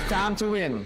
Time to win.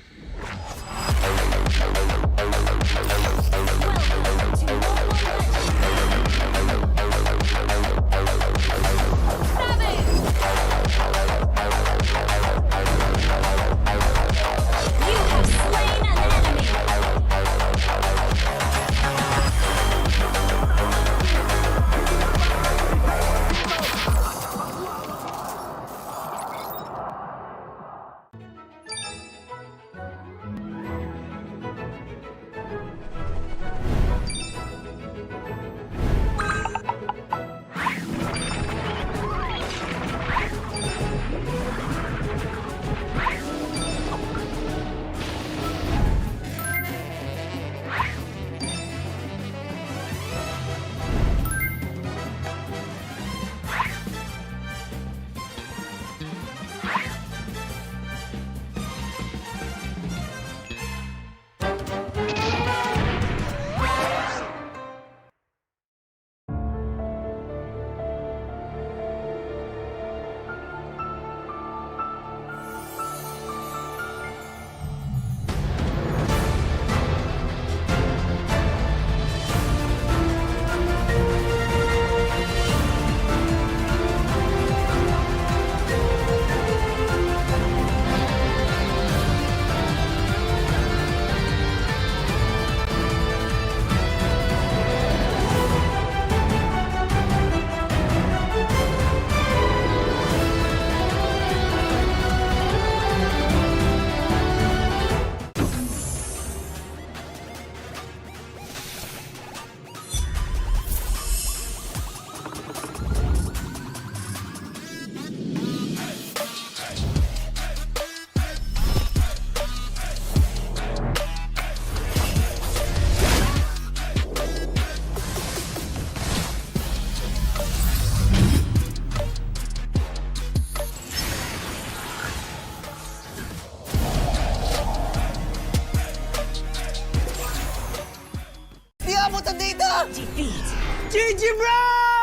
GG, bro!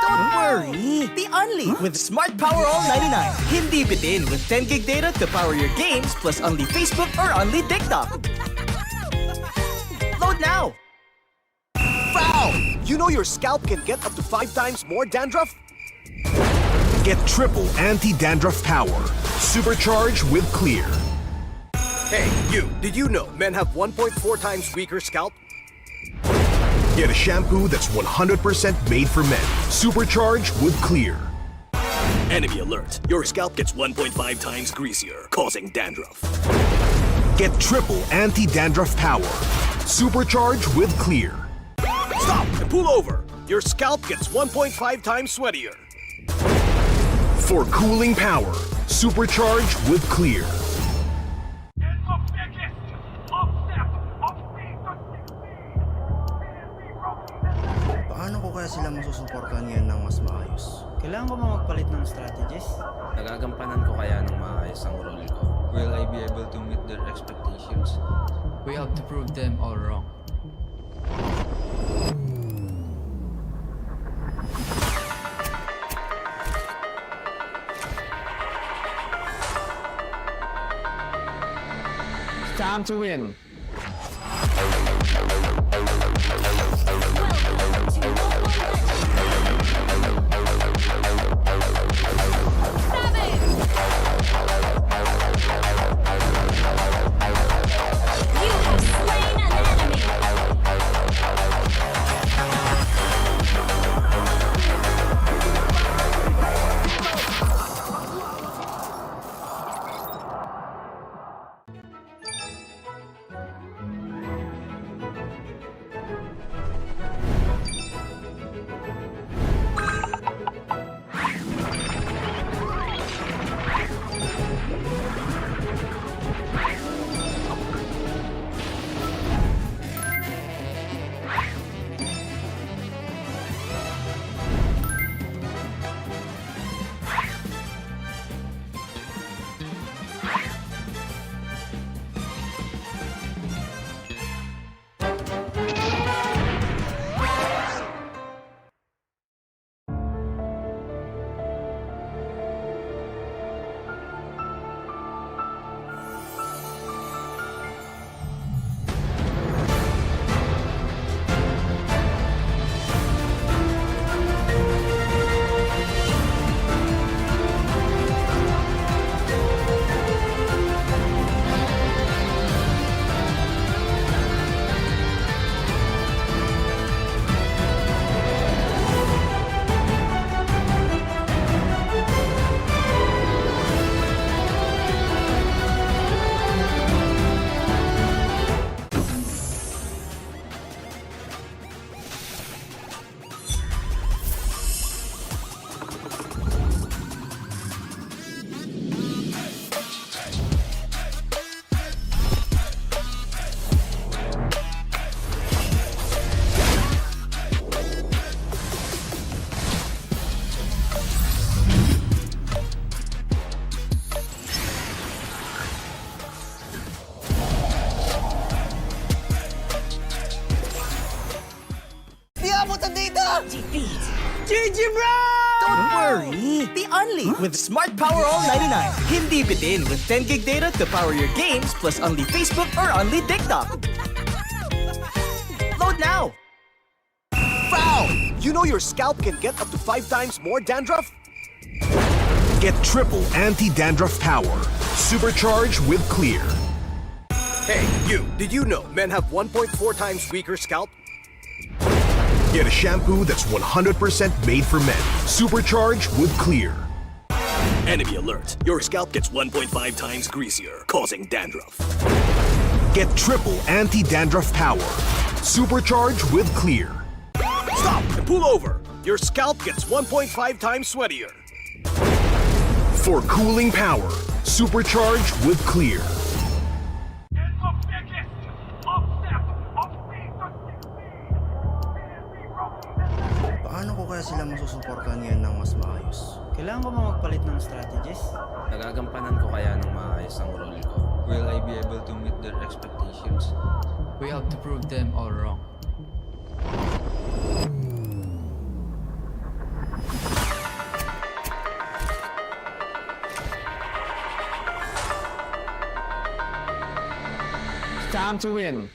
Don't worry, be only with Smart Power All 99. Hindi bitin with 10 gig data to power your games plus only Facebook or only TikTok. Load now! Foul! You know your scalp can get up to 5 times more dandruff? Get triple anti-dandruff power. Supercharged with Clear. Hey, you, did you know men have 1.4 times weaker scalp? Get a shampoo that's 100% made for men. Supercharged with Clear. Enemy alert. Your scalp gets 1.5 times greasier, causing dandruff. Get triple anti-dandruff power. Supercharged with Clear. Stop and pull over. Your scalp gets 1.5 times sweatier. For cooling power. Supercharged with Clear. Paano ko kaya sila masusuportahan ngayon ng mas maayos? Kailangan ko ba magpalit ng strategies? Nagagampanan ko kaya ng maayos ang role ko? Will I be able to meet their expectations? We have to prove them all wrong. Time to win. GG bro! Don't worry! Be only with Smart Power All 99. Hindi bitin with 10 gig data to power your games plus only Facebook or only TikTok. Load now! Foul! You know your scalp can get up to 5 times more dandruff? Get triple anti-dandruff power. Supercharged with Clear. Hey, you! Did you know men have 1.4 times weaker scalp? Get a shampoo that's 100% made for men. Supercharged with Clear. Enemy alert! Your scalp gets 1.5 times greasier, causing dandruff. Get triple anti-dandruff power. Supercharged with Clear. Stop and pull over! Your scalp gets 1.5 times sweatier. For cooling power. Supercharged with Clear. Paano ko kaya sila masusuportahan ngayon ng mas maayos? Kailangan ko ba magpalit ng strategies? Nagagampanan ko kaya ng maayos ang role ko. Will I be able to meet their expectations? We have to prove them all wrong. It's time to win.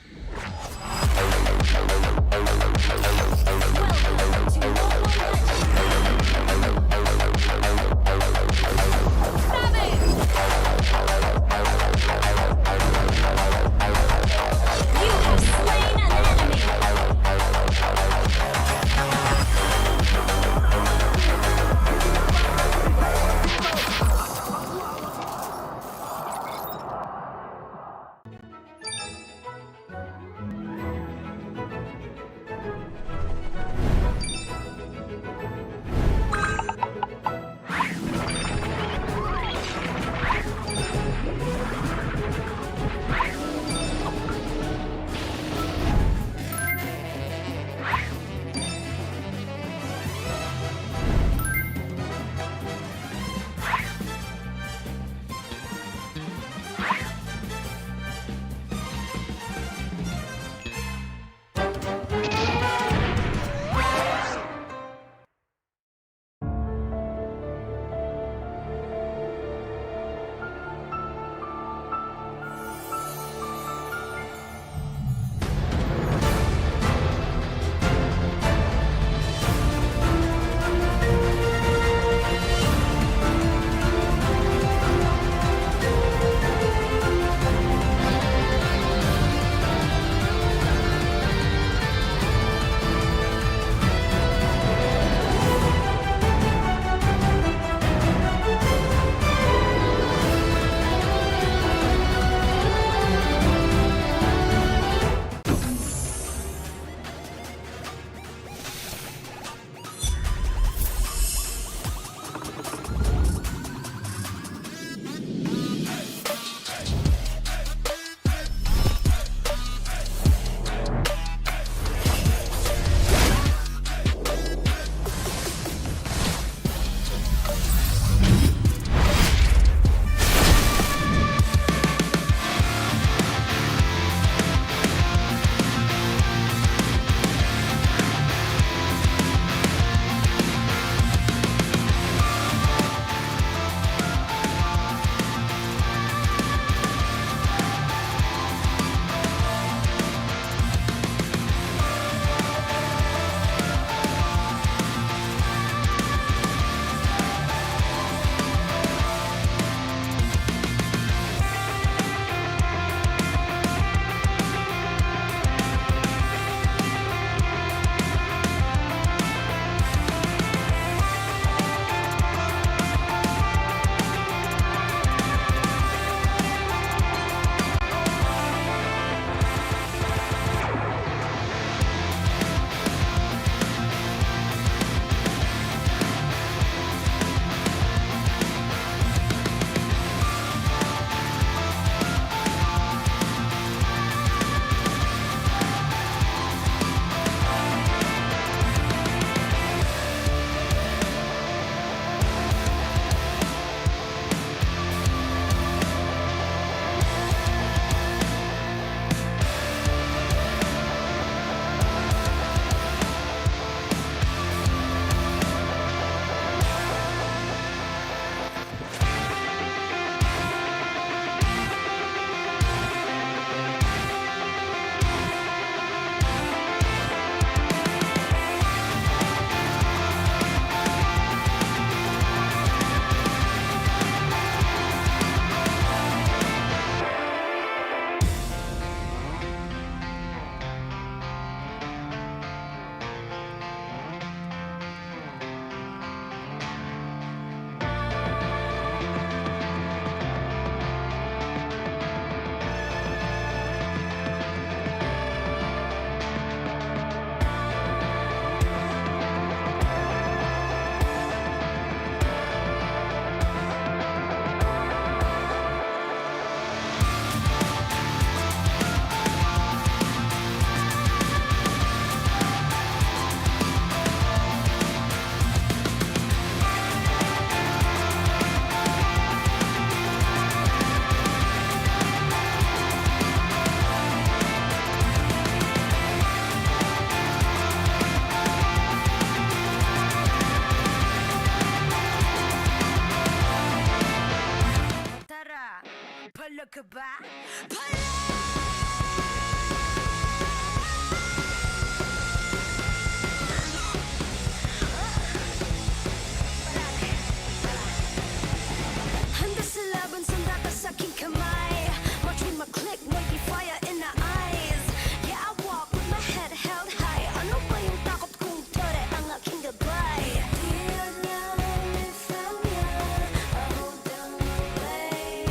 Handa sa laban, sandata sa aking kamay. March with my click, may be fire in the eyes. Yeah, I walk with my head held high. Ano ba yung takot kong tore ang aking gabay? Di alam if I'm young, I hold down the lane.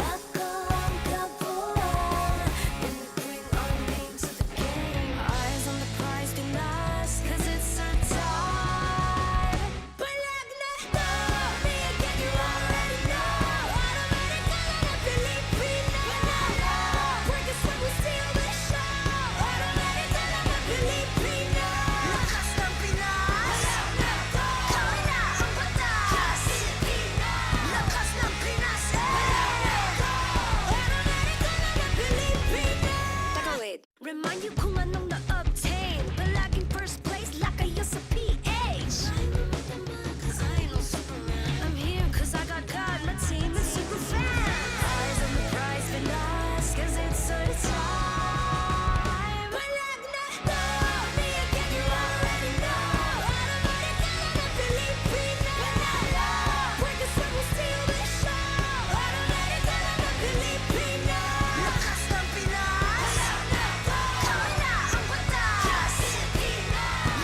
Ako ang kabuuan, and we bring our name to the game. Eyes on the prize, be nice, cause it's our time. Palag na to, me again, you already know. Automatic ka lang na Pilipino. Work is when we steal the show. Automatic ka lang na Pilipino. Lakas ng Pinas. Kami na ang batas. Lakas ng Pinas. Automatic ka lang na Pilipino. Teka, wait. Remind you kung anong na-obtain. Palaging first place, lakayo sa PH. Cause I ain't no Superman. I'm here cause I got God, my team is super fan. Eyes on the prize, Pinas, cause it's our time. Palag na to, me again, you already know. Automatic ka lang na Pilipino. Work is when we steal the show. Automatic ka lang na Pilipino. Lakas ng Pinas. Kami na ang batas.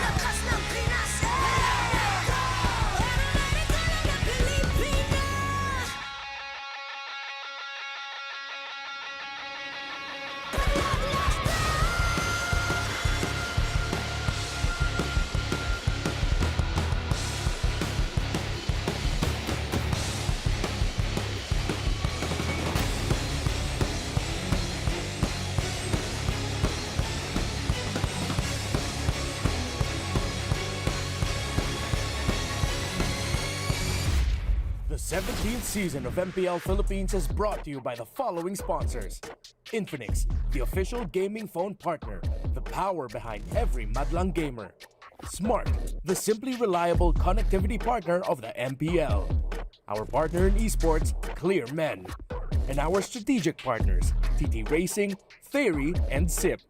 Lakas ng Pinas. Automatic ka lang na Pilipino. The 17th season of MPL Philippines is brought to you by the following sponsors. Infinix, the official gaming phone partner, the power behind every madlang gamer. Smart, the simply reliable connectivity partner of the MPL. Our partner in esports, Clear Men. And our strategic partners, TT Racing, Theory, and SIP.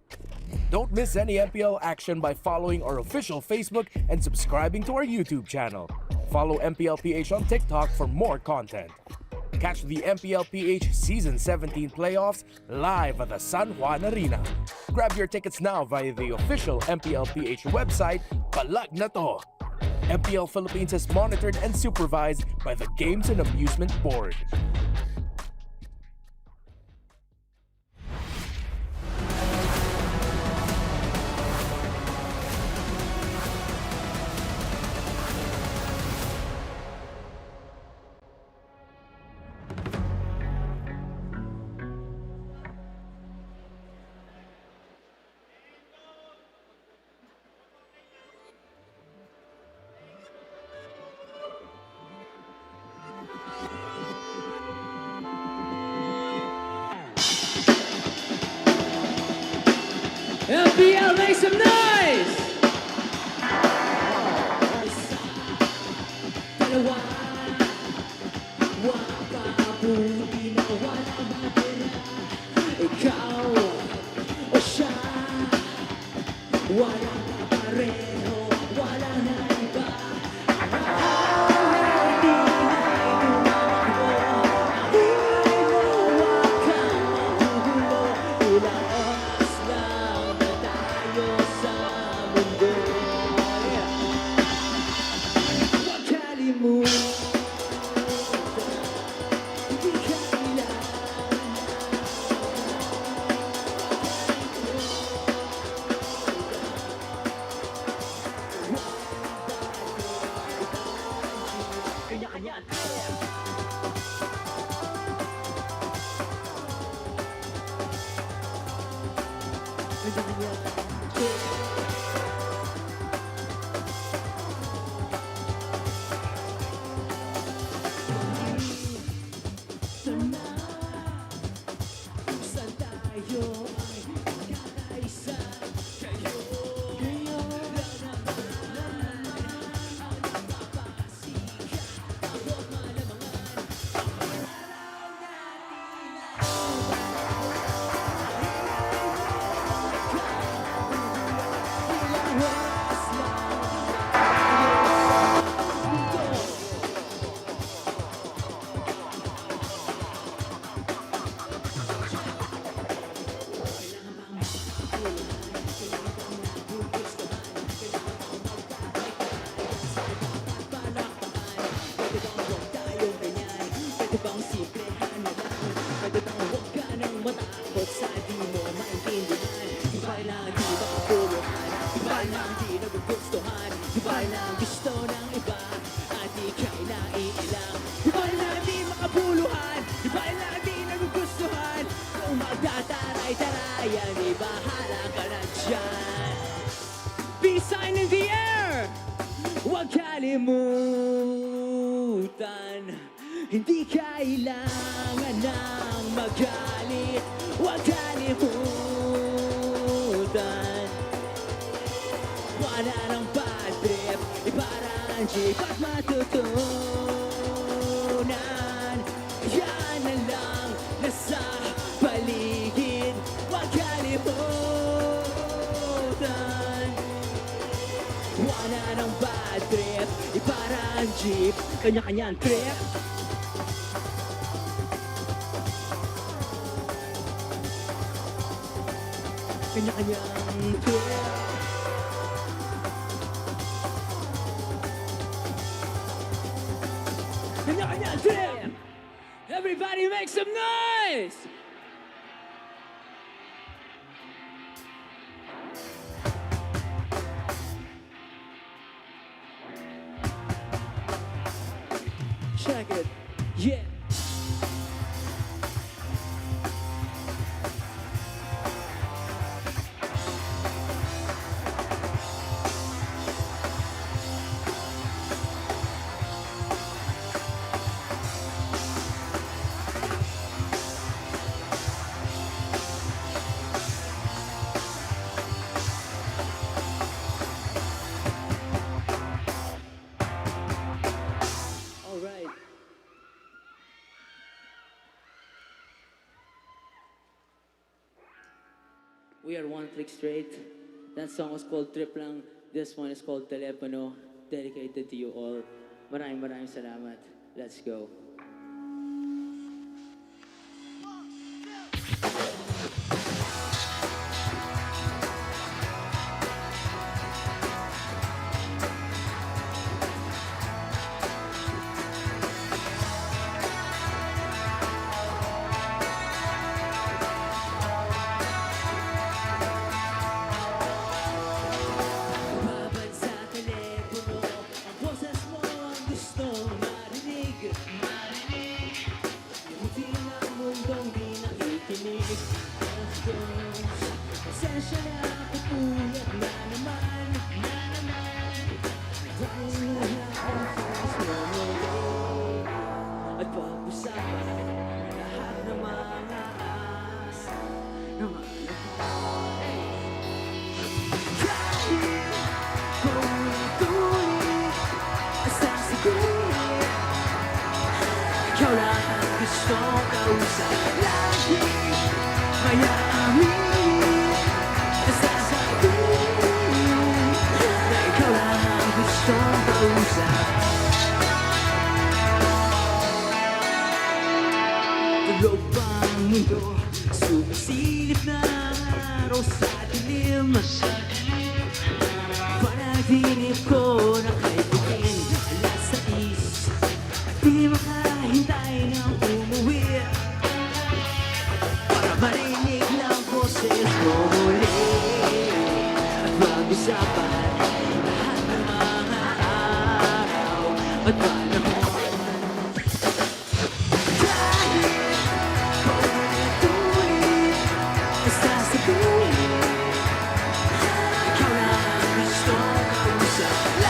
Don't miss any MPL action by following our official Facebook and subscribing to our YouTube channel. Follow MPLPH on TikTok for more content. Catch the MPLPH Season 17 playoffs live at the San Juan Arena. Grab your tickets now via the official MPLPH website, Palag Na To. MPL Philippines is monitored and supervised by the Games and Amusement Board. MPL, make some noise! magtataray-tarayan, ibahala ka na dyan. Peace sign in the air! Huwag kalimutan, hindi kailangan ng magalit. Huwag kalimutan, wala ng bad trip, iparang jeep at matutunan. Yan na lang nasa paligid. Huwag kalimutan, wala ng bad trip, iparang jeep, kanya-kanyang trip. Kanya-kanyang trip. Kanya-kanyang trip. Everybody make some noise! Check it. Yeah. All right. We are One Click Straight. That song was called Trip Lang. This one is called Telepono. Dedicated to you all. Maraming salamat. Let's go. Babad sa telepono, ang boses mo ang gustong marinig. Buti ng mundong di nakikinig. Pasensya na katulad na naman. Dahil lahat ang fast memory. At pag-usapan lahat ng mga ikaw lang ang gustong kausap lagi. Kaya amin, nasasabihin na ikaw lang ang gustong kausap. Tulog pa ang mundo, sumisilip na ang araw sa dilim. Panaginip ko na kay Putin, alas 6. Di makahintay nang umuwi para marinig ng boses mo muli. At mag-usapan lahat ng mga araw at panahon. Dahil paulit-ulit nasasabihin, ikaw lang ang gustong kausap.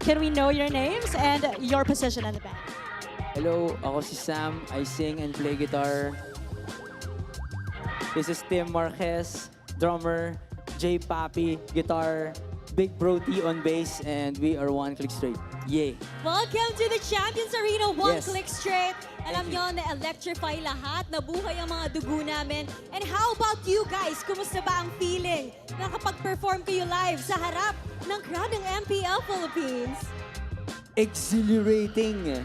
can we know your names and your position in the band? Hello, ako si Sam. I sing and play guitar. This is Tim Marquez, drummer. J Papi, guitar. Big Bro T on bass, and we are One Click Straight. Yay! Welcome to the Champions Arena, One Yes. Click Straight. Alam nyo, na-electrify lahat, nabuhay ang mga dugo namin. And how about you guys? Kumusta ba ang feeling na kapag-perform kayo live sa harap ng crowd ng MPL Philippines? Exhilarating!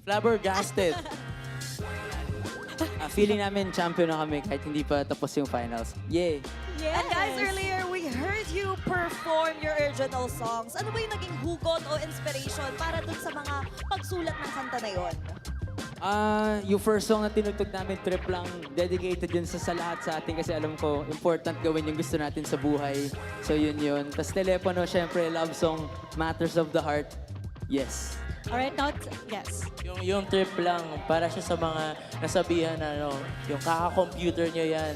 Flabbergasted. Feeling namin champion na kami kahit hindi pa tapos yung finals. Yay! Yes. And guys, earlier we heard you perform your original songs. Ano ba yung naging hugot o inspiration para dun sa mga pagsulat ng kanta na yon? Yung first song na tinugtog namin, Trip lang, dedicated yun sa lahat sa atin kasi alam ko, important gawin yung gusto natin sa buhay. So yun. Tapos Telepono, syempre, love song, Matters of the Heart. Yes. Alright, yes. Yung trip lang, para siya sa mga nasabihan na yung kaka-computer nyo yan.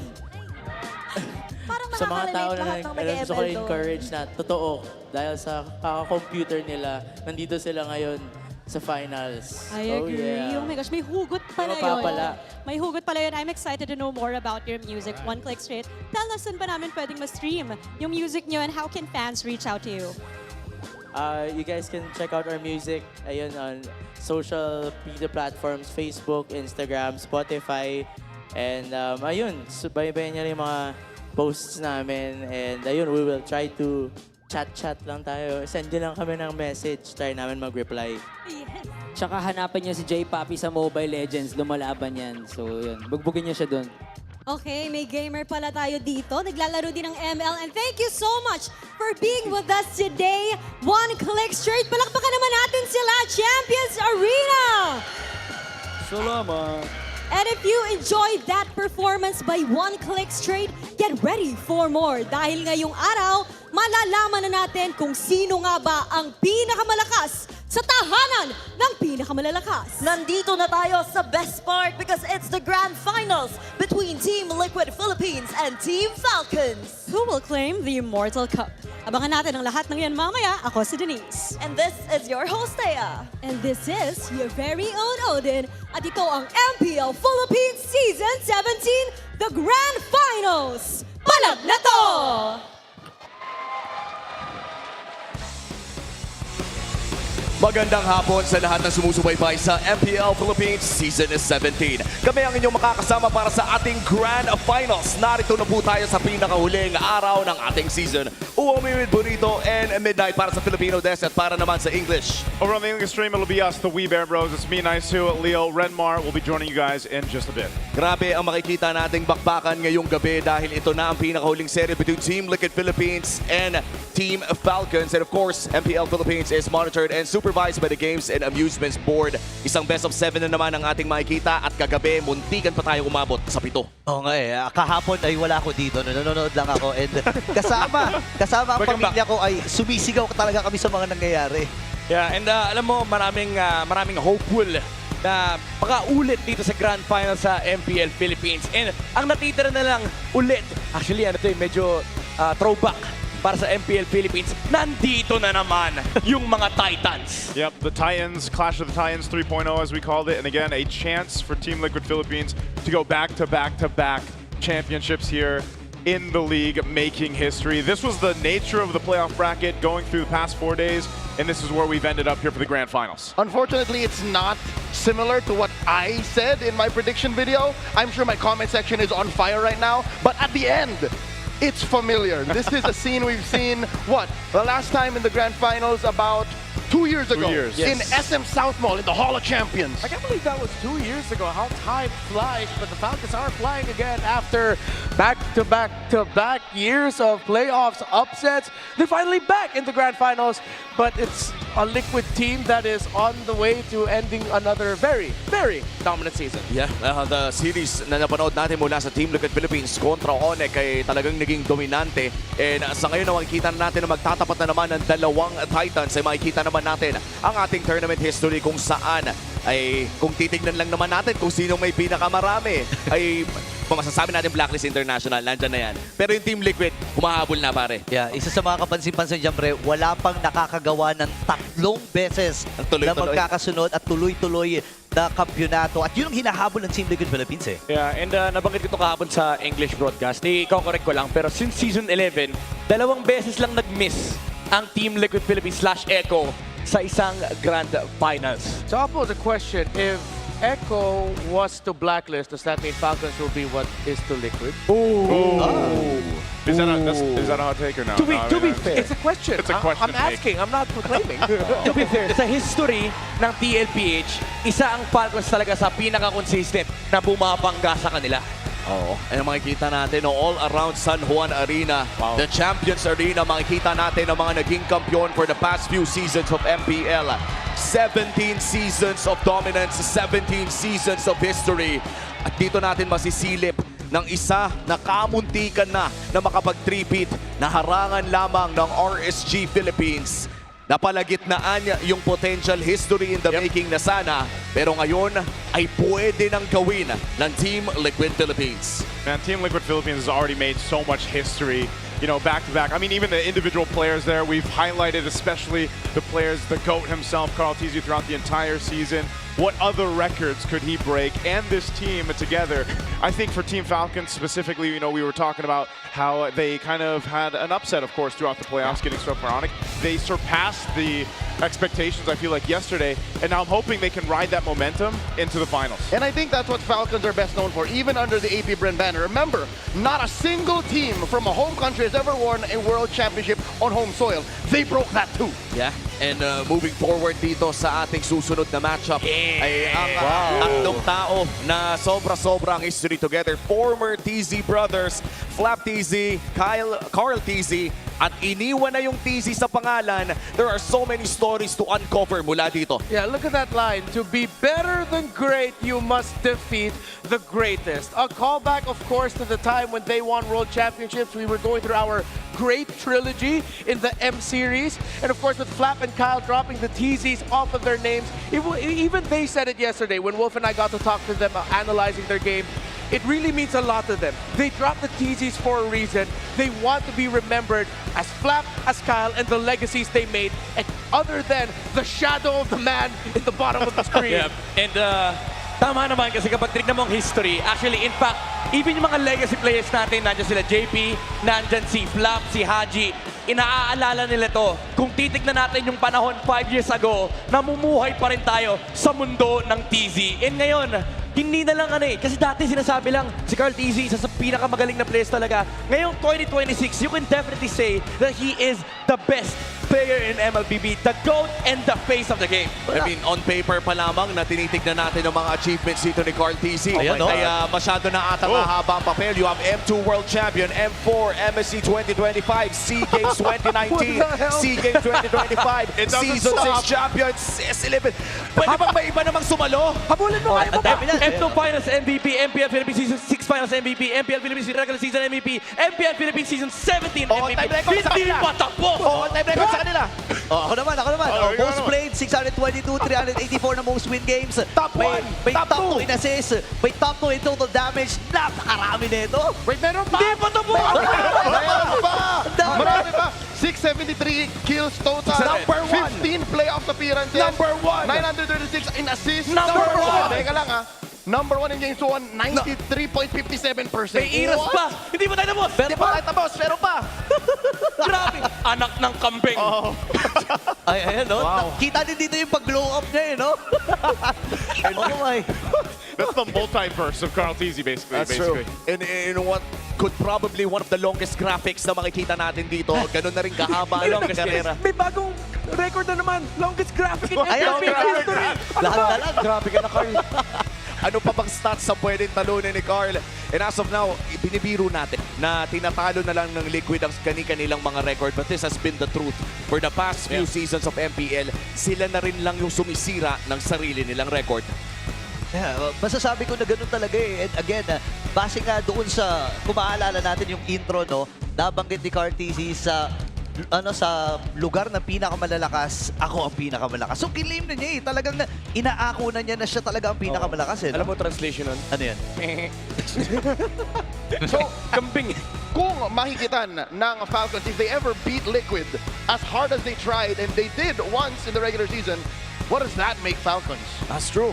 Parang Sa mga tao nakaka-relate na lahat ng gusto ko nag-ML doon. encourage na totoo dahil sa kaka-computer nila, nandito sila ngayon sa finals. I agree. Yeah. Oh my gosh, may hugot pala May mapapala. yun. May hugot pala yun. I'm excited to know more about your music. One Click Straight. Tell us, saan ba namin pwedeng ma-stream yung music nyo and how can fans reach out to you? You guys can check out our music ayun, on social media platforms, Facebook, Instagram, Spotify. And ayun, subaybayan nyo rin yung mga posts namin. And ayun, we will try to chat lang tayo. Send nyo lang kami ng message. Try namin mag-reply. Yes. Tsaka hanapin niyo si J Papi sa Mobile Legends, lumalaban yan. So yun, bugbugin niyo siya doon. Okay, may gamer pala tayo dito. Naglalaro din ng ML. And thank you so much for being with us today. One Click Straight. Palakpakan naman natin sila, Champions Arena! Salamat! And if you enjoyed that performance by One Click Straight, get ready for more. Dahil ngayong araw, malalaman na natin kung sino nga ba ang pinakamalakas sa tahanan ng pinakamalalakas. Nandito na tayo sa best part because it's the grand finals between Team Liquid Philippines and Team Falcons. Who will claim the Immortal Cup? Abangan natin ang lahat ng yan mamaya. Ako si Denise. And this is your host, Thea. And this is your very own Odin. At ito ang MPL Philippines Season 17, the Grand Finals. Palag na to! Magandang hapon sa lahat ng sumusubaybay sa MPL Philippines Season 17. Kami ang inyong makakasama para sa ating Grand Finals. Narito na po tayo sa pinakahuling araw ng ating season. Uwamimid Bonito and Midnight para sa Filipino Desk at para naman sa English. Over on the English stream, it'll be us, the Wee Bear Bros. It's me, Nice Leo, Renmar. We'll be joining you guys in just a bit. Grabe ang makikita nating bakbakan ngayong gabi dahil ito na ang pinakahuling serye between Team Liquid Philippines and Team Falcons. And of course, MPL Philippines is monitored and supervised by the Games and Amusements Board. Isang best of 7 na naman ang ating makikita at kagabi, muntikan pa tayo umabot sa 7. Oo nga eh. Kahapon ay wala ako dito. Nanonood lang ako. And kasama ang pamilya ko ay sumisigaw talaga kami sa mga nangyayari. Yeah, and alam mo, maraming hopeful na makaulit dito sa Grand Final sa MPL Philippines. And ang natitira na lang ulit, actually medyo throwback para sa MPL Philippines, nandito na naman yung mga Titans. Yep, the Titans, Clash of the Titans 3.0 as we called it. And again, a chance for Team Liquid Philippines to go back-to-back-to-back championships here in the league, making history. This was the nature of the playoff bracket going through the past 4 days, and this is where we've ended up here for the Grand Finals. Unfortunately, it's not similar to what I said in my prediction video. I'm sure my comment section is on fire right now, but at the end, it's familiar. This is a scene we've seen, the last time in the Grand Finals about 2 years ago. 2 years. In SM South Mall in the Hall of Champions. I can't believe that was 2 years ago. How time flies, but the Falcons are flying again after back-to-back years of playoffs, upsets. They're finally back in the Grand Finals, but it's a Liquid team that is on the way to ending another very, very dominant season. Yeah, the series na napanood natin mula sa Team Liquid Philippines kontra ONEC ay talagang naging dominante. And sa ngayon na makikita natin na magtatapat na naman ng dalawang Titans ay makikita naman natin ang ating tournament history kung saan ay kung titignan lang naman natin kung sino may pinakamarami ay masasabi natin Blacklist International, nandyan na yan. Pero yung Team Liquid, humahabol na pare. Yeah, isa sa mga kapansin-pansin dyan, pre, wala pang nakakagawa ng 3 beses na magkakasunod at tuloy-tuloy na kampyonato. At yun ang hinahabol ng Team Liquid Philippines eh. Yeah, and nabanggit ko ito kahapon sa English broadcast. I-correct ko lang, pero since Season 11, 2 beses lang nag-miss ang Team Liquid Philippines /Echo sa isang Grand Finals. So I'll pose a question. If Echo was to Blacklist, does that mean Falcons will be what is to Liquid? Is that a hot take or no? To be fair, It's a question. It's a question. I'm asking. I'm not proclaiming. to be fair, sa history ng TLPH, isa ang Falcons talaga sa pinaka-consistent na bumabangga sa kanila. Oo. Ay makikita natin no, all around San Juan Arena, the Champions Arena, makikita natin ang mga naging kampiyon for the past few seasons of MPL. 17 seasons of dominance, 17 seasons of history. At dito natin masisilip ng isa na kamuntikan na makapag-3-peat na harangan lamang ng RSG Philippines. Napalagitnaan niya yung potential history in the making na sana, pero ngayon ay pwede nang gawin ng Team Liquid Philippines. Man, Team Liquid Philippines has already made so much history, you know, back to back. I mean, even the individual players there, we've highlighted especially the players, the GOAT himself, Carl Tizzy, throughout the entire season. What other records could he break? And this team together, I think for Team Falcons specifically, you know, we were talking about how they kind of had an upset, of course, throughout the playoffs, getting swept by Onyx. They surpassed the expectations, I feel like, yesterday, and now I'm hoping they can ride that momentum into the finals. And I think that's what Falcons are best known for, even under the AP Brand banner. Remember, not a single team from a home country has ever won a world championship on home soil. They broke that too. Yeah, and moving forward dito sa ating susunod na matchup ay ang tatlong tao na sobra-sobrang history together. Former TZ brothers, Flap TZ, Carl TZ, at iniwan na yung TZ sa pangalan. There are so many stories to uncover mula dito. Yeah, look at that line. To be better than great, you must defeat the greatest. A callback, of course, to the time when they won world championships. We were going through our great trilogy in the M series. And of course, with Flap and Kyle dropping the TZs off of their names, even they said it yesterday when Wolf and I got to talk to them analyzing their game. It really means a lot to them. They dropped the TZs for a reason. They want to be remembered as Flap, as Kyle, and the legacies they made, and other than the shadow of the man in the bottom of the screen. Yeah. And tama naman kasi kapag tignan mo ang history, actually, in fact, even yung mga legacy players natin, nandyan sila JP, nandyan si Flap, si Haji, inaaalala nila to. Kung titignan natin yung panahon 5 years ago, namumuhay pa rin tayo sa mundo ng TZ. And ngayon, hindi na lang kasi dati sinasabi lang, si Carl TZ, isa sa pinakamagaling na players talaga. Ngayong 2026, you can definitely say that he is the best player in MLBB, the GOAT and the face of the game. I mean, on paper pa lamang na tinitignan natin ang mga achievements dito ni Carl TZ. Ayan, no? Ay masyado na ata mahaba ang papel. You have M2 World Champion, M4, MSC 2025, SEA Games 2019, SEA Games 2025, Season 6 Champion, S17. Pwede bang may iba namang sumalo? Habulin mo kayo pa! M2 Finals MVP, MPL Philippines Season 6 Finals MVP, MPL Philippines Regular Season MVP, MPL Philippines Season 17 MVP. Hindi pa tapos! Time record sa kanila. Ako naman. Most played, 622, 384 na most win games. May top 2 in assists, may top 2 in total damage. Napakarami nito. Wait, meron pa! Hindi pa tapos! Marami pa! 673 kills total. Number 1. 15 playoff appearances. Number 1. 936 in assists. Number 1. Teka lang Number 1 in games 1, 93.57%. May iras pa! Hindi pa tayo tapos! Pero pa! Grabe! Anak ng kambing! Ay, ayan, no? Wow. Kita din dito yung pag-glow up niya, no? Oh my. That's the multiverse of Carl Tizzy, basically. That's true. And what could probably one of the longest graphics na makikita natin dito. Ganun na rin kahaba ang karera. May bagong record na naman. Longest graphic in MLB history. Lahat na lang. Grabe ka na, Carl. Ano pa bang stats sa pwedeng talunin ni Carl? And as of now, binibiro natin na tinatalo na lang ng Liquid ang kanilang mga record. But this has been the truth. For the past few seasons of MPL, sila na rin lang yung sumisira ng sarili nilang record. Yeah, masasabi ko na ganun talaga eh. And again, base nga doon sa, kung maaalala natin yung intro, no, nabanggit ni Carl TZ sa sa lugar na pinakamalalakas, ako ang pinakamalakas. So kinlaim na niya eh. Talagang inaako na niya na siya talaga ang pinakamalakas eh. Alam mo translation nun? Ano yan? So, kambing. Kung mahigitan ng Falcons, if they ever beat Liquid as hard as they tried, and they did once in the regular season, what does that make Falcons? That's true.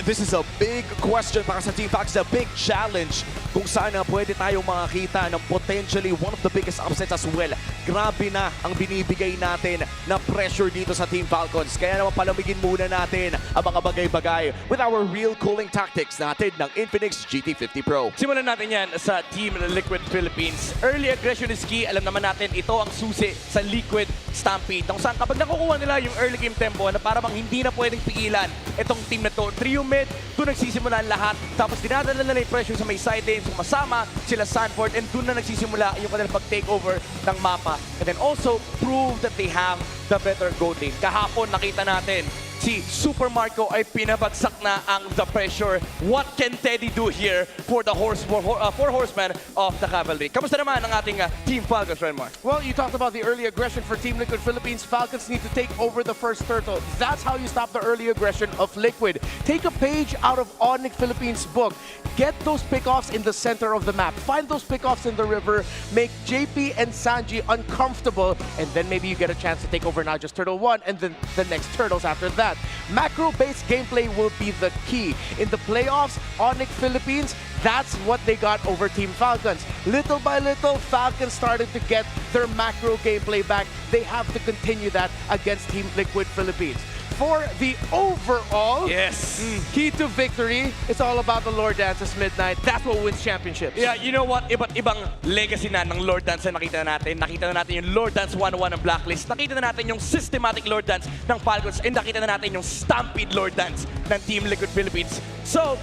This is a big question para sa Team Falcons, a big challenge kung saan pwede tayong makakita ng potentially one of the biggest upsets as well. Grabe na ang binibigay natin na pressure dito sa Team Falcons. Kaya naman palamigin muna natin ang mga bagay-bagay with our real cooling tactics natin ng Infinix GT50 Pro. Simulan natin yan sa Team Liquid Philippines. Early aggression is key. Alam naman natin ito ang susi sa Liquid Stampede. Kung saan kapag nakukuha nila yung early game tempo na para bang hindi na pwedeng pigilan itong team na to. Trio mid, doon nagsisimula ang lahat. Tapos dinadala nila yung pressure sa may side lanes. Sumasama sila Sanford and doon na nagsisimula yung kanilang pag-takeover ng mapa. And then also prove that they have the better goal lane. Kahapon nakita natin si Super Marco ay pinabagsak na ang the pressure. What can Teddy do here for the four horsemen of the cavalry? Kamusta naman ang ating Team Falcons, Renmar? Well, you talked about the early aggression for Team Liquid Philippines. Falcons need to take over the first turtle. That's how you stop the early aggression of Liquid. Take a page out of Onyx Philippines' book. Get those pickoffs in the center of the map. Find those pickoffs in the river. Make JP and Sanji uncomfortable. And then maybe you get a chance to take over not just Turtle 1 and then the next turtles after that. Macro-based gameplay will be the key. In the playoffs, Onyx Philippines, that's what they got over Team Falcons. Little by little, Falcons started to get their macro gameplay back. They have to continue that against Team Liquid Philippines. For the overall key to victory, it's all about the Lord Dances Midnight. That's what wins championships. Yeah, you know what? Iba't ibang legacy na ng Lord Dance na nakita na natin. Nakita na natin yung Lord Dance 101 ng Blacklist. Nakita na natin yung systematic Lord Dance ng Falcons. And nakita na natin yung Stampede Lord Dance ng Team Liquid Philippines. So,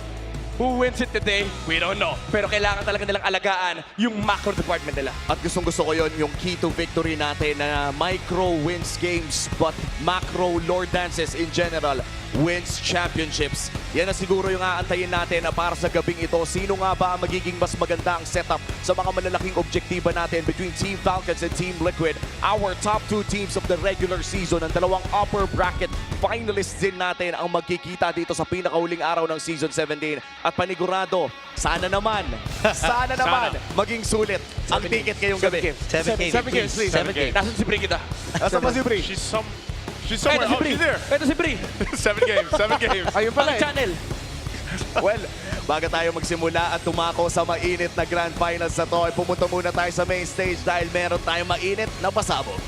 who wins it today? We don't know. Pero kailangan talaga nilang alagaan yung macro department nila. At gustong-gusto ko yon yung key to victory natin na micro wins games but macro Lord Dances in general wins championships. Yan na siguro yung aantayin natin na para sa gabing ito. Sino nga ba ang magiging mas maganda ang setup sa mga malalaking objektiba natin between Team Falcons and Team Liquid? Our top two teams of the regular season, ang dalawang upper bracket finalists din natin ang magkikita dito sa pinakahuling araw ng Season 17. At panigurado, sana naman maging sulit ang ticket ngayong gabi. 7 games, please. 7 games. Nasaan si Bri kita? Nasaan ba si Bri? She's somewhere. Ito si Oh, Bri. she's there. Ito si Bri. 7 games. 7 games. Ayun pala eh. Channel. Well, bago tayo magsimula at tumako sa mainit na Grand Finals na to, ay pumunta muna tayo sa main stage dahil meron tayong mainit na pasabog.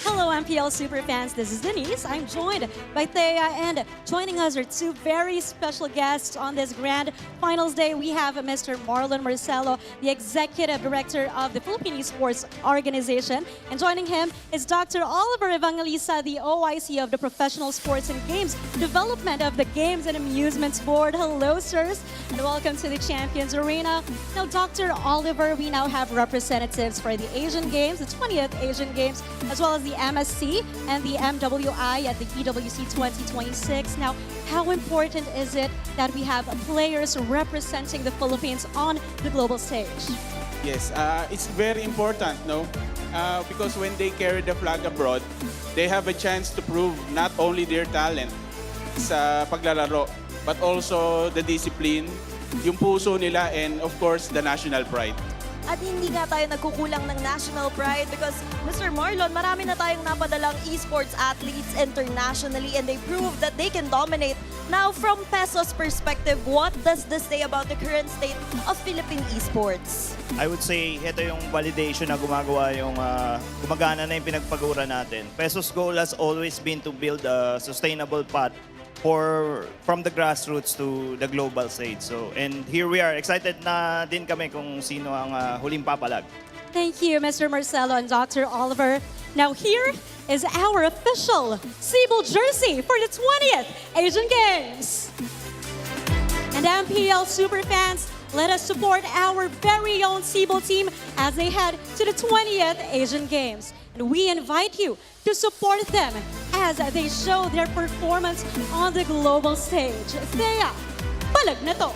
Hello, MPL Superfans. This is Denise. I'm joined by Thea, and joining us are two very special guests on this Grand Finals Day. We have Mr. Marlon Marcelo, the Executive Director of the Philippine Esports Organization, and joining him is Dr. Oliver Evangelista, the OIC of the Professional Sports and Games Development of the Games and Amusements Board. Hello, sirs, and welcome to the Champions Arena. Now, Dr. Oliver, we now have representatives for the Asian Games, the 20th Asian Games, as well as the MSC and the MWI at the EWC 2026. Now, how important is it that we have players representing the Philippines on the global stage? Yes, it's very important, no? Because when they carry the flag abroad, they have a chance to prove not only their talent sa paglalaro, but also the discipline, yung puso nila, and of course, the national pride. At hindi nga tayo nagkukulang ng national pride because, Mr. Marlon, marami na tayong napadalang esports athletes internationally and they prove that they can dominate. Now, from Peso's perspective, what does this say about the current state of Philippine esports? I would say, ito yung validation na gumagana na yung pinagpagura natin. Peso's goal has always been to build a sustainable path from the grassroots to the global stage. So, and here we are. Excited na din kami kung sino ang huling papalag. Thank you, Mr. Marcelo and Dr. Oliver. Now here is our official Cebu jersey for the 20th Asian Games. And MPL Superfans, let us support our very own Cebu team as they head to the 20th Asian Games. And we invite you to support them as they show their performance on the global stage. Thea, Palag Na To.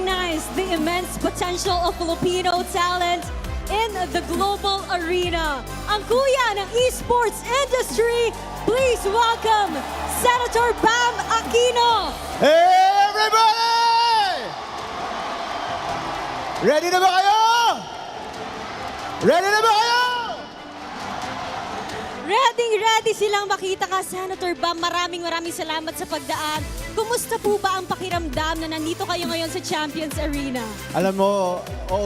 recognize the immense potential of Filipino talent in the global arena. Ang kuya ng esports industry, please welcome Senator Bam Aquino. Hey, everybody! Ready na ba kayo? Ready na ba kayo? Ready silang makita ka, Senator Bam. Maraming salamat sa pagdaan. Kumusta po ba ang pakiramdam na nandito kayo ngayon sa Champions Arena? Alam mo,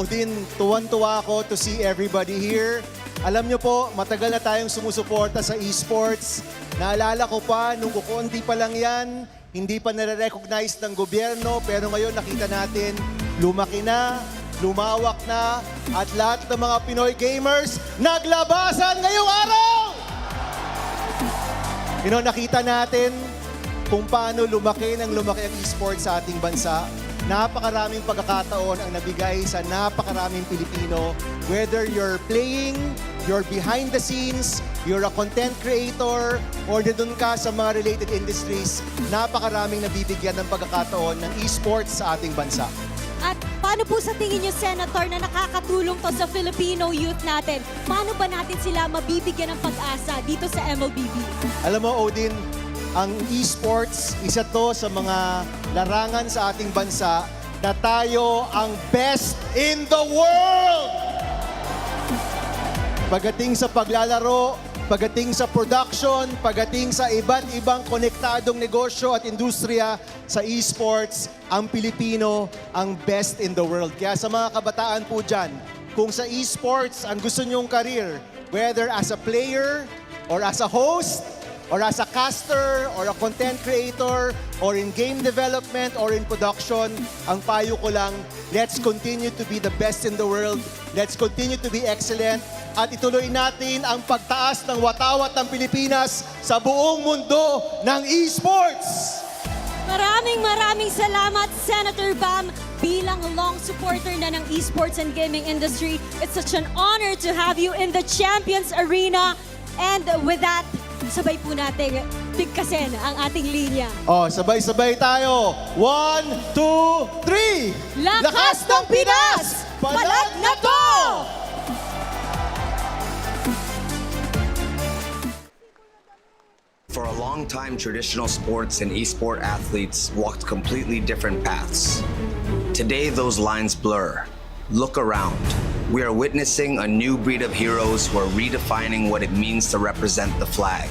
din, tuwan-tuwa ako to see everybody here. Alam nyo po, matagal na tayong sumusuporta sa esports. Naalala ko pa, nung kukunti pa lang yan, hindi pa nare-recognize ng gobyerno, pero ngayon nakita natin, lumaki na, lumawak na, at lahat ng mga Pinoy gamers naglabasan ngayong araw! Nakita natin kung paano lumaki ang esports sa ating bansa. Napakaraming pagkakataon ang nabigay sa napakaraming Pilipino. Whether you're playing, you're behind the scenes, you're a content creator, or nandun ka sa mga related industries, napakaraming nabibigyan ng pagkakataon ng esports sa ating bansa. At paano po sa tingin niyo, Senator, na nakakatulong to sa Filipino youth natin? Paano ba natin sila mabibigyan ng pag-asa dito sa MLBB? Alam mo, Odin, ang esports, isa to sa mga larangan sa ating bansa na tayo ang best in the world! Pagdating sa paglalaro, pagdating sa production, pagdating sa iba't ibang konektadong negosyo at industriya sa esports, ang Pilipino ang best in the world. Kaya sa mga kabataan po dyan, kung sa esports ang gusto nyong career, whether as a player, or as a host, or as a caster, or a content creator, or in game development, or in production, ang payo ko lang, let's continue to be the best in the world. Let's continue to be excellent. At ituloy natin ang pagtaas ng watawat ng Pilipinas sa buong mundo ng esports! Maraming salamat, Senator Bam. Bilang long supporter na ng esports and gaming industry, it's such an honor to have you in the Champions Arena. And with that, sabay po natin bigkasin ang ating linya. Sabay-sabay tayo. 1, 2, 3! Lakas ng Pinas! Palag na to! For a long time, traditional sports and esport athletes walked completely different paths. Today, those lines blur. Look around. We are witnessing a new breed of heroes who are redefining what it means to represent the flag.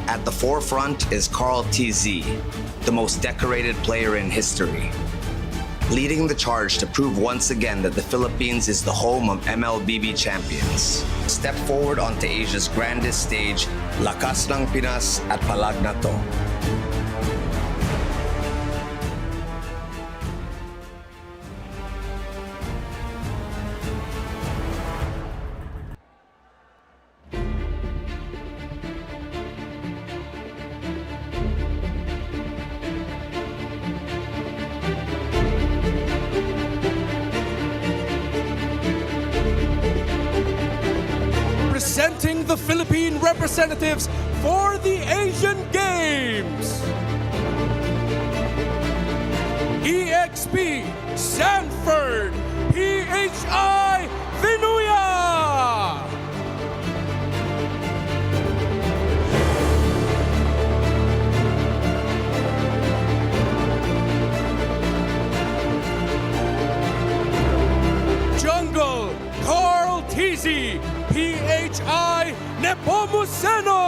At the forefront is Carl TZ, the most decorated player in history, leading the charge to prove once again that the Philippines is the home of MLBB champions. Step forward onto Asia's grandest stage, Lakas ng Pinas at Palag Na To. Presenting the Philippine representatives for the Asian Games. EXP Sanford PHI Vinuya. Jungle Carl TZ PHI Nepomuceno.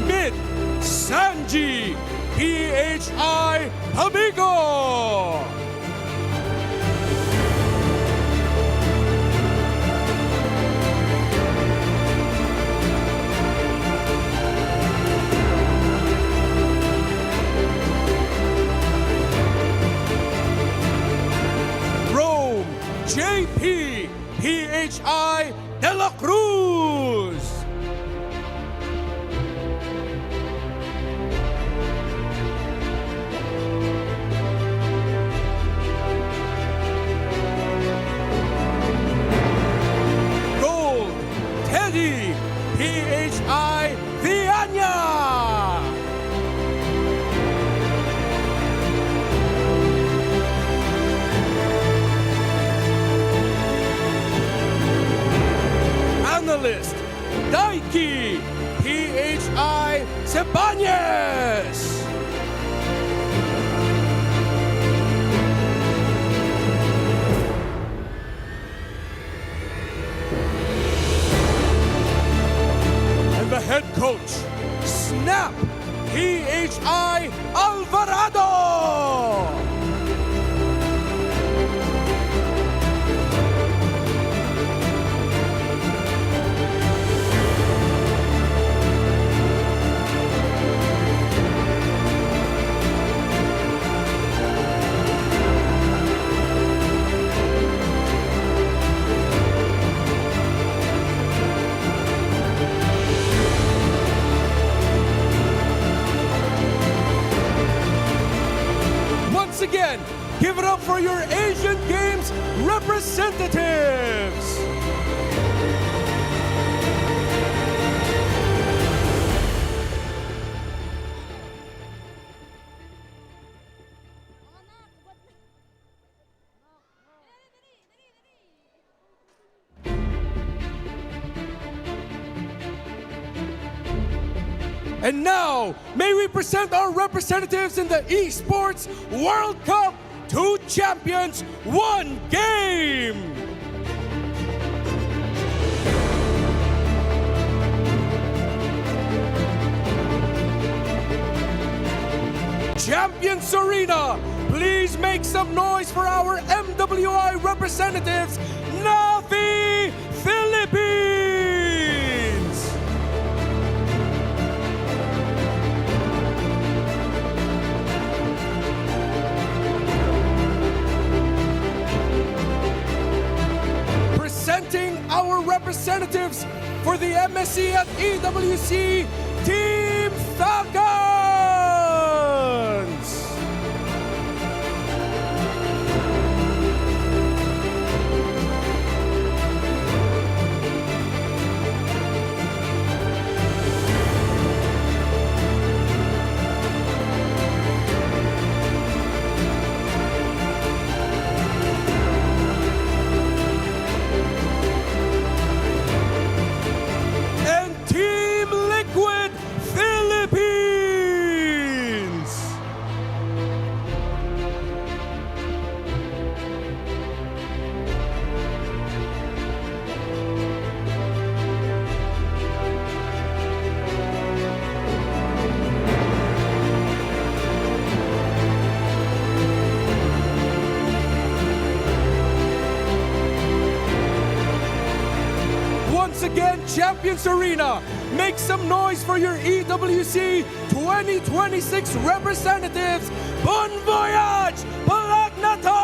Mid Sanji PHI Amigo. JP PHI De La Cruz. Sebanyes! And the head coach, Snap PHI Alvarado! Once again, give it up for your Asian Games representatives! And now, may we present our representatives in the Esports World Cup, 2 champions, 1 game! Champions Arena, please make some noise for our MWI representatives, Navi Philippines! Presenting our representatives for the MSC at EWC, Team Falcons! And Team Liquid Philippines! Once again, Champions Arena, make some noise for your EWC 2026 representatives. Bon voyage! Palag Na To!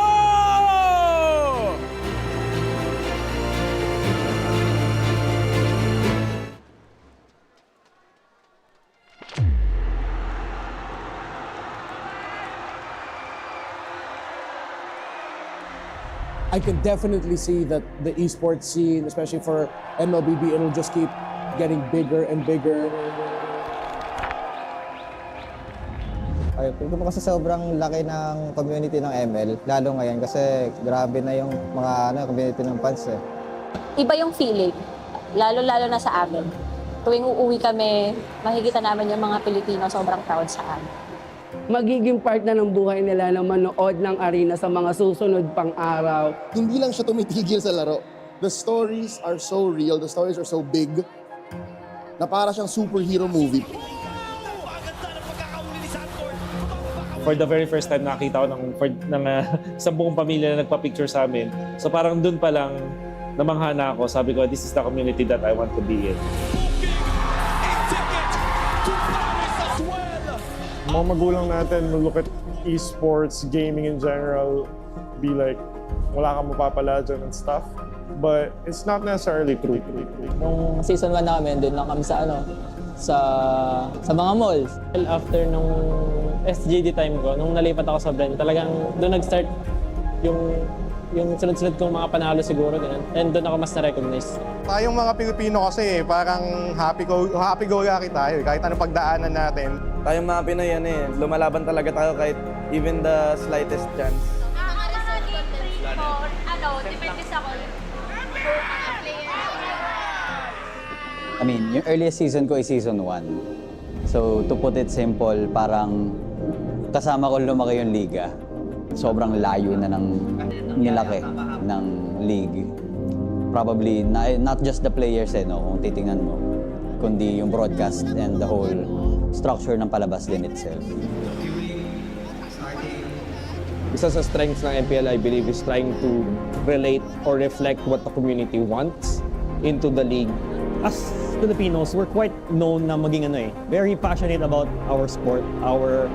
I can definitely see that the esports scene, especially for MLBB, it'll just keep getting bigger and bigger. Ay, ito po kasi sobrang laki ng community ng ML, lalo ngayon kasi grabe na yung mga community ng fans eh. Iba yung feeling, lalo-lalo na sa amin. Tuwing uuwi kami, makikita namin yung mga Pilipino sobrang proud sa amin. Magiging part na ng buhay nila na manood ng arena sa mga susunod pang araw. Hindi lang siya tumitigil sa laro. The stories are so real, the stories are so big, na para siyang superhero movie. For the very first time, nakita ko ng sa buong pamilya na nagpa-picture sa amin. So parang dun pa lang, namangha na ako. Sabi ko, this is the community that I want to be in. Mga magulang natin will look at esports, gaming in general, be like, wala kang mapapala dyan and stuff. But it's not necessarily true. Nung season 1 namin, doon lang kami sa sa mga malls. After nung SGD time ko, nung nalipat ako sa brand, talagang doon nag-start yung sunod-sunod kong mga panalo siguro, ganun. And doon ako mas na-recognize. Tayong mga Pilipino kasi parang happy-go-lucky tayo. Kahit anong pagdaanan natin. Tayong mga Pinoy yan eh. Lumalaban talaga tayo kahit even the slightest chance. Depende sa I mean, yung earliest season ko is season 1. So to put it simple, parang kasama ko lumaki yung liga. Sobrang layo na ng nilaki ng league. Probably not just the players kung titingnan mo, kundi yung broadcast and the whole structure ng palabas din itself. Isa sa strengths ng MPL, I believe, is trying to relate or reflect what the community wants into the league. As Filipinos, we're quite known na maging very passionate about our sport, our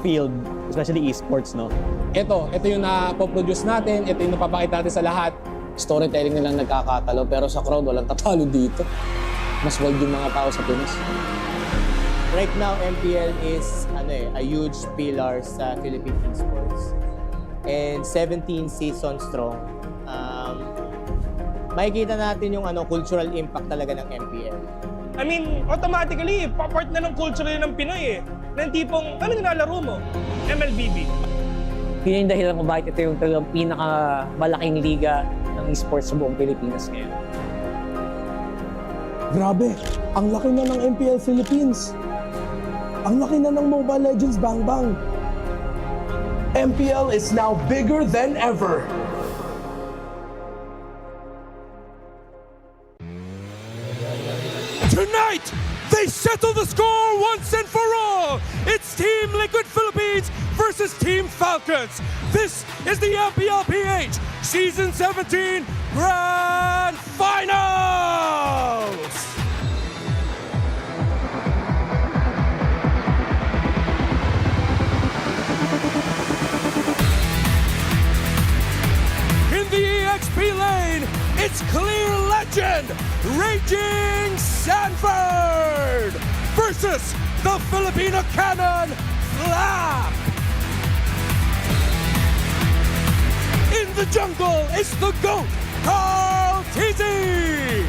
field, especially esports, no? Ito yung na-produce natin, ito yung napapakita natin sa lahat. Storytelling nilang nagkakatalo, pero sa crowd, walang tatalo dito. Mas wild yung mga tao sa Pinas. Right now, MPL is a huge pillar sa Philippine esports. And 17 seasons strong. Makikita natin yung cultural impact talaga ng MPL. I mean, automatically, part na ng culture ng Pinoy Ng tipong, ano nilalaro mo? MLBB. Yun yung dahilan kung bakit ito yung talagang pinakamalaking liga ng esports sa buong Pilipinas ngayon. Grabe, ang laki na ng MPL Philippines. Ang laki na ng Mobile Legends Bang Bang. MPL is now bigger than ever. Tonight, they settle the score once and for all. It's Team Liquid Philippines versus Team Falcons. This is the MPLPH Season 17 Grand Finals! In the EXP lane, it's clear legend, Raging Sanford versus the Filipino cannon, Flap. In the jungle, it's the GOAT, Carl Tizzy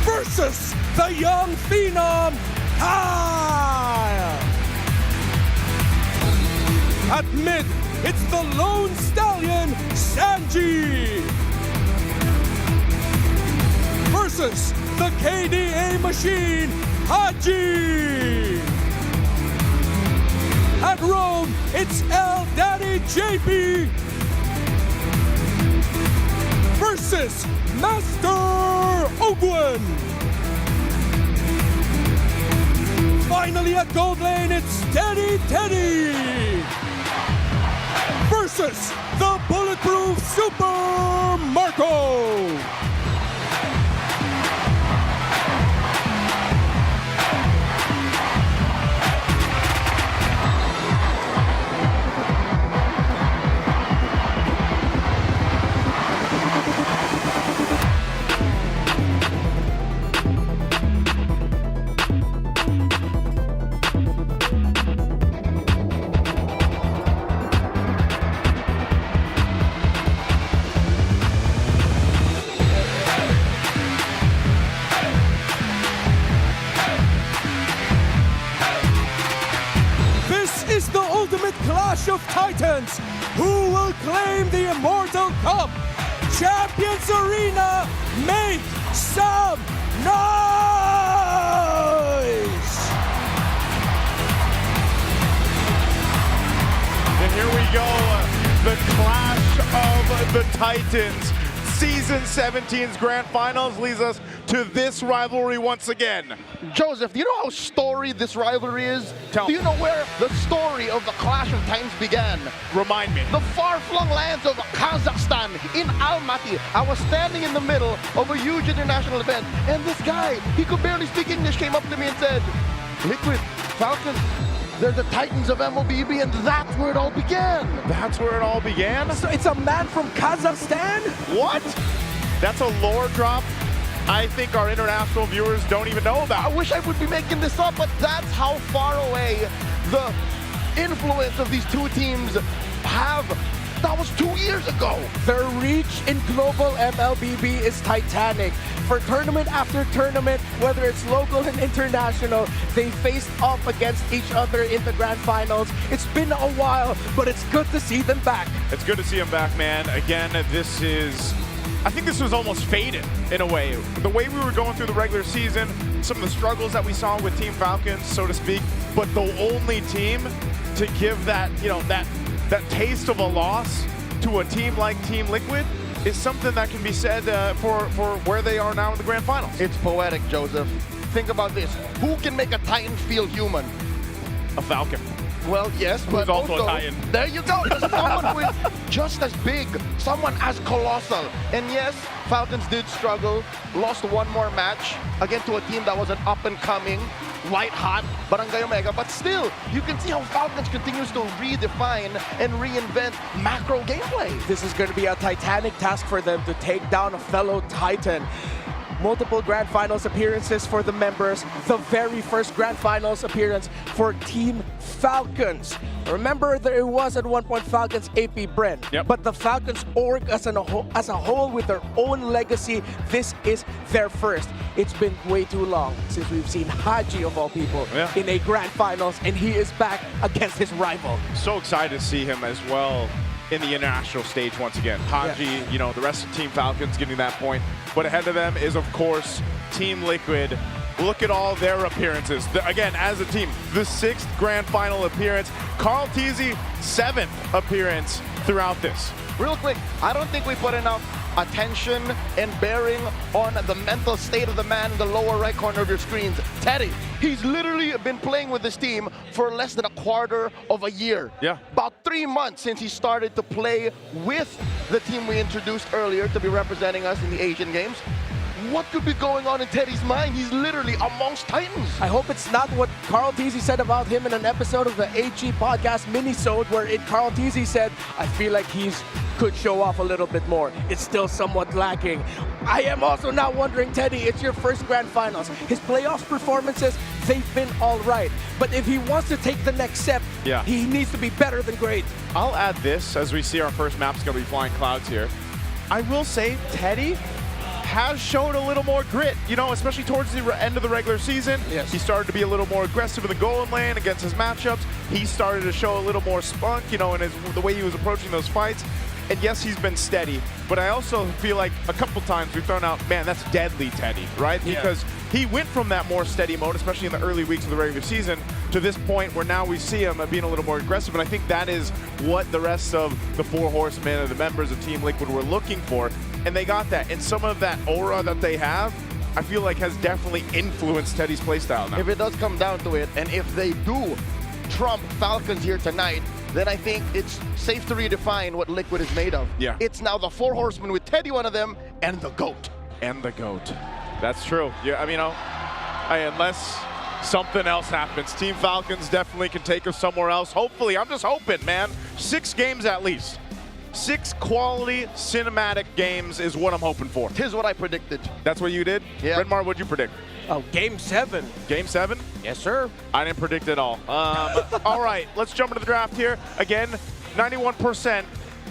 versus the young phenom, Kyle. At mid, it's the lone stallion, Sanji versus the KDA machine, Haji. At Rome, it's El Daddy JP versus Master Ogwen. Finally at Gold Lane, it's Teddy Teddy versus the bulletproof Super Marco. Clash of Titans. Who will claim the Immortal Cup? Champions Arena, make some noise! And here we go, the Clash of the Titans. Season 17's Grand Finals leads us to this rivalry once again. Joseph, do you know how storied this rivalry is? Do you know where the story of the Clash of Titans began? Remind me. The far-flung lands of Kazakhstan in Almaty. I was standing in the middle of a huge international event, and this guy, he could barely speak English, came up to me and said, Liquid, Falcons, they're the Titans of MLBB, and that's where it all began. That's where it all began? So it's a man from Kazakhstan? What? That's a lore drop I think our international viewers don't even know about. I wish I would be making this up, but that's how far away the influence of these two teams have. That was 2 years ago. Their reach in global MLBB is titanic. For tournament after tournament, whether it's local and international, they faced off against each other in the grand finals. It's been a while, but it's good to see them back. It's good to see them back, man. Again, this is I think this was almost faded in a way. The way we were going through the regular season, some of the struggles that we saw with Team Falcons, so to speak, but the only team to give that, you know, that taste of a loss to a team like Team Liquid is something that can be said for where they are now in the grand finals. It's poetic, Joseph. Think about this. Who can make a Titan feel human? A Falcon. Well, yes, Who's but also a Titan. There you go. There's someone who is just as big, someone as colossal. And yes, Falcons did struggle, lost one more match, again to a team that was an up-and-coming, white-hot Barangay Omega. But still, you can see how Falcons continues to redefine and reinvent macro gameplay. This is going to be a titanic task for them to take down a fellow Titan. Multiple Grand Finals appearances for the members. The very first Grand Finals appearance for Team Falcons. Remember, there was at one point Falcons AP Bren. Yep. But the Falcons org as a whole with their own legacy, this is their first. It's been way too long since we've seen Haji, of all people, in a Grand Finals, and he is back against his rival. So excited to see him as well in the international stage once again. Haji, you know, the rest of Team Falcons getting that point. But ahead of them is, of course, Team Liquid. Look at all their appearances. Again, as a team, the 6th Grand Final appearance. Carl Teasy, 7th appearance throughout this. Real quick, I don't think we put enough attention and bearing on the mental state of the man in the lower right corner of your screens. Teddy, he's literally been playing with this team for less than a quarter of a year. Yeah. About 3 months since he started to play with the team we introduced earlier to be representing us in the Asian Games. What could be going on in Teddy's mind? He's literally amongst Titans. I hope it's not what Carl Teasy said about him in an episode of the HG podcast minisode, where Carl Teasy said, I feel like he's could show off a little bit more. It's still somewhat lacking. I am also now wondering, Teddy, it's your first Grand Finals. His playoff performances, they've been all right. But if he wants to take the next step, he needs to be better than great. I'll add this as we see our first map's going to be Flying Clouds here. I will say Teddy has shown a little more grit, you know, especially towards the end of the regular season. Yes. He started to be a little more aggressive in the goal lane against his matchups. He started to show a little more spunk, you know, in the way he was approaching those fights. And yes, he's been steady, but I also feel like a couple times we've thrown out, man, that's deadly Teddy, right? Because he went from that more steady mode, especially in the early weeks of the regular season, to this point where now we see him being a little more aggressive. And I think that is what the rest of the 4 horsemen and the members of Team Liquid were looking for. And they got that. And some of that aura that they have, I feel like has definitely influenced Teddy's playstyle now. If it does come down to it, and if they do trump Falcons here tonight, then I think it's safe to redefine what Liquid is made of. Yeah. It's now the 4 horsemen with Teddy one of them, and the GOAT. And the GOAT. That's true. Yeah, I mean, unless something else happens, Team Falcons definitely can take us somewhere else. Hopefully, I'm just hoping, man. 6 games at least. 6 quality cinematic games is what I'm hoping for. Tis what I predicted. That's what you did? Yeah. Redmar, what'd you predict? Oh, Game 7. Game 7? Yes, sir. I didn't predict it all. All right, let's jump into the draft here. Again, 91%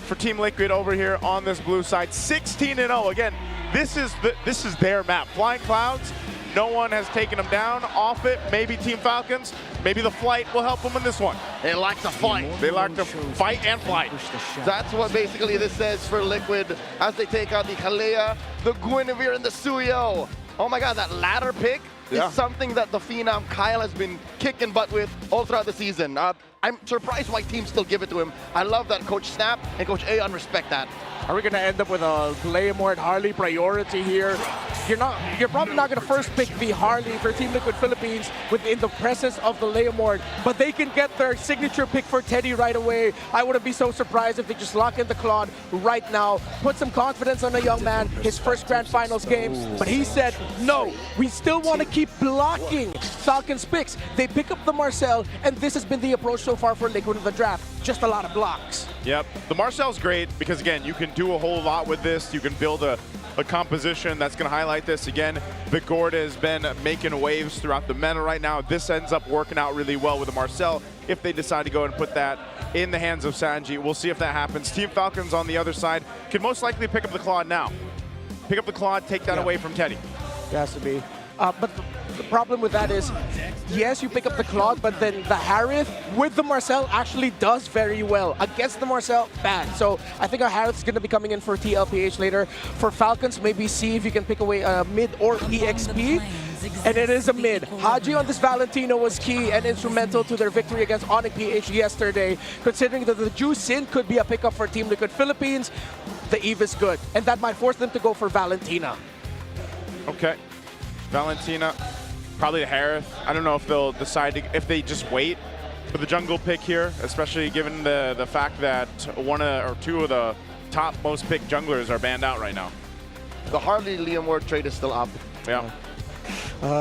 for Team Liquid over here on this blue side. 16-0. Again, this is their map. Flying Clouds, no one has taken them down. Off it, maybe Team Falcons. Maybe the flight will help them in this one. They like to fight. They like to fight and flight. That's what basically this says for Liquid as they take out the Kalea, the Guinevere, and the Suyo. Oh my god, that latter pick is something that the Phenom Kyle has been kicking butt with all throughout the season. I'm surprised why teams still give it to him. I love that Coach Snap and Coach Aeon respect that. Are we going to end up with a Claymore Harley priority here? You're probably not going to first pick the Harley for Team Liquid Philippines within the presence of the Leomord, but they can get their signature pick for Teddy right away. I wouldn't be so surprised if they just lock in the Claude right now, put some confidence on a young man, his first Grand Finals game, but he said, no, we still want to keep blocking Falcons picks. They pick up the Marcel, and this has been the approach so far for Liquid in the draft. Just a lot of blocks. Yep, the Marcel's great because, again, you can do a whole lot with this. You can build a composition that's going to highlight this. Again, Vigorda has been making waves throughout the meta right now. This ends up working out really well with the Marcel if they decide to go and put that in the hands of Sanji. We'll see if that happens. Team Falcons on the other side can most likely pick up the Claude now. Pick up the Claude, take that away from Teddy. It has to be. But the problem with that is, yes, you pick up the Claude, but then the Harith with the Marcel actually does very well. Against the Marcel, bad. So I think our Harith is going to be coming in for TLPH later. For Falcons, maybe see if you can pick away a mid or EXP. And it is a mid. Haji on this Valentino was key and instrumental to their victory against Onyx PH yesterday. Considering that the Ju Sin could be a pickup for Team Liquid Philippines, the Eve is good. And that might force them to go for Valentina. Okay. Valentina, probably the Harith. I don't know if they'll decide if they just wait for the jungle pick here, especially given the fact that one or two of the top most picked junglers are banned out right now. The Harley Leomord trade is still up. Yeah.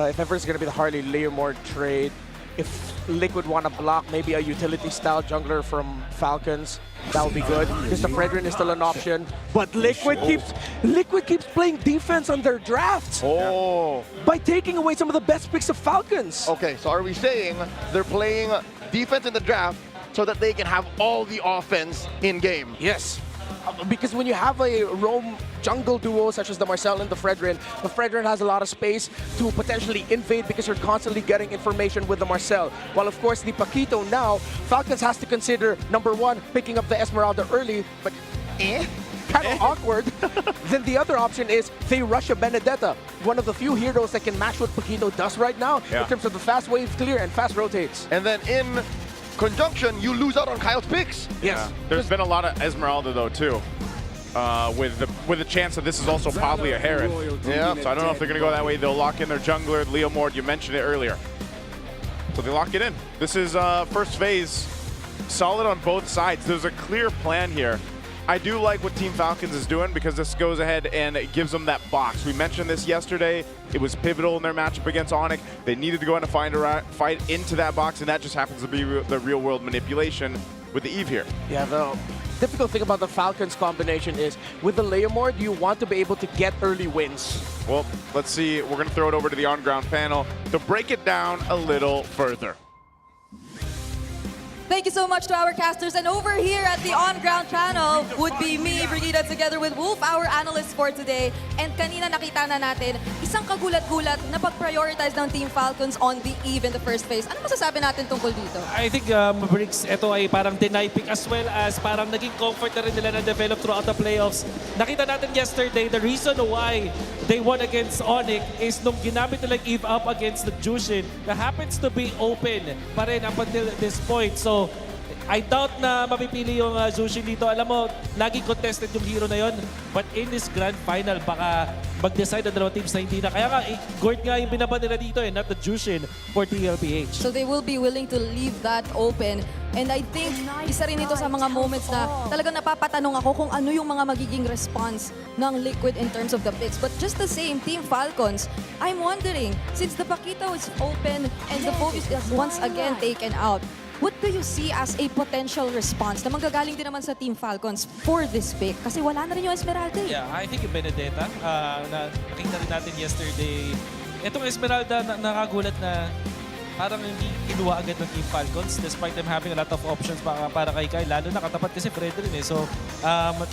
If ever it's going to be the Harley Leomord trade, if Liquid want to block maybe a utility-style jungler from Falcons, that would be good, because the Fredrin is still an option. But Liquid keeps playing defense on their drafts. Oh. By taking away some of the best picks of Falcons. Okay, so are we saying they're playing defense in the draft so that they can have all the offense in game? Yes. Because when you have a roam jungle duo such as the Marcel and the Fredrin has a lot of space to potentially invade because you're constantly getting information with the Marcel. While of course the Paquito now, Falcons has to consider, number one, picking up the Esmeralda early, but kind of awkward. Then the other option is they rush a Benedetta, one of the few heroes that can match what Paquito does right now in terms of the fast wave clear and fast rotates. And then in conjunction, you lose out on Kyle's picks. Yes. Yeah. There's been a lot of Esmeralda though too, with the chance that this is also probably a Harith. Yeah. So I don't know if they're gonna go that way. They'll lock in their jungler, Leomord. You mentioned it earlier. So they lock it in. This is first phase, solid on both sides. There's a clear plan here. I do like what Team Falcons is doing because this goes ahead and it gives them that box. We mentioned this yesterday. It was pivotal in their matchup against Onyx. They needed to go in and fight into that box, and that just happens to be the real-world manipulation with the Eve here. Yeah, the difficult thing about the Falcons combination is with the Leomord, you want to be able to get early wins. Well, let's see. We're going to throw it over to the on-ground panel to break it down a little further. Thank you so much to our casters. And over here at the on-ground channel would be me, Brigida, together with Wolf, our analyst for today. And kanina nakita na natin, isang kagulat-gulat na pag-prioritize ng Team Falcons on the Eve in the first phase. Ano masasabi natin tungkol dito? I think, Briggs, ito ay parang deny pick as well as parang naging comfort na rin nila na-develop throughout the playoffs. Nakita natin yesterday, the reason why they won against Onyx is nung ginamit nila Eve up against the Jushin na happens to be open pa rin up until this point. So, I doubt na mapipili yung Jushin dito. Alam mo, laging contested yung hero na yon. But in this grand final, baka mag-decide ang dalawang teams na hindi na. Kaya nga, Gord nga yung binaba nila dito not the Jushin for TLPH. So they will be willing to leave that open. And I think isa rin ito sa mga moments na talagang napapatanong ako kung ano yung mga magiging response ng Liquid in terms of the picks. But just the same, Team Falcons, I'm wondering, since the Paquito is open and the focus is once again taken out, what do you see as a potential response na manggagaling din naman sa Team Falcons for this pick? Kasi wala na rin yung Esmeralda. Yeah, I think yung Benedetta, na nakita rin natin yesterday. Itong Esmeralda, nakagulat na parang hindi kinuha agad ng Team Falcons despite them having a lot of options para kay Kyle. Lalo nakatapat kasi Fredrin eh. So,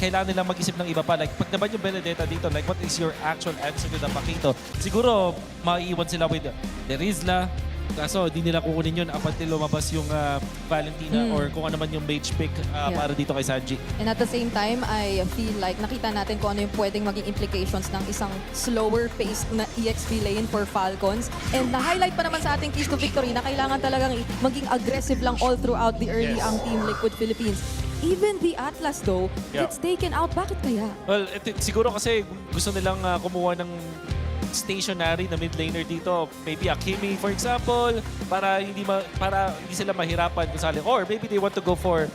kailangan nilang mag-isip ng iba pa. Like, pag naman yung Benedetta dito, like, what is your actual answer to the Paquito? Siguro, maiiwan sila with Derizla. Kaso, di nila kukunin yun up until lumabas yung Valentina or kung ano man yung mage pick para dito kay Sanji. And at the same time, I feel like nakita natin kung ano yung pwedeng maging implications ng isang slower paced na EXP lane for Falcons. And na-highlight pa naman sa ating keys to victory na kailangan talagang maging aggressive lang all throughout the early ang Team Liquid Philippines. Even the Atlas though, gets taken out. Bakit kaya? Well, siguro kasi gusto nilang kumuha ng stationary na mid laner dito. Maybe Akimi, for example, para hindi sila mahirapan kung sali. Or maybe they want to go for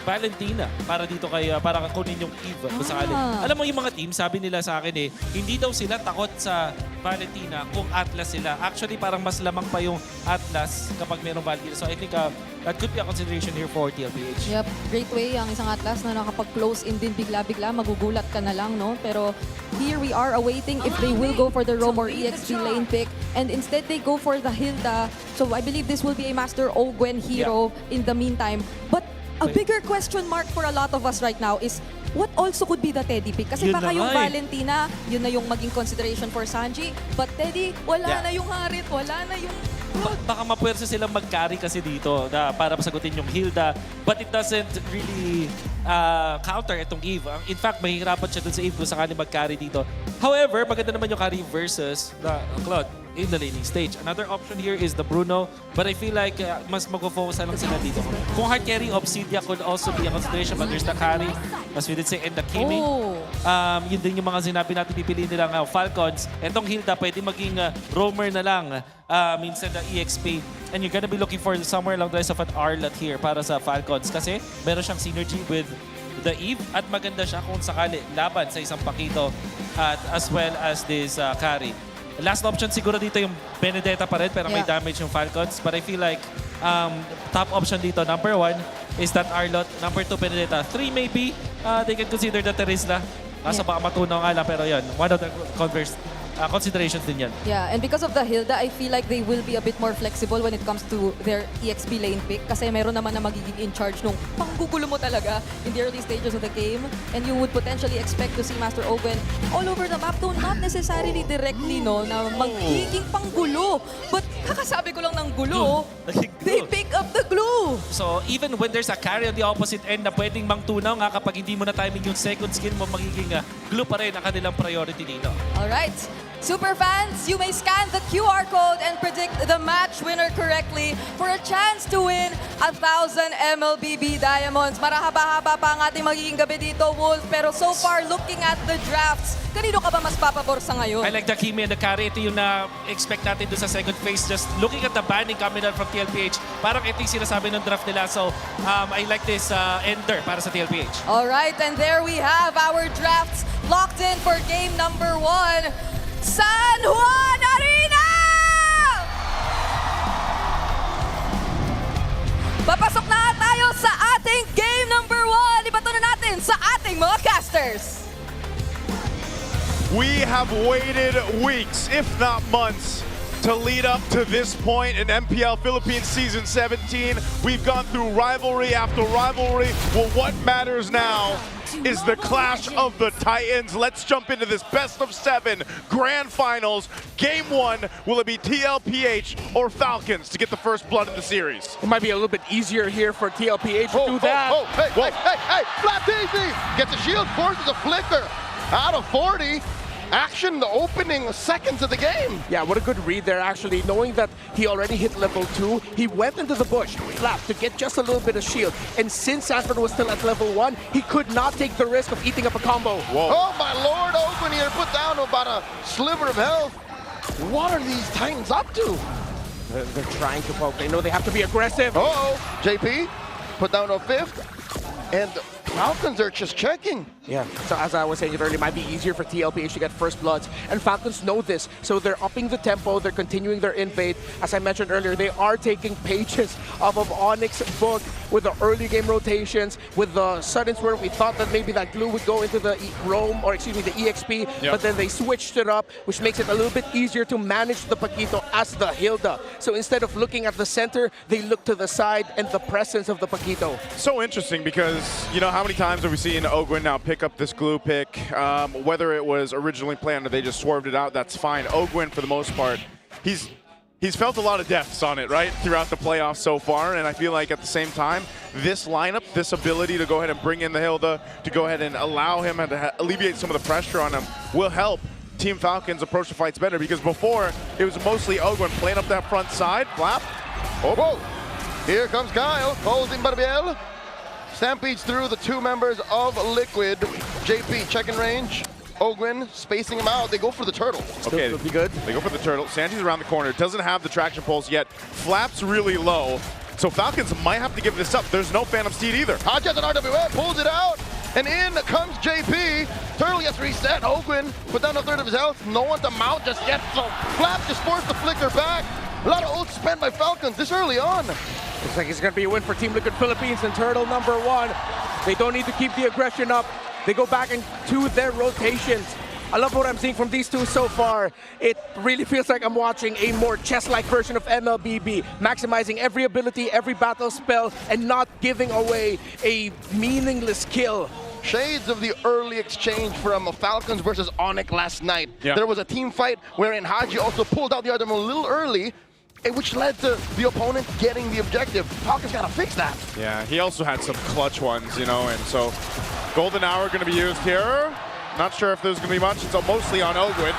Valentina para dito para kunin yung Eve kung sakali. Alam mo yung mga team, sabi nila sa akin hindi daw sila takot sa Valentina kung Atlas sila. Actually, parang mas lamang pa yung Atlas kapag merong Valentina. So I think that could be a consideration here for TLPH. Yep, great way ang isang Atlas na nakapag-close in din bigla-bigla, magugulat ka na lang, no? Pero here we are awaiting if they will go for the Roam or EXP lane pick. And instead, they go for the Hilda. So I believe this will be a Master Ogwen hero in the meantime. But a bigger question mark for a lot of us right now is what also could be the Teddy pick? Kasi Yun baka na yung nga eh. Valentina, yun na yung maging consideration for Sanji. But Teddy, wala na yung Harit, wala na yung... Baka mapwersa silang mag-carry kasi dito para masagutin yung Hilda. But it doesn't really counter itong Eve. In fact, mahihirapan siya dun sa Eve kung sakali mag-carry dito. However, maganda naman yung carry versus the Claude in the laning stage. Another option here is the Bruno. But I feel like mas mag-focus lang sila dito. Kung hard carry, Obsidia could also be a consideration. But there's the carry, as we did say, and the Kimi. Yun din yung mga sinabi natin pipiliin nilang Falcons. Etong Hilda, pwede maging roamer na lang. Minsan the EXP. And you're gonna be looking for somewhere along the lines of an Arlot here para sa Falcons. Kasi meron siyang synergy with the Eve at maganda siya kung sakali laban sa isang Pakito at as well as this carry. Last option siguro dito yung Benedetta pa rin pero may damage yung Falcons. But I feel like top option dito, number 1 is that Arlot. Number 2, Benedetta. 3 maybe, they can consider the Terizla. Kaso baka matunaw nga lang pero yun, one of the considerations din yan. Yeah, and because of the Hilda, I feel like they will be a bit more flexible when it comes to their EXP lane pick kasi meron naman na magiging in charge nung panggugulo mo talaga in the early stages of the game. And you would potentially expect to see Master Owen all over the map, though not necessarily directly, no, na magiging panggulo. But kakasabi ko lang ng gulo, they pick up the glue. So even when there's a carry on the opposite end na pwedeng mangtunaw nga kapag hindi mo na timing yung second skill mo, magiging glue pa rin ang kanilang priority dito. Alright. Super fans, you may scan the QR code and predict the match winner correctly for a chance to win 1,000 MLBB Diamonds. Marahaba-haba pa ang ating magiging gabi dito, Wolf. Pero so far, looking at the drafts, kanino ka ba mas papabor sa ngayon? I like the Kimi and the carry. Ito yung na-expect natin doon sa second phase. Just looking at the banning coming out from TLPH, parang ito yung sinasabi ng draft nila. So, I like this ender para sa TLPH. Alright, and there we have our drafts locked in for game number 1. San Juan Arena! Papasok na tayo sa ating game number 1. Ibato na natin sa ating mga casters. We have waited weeks, if not months, to lead up to this point in MPL Philippines Season 17. We've gone through rivalry after rivalry. Well, what matters now is the clash of the Titans. Let's jump into this best of 7 grand finals. Game 1, will it be TLPH or Falcons to get the first blood in the series? It might be a little bit easier here for TLPH to do that. Hey, flat easy! Gets a shield, forces a flicker. Out of 40. Action the opening seconds of the game. Yeah, what a good read there, actually. Knowing that he already hit level 2, he went into the bush, flat, to get just a little bit of shield. And since Sanford was still at level 1, he could not take the risk of eating up a combo. Whoa. Oh my lord, Oakland here put down about a sliver of health. What are these Titans up to? They're trying to poke. They know they have to be aggressive. Uh-oh, JP put down a 5th. And Falcons are just checking. Yeah, so as I was saying it earlier, it might be easier for TLPH to get first bloods. And Falcons know this, so they're upping the tempo, they're continuing their invade. As I mentioned earlier, they are taking pages off of Onyx's book with the early game rotations, with the sudden swerve. We thought that maybe that glue would go into the roam, or excuse me, the EXP, but then they switched it up, which makes it a little bit easier to manage the Paquito as the Hilda. So instead of looking at the center, they look to the side and the presence of the Paquito. So interesting because, you know, how many times have we seen Ogwin now pick up this glue pick? Whether it was originally planned or they just swerved it out, that's fine. Ogwin, for the most part, he's felt a lot of deaths on it, right, throughout the playoffs so far, and I feel like at the same time, this lineup, this ability to go ahead and bring in the Hilda, to go ahead and allow him and to alleviate some of the pressure on him, will help Team Falcons approach the fights better, because before, it was mostly Ogwin playing up that front side, flap. Oh, whoa. Here comes Kyle, holding Barbiel. Stampedes through the 2 members of Liquid. JP checking range. Ogwin spacing him out. They go for the turtle. Okay, be good. They go for the turtle. Sanji's around the corner. Doesn't have the traction pulse yet. Flap's really low. So Falcons might have to give this up. There's no Phantom Steed either. Hodges and RWA pulls it out. And in comes JP. Turtle gets reset. Ogwin put down a 1/3 of his health. No one to mount just yet. So Flap just forced the flicker back. A lot of ult spent by Falcons this early on. Looks like it's going to be a win for Team Liquid Philippines and Turtle number 1. They don't need to keep the aggression up. They go back into their rotations. I love what I'm seeing from these two so far. It really feels like I'm watching a more chess-like version of MLBB, maximizing every ability, every battle spell, and not giving away a meaningless kill shades of the early exchange from Falcons versus Onyx last night. Yeah. There was a team fight wherein Haji also pulled out the other one a little early, which led to the opponent getting the objective. Falcons gotta fix that. Yeah, he also had some clutch ones, you know, and so Golden Hour going to be used here. Not sure if there's going to be much. It's mostly on Ogwin.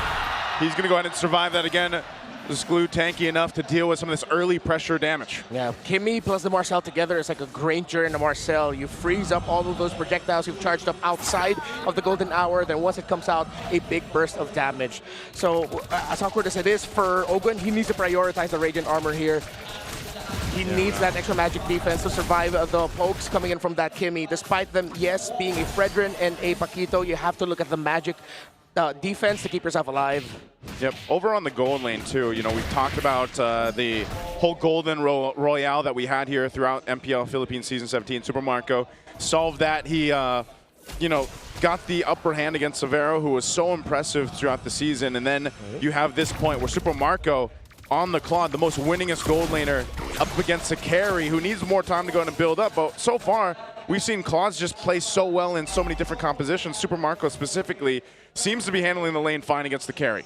He's going to go ahead and survive that again. This glue tanky enough to deal with some of this early pressure damage. Yeah, Kimmy plus the Marcel together is like a Granger and a Marcel. You freeze up all of those projectiles you've charged up outside of the Golden Hour, then once it comes out, a big burst of damage. So as awkward as it is for Ogwin, he needs to prioritize the Radiant Armor here. He needs that extra magic defense to survive the pokes coming in from that Kimmy. Despite them, yes, being a Fredrin and a Paquito, you have to look at the magic defense to keep yourself alive. Yep, over on the gold lane too, you know, we've talked about the whole golden royale that we had here throughout MPL Philippines Season 17. Super Marco solved that. He, you know, got the upper hand against Severo, who was so impressive throughout the season. And then you have this point where Super Marco on the Claude, the most winningest gold laner, up against a carry who needs more time to go in and build up. But so far, we've seen Claude's just play so well in so many different compositions. Super Marco specifically seems to be handling the lane fine against the carry.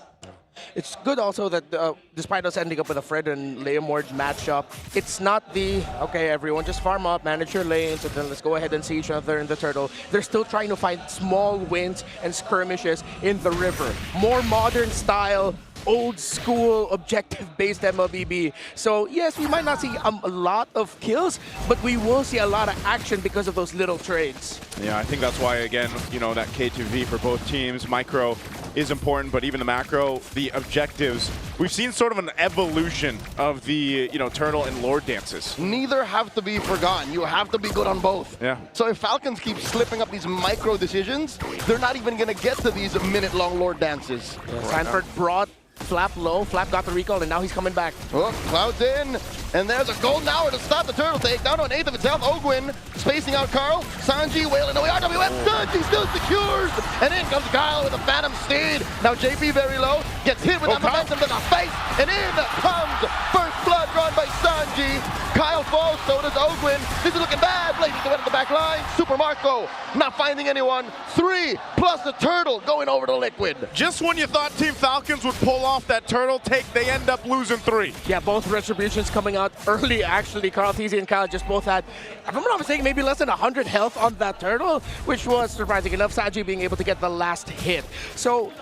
It's good also that despite us ending up with a Fred and Leomord matchup, it's not the, okay, everyone just farm up, manage your lanes, and then let's go ahead and see each other in the turtle. They're still trying to find small wins and skirmishes in the river. More modern style, old school objective-based MLBB. So yes, we might not see a lot of kills, but we will see a lot of action because of those little trades. Yeah, I think that's why, again, you know, that K2V for both teams, micro is important, but even the macro, the objectives, we've seen sort of an evolution of the, you know, turtle and lord dances. Neither have to be forgotten. You have to be good on both. Yeah. So if Falcons keep slipping up these micro decisions, they're not even going to get to these minute-long lord dances. Yeah, Sanford brought Flap low. Flap got the recall, and now he's coming back. Oh, Cloud's in. And there's a golden hour to stop the turtle take. Down to an eighth of itself. Ogwin spacing out Carl. Sanji wailing away. RWF Sanji still secures. And in comes Kyle with a Phantom Steed. Now JP very low. Gets hit with that momentum to the face. And in comes First Blood drawn by Sanji. Kyle falls, so does Ogwin. This is looking bad. Blazing the win at the back line. Super Marco not finding anyone. 3 plus the turtle going over to Liquid. Just when you thought Team Falcons would pull off that turtle take, they end up losing 3. Yeah, both retributions coming out early, actually. Carl Teasy and Kyle just both had, if I'm not mistaken, maybe less than 100 health on that turtle, which was surprising enough. Sanji being able to get the last hit. So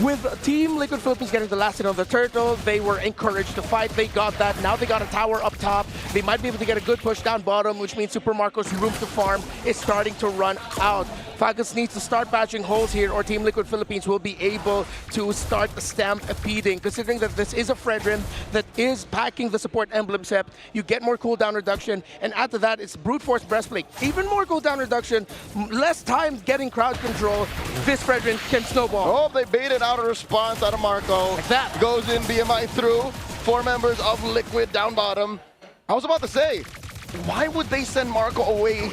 with Team Liquid Philippines getting the last hit on the turtle, they were encouraged to fight. They got that. Now they got a tower up top. They might be able to get a good push down bottom, which means Super Marco's room to farm is starting to run out. Falcons needs to start patching holes here, or Team Liquid Philippines will be able to start stampeding. Considering that this is a Fredrin that is packing the support emblem set, you get more cooldown reduction, and after that, it's brute force breastplate. Even more cooldown reduction, less time getting crowd control. This Fredrin can snowball. Oh, they baited out a response out of Marco. Like that. Goes in BMI through. 4 members of Liquid down bottom. I was about to say, why would they send Marco away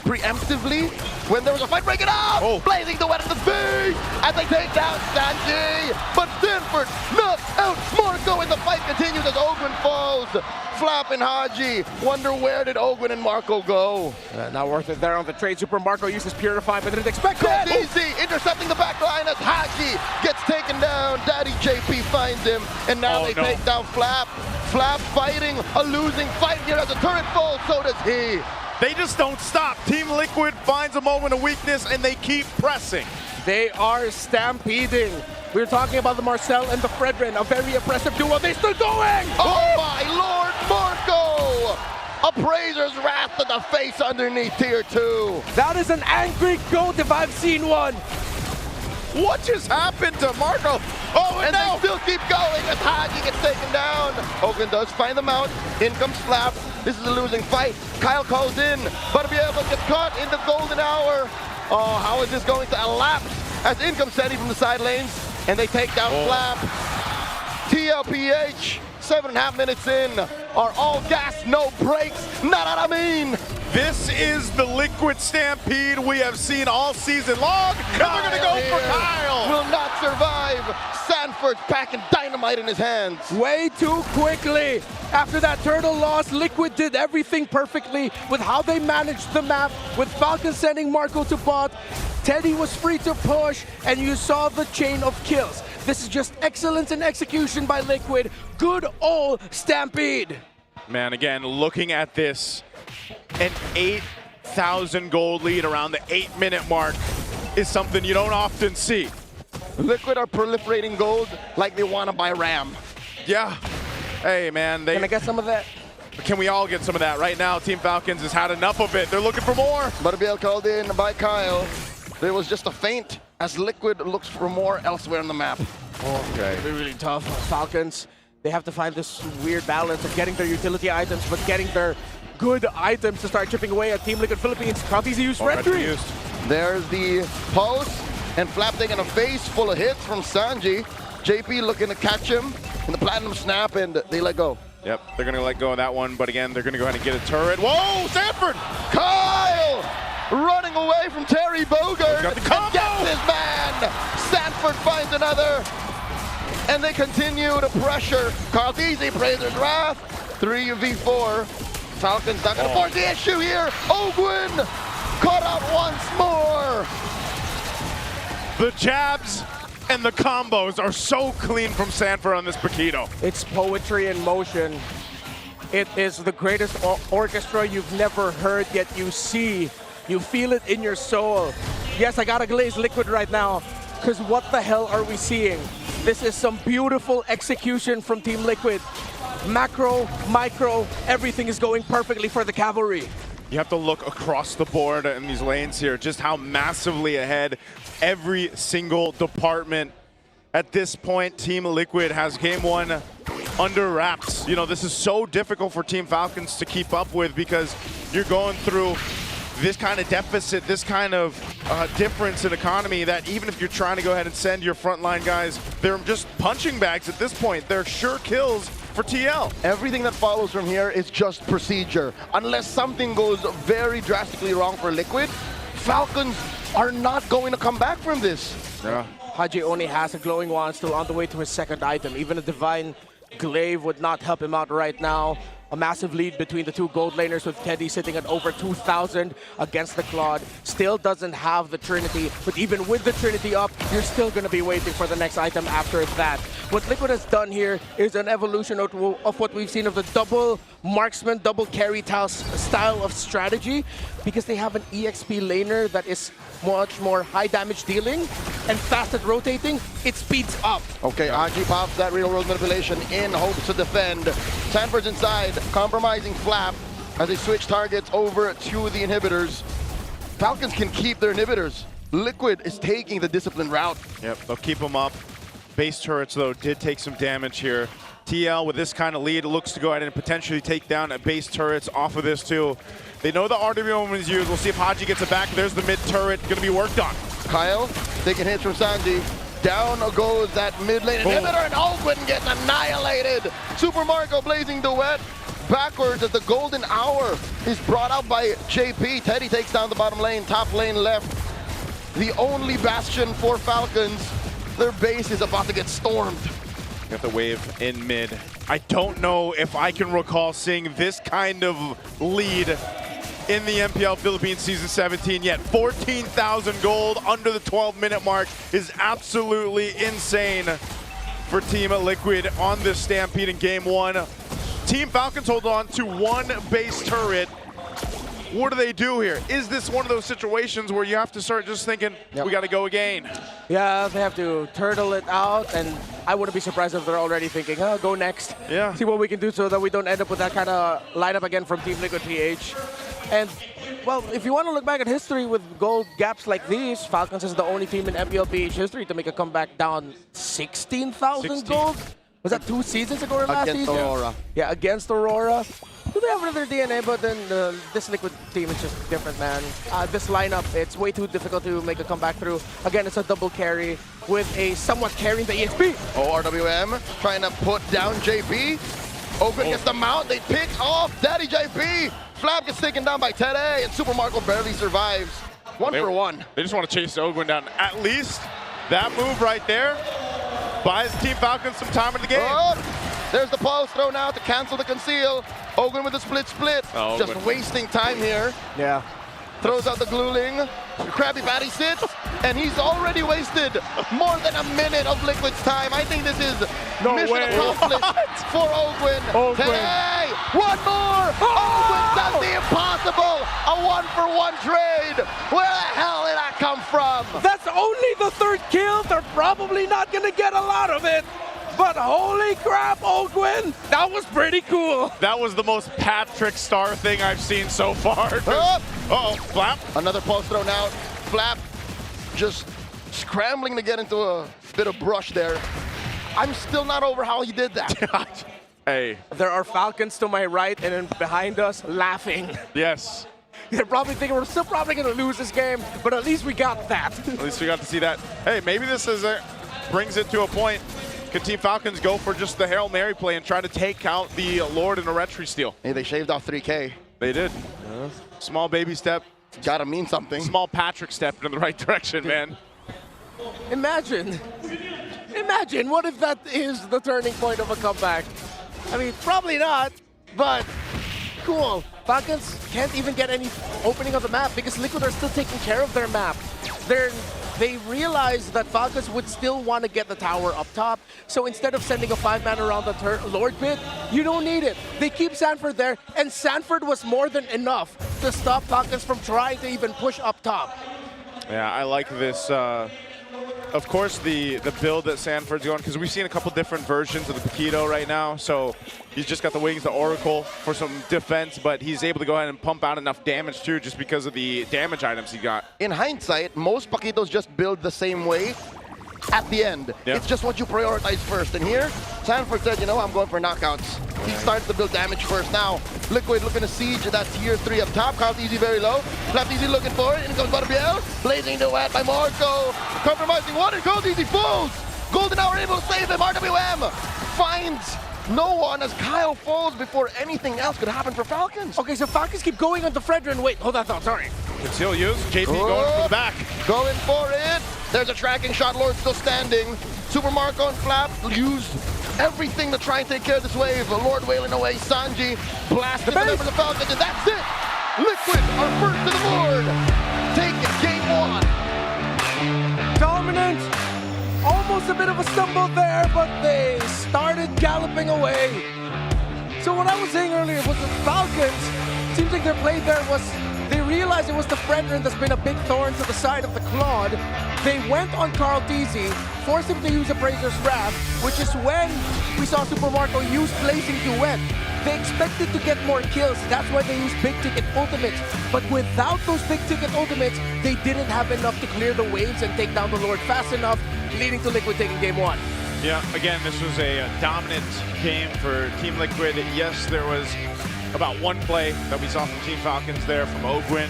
preemptively when there was a fight breaking out? Oh. Blazing the wet in the face as they take down Sanji. But Stanford knocks out Marco and the fight continues as Ogwin falls. Flap and Haji wonder where did Ogwin and Marco go? Not worth it there on the trade. Super Marco uses Purify, but didn't expect that. Easy intercepting the back line as Haji gets taken down. Daddy JP finds him, and now they take down Flap. Flap fighting a losing fight here as the turret falls, so does he. They just don't stop. Team Liquid finds a moment of weakness and they keep pressing. They are stampeding. We're talking about the Marcel and the Fredrin, a very oppressive duo. They're still going! Oh my Lord, Marco! Appraiser's wrath to the face underneath tier 2. That is an angry goat if I've seen one. What just happened to Marco? Oh, and they still keep going as Haji gets taken down. Ogwin does find them out. In comes Flap. This is a losing fight. Kyle calls in, but be able to get caught in the golden hour. Oh, how is this going to elapse? As in comes Sandy from the side lanes, and they take down Flap. TLPH, 7.5 minutes in, are all gas, no brakes. Not what I mean. This is the Liquid Stampede we have seen all season long. And they're going to go for Kyle. Will not survive. Sanford's packing dynamite in his hands. Way too quickly. After that turtle loss, Liquid did everything perfectly with how they managed the map, with Falcons sending Marco to bot. Teddy was free to push, and you saw the chain of kills. This is just excellence in execution by Liquid. Good old Stampede. Man, again, looking at this, an 8,000 gold lead around the 8-minute mark is something you don't often see. Liquid are proliferating gold like they want to buy RAM. Yeah. Hey, man. Can I get some of that? Can we all get some of that? Right now, Team Falcons has had enough of it. They're looking for more. Barbiel called in by Kyle. There was just a feint as Liquid looks for more elsewhere on the map. Okay. They're really tough. Falcons, they have to find this weird balance of getting their utility items, but getting their good items to start chipping away at Team Liquid Philippines. Conti's used Red 3. There's the pulse, and Flap taking a face full of hits from Sanji. JP looking to catch him in the platinum snap, and they let go. Yep, they're going to let go of that one, but again, they're going to go ahead and get a turret. Whoa, Sanford! Kyle running away from Terry Bogard. Got the combo! And gets his man. Sanford finds another, and they continue to pressure. Cartesi prays his wrath. 3v4. Falcons not going to force the issue here. Ogwin caught out once more. The jabs and the combos are so clean from Sanford on this Paquito. It's poetry in motion. It is the greatest orchestra you've never heard, yet you see, you feel it in your soul. Yes, I gotta glaze Liquid right now, because what the hell are we seeing? This is some beautiful execution from Team Liquid. Macro, micro, everything is going perfectly for the Cavalry. You have to look across the board in these lanes here, just how massively ahead every single department. At this point, Team Liquid has game one under wraps. You know, this is so difficult for Team Falcons to keep up with because you're going through this kind of deficit, this kind of difference in economy that even if you're trying to go ahead and send your frontline guys, they're just punching bags at this point. They're sure kills for TL. Everything that follows from here is just procedure. Unless something goes very drastically wrong for Liquid, Falcons are not going to come back from this. Yeah. Haji only has a glowing wand, still on the way to his second item. Even a divine glaive would not help him out right now. A massive lead between the two gold laners, with Teddy sitting at over 2,000 against the Claude. Still doesn't have the Trinity, but even with the Trinity up, you're still going to be waiting for the next item after that. What Liquid has done here is an evolution of what we've seen of the double marksman, double carry style of strategy, because they have an EXP laner that is much more high damage dealing and fast at rotating. It speeds up. Okay, Aji pops that real world manipulation in hopes to defend. Sanford's inside, compromising Flap as they switch targets over to the inhibitors. Falcons can keep their inhibitors. Liquid is taking the disciplined route. Yep, they'll keep them up. Base turrets, though, did take some damage here. TL, with this kind of lead, looks to go ahead and potentially take down a base turrets off of this, too. They know the RWM is used. We'll see if Haji gets it back. There's the mid turret going to be worked on. Kyle taking hits from Sanji. Down goes that mid lane inhibitor, and Ogwin getting annihilated. Super Marco blazing duet backwards as the golden hour is brought out by JP. Teddy takes down the bottom lane, top lane left. The only bastion for Falcons. Their base is about to get stormed. Got the wave in mid. I don't know if I can recall seeing this kind of lead in the MPL Philippines Season 17 yet. 14,000 gold under the 12-minute mark is absolutely insane for Team Liquid on this Stampede in Game 1. Team Falcons hold on to one base turret. What do they do here? Is this one of those situations where you have to start just thinking, we got to go again? Yeah, they have to turtle it out, and I wouldn't be surprised if they're already thinking, oh, go next. Yeah. See what we can do so that we don't end up with that kind of lineup again from Team Liquid PH. And, well, if you want to look back at history with gold gaps like these, Falcons is the only team in MPL PH history to make a comeback down 16,000 gold. Was that 2 seasons ago or last Against season? Aurora. Yeah, against Aurora. Do they have another DNA, but then this Liquid team is just different, man. This lineup, it's way too difficult to make a comeback through. Again, it's a double carry with a somewhat carrying the EXP. Oh, RWM trying to put down JP. Ogwin gets the mount, they pick off Daddy JP. Flap gets taken down by Teddy, and Super Marco barely survives. One for one. They just want to chase Ogwin down. At least that move right there buys Team Falcons some time in the game. There's the pulse throw now to cancel the conceal. Ogwen with the split. Oh, Just Ogwen. wasting time here. Yeah. Throws out the gluling. Krabby Patty sits, and he's already wasted more than a minute of Liquid's time. I think this is mission accomplished for Ogwen. Hey, one more! Ogwen does the impossible! A 1-for-1 trade! Where the hell did that come from? That's only the third kill. They're probably not going to get a lot of it. But holy crap, Ogwen, that was pretty cool. That was the most Patrick Star thing I've seen so far. Uh-oh, Flap. Another pulse throw now. Flap just scrambling to get into a bit of brush there. I'm still not over how he did that. Hey. There are Falcons to my right and then behind us laughing. Yes. They're probably thinking we're still probably going to lose this game, but at least we got that. At least we got to see that. Hey, maybe this is brings it to a point. Could Team Falcons go for just the Hail Mary play and try to take out the Lord and a retry steal? Hey, they shaved off 3K. They did. Small baby step. Gotta mean something. Small Patrick step in the right direction, man. Imagine what if that is the turning point of a comeback? I mean, probably not, but cool. Falcons can't even get any opening of the map because Liquid are still taking care of their map. They realize that Falcons would still want to get the tower up top, so instead of sending a 5-man around the Lord pit, you don't need it. They keep Sanford there, and Sanford was more than enough to stop Falcons from trying to even push up top. Yeah, I like this. Of course, the build that Sanford's going, because we've seen a couple different versions of the Paquito right now. So he's just got the wings, the Oracle for some defense, but he's able to go ahead and pump out enough damage too, just because of the damage items he got. In hindsight, most Paquitos just build the same way at the end. Yeah. It's just what you prioritize first. And here, Sanford said, you know, I'm going for knockouts. He starts to build damage first now. Liquid looking to siege that tier 3 up top. Count Easy very low. Flap Easy looking for it. And comes Barbiel. Blazing the wet by Marco. Compromising one and Cold Easy falls. Golden Hour able to save him. RWM finds no one as Kyle falls before anything else could happen for Falcons. Okay, so Falcons keep going on the Fredrin. Wait, hold that thought, sorry. Conceal use. JP going for the back. Going for it. There's a tracking shot. Lord still standing. Super Marco and Flap use everything to try and take care of this wave. The Lord wailing away. Sanji blasting the members of the Falcons, and that's it. Liquid are first to the board. Take it, game 1. Dominant. Almost a bit of a stumble there, but they started galloping away. So what I was saying earlier was the Falcons, seems like their play there was, they realized it was the Fredrin that's been a big thorn to the side of the Claude. They went on Carl Teasy, forced him to use Appraiser's Wrath, which is when we saw Super Marco use Blazing Duet. They expected to get more kills, that's why they used big ticket ultimates. But without those big ticket ultimates, they didn't have enough to clear the waves and take down the Lord fast enough, leading to Liquid taking game 1. Yeah, again, this was a dominant game for Team Liquid. Yes, there was about one play that we saw from Team Falcons there from Ogwen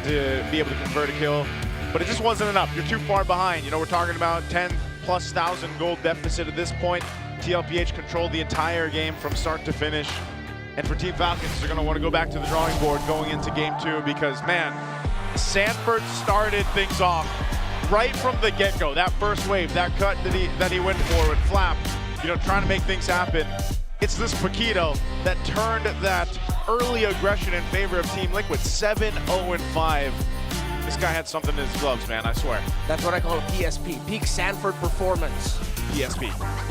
to be able to convert a kill, but it just wasn't enough. You're too far behind. You know, we're talking about 10,000+ gold deficit at this point. TLPH controlled the entire game from start to finish. And for Team Falcons, they're going to want to go back to the drawing board going into game 2 because, man, Sanford started things off right from the get-go. That first wave, that cut that he went for with Flap, you know, trying to make things happen. It's this Paquito that turned that early aggression in favor of Team Liquid. 7-0-5. This guy had something in his gloves, man, I swear. That's what I call a PSP, Peak Sanford Performance. PSP.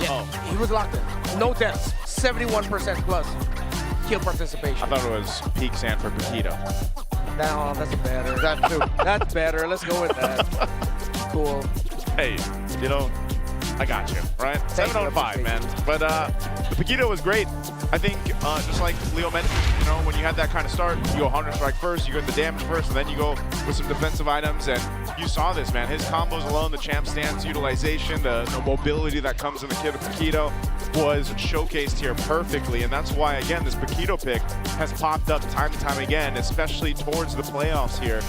Yeah, Oh. he was locked in. No deaths, 71% plus kill participation. I thought it was peak Sanford Paquito. No, that's better. That too. That's better. Let's go with that. Cool. Hey, you know, I got you, right? 7-0-5, man. But the Paquito was great. I think, just like Leo mentioned, you know, when you had that kind of start, you go Hunter Strike first, you go the damage first, and then you go with some defensive items. And you saw this, man. His combos alone, the champ stance utilization, the mobility that comes in the kit of Paquito was showcased here perfectly. And that's why, again, this Paquito pick has popped up time and time again, especially towards the playoffs here.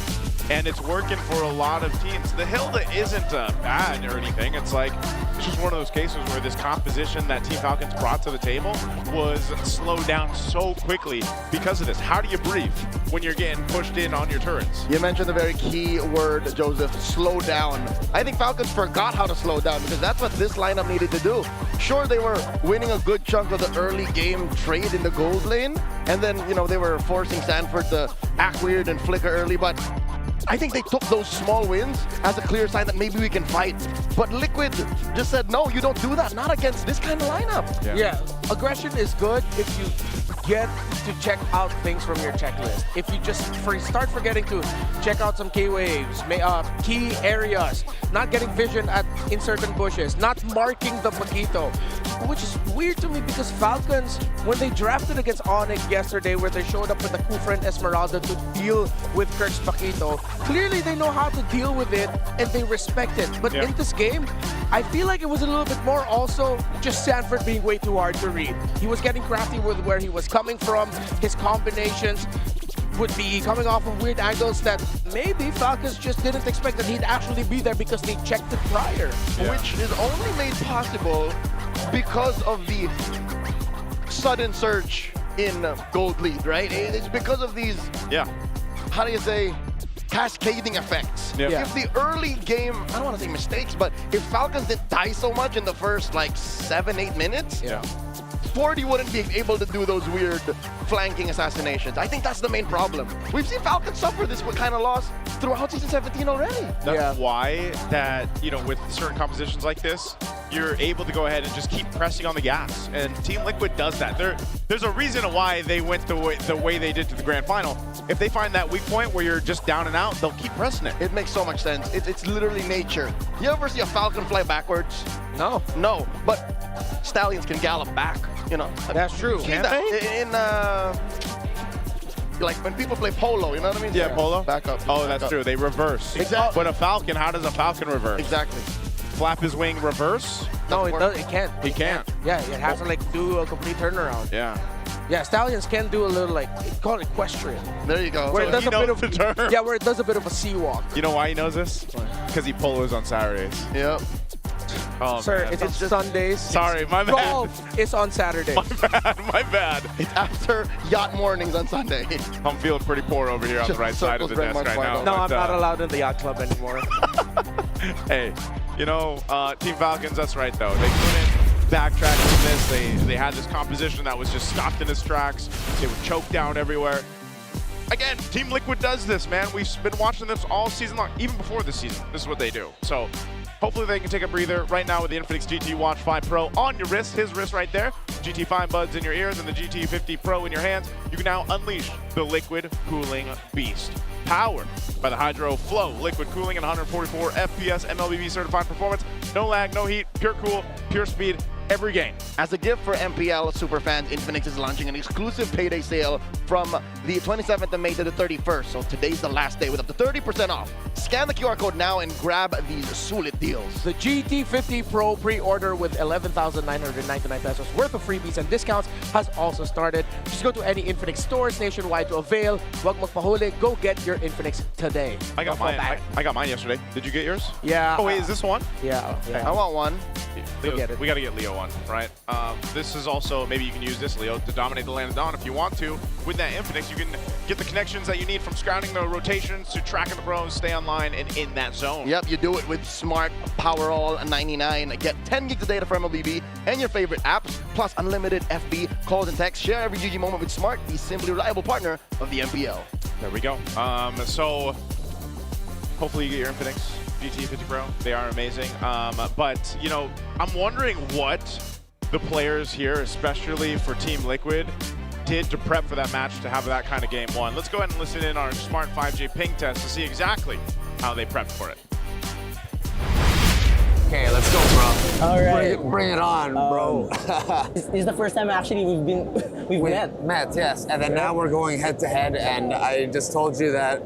and it's working for a lot of teams. The Hilda isn't bad or anything. It's like, it's just one of those cases where this composition that Team Falcons brought to the table was slowed down so quickly because of this. How do you breathe when you're getting pushed in on your turrets? You mentioned the very key word, Joseph, slow down. I think Falcons forgot how to slow down because that's what this lineup needed to do. Sure, they were winning a good chunk of the early game trade in the gold lane, and then, you know, they were forcing Sanford to act weird and flicker early, but I think they took those small wins as a clear sign that maybe we can fight. But Liquid just said, no, you don't do that. Not against this kind of lineup. Yeah. Aggression is good if you get to check out things from your checklist. If you just start forgetting to check out some key waves, key areas, not getting vision in certain bushes, not marking the Paquito, which is weird to me because Falcons, when they drafted against Onyx yesterday, where they showed up with the Kufra and Esmeralda to deal with Kirk's Paquito, clearly they know how to deal with it and they respect it. But in this game, I feel like it was a little bit more also just Sanford being way too hard to read. He was getting crafty with where he was coming from. His combinations would be coming off of weird angles that maybe Falcons just didn't expect that he'd actually be there because they checked it prior. Which is only made possible because of the sudden surge in gold lead, right? It's because of these, how do you say, cascading effects. If the early game, I don't want to say mistakes, but if Falcons didn't die so much in the first like 7-8 minutes, 40 wouldn't be able to do those weird flanking assassinations. I think that's the main problem. We've seen Falcons suffer this kind of loss throughout Season 17 already. That's why that, you know, with certain compositions like this, you're able to go ahead and just keep pressing on the gas. And Team Liquid does that. There's a reason why they went the way they did to the grand final. If they find that weak point where you're just down and out, they'll keep pressing it. It makes so much sense. It's literally nature. You ever see a falcon fly backwards? No. No, but stallions can gallop back, you know? That's true. Can they? Like when people play polo, you know what I mean? Yeah, polo. Back up. Oh, that's true. They reverse. Exactly. But a falcon, how does a falcon reverse? Exactly. Flap his wing, reverse? No, it can't. He can't. Yeah, it has to like do a complete turnaround. Yeah. Yeah, stallions can do a little like, it's called equestrian. There you go. Where So it does he a bit knows of the term. Yeah, where it does a bit of a sea walk. You know why he knows this? Because he polos on Saturdays. Yep. Oh, Sir, man. it's on Sundays. Sorry, my bad. Golf is on Saturdays. My bad. It's after yacht mornings on Sunday. I'm feeling pretty poor over here on the right side of the desk right now. No, but, I'm not allowed in the yacht club anymore. Hey, you know, Team Falcons, that's right, though. They couldn't backtrack from this. They had this composition that was just stopped in its tracks. They were choked down everywhere. Again, Team Liquid does this, man. We've been watching this all season long, even before this season. This is what they do. So hopefully they can take a breather right now with the Infinix GT Watch 5 Pro on your wrist, his wrist right there. GT5 buds in your ears and the GT50 Pro in your hands. You can now unleash the liquid cooling beast. Powered by the Hydro Flow liquid cooling and 144 FPS MLBB certified performance. No lag, no heat, pure cool, pure speed. Every game. As a gift for MPL superfans, Infinix is launching an exclusive payday sale from the 27th of May to the 31st. So today's the last day with up to 30% off. Scan the QR code now and grab these sulit deals. The GT50 Pro pre-order with 11,999 pesos worth of freebies and discounts has also started. Just go to any Infinix stores nationwide to avail. Wag magpahuli, go get your Infinix today. I got mine. I got mine yesterday. Did you get yours? Yeah. Oh wait, is this one? Yeah. I want one. Leo, get it. We got to get Leo one, right? This is also, maybe you can use this, Leo, to dominate the land of Dawn if you want to. With that Infinix, you can get the connections that you need from scouting the rotations to tracking the pros, stay online, and in that zone. Yep, you do it with Smart Power All 99. Get 10 gigs of data from MLBB and your favorite apps, plus unlimited FB calls and texts. Share every GG moment with Smart, the simply reliable partner of the MPL. There we go. So hopefully you get your Infinix GT50 Pro. They are amazing. But, you know, I'm wondering what the players here, especially for Team Liquid, did to prep for that match to have that kind of game one. Let's go ahead and listen in on our Smart 5G ping test to see exactly how they prepped for it. Okay, let's go, bro. All right. Bring it on, bro. This is the first time actually we've met. Yes. And then now we're going head to head, and I just told you that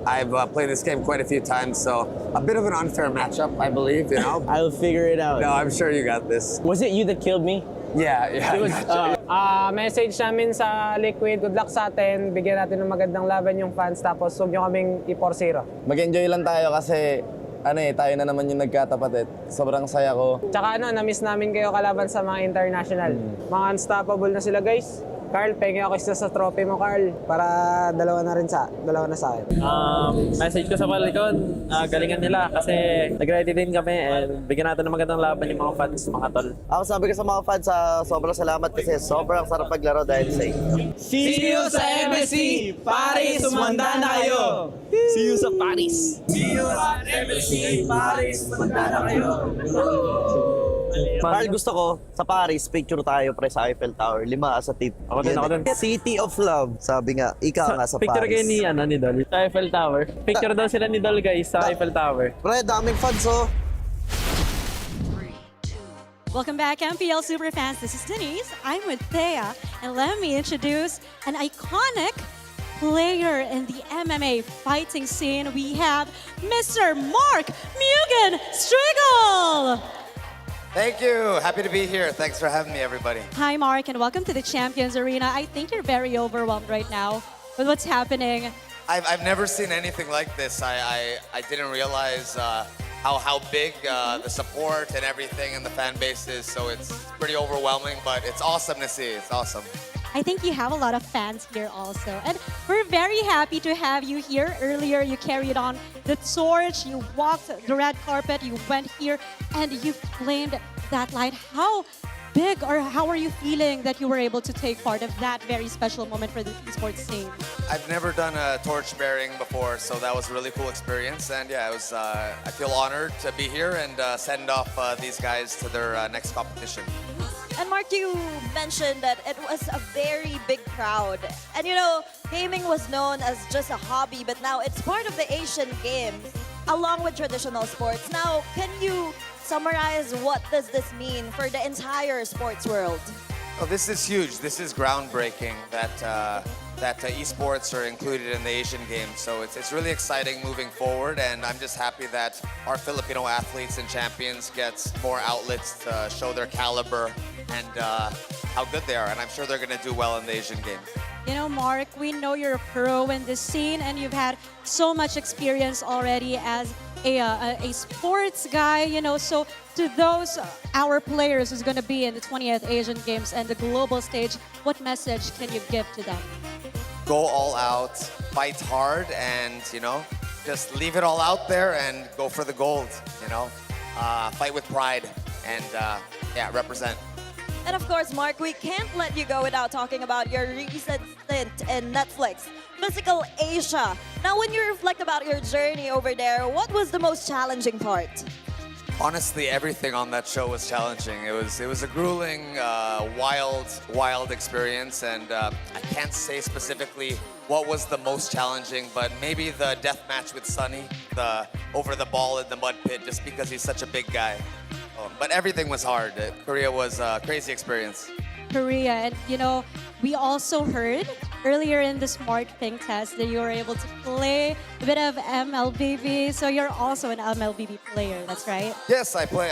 I've played this game quite a few times, so a bit of an unfair matchup, I believe, you know? I'll figure it out. No, I'm sure you got this. Was it you that killed me? Yeah, yeah. Message namin sa Liquid, good luck sa atin. Bigyan natin ng magandang laban yung fans. Tapos huwag nyo kaming i-4-0. Mag-enjoy lang tayo kasi tayo na naman yung nagkatapat. Sobrang saya ko. Tsaka na-miss namin kayo kalaban sa mga international. Mga unstoppable na sila, guys. Carl, pengi ako isa sa trophy mo, Carl. Para dalawa na sa akin. Message ko sa Falcons, galingan nila kasi nag-ready din kami and bigyan natin ng magandang laban yung mga fans, mga tol. Ako sabi ko sa mga fans, sobrang salamat kasi sobrang sarap paglaro dahil sa inyo. See you sa MSC! Paris, sumanda na kayo! See you sa Paris! See you at MSC! Paris, sumanda na kayo! Carl, gusto ko sa Paris, picture tayo pre sa Eiffel Tower. 5 sa tip. Ako din. City of Love. Sabi nga, ikaw nga sa Picture Paris. kayo ni Dol, sa Eiffel Tower. Picture daw sila ni Dol, guys, sa Eiffel Tower. Pre, daming fans oh. Welcome back, MPL Superfans. This is Denise. I'm with Thea, and let me introduce an iconic player in the MMA fighting scene. We have Mr. Mark Mugen Striegel. Thank you. Happy to be here. Thanks for having me, everybody. Hi, Mark, and welcome to the Champions Arena. I think you're very overwhelmed right now with what's happening. I've never seen anything like this. I didn't realize how big the support and everything and the fan base is. So it's pretty overwhelming, but it's awesome to see. It's awesome. I think you have a lot of fans here also. And we're very happy to have you here. Earlier, you carried on the torch, you walked the red carpet, you went here, and you flamed that light. How big or how are you feeling that you were able to take part of that very special moment for the esports scene? I've never done a torch bearing before, so that was a really cool experience. And yeah, it was. I feel honored to be here and send off these guys to their next competition. And Mark, you mentioned that it was a very big crowd. And you know, gaming was known as just a hobby, but now it's part of the Asian Games, along with traditional sports. Now, can you summarize what does this mean for the entire sports world? Oh, this is huge. This is groundbreaking that esports are included in the Asian Games. So it's really exciting moving forward, and I'm just happy that our Filipino athletes and champions get more outlets to show their caliber and how good they are. And I'm sure they're going to do well in the Asian Games. You know, Mark, we know you're a pro in this scene and you've had so much experience already as a sports guy, you know. So to those, our players who's going to be in the 20th Asian Games and the global stage, what message can you give to them? Go all out, fight hard, and, you know, just leave it all out there and go for the gold, you know. Fight with pride and, yeah, represent. And of course, Mark, we can't let you go without talking about your recent stint in Netflix, Physical Asia. Now, when you reflect about your journey over there, what was the most challenging part? Honestly, everything on that show was challenging. It was a grueling, wild experience, and I can't say specifically what was the most challenging, but maybe the death match with Sunny, the over the ball in the mud pit, just because he's such a big guy. But everything was hard. Korea was a crazy experience. Korea, and you know, we also heard earlier in the Smart Ping test that you were able to play a bit of MLBB, so you're also an MLBB player, that's right? Yes, I play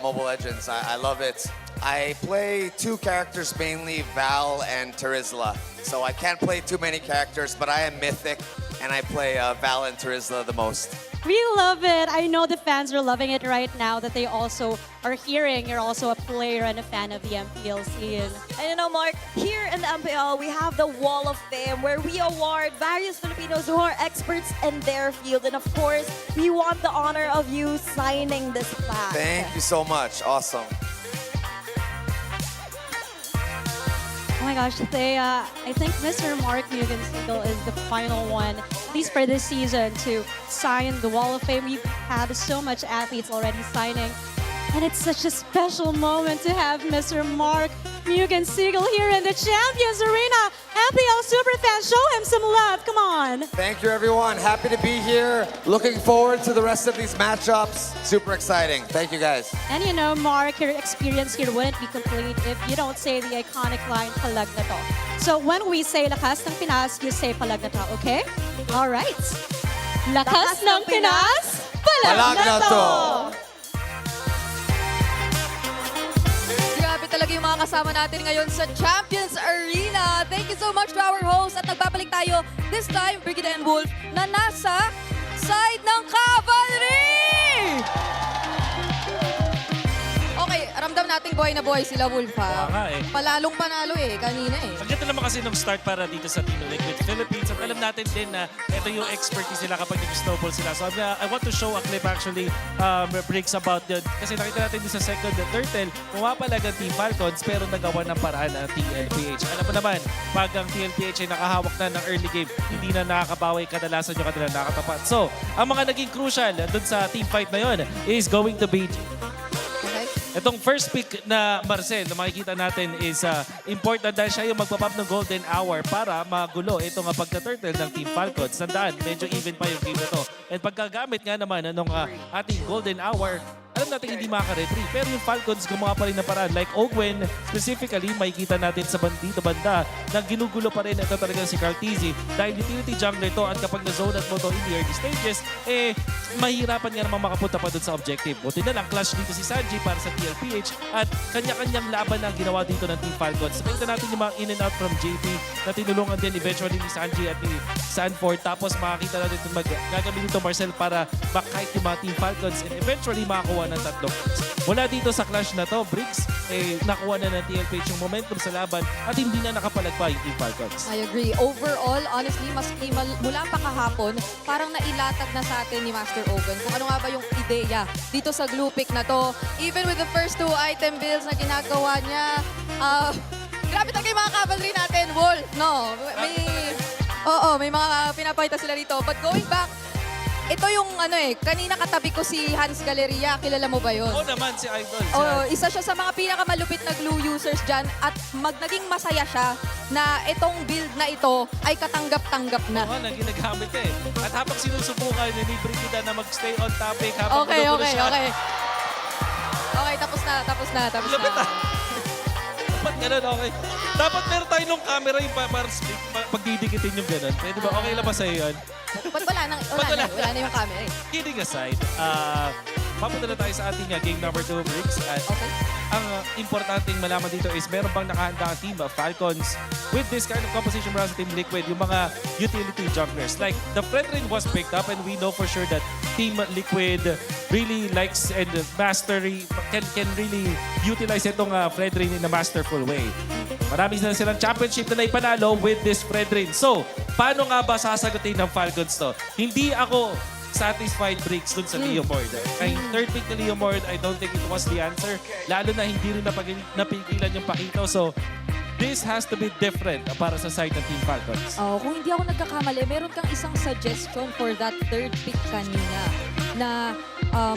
Mobile Legends. I love it. I play two characters mainly, Val and Terizla. So I can't play too many characters, but I am Mythic, and I play Val and Terizla the most. We love it. I know the fans are loving it right now that they also are hearing you're also a player and a fan of the MPL scene. And you know, Mark, here in the MPL, we have the Wall of Fame where we award various Filipinos who are experts in their field. And of course, we want the honor of you signing this plaque. Thank you so much. Awesome. Oh my gosh, I think Mr. Mark Mugen Striegel is the final one, at least for this season, to sign the Wall of Fame. We've had so much athletes already signing, and it's such a special moment to have Mr. Mark Mugen Striegel here in the Champions Arena. MPL Superfans, show him some love, come on. Thank you, everyone. Happy to be here. Looking forward to the rest of these matchups. Super exciting. Thank you, guys. And you know, Mark, your experience here wouldn't be complete if you don't say the iconic line, Palag Na To. So when we say Lakas ng Pinas, you say Palag Na To, okay? All right. Lakas ng Pinas, Palag Na To! Grabe talaga yung mga kasama natin ngayon sa Champions Arena. Thank you so much to our host. At nagbabalik tayo this time, Brigida and Wolf, na nasa side ng Cavalry! Okay, ramdam nating buhay na buhay sila, Wolf, ha? nga eh. Palalong panalo kanina Ang ganda naman kasi nung start para dito sa Team Liquid Philippines. At alam natin din na ito yung expertise nila kapag nag-snowball sila. So I want to show a clip actually, breaks about yun. Kasi nakita natin din sa second and third tell, pumapalag ang Team Falcons pero nagawa ng paraan ang TLPH. Alam mo naman, pag ang TLPH ay nakahawak na ng early game, hindi na nakakabawi, kadalasan yung kanila nakatapat. So, ang mga naging crucial dun sa team fight na yun is going to be itong first pick na Marcel na makikita natin is important dahil siya yung magpapap ng golden hour para magulo itong pagka-turtle ng Team Falcons. Tandaan, medyo even pa yung game na to. And pagkagamit nga naman ng ating golden hour, alam natin hindi makaka-retrieve. Pero yung Falcons gumawa pa rin ng paraan. Like Ogwen, specifically, makikita natin sa dito banda na ginugulo pa rin ito talaga si Cartesi. Dahil utility jungler to at kapag na-zone at mo to in the early stages, mahirapan nga naman makapunta pa dun sa objective. Buti na lang, clash dito si Sanji para sa TLPH at kanya-kanyang laban na ginawa dito ng Team Falcons. Pakita natin yung mga in and out from JP na tinulungan din eventually ni Sanji at ni Sanford. Tapos makakita natin ito gagawin dito Marcel para back-kite yung mga Team Falcons and eventually makakuha ng tatlong. Wala dito sa clash na to, Briggs, nakuha na ng TLPH yung momentum sa laban at hindi na nakapalagpa yung Team Falcons. I agree. Overall, honestly, maski mula pa kahapon, parang nailatag na sa atin ni Master Ogun kung ano nga ba yung ideya dito sa glue pick na to. Even with the first 2 item builds na ginagawa niya, grabe talaga yung mga cavalry natin, Wolf. No, may mga pinapakita sila dito. But going back, ito yung kanina katabi ko si Hans Galleria. Kilala mo ba yun? Oo naman, si Idol. Isa siya sa mga pinakamalupit na glue users dyan at naging masaya siya na itong build na ito ay katanggap-tanggap na. Oo nga, ginagamit At habang sinusubukan ni Brigida na mag-stay on topic habang Okay. siya. Okay, tapos na. Lapit Dapat ganun, okay. Dapat meron tayo nung camera yung pagdidikitin yung ganun. Pwede ba? Okay lang ba sa'yo yun? Ba't wala na yung camera Kidding aside, papunta na tayo sa ating game number 2, Briggs. At ang importanteng malaman dito is meron bang nakahanda ang team of Falcons with this kind of composition para sa Team Liquid, yung mga utility junglers. Like, the Fredrin was picked up and we know for sure that Team Liquid really likes and can really utilize itong Fredrin in a masterful way. Marami na silang championship na naipanalo with this Fredrin. So, paano nga ba sasagutin ng Falcons to? Hindi ako satisfied Briggs dun sa Leomord. Kay third pick na Leomord, I don't think it was the answer. Lalo na hindi rin napigilan yung Pakito. So, this has to be different para sa side ng Team Falcons. Kung hindi ako nagkakamali, meron kang isang suggestion for that third pick kanina na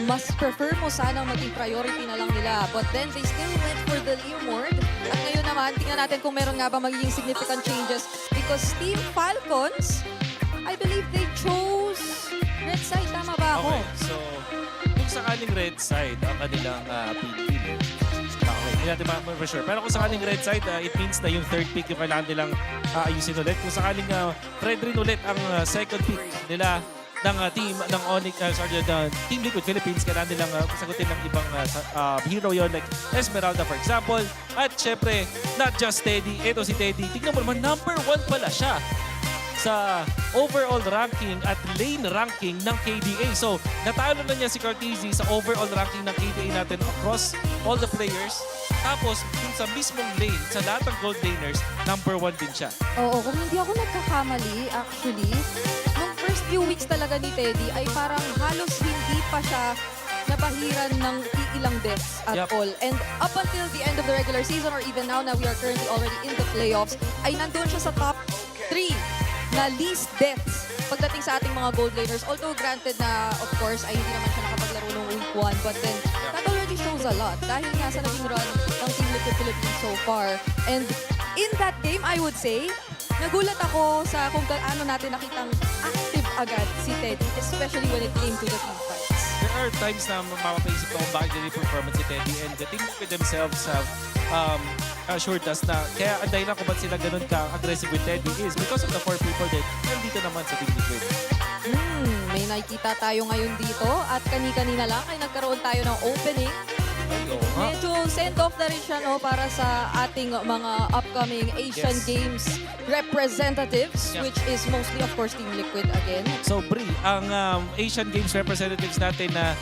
mas prefer mo sana maging priority na lang nila. But then they still went for the Leomord. At ngayon naman, tingnan natin kung meron nga ba magiging significant changes because Team Falcons, I believe they chose red side. Tama ba ako? Okay, so kung sakaling red side ang kanilang pinili, hindi natin for sure. Pero kung sakaling red side, it means na yung third pick yung kailangan nilang ayusin ulit. Kung sakaling Fredrin ulit ang second pick nila ng team ng Team Liquid Philippines, kailangan nilang sagutin ng ibang hero yon like Esmeralda for example. At syempre, not just Teddy. Ito si Teddy. Tingnan mo naman, number 1 pala siya sa overall ranking at lane ranking ng KDA. So, natalo na niya si Cartesi sa overall ranking ng KDA natin across all the players. Tapos, yung sa mismong lane, sa lahat ng gold laners, number 1 din siya. Oo, kung hindi ako nagkakamali, actually, nung first few weeks talaga ni Teddy ay parang halos hindi pa siya nabahiran ng ilang deaths at all. And up until the end of the regular season or even now na we are currently already in the playoffs, ay nandun siya sa top 3 na least deaths pagdating sa ating mga gold laners. Although granted na, of course, ay hindi naman siya nakapaglaro ng week 1. But then, that already shows a lot. Dahil nga sa naging run ng Team Liquid Philippines so far. And in that game, I would say, nagulat ako sa kung gaano natin nakitang active agad si Teddy, especially when it came to the team fights. There are times na mapapaisip ko kung bakit yung performance si Teddy and the Team Liquid themselves have assured us na kaya ang dahilan kung ba't sila ganun ka-aggressive with Teddy is because of the 4 people that nandito naman sa Team Liquid. May nakikita tayo ngayon dito at kani-kanina lang ay nagkaroon tayo ng opening Medyo send-off na rin siya no, para sa ating mga upcoming Asian Games representatives, which is mostly, of course, Team Liquid again. So, Bri, ang Asian Games representatives natin na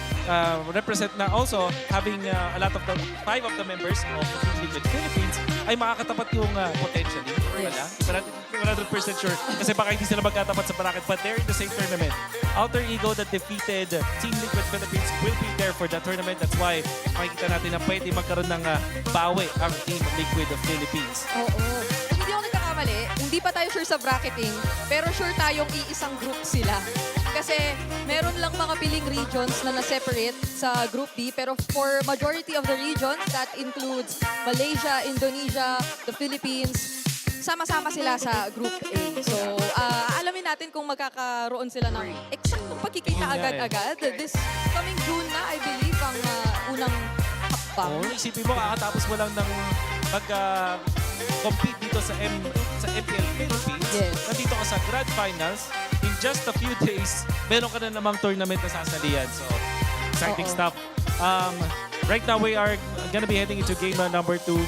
represent na also having a lot of the 5 of the members of Team Liquid Philippines ay makakatapat yung potentially. Wala. Pero 100% sure kasi baka hindi sila magkatapat sa bracket but they're in the same tournament. Alter Ego that defeated Team Liquid Philippines will be there for that tournament. That's why makikita natin na pwede magkaroon ng bawi ang Team Liquid Philippines. Oo. Hindi ako nagkakamali. Hindi pa tayo sure sa bracketing, pero sure tayong iisang group sila. Kasi meron lang mga piling regions na na-separate sa Group B, pero for majority of the regions, that includes Malaysia, Indonesia, the Philippines, sama-sama sila sa Group A. So, alamin natin kung magkakaroon sila ng eksaktong pagkikita agad-agad. This coming June na, I believe, ang unang hakbang. Oo, isipin mo, kakatapos mo lang ng compete dito sa MPL Philippines. Yes. Nandito ka sa Grand Finals. In just a few days, meron ka na namang tournament na sasalihan. So, exciting stuff. Right now, we are gonna be heading into game number 2.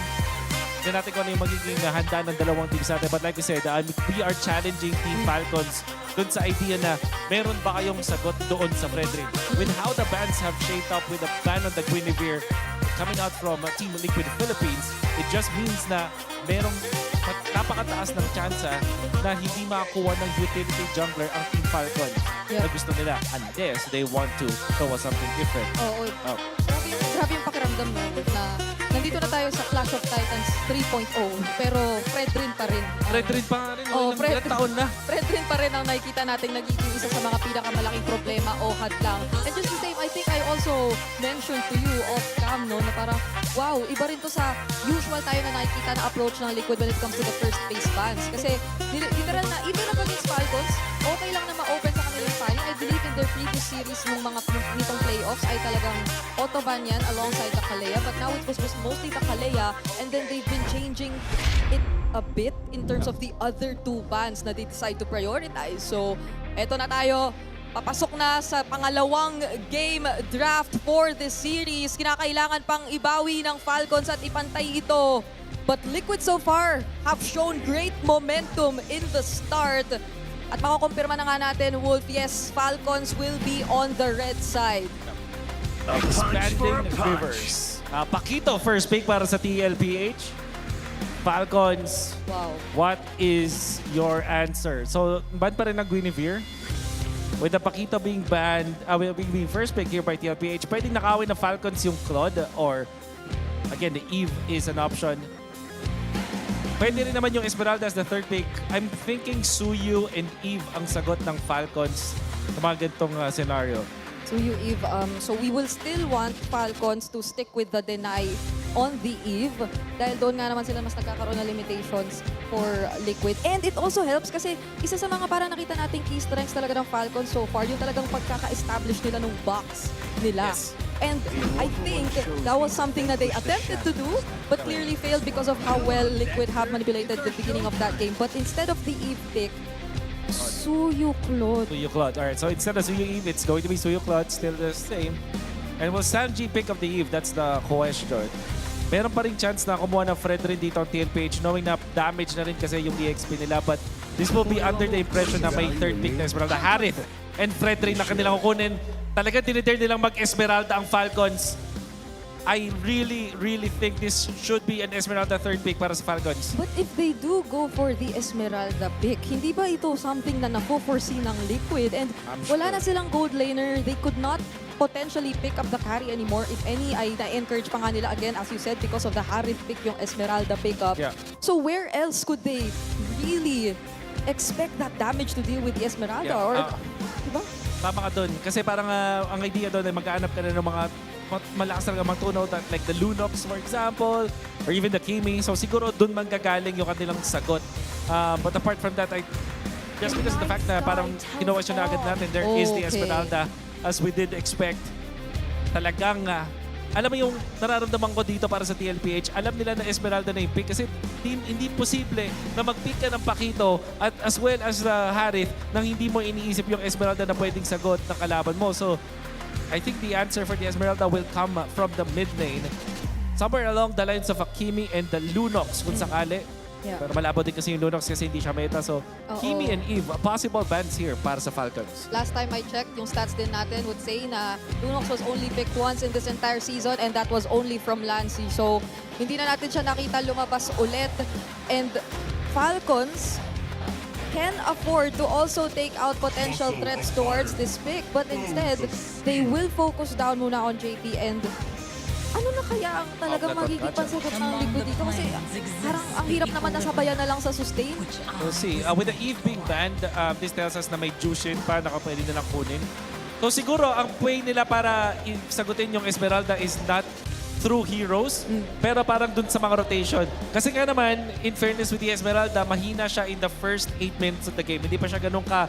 Tignan natin kung ano yung magiging handa ng dalawang teams natin. But like we said, we are challenging Team Falcons dun sa idea na meron ba kayong sagot doon sa Frederick. With how the bans have shaped up with the ban on the Guinevere coming out from Team Liquid Philippines, it just means na merong napakataas ng tsansa na hindi makakuha ng utility jungler ang Team Falcon na gusto nila unless they want to show us something different. Oo. Grabe yung pakiramdam mo na nandito na tayo sa Clash of Titans 3.0 pero Fredrin pa rin. Fredrin pa rin. Fred taon na. Fredrin pa rin ang nakikita natin nagiging isa sa mga pinakamalaking problema o hadlang. And just the same, I think I also mentioned to you off cam no, na parang wow, iba rin to sa usual tayo na nakikita na approach ng Liquid when it comes to the first phase bans. Kasi literal na even up against Falcons, okay lang na ma-open sa kanilang panel. I believe in their previous series ng mga nitong playoffs ay talagang auto-ban yan alongside the Kalea. But now it was just mostly the Kalea and then they've been changing it a bit in terms of the other 2 bans na they decide to prioritize. So, eto na tayo. Papasok na sa pangalawang game draft for this series. Kinakailangan pang ibawi ng Falcons at ipantay ito. But Liquid so far have shown great momentum in the start. At makukumpirma na nga natin, Wolf, yes, Falcons will be on the red side. Expanding Rivers. Pakito, first pick para sa TLPH. Falcons, wow. What is your answer? So, ban pa rin ang Guinevere. With the Pakito being banned, being first pick here by TLPH, pwedeng nakawin ng Falcons yung Claude or, again, the Eve is an option. Pwede rin naman yung Esmeralda as the third pick. I'm thinking Suyu and Eve ang sagot ng Falcons sa mga ganitong scenario. Suyu, Eve, so we will still want Falcons to stick with the deny on the Eve dahil doon nga naman sila mas nagkakaroon ng limitations for Liquid. And it also helps kasi isa sa mga para nakita nating key strengths talaga ng Falcons so far, yung talagang pagkaka-establish nila ng box nila. Yes. And I think that was something that they attempted to do but clearly failed because of how well Liquid have manipulated the beginning of that game. But instead of the Eve pick, Suyu Claude. Suyu Claude. Alright, so instead of Suyu Eve, it's going to be Suyu Claude, still the same. And will Sanji pick up the Eve? That's the question. Meron pa rin chance na kumuha ng Fredrin dito ang TLPH knowing na damage na rin kasi yung EXP nila. But this will be under the impression na may third pick na Esmeralda. Harith and Fredrin na kanilang kukunin. Talagang tinidare nilang mag-Esmeralda ang Falcons. I really think this should be an Esmeralda third pick para sa Falcons. But if they do go for the Esmeralda pick, hindi ba ito something na na-foresee ng Liquid? And wala na silang gold laner. They could not potentially pick up the carry anymore. If any, ay na-encourage pa nga nila again, as you said, because of the Harith pick, yung Esmeralda pickup. Yeah. So where else could they really expect that damage to deal with the Esmeralda? Yeah. Or, diba? Tama ka doon. Kasi parang ang idea doon ay maghanap ka na ng mga malakas talaga magtunaw like the Lunox for example or even the Kimi. So siguro doon manggagaling yung kanilang sagot. But apart from that, just because of the fact na parang kinuha siya na agad natin, there is the Esmeralda as we did expect. Talagang alam mo yung nararamdaman ko dito para sa TLPH, alam nila na Esmeralda na yung pick kasi hindi posible na mag-pick ka ng Pakito at as well as the Harith nang hindi mo iniisip yung Esmeralda na pwedeng sagot ng kalaban mo. So, I think the answer for the Esmeralda will come from the mid lane. Somewhere along the lines of Kimi and the Lunox kung sakali. Yeah. Pero malabo din kasi yung Lunox kasi hindi siya meta. So, Kimi and Eve, possible bans here para sa Falcons. Last time I checked, yung stats din natin would say na Lunox was only picked once in this entire season and that was only from Lancy. So, hindi na natin siya nakita lumabas ulit. And Falcons can afford to also take out potential threats towards this pick. But instead, they will focus down muna on JP and ano na kaya ang talagang magiging pansagot ng Liquid dito? Kasi parang ang hirap naman nasabayan na lang sa sustain. We'll see. With the Eve being banned, this tells us na may Jushin pa na pwede nilang kunin. So siguro ang way nila para sagutin yung Esmeralda is not through heroes, pero parang dun sa mga rotation. Kasi nga naman, in fairness with the Esmeralda, mahina siya in the first 8 minutes of the game. Hindi pa siya ganun ka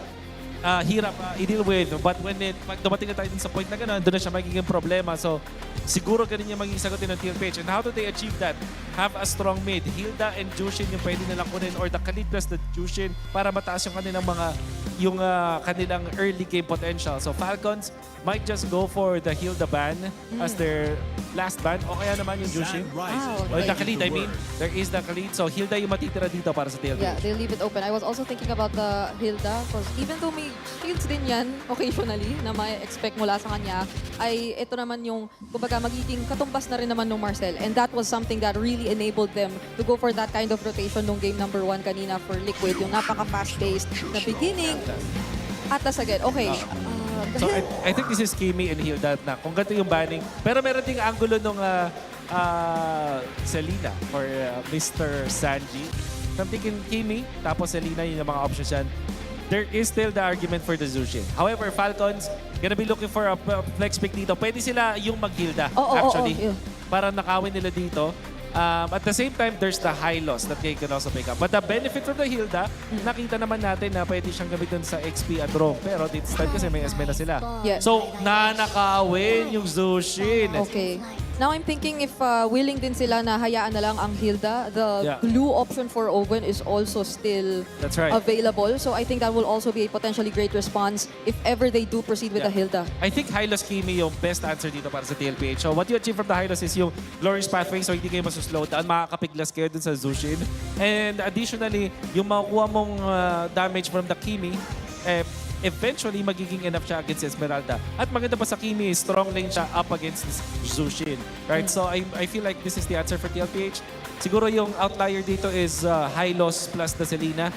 hirap i-deal with. But pag dumating na tayo sa point na gano'n, doon na siya magiging problema. So, siguro ganun yung magiging sagutin ng TLPH. And how do they achieve that? Have a strong mid. Hilda and Jushin yung pwede nilang kunin or the Khalid plus the Jushin para mataas yung kanilang kanilang early game potential. So, Falcons might just go for the Hilda ban as their last ban. O kaya naman yung Jushin. Or the Khalid, I mean. There is the Khalid. So, Hilda yung matitira dito para sa TLPH. Yeah, they'll leave it open. I was also thinking about the Hilda because even though may shields din yan occasionally na may expect mula sa kanya, ay ito naman yung kumbaga magiging katumbas na rin naman ng Marcel. And that was something that really enabled them to go for that kind of rotation nung game number 1 kanina for Liquid. Yung napaka-fast-paced na beginning. At tas again, okay. So I think this is Kimi and Hilda na kung ganito yung banning. Pero meron ding angulo nung Selena or Mr. Sanji. I'm thinking Kimi, tapos Selena yung mga options yan. There is still the argument for the Zushin. However, Falcons gonna be looking for a flex pick dito. Pwede sila yung mag-Hilda, actually. Para nakawin nila dito. At the same time, there's the high loss that they can also pick up. But the benefit from the Hilda, nakita naman natin na pwede siyang gamitin sa XP at roam. Pero this time kasi may Esme na sila. Yeah. So, nanakawin yung Zushin. Okay. Now I'm thinking if willing din sila na hayaan na lang ang Hilda, the glue option for Owen is also still available. So I think that will also be a potentially great response if ever they do proceed with the Hilda. I think Hylos Kimi yung best answer dito para sa TLPH. So what you achieve from the Hylos is yung Glorious Pathway, so hindi kayo masuslow down, makakapiglas kayo dun sa Zushin. And additionally, yung makukuha mong damage from the Kimi, eventually magiging enough siya against Esmeralda. At maganda pa sa Kimi, strong lane siya up against this Zushin. Right? So I feel like this is the answer for TLPH. Siguro yung outlier dito is Hylos plus the Selena.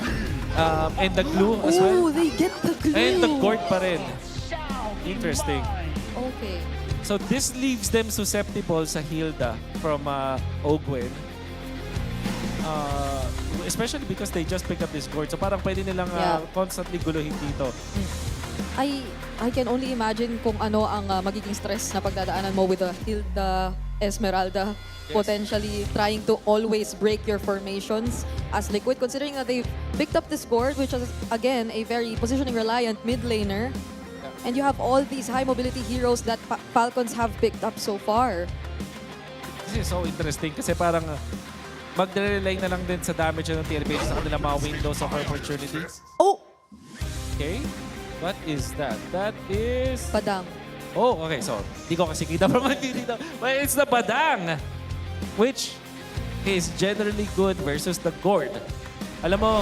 And the glue as well. Oh, they get the glue! And the court pa rin. Interesting. Okay. So this leaves them susceptible sa Hilda from Ogwen. Especially because they just picked up this board. So parang pwede nilang constantly guluhin dito. I can only imagine kung ano ang magiging stress na pagdadaanan mo with the Hilda Esmeralda. Potentially trying to always break your formations as Liquid, considering that they've picked up this board, which is again a very positioning reliant mid laner. And you have all these high mobility heroes that Falcons have picked up so far. This is so interesting kasi parang mag-rely na lang din sa damage ng TLPH sa kanilang mga windows of opportunity. Oh! Okay. What is that? That is... Badang. Oh, okay. So, di ko kasi kita from dito. But it's the Badang, which is generally good versus the Gord. Alam mo,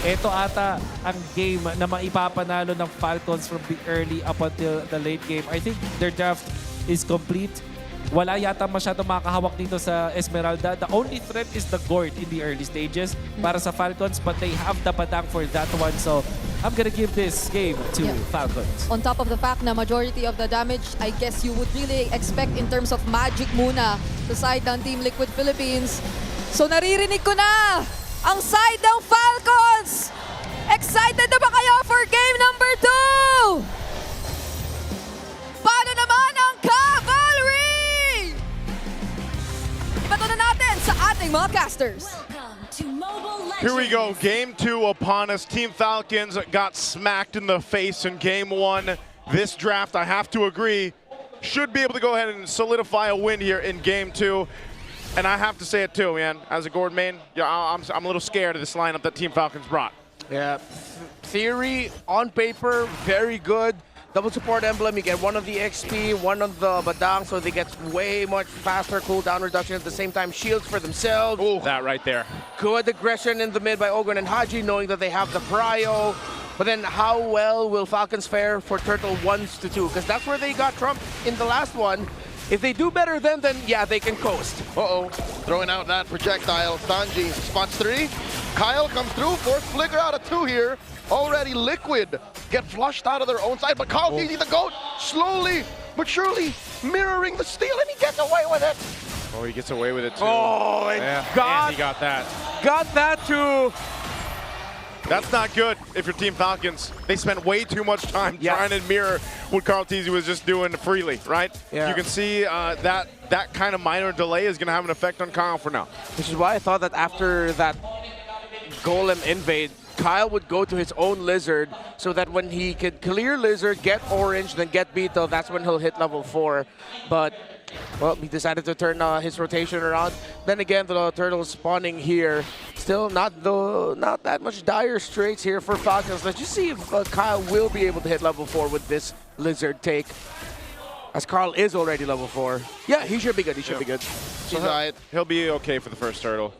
ito ata ang game na maipapanalo ng Falcons from the early up until the late game. I think their draft is complete. Wala yata masyadong makakahawak dito sa Esmeralda. The only threat is the Gord in the early stages para sa Falcons, but they have the Badang for that one. So, I'm gonna give this game to Falcons. On top of the fact na majority of the damage, I guess you would really expect in terms of magic muna sa side ng Team Liquid Philippines. So, naririnig ko na ang side ng Falcons! Excited na ba kayo for game number 2? Paano naman ang Cavalry? Ibato na natin sa ating mga casters. Here we go, game 2 upon us. Team Falcons got smacked in the face in game 1. This draft, I have to agree, should be able to go ahead and solidify a win here in game 2. And I have to say it too, man. As a Gord main, I'm a little scared of this lineup that Team Falcons brought. Yeah, theory on paper, very good. double support emblem, you get one of the XP, one of the Badang, so they get way much faster cooldown reduction at the same time. Shields for themselves. Ooh, that right there. Good aggression in the mid by Ogren and Haji, knowing that they have the prio. But then how well will Falcons fare for Turtle 1s to 2? Because that's where they got trumped in the last one. If they do better then yeah, they can coast. Uh-oh, throwing out that projectile. Sanji spots 3. Kyle comes through, force flicker out of 2 here. Already Liquid get flushed out of their own side, but Carl Easy the GOAT slowly but surely mirroring the steal, and he gets away with it. Oh, he gets away with it too. Oh, and and he got that. Got that too. That's not good if you're Team Falcons. They spent way too much time trying to mirror what Carl Teasy was just doing freely, right? Yeah. You can see that kind of minor delay is going to have an effect on Kyle for now. Which is why I thought that after that Golem invade, Kyle would go to his own Lizard so that when he could clear Lizard, get Orange, then get Beetle, that's when he'll hit level 4. But, well, he decided to turn his rotation around. Then again, the Turtles spawning here. Still not that much dire straits here for Falcons. Let's just see if Kyle will be able to hit level 4 with this Lizard take. As Carl is already level 4. Yeah, he should be good. He should be good. So he'll be okay for the first turtle.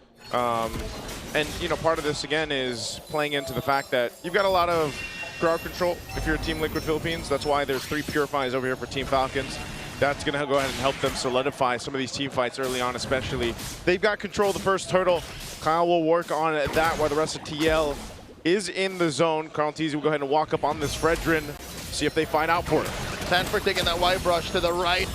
And, you know, part of this, again, is playing into the fact that you've got a lot of crowd control if you're Team Liquid Philippines. That's why there's 3 Purifies over here for Team Falcons. That's going to go ahead and help them solidify some of these team fights early on, especially. They've got control of the first turtle. Kyle will work on that while the rest of TL is in the zone. Carl Teasy will go ahead and walk up on this Fredrin, see if they find out for it. Sanford taking that wide brush to the right.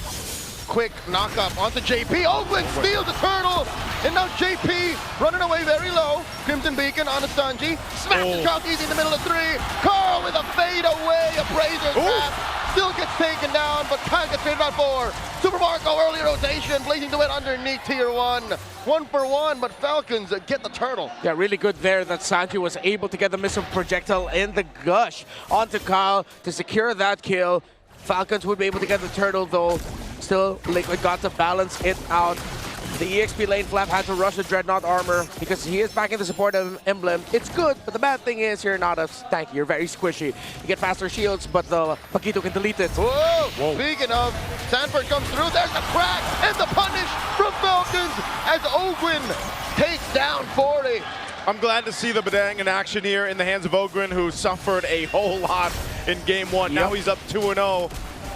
Quick knock up onto JP. Oakland steals the turtle. And now JP running away very low. Crimson Beacon on Sanji. Smashes Carl Teasy in the middle of 3. Carl with a fade away. Appraiser's wrap. Still gets taken down, but Kyle gets traded on 4. Super Marco early rotation, blazing to it underneath tier 1. 1 for 1, but Falcons get the turtle. Yeah, really good there that Sanji was able to get the missile projectile in the gush onto Kyle to secure that kill. Falcons would be able to get the turtle though. Still, Liquid got to balance it out. The EXP lane Flap had to rush the Dreadnought armor because he is back in the support emblem. It's good, but the bad thing is you're not as tanky. You're very squishy. You get faster shields, but the Paquito can delete it. Whoa! Speaking of, Sanford comes through. There's the crack and the punish from Falcons as Ogwin takes down 40. I'm glad to see the Badang in action here in the hands of Ogren, who suffered a whole lot in Game 1. Now he's up 2-0,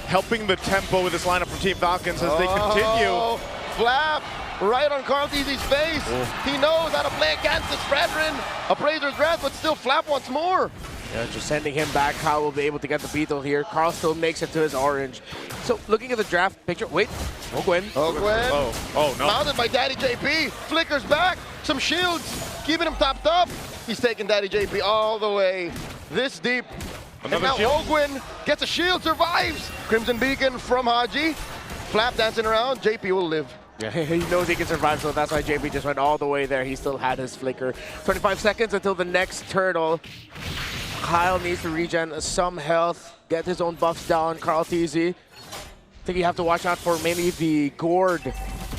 helping the tempo with this lineup from Team Falcons as they continue. Flap right on Carl Teasy's face. He knows how to play against this Fredrin. Appraiser's wrath, but still Flap wants more. Yeah, just sending him back. Kyle will be able to get the beetle here. Carl still makes it to his orange. So looking at the draft picture, wait, Ogwen. Oh no. Mounted by Daddy JP. Flickers back. Some shields, keeping him topped up. He's taking Daddy JP all the way this deep. And now Ogwin gets a shield, survives. Crimson Beacon from Haji. Flap dancing around. JP will live. Yeah, he knows he can survive, so that's why JP just went all the way there. He still had his flicker. 25 seconds until the next turtle. Kyle needs to regen some health, get his own buffs down. Carl Teasy. I think you have to watch out for mainly the Gourd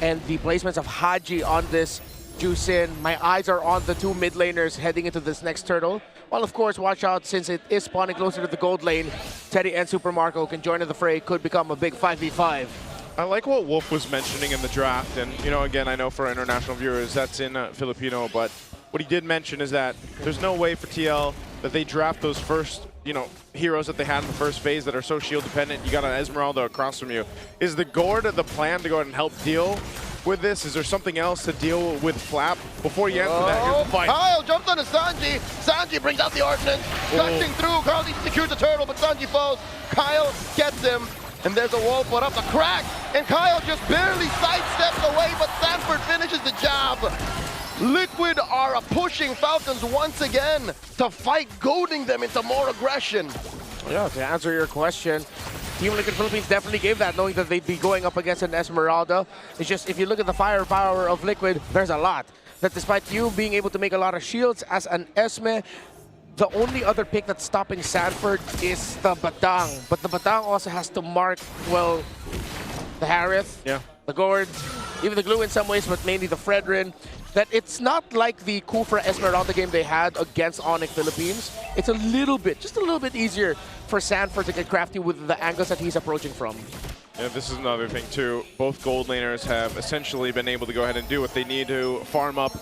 and the placements of Haji on this Juicin. My eyes are on the 2 mid laners heading into this next turtle. Well, of course, watch out since it is spawning closer to the gold lane. Teddy and Super Marco can join in the fray. Could become a big 5v5. I like what Wolf was mentioning in the draft, and you know, again, I know for international viewers that's in Filipino, but what he did mention is that there's no way for TL that they draft those first, you know, heroes that they had in the first phase that are so shield dependent. You got an Esmeralda across from you. Is the Gourd the plan to go ahead and help deal with this? Is there something else to deal with Flap before you answer that? Here's the fight. Kyle jumps on to Sanji. Sanji brings out the ordnance, cutting through. Carl needs to secure the turtle, but Sanji falls. Kyle gets him. And there's a wall put up, the crack, and Kyle just barely sidesteps away, but Sanford finishes the job. Liquid are pushing Falcons once again to fight, goading them into more aggression. Yeah, to answer your question, Team Liquid Philippines definitely gave that, knowing that they'd be going up against an Esmeralda. It's just, if you look at the firepower of Liquid, there's a lot. That despite you being able to make a lot of shields as an Esme, the only other pick that's stopping Sanford is the Batang. But the Batang also has to mark, well, the Harith, the Gourd, even the glue in some ways, but mainly the Fredrin, that it's not like the Kufra Esmeralda game they had against Onyx Philippines. It's a little bit, just a little bit easier for Sanford to get crafty with the angles that he's approaching from. Yeah, this is another thing too. Both gold laners have essentially been able to go ahead and do what they need to farm up.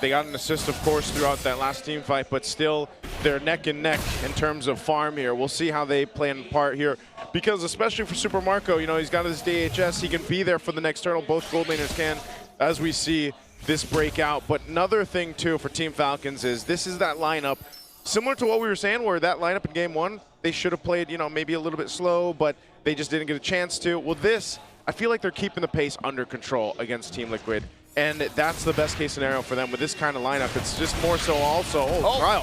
They got an assist, of course, throughout that last team fight, but still they're neck and neck in terms of farm here. We'll see how they play in part here, because especially for Super Marco, you know, he's got his DHS. He can be there for the next turtle. Both gold laners can, as we see this breakout. But another thing too for Team Falcons is this is that lineup, similar to what we were saying, where that lineup in game one, they should have played, you know, maybe a little bit slow, but they just didn't get a chance to. Well, this, I feel like they're keeping the pace under control against Team Liquid, and that's the best case scenario for them with this kind of lineup. It's just more so also,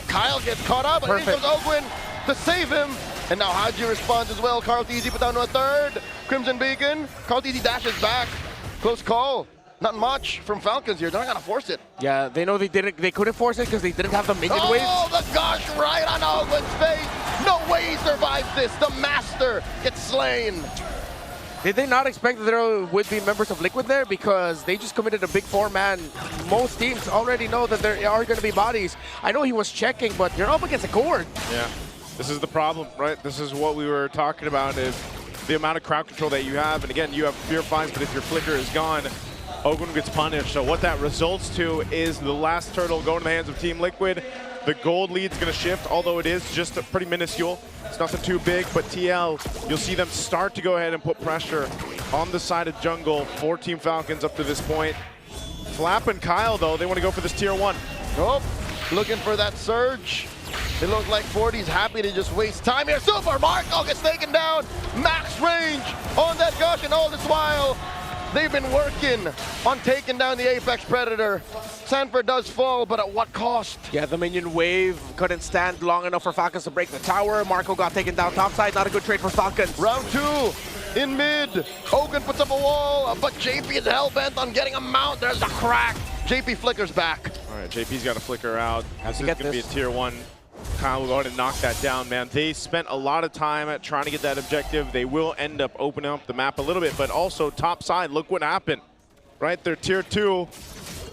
Kyle gets caught up, and here comes Ogwin to save him. And now Haji responds as well. Carl Teasy put down to a third. Crimson Beacon. Carl Teasy dashes back. Close call. Not much from Falcons here. They're not gonna force it. Yeah, they know they couldn't force it because they didn't have the minion wave. Oh, the gush right on Ogwin's face. No way he survives this. The master gets slain. Did they not expect that there would be members of Liquid there? Because they just committed a big four-man. Most teams already know that there are going to be bodies. I know he was checking, but you're up against a cord. Yeah, this is the problem, right? This is what we were talking about, is the amount of crowd control that you have. And again, you have Fear Finds, but if your flicker is gone, Ogwin gets punished. So what that results to is the last turtle going to the hands of Team Liquid. The gold lead's going to shift, although it is just pretty minuscule. It's nothing too big, but TL, you'll see them start to go ahead and put pressure on the side of jungle for Team Falcons up to this point. Flap and Kyle, though, they want to go for this tier 1. Oh, looking for that surge. It looks like 40's happy to just waste time here. Super Marco gets taken down. Max range on that gush, and all this while, they've been working on taking down the Apex Predator. Sanford does fall, but at what cost? Yeah, the minion wave couldn't stand long enough for Falcons to break the tower. Marco got taken down topside. Not a good trade for Falcons. Round 2 in mid. Hogan puts up a wall, but JP is hell-bent on getting a mount. There's the crack. JP flickers back. All right, JP's got to flicker out. This is going to be a tier 1. Kyle will go ahead and knock that down, man. They spent a lot of time at trying to get that objective. They will end up opening up the map a little bit, but also top side, look what happened. Right, their tier 2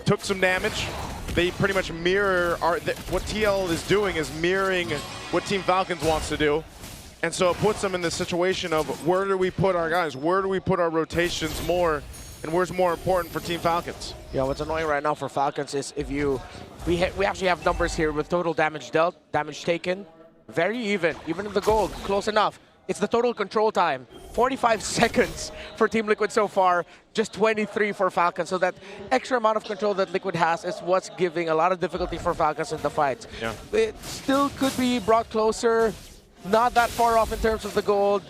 took some damage. They pretty much mirror what TL is doing is mirroring what Team Falcons wants to do. And so it puts them in the situation of where do we put our guys? Where do we put our rotations more? And where's more important for Team Falcons? Yeah, what's annoying right now for Falcons is if we actually have numbers here with total damage dealt, damage taken, very even in the gold, close enough. It's the total control time. 45 seconds for Team Liquid so far, just 23 for Falcons. So that extra amount of control that Liquid has is what's giving a lot of difficulty for Falcons in the fights. Yeah. It still could be brought closer, not that far off in terms of the gold,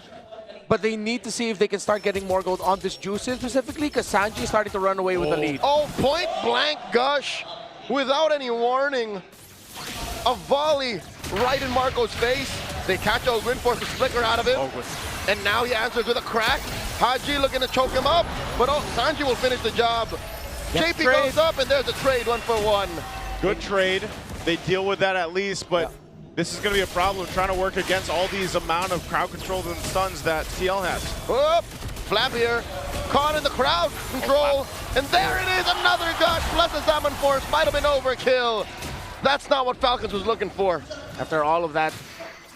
but they need to see if they can start getting more gold on this Juicin specifically, because Sanji is starting to run away with the lead. Oh, point blank gush without any warning. A volley right in Marco's face. They catch Ogwin, force a flicker out of him. And now he answers with a crack. Haji looking to choke him up, but Sanji will finish the job. JP goes up, and there's a trade 1-for-1. Good trade. They deal with that at least, but this is going to be a problem trying to work against all these amount of crowd controls and stuns that TL has. Whoop! Flap here, caught in the crowd control, and there it is, another gush plus a Salmon Force. Might have been overkill. That's not what Falcons was looking for. After all of that,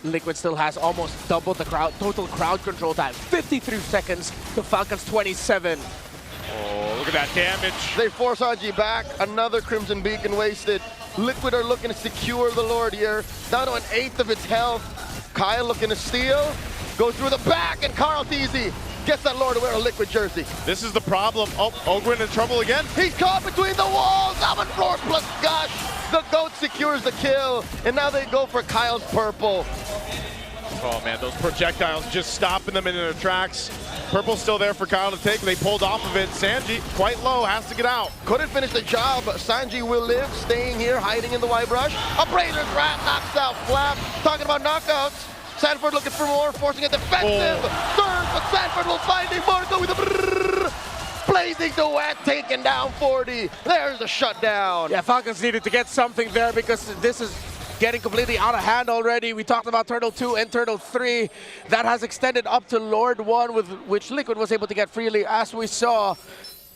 Liquid still has almost double the total crowd control time. 53 seconds to Falcons 27. Oh, look at that damage. They force Haji back. Another Crimson Beacon wasted. Liquid are looking to secure the Lord here. Down to an 1/8 of its health. Kyle looking to steal. Go through the back, and Carl Teasy gets that Lord to wear a Liquid jersey. This is the problem. Oh, Ogwin in trouble again. He's caught between the walls. Salmon Force plus Gush. The GOAT secures the kill, and now they go for Kyle's purple. Oh man, those projectiles just stopping them in their tracks. Purple's still there for Kyle to take. They pulled off of it. Sanji, quite low, has to get out. Couldn't finish the job, but Sanji will live, staying here, hiding in the Y brush. A Brazer's Rat knocks out Flap. Talking about knockouts. Sanford looking for more, forcing a defensive surge, but Sanford will find a Marco with a brrrr. Blazing duet, taking down 40. There's the shutdown. Yeah, Falcons needed to get something there because this is getting completely out of hand already. We talked about Turtle 2 and Turtle 3. That has extended up to Lord 1, with which Liquid was able to get freely, as we saw.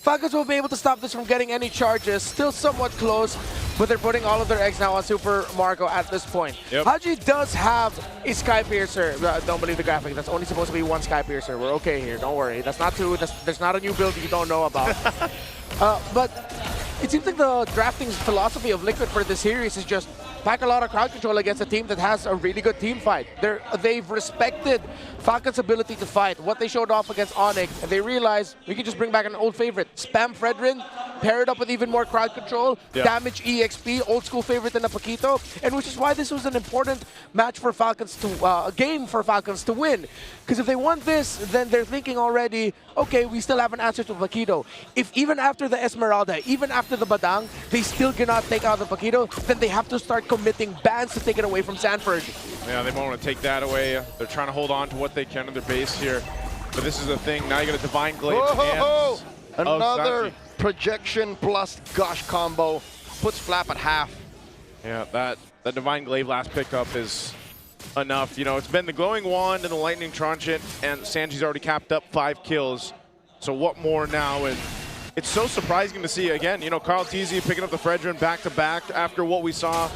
Falcons will be able to stop this from getting any charges. Still somewhat close, but they're putting all of their eggs now on Super Marco at this point. Yep. Haji does have a Sky Piercer. Don't believe the graphic. That's only supposed to be one Sky Piercer. We're okay here. Don't worry. That's not two. There's not a new build you don't know about. But it seems like the drafting philosophy of Liquid for this series is just pack a lot of crowd control against a team that has a really good team fight. They've respected Falcons' ability to fight, what they showed off against Onyx, and they realized we can just bring back an old favorite. Spam Fredrin, pair it up with even more crowd control, damage EXP, old school favorite in a Paquito, and which is why this was an important match for Falcons to, a game for Falcons to win. Because if they want this, then they're thinking already, okay, we still have an answer to Paquito. If even after the Esmeralda, even after the Badang, they still cannot take out the Paquito, then they have to start committing bans to take it away from Sanford. Yeah, they won't want to take that away. They're trying to hold on to what they can in their base here. But this is the thing. Now you got a Divine Glaive. Another projection plus gush combo puts Flap at half. Yeah, that Divine Glaive last pickup is enough. You know, it's been the Glowing Wand and the Lightning Tranchant, and Sanji's already capped up 5 kills. So what more now? And it's so surprising to see, again, you know, Carl Teasy picking up the Fredrin back-to-back after what we saw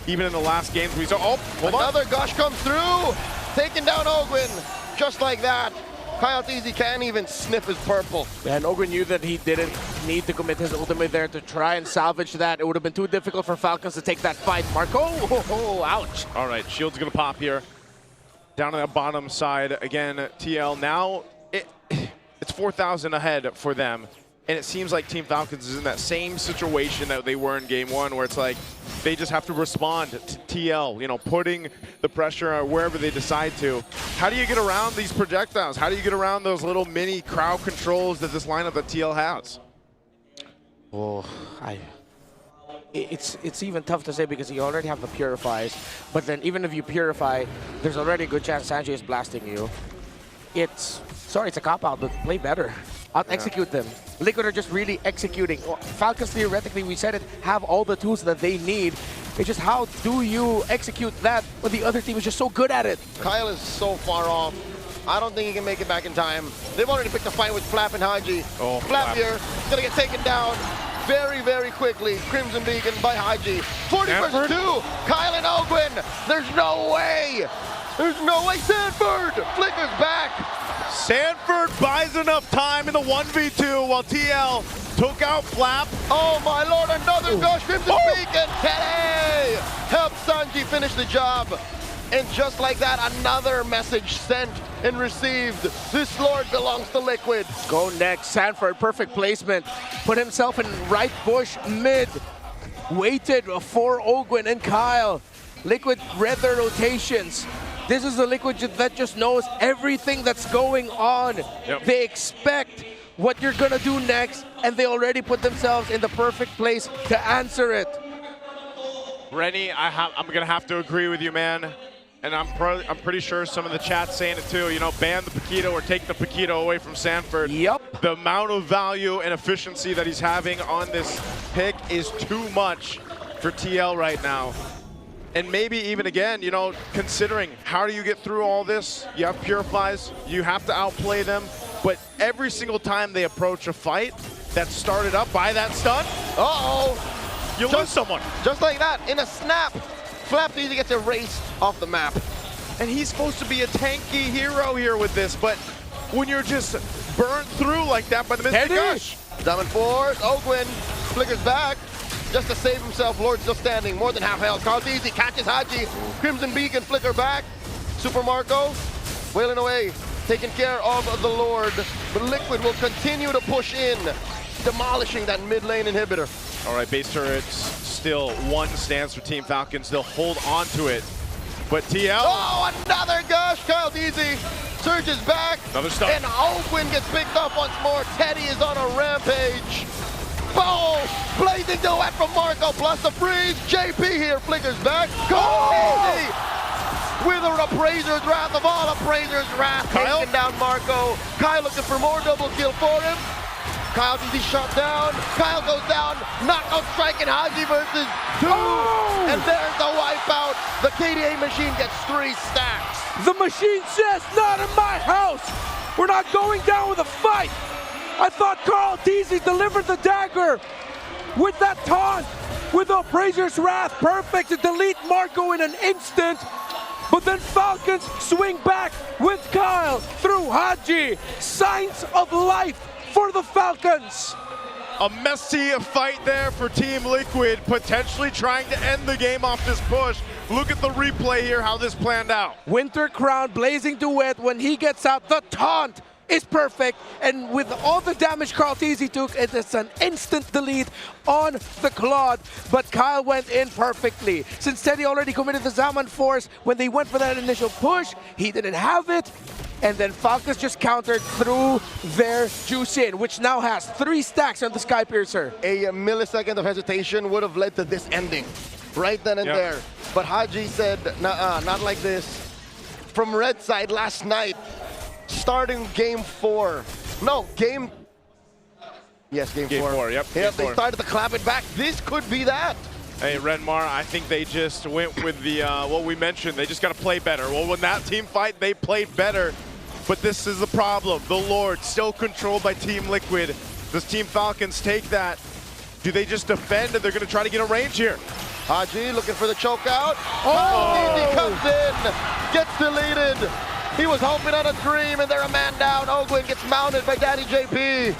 even in the last games. We saw, Another gush comes through, taking down Ogwin, just like that. Kyle Teasy can't even sniff his purple. And Ogwin knew that he didn't need to commit his ultimate there to try and salvage that. It would have been too difficult for Falcons to take that fight. Marco, ouch. All right, shield's gonna pop here. Down on the bottom side, again, TL now, it's 4,000 ahead for them. And it seems like Team Falcons is in that same situation that they were in Game 1, where it's like they just have to respond to TL, you know, putting the pressure wherever they decide to. How do you get around these projectiles? How do you get around those little mini crowd controls that this lineup that TL has? Oh, it's even tough to say because you already have the Purifies. But then even if you Purify, there's already a good chance Sanji is blasting you. It's a cop-out, but play better. Out-execute them. Liquid are just really executing. Falcons, theoretically, we said it, have all the tools that they need. It's just how do you execute that when the other team is just so good at it? Kyle is so far off. I don't think he can make it back in time. They've already picked a fight with Flap and Haji. Flap here, gonna get taken down very, very quickly. Crimson Beacon by Haji. 40 versus 2. Kyle and Ogwin. There's no way. There's no way. Sanford flickers back. Sanford buys enough time in the 1v2 while TL took out Flap. Oh my lord, another gush. Crimson Beacon. Teddy helps Sanji finish the job. And just like that, another message sent and received. This lord belongs to Liquid. Go next, Sanford, perfect placement. Put himself in right bush mid. Waited for Ogwin and Kyle. Liquid read their rotations. This is the Liquid that just knows everything that's going on. They expect what you're gonna do next, and they already put themselves in the perfect place to answer it. Rennie, I'm gonna have to agree with you, man. And I'm pretty sure some of the chat's saying it too. You know, ban the Paquito or take the Paquito away from Sanford. Yep. The amount of value and efficiency that he's having on this pick is too much for TL right now. And maybe even again, you know, considering how do you get through all this? You have Purifies, you have to outplay them, but every single time they approach a fight that's started up by that stun, you lose someone. Just like that, in a snap, Flap Teasy gets erased off the map. And he's supposed to be a tanky hero here with this, but when you're just burnt through like that by the Mystic Gush. Diamond Force, Ogwin flickers back. Just to save himself, Lord still standing, more than half health. Carl Teasy catches Haji. Crimson Beacon flicker back. Super Marco wailing away, taking care of the Lord. But Liquid will continue to push in, demolishing that mid lane inhibitor. All right, base turrets still one stands for Team Falcons. They'll hold on to it. But TL. Oh, another gush. Kyle Teasy surges back. Another stun. And Ogwin gets picked up once more. Teddy is on a rampage. Boom! Blazing duet from Marco plus the freeze. JP here flickers back. Easy! With an Appraiser's Wrath of all Appraiser's Wrath. Taking down Marco. Kyle looking for more double kill for him. Kyle Teasy shot down. Kyle goes down. Knockout strike in Haji versus 2. And there's the wipeout. The KDA machine gets 3 stacks. The machine says, not in my house. We're not going down with a fight. I thought Carl Teasy delivered the dagger with that taunt, with the Appraiser's Wrath, perfect to delete Marco in an instant. But then Falcons swing back with Kyle through Haji. Signs of life for the Falcons. A messy fight there for Team Liquid, potentially trying to end the game off this push. Look at the replay here, how this planned out. Winter Crown blazing duet. When he gets out, the taunt is perfect. And with all the damage Carl Teasy took, it is an instant delete on the Claude. But Kyle went in perfectly. Since Teddy already committed the Zaman Force, when they went for that initial push, he didn't have it. And then Falcons just countered through their juice in, which now has 3 stacks on the Skypiercer. A millisecond of hesitation would have led to this ending right then and there. But Haji said, nah, not like this. From red side last night, starting game 4. No, game... Yes, game 4. Game 4, yep. Yep, they started to clap it back. This could be that. Hey, Renmar, I think they just went with the, what we mentioned, they just got to play better. Well, when that team fight, they played better. But this is the problem. The Lord still controlled by Team Liquid. Does Team Falcons take that? Do they just defend and they're going to try to get a range here? Haji looking for the choke out. Oh! He comes in, gets deleted. He was hoping on a dream and they're a man down. Ogwin gets mounted by Daddy JP.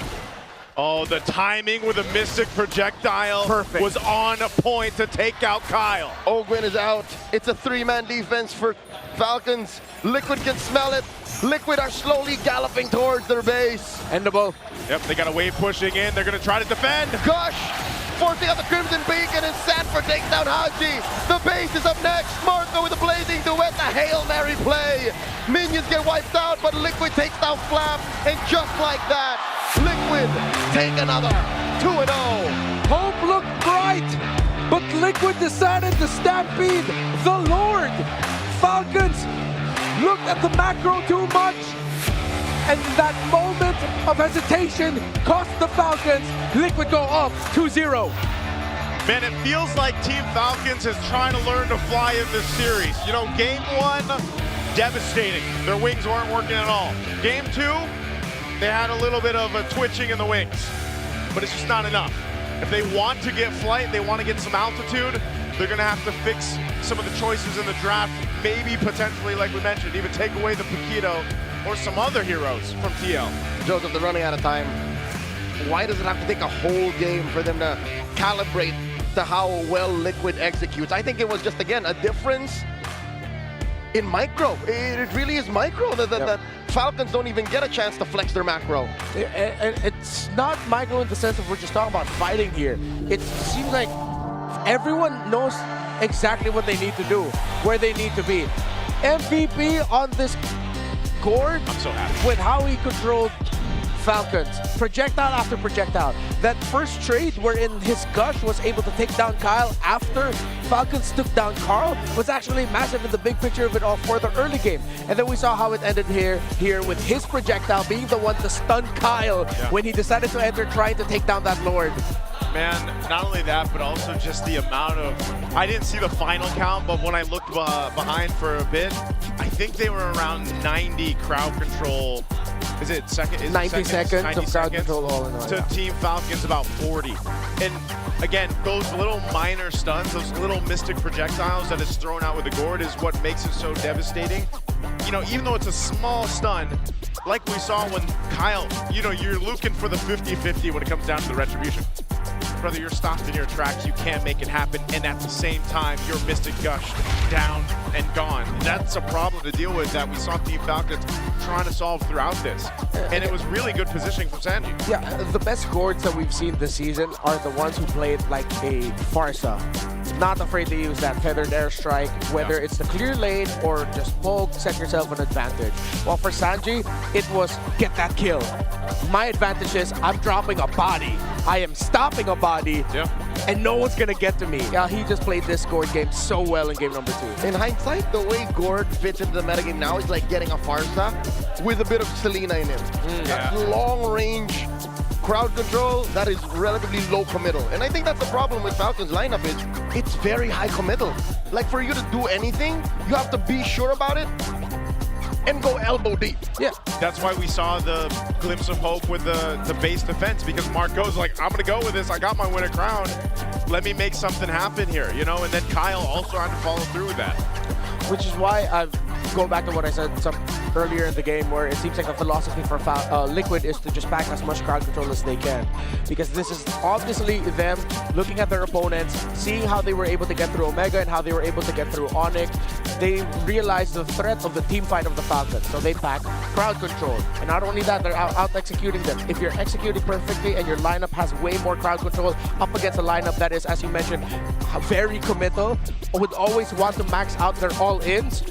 Oh, the timing with a Mystic projectile was on point to take out Kyle. Ogwin is out. It's a 3-man defense for Falcons. Liquid can smell it. Liquid are slowly galloping towards their base. Endable. Yep, they got a wave pushing in. They're going to try to defend. Gush forcing out the Crimson Beacon, and Sanford takes down Haji. The base is up next. Marco with a blazing duet, a Hail Mary play. Minions get wiped out, but Liquid takes down Flap, and just like that, Liquid take another 2-0. Hope looked bright, but Liquid decided to stampede the Lord. Falcons looked at the macro too much, and that moment of hesitation cost the Falcons. Liquid go up 2-0. Man, it feels like Team Falcons is trying to learn to fly in this series. You know, game 1, devastating. Their wings weren't working at all. Game 2, they had a little bit of a twitching in the wings, but it's just not enough. If they want to get flight, they want to get some altitude, they're going to have to fix some of the choices in the draft. Maybe potentially, like we mentioned, even take away the Paquito or some other heroes from TL. Joseph, they're running out of time. Why does it have to take a whole game for them to calibrate to how well Liquid executes? I think it was just, again, a difference in micro. It really is micro that Falcons don't even get a chance to flex their macro. It's not micro in the sense of we're just talking about fighting here. It seems like everyone knows exactly what they need to do, where they need to be. MVP on this Gord, I'm so happy with how he controlled Falcons, projectile after projectile. That first trade wherein his Gush was able to take down Kyle after Falcons took down Carl was actually massive in the big picture of it all for the early game. And then we saw how it ended here with his projectile being the one to stun Kyle when he decided to enter trying to take down that Lord. Man, not only that, but also just the amount of... I didn't see the final count, but when I looked behind for a bit, I think they were around 90 crowd control. Is it second? Is 90 it seconds 90 of crowd control all in all. To Team Falcons, about 40. And again, those little minor stuns, those little mystic projectiles that is thrown out with the Gord is what makes it so devastating. You know, even though it's a small stun, like we saw when Kyle, you know, you're looking for the 50-50 when it comes down to the retribution. Brother, you're stopped in your tracks, you can't make it happen, and at the same time, your Mystic Gush down and gone. That's a problem to deal with that we saw Team Falcons trying to solve throughout this. And it was really good positioning from Sanji. Yeah, the best Gords that we've seen this season are the ones who played like a Farsa. Not afraid to use that feathered airstrike, whether it's the clear lane or just poke, set yourself an advantage. While for Sanji, it was get that kill. My advantage is I'm dropping a body. I am stopping a body, and no one's gonna get to me. Yeah, he just played this Gord game so well in game number 2. In hindsight, the way Gord fits into the metagame now is like getting a Farsa with a bit of Selena in it. That's long range crowd control that is relatively low committal. And I think that's the problem with Falcons lineup is it's very high committal. Like for you to do anything, you have to be sure about it and go elbow deep. Yeah. That's why we saw the glimpse of hope with the base defense, because Mark goes like, I'm gonna go with this. I got my winner crown. Let me make something happen here, you know? And then Kyle also had to follow through with that. Which is why I've go back to what I said earlier in the game, where it seems like the philosophy for Liquid is to just pack as much crowd control as they can. Because this is obviously them looking at their opponents, seeing how they were able to get through Omega and how they were able to get through Onyx. They realized the threat of the team fight of the Falcons, so they pack crowd control. And not only that, they're out executing them. If you're executing perfectly and your lineup has way more crowd control up against a lineup that is, as you mentioned, very committal, would always want to max out their all-ins,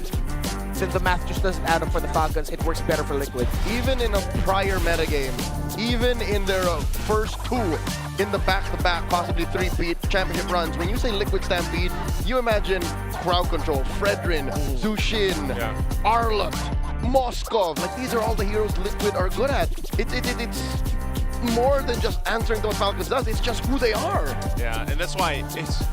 then the math just doesn't add up for the Falcons. It works better for Liquid. Even in a prior metagame, even in their first two in the back-to-back, possibly three-peat championship runs, when you say Liquid Stampede, you imagine crowd control, Fredrin, Zushin, Arlott, Moskov. Like, these are all the heroes Liquid are good at. It's more than just answering to what Falcons does, it's just who they are. Yeah, and that's why it's,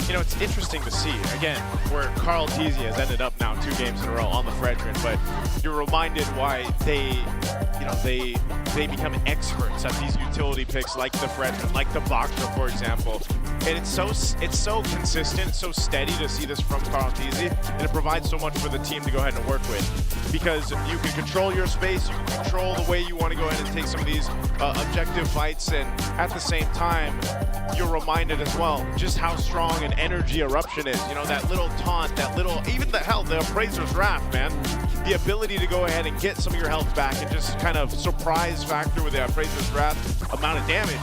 you know, it's interesting to see, again, where Carl Teasy has ended up now 2 games in a row on the Fredrin, but you're reminded why they, you know, they become experts at these utility picks like the Fredrin, like the Bachra, for example. And it's so consistent, it's so steady to see this from Carl Teasy, and it provides so much for the team to go ahead and work with. Because you can control your space, you can control the way you want to go ahead and take some of these objective fights, and at the same time, you're reminded as well just how strong an energy eruption is. You know, that little taunt, that little, even the Appraiser's Wrath, man. The ability to go ahead and get some of your health back and just kind of surprise factor with the Appraiser's Wrath amount of damage.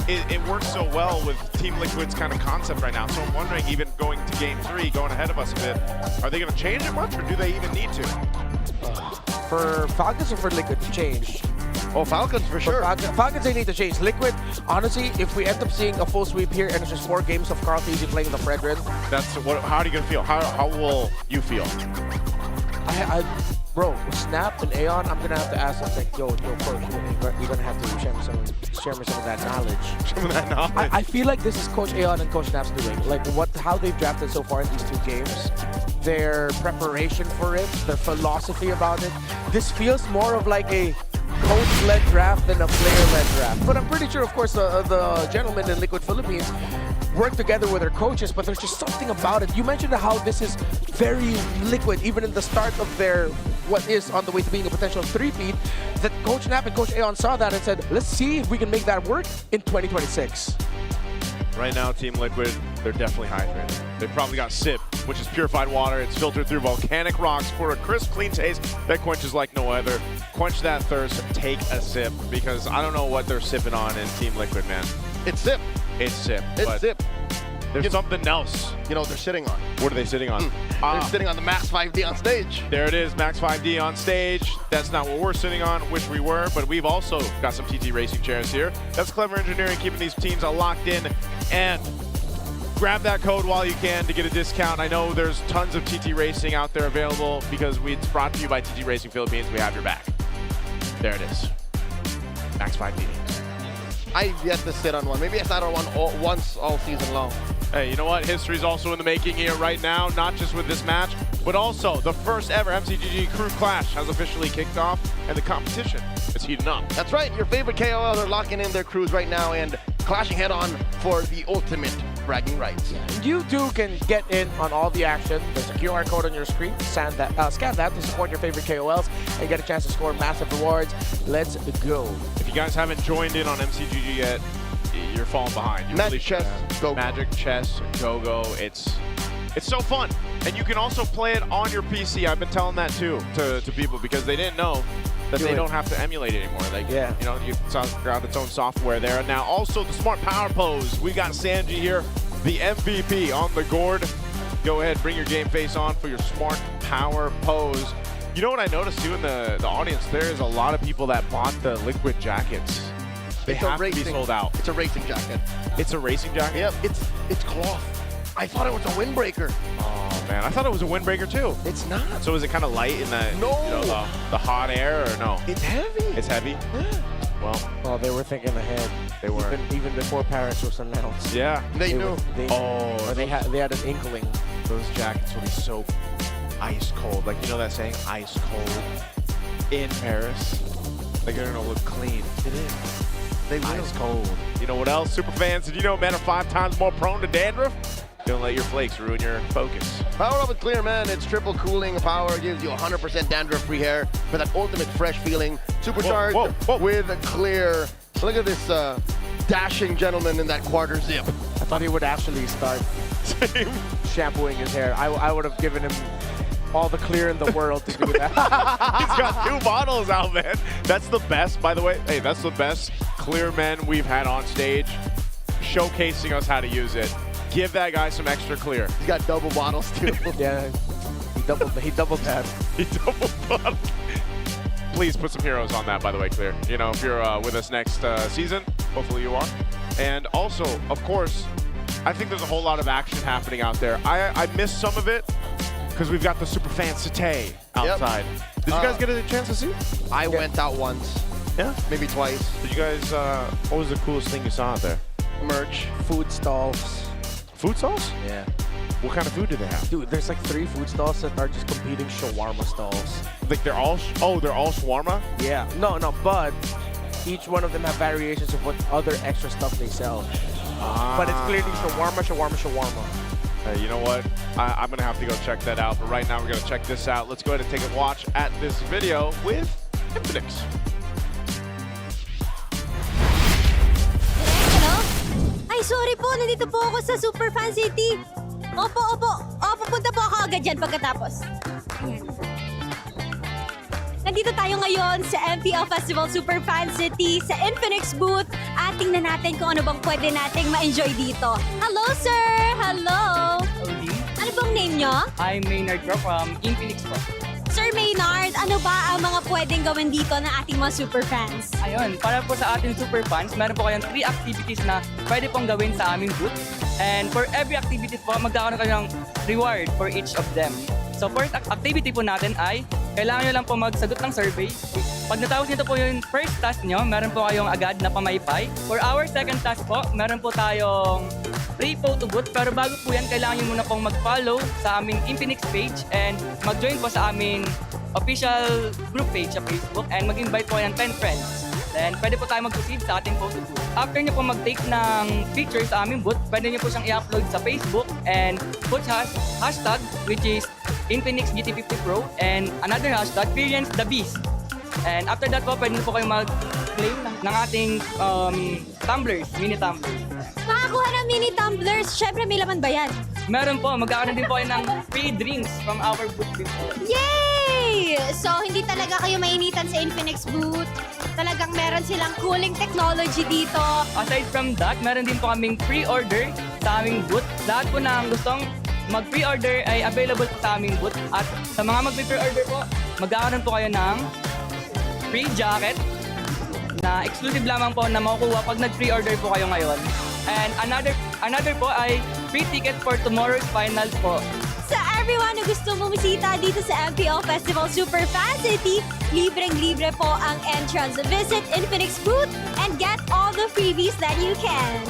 It works so well with Team Liquid's kind of concept right now. So I'm wondering, even going to Game 3, going ahead of us a bit, are they going to change it much, or do they even need to? For Falcons or for Liquid to change? Oh, Falcons for sure. Falcons, they need to change. Liquid, honestly, if we end up seeing a full sweep here and it's just 4 games of Carl Teasy playing the Fredrin. How are you going to feel? How will you feel? Bro, Snap and Aeon, I'm gonna have to ask them, like, yo, coach, you're gonna have to share me some of that knowledge. Some of that knowledge. I feel like this is Coach Aeon and Coach Snap's doing. Like, how they've drafted so far in these 2 games, their preparation for it, their philosophy about it. This feels more of like a coach-led draft than a player-led draft. But I'm pretty sure, of course, the gentlemen in Liquid Philippines work together with their coaches, but there's just something about it. You mentioned how this is very Liquid, even in the start of their what is on the way to being a potential 3-peat, that Coach Nap and Coach Aeon saw that and said, let's see if we can make that work in 2026. Right now, Team Liquid, they're definitely hydrated. They've probably got SIP, which is purified water. It's filtered through volcanic rocks for a crisp, clean taste that quenches like no other. Quench that thirst, take a sip, because I don't know what they're sipping on in Team Liquid, man. It's SIP. It's SIP. It's SIP. There's something else. You know, they're sitting on. What are they sitting on? They're sitting on the Max 5D on stage. There it is, Max 5D on stage. That's not what we're sitting on, wish we were, but we've also got some TT Racing chairs here. That's clever engineering, keeping these teams locked in. And grab that code while you can to get a discount. I know there's tons of TT Racing out there available because it's brought to you by TT Racing Philippines. We have your back. There it is. Max 5D. I've yet to sit on one. Maybe I sat on one once all season long. Hey, you know what? History's also in the making here right now, not just with this match, but also the first ever MCGG Crew Clash has officially kicked off, and the competition is heating up. That's right. Your favorite KOLs are locking in their crews right now and clashing head-on for the ultimate bragging rights. You too can get in on all the action. There's a QR code on your screen. Scan that to support your favorite KOLs and get a chance to score massive rewards. Let's go. If you guys haven't joined in on MCGG yet, you're falling behind. You Magic Chess, Go-Go. Magic Chess, Go-Go. It's so fun. And you can also play it on your PC. I've been telling that too to people because they didn't know that they don't have to emulate it anymore. Like, you know, you've got its own software there. And now also the Smart Power Pose. We got Sanji here, the MVP on the gourd. Go ahead, bring your game face on for your Smart Power Pose. You know what I noticed too in the audience? There is a lot of people that bought the Liquid jackets. They have to be sold out. It's a racing jacket. It's a racing jacket? Yep, it's cloth. I thought it was a windbreaker. Oh man, I thought it was a windbreaker too. It's not. So is it kind of light in the, no. You know, the hot air, or no? It's heavy. It's heavy? Yeah. Well, they were thinking ahead. They were. Even before Paris was announced. Yeah. They knew. They had an inkling. Those jackets will be so ice cold. Like, you know that saying, ice cold in Paris? Like, they're gonna look clean. It is. They will. Ice cold. You know what else, super fans? Did you know men are 5 times more prone to dandruff? Don't let your flakes ruin your focus. Power up with Clear Man. It's triple cooling power. Gives you 100% dandruff-free hair for that ultimate fresh feeling. Supercharged with Clear. Look at this dashing gentleman in that quarter zip. I thought he would actually start shampooing his hair. I would have given him all the clear in the world to do that. He's got 2 bottles out, man. That's the best, by the way. Hey, that's the best Clear Men we've had on stage, showcasing us how to use it. Give that guy some extra Clear. He's got double bottles too. Yeah, he doubled that. He double bottled. Please put some heroes on that, by the way, Clear. You know, if you're with us next season, hopefully you are. And also, of course, I think there's a whole lot of action happening out there. I missed some of it because we've got the super fan Sate outside. Did you guys get a chance to see? I went out once. Yeah? Maybe twice. Did you guys, what was the coolest thing you saw out there? Merch, food stalls. Food stalls? Yeah. What kind of food do they have? Dude, there's like 3 food stalls that are just competing shawarma stalls. Like they're all, they're all shawarma? Yeah. No, but each one of them have variations of what other extra stuff they sell. But it's clearly shawarma. You know what? I'm going to have to go check that out. But right now, we're going to check this out. Let's go ahead and take a watch at this video with Infinix. Hello? Ay, sorry po. Nandito po ako sa Superfan City. Opo. Pupunta po ako agad dyan pagkatapos. Ayan. Nandito tayo ngayon sa MPL Festival Superfan City sa Infinix booth at tingnan natin kung ano bang pwede nating ma-enjoy dito. Hello, sir! Hello! Ano bang name nyo? I'm Maynard from Infinix po. Sir Maynard, ano ba ang mga pwedeng gawin dito ng ating mga superfans? Ayun, para po sa ating superfans, meron po kayong 3 activities na pwede pong gawin sa aming booth. And for every activity po, magkakaroon kayo ng reward for each of them. So first activity po natin ay kailangan nyo lang po magsagot ng survey. Pag natapos nito po yung first task nyo, meron po kayong agad na pamaypay. For our second task po, meron po tayong free photo booth. Pero bago po yan, kailangan nyo muna pong mag-follow sa aming Infinix page and mag-join po sa aming official group page sa Facebook and mag-invite po kayo ng 10 friends. Then pwede po tayo mag-proceed sa ating photo booth. After nyo po mag-take ng picture sa aming booth, pwede nyo po siyang i-upload sa Facebook and put hashtag which is Infinix GT50 Pro and another hashtag Experience the Beast. And after that po, pwede po kayo mag-claim ng ating tumblers, mini tumblers. Makakuha ng mini tumblers, syempre may laman ba yan? Meron po, magkakaroon din po kayo ng free drinks from our booth. Yay! So, hindi talaga kayo mainitan sa Infinix booth. Talagang meron silang cooling technology dito. Aside from that, meron din po kaming pre-order sa aming booth. Lahat po na gustong mag-pre-order ay available po sa aming booth. At sa mga mag-pre-order po, magkakaroon po kayo ng free jacket na exclusive lamang po na makukuha pag nag-pre-order po kayo ngayon. And another po ay free ticket for tomorrow's finals po. Sa everyone na gusto bumisita dito sa MPL Festival Superfan City, libreng-libre po ang entrance. Visit Infinix booth and get all the freebies that you can.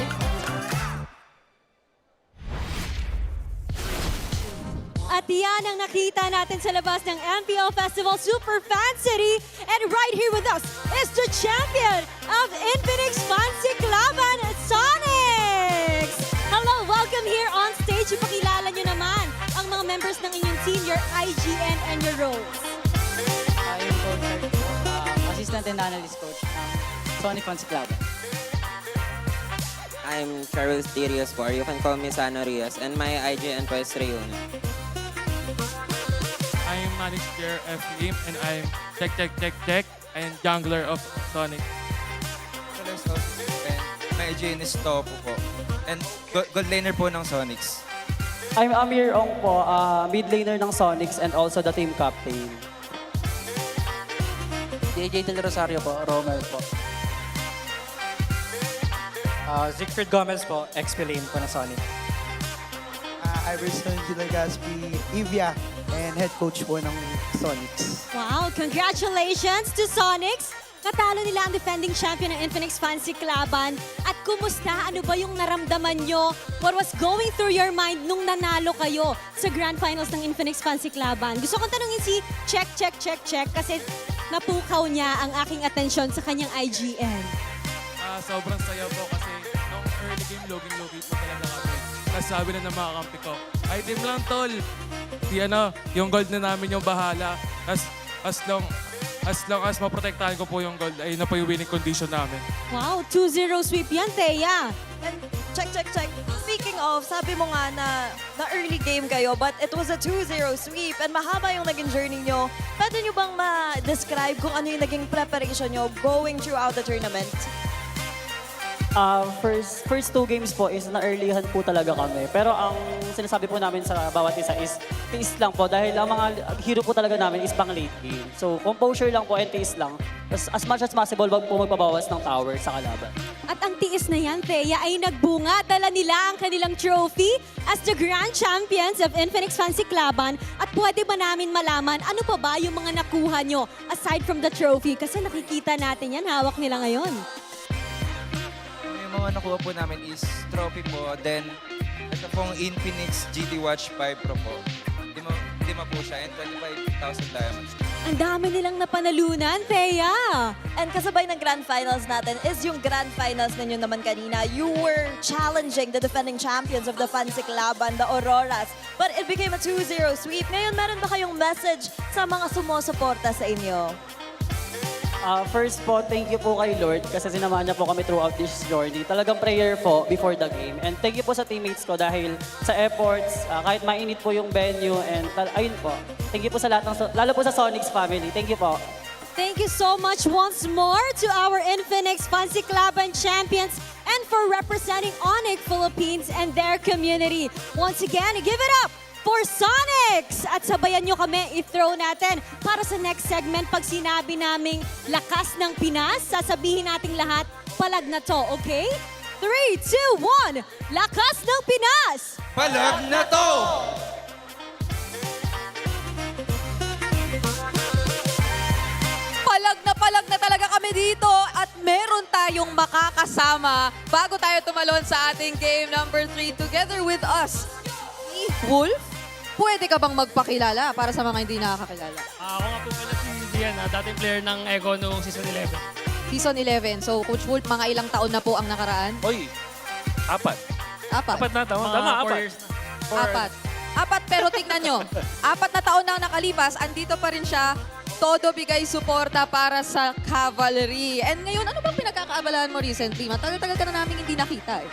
At yan ang nakita natin sa labas ng MPL Festival Superfan City. And right here with us is the champion of Infinix Fansiklaban, Sonics! Hello, welcome here on stage. Ipakilala nyo naman ang mga members ng inyong team, your IGN and your roles. I'm coach, assistant and analyst coach ng Sonic Fansiklaban. I'm Charles D. Rios for. You can call me Sano Rios. And my IGN po is Rayuna. I'm manager of game and I'm tech and jungler of Sonic. My IGN is Topo po. And gold laner po ng Sonics. I'm Amir Ong po, mid laner ng Sonics and also the team captain. DJ Del Rosario po, Romel po. Siegfried Gomez po, XP lane po ng Sonic. Iverson Ginagaspi, Evia, and head coach po ng Sonics. Wow, congratulations to Sonics Natalo nila ang defending champion ng Infinix Fancy Cluban. At kumusta? Ano ba yung naramdaman nyo? What was going through your mind nung nanalo kayo sa Grand Finals ng Infinix Fancy Cluban? Gusto kong tanungin si Check kasi napukaw niya ang aking atensyon sa kanyang IGN. Sobrang saya po kasi nung early game, loging-logi po talaga kami. Tapos sabi na ng mga kampi ko, item lang tol. Yung gold na namin yung bahala. As long as maprotektahan ko po yung gold, ay na po yung winning condition namin. Wow, 2-0 sweep yan, Thea. And check. Speaking of, sabi mo nga na early game kayo, but it was a 2-0 sweep and mahaba yung naging journey nyo. Pwede nyo bang ma-describe kung ano yung naging preparation nyo going throughout the tournament? First 2 games po is na-earlyhan po talaga kami. Pero ang sinasabi po namin sa bawat isa is tiis lang po dahil ang mga hero po talaga namin is pang late game. So composure lang po and tiis lang. As much as possible, wag po magpabawas ng tower sa kalaban. At ang tiis na yan, Thea, ay nagbunga. Dala nila ang kanilang trophy as the Grand Champions of Infinix Fancy Cluban. At pwede ba namin malaman ano pa ba yung mga nakuha nyo aside from the trophy? Kasi nakikita natin yan, hawak nila ngayon. Yung mga nakuha po namin is trophy po. Then, ito pong Infinix GT Watch 5 Pro po. Lima po siya and 25,000 diamonds. Ang dami nilang napanalunan, Thea. And kasabay ng Grand Finals natin is yung Grand Finals ninyo naman kanina. You were challenging the defending champions of the Fancy Cluban, the Auroras. But it became a 2-0 sweep. Ngayon, meron ba kayong message sa mga sumusuporta sa inyo? First po, thank you po kay Lord kasi sinamahan niya po kami throughout this journey. Talagang prayer po before the game. And thank you po sa teammates ko dahil sa efforts, kahit mainit po yung venue and ayun po. Thank you po sa lahat lalo po sa Sonics family. Thank you po. Thank you so much once more to our Infinix Fancy Cluban champions and for representing Onyx Philippines and their community. Once again, give it up for Sonics! At sabayan nyo kami, i-throw natin para sa next segment. Pag sinabi naming lakas ng Pinas, sasabihin nating lahat, palag na to, okay? 3, 2, 1, lakas ng Pinas! Palag na to! Palag na talaga kami dito at meron tayong makakasama bago tayo tumalon sa ating game number 3 together with us. Wolf? Pwede ka bang magpakilala para sa mga hindi nakakakilala? Ako nga po pala si Dian, dating player ng Echo noong season 11. Season 11. So, Coach Wolf, mga ilang taon na po ang nakaraan? Oy, 4. 4. Na taon. Tama, 4 years na. 4, pero tingnan nyo. 4 na taon na nakalipas, andito pa rin siya. Todo bigay suporta para sa Cavalry. And ngayon, ano bang pinagkakaabalahan mo recently? Matagal-tagal ka na namin hindi nakita eh.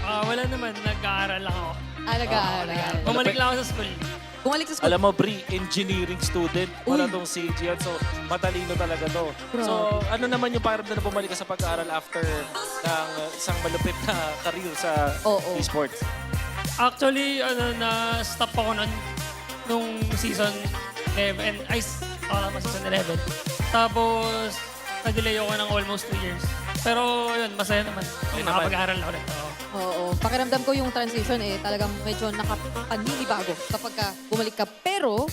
Wala naman, nag-aaral lang ako. Nag-aaral. Bumalik lang ako sa school. Bumalik sa school. Alam mo, Bri, engineering student. Wala tong CG yan. So, matalino talaga to. So, ano naman yung parang na bumalik ka sa pag-aaral after ng isang malupit na career sa esports? Actually, na-stop ako nung season 11. Season 11. Tapos, nag-delay ako ng almost 2 years. Pero yun, masaya naman. Nakapag-aaral ako rin. Oo. Pakiramdam ko yung transition talagang medyo nakapaninibago kapag bumalik ka. Pero,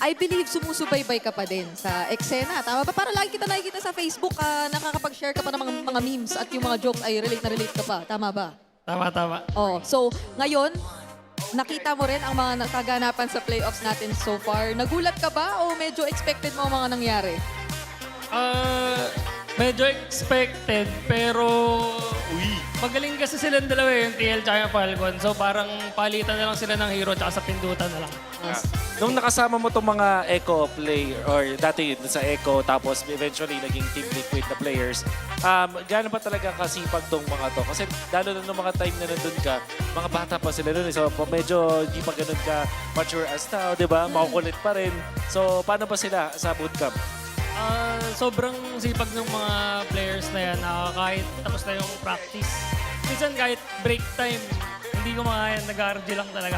I believe sumusubaybay ka pa din sa eksena. Tama ba? Para lagi kita nakikita sa Facebook, nakakapag-share ka pa ng mga memes at yung mga jokes ay relate na relate ka pa. Tama ba? Tama. So, ngayon, nakita mo rin ang mga kaganapan sa playoffs natin so far. Nagulat ka ba o medyo expected mo ang mga nangyari? Medyo expected, pero magaling kasi silang dalawa yung TL tsaka yung Falcon. So parang palitan na lang sila ng hero tsaka sa pindutan na lang. Nung nakasama mo itong mga Echo player, or dati sa Echo, tapos eventually naging Team Liquid na players, gano'n ba talaga kasipag tong mga to? Kasi lalo na nung mga time na nandun ka, mga bata pa sila nun. So medyo hindi pa ganun ka mature as now, di ba? Makukulit pa rin. So paano ba sila sa bootcamp? Sobrang sipag ng mga players na yan. Kahit tapos na yung practice. Minsan kahit break time, hindi ko makaya. Nag-RG lang talaga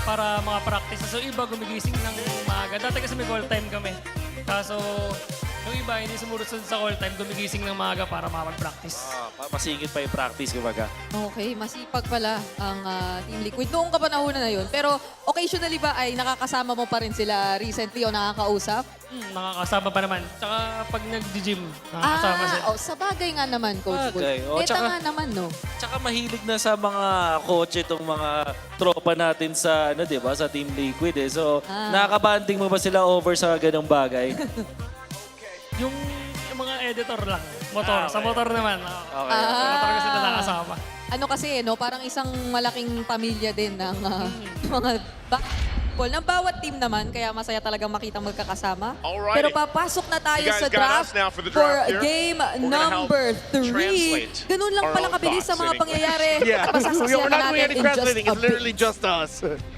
para mga practice. So iba gumigising ng maaga. Dati kasi may goal time kami. Kaso Yung iba, hindi sumusunod sa call time, gumigising ng maaga para makapag-practice. Masingit pa yung practice, kumbaga. Okay, masipag pala ang Team Liquid. Noong kapanahonan na yun. Pero occasionally ba ay nakakasama mo pa rin sila recently o nakakausap? Nakakasama pa naman. Tsaka pag nag-gym, nakakasama sila. Sa bagay nga naman, Coach Bull. Bagay. O, Neta tsaka- nga naman, no? Tsaka mahilig na sa mga kotse itong mga tropa natin sa, ano, di ba, sa Team Liquid eh. So, nakakabanding mo ba sila over sa ganong bagay? Yung mga editor lang. Motor. Sa motor naman. Okay. Sa motor kasi na nakasama. Ano kasi, no? Parang isang malaking pamilya din ng mga basketball ng bawat team naman. Kaya masaya talagang makita magkakasama. Alrighty. Pero papasok na tayo You guys sa got draft us now for the for draft here. game We're gonna help number 3. translate Ganun lang our pala own kabilis sa thoughts mga in English. pangyayari. Yeah, At masasaksihan we're not doing natin any in just translating. a It's literally bit. just us.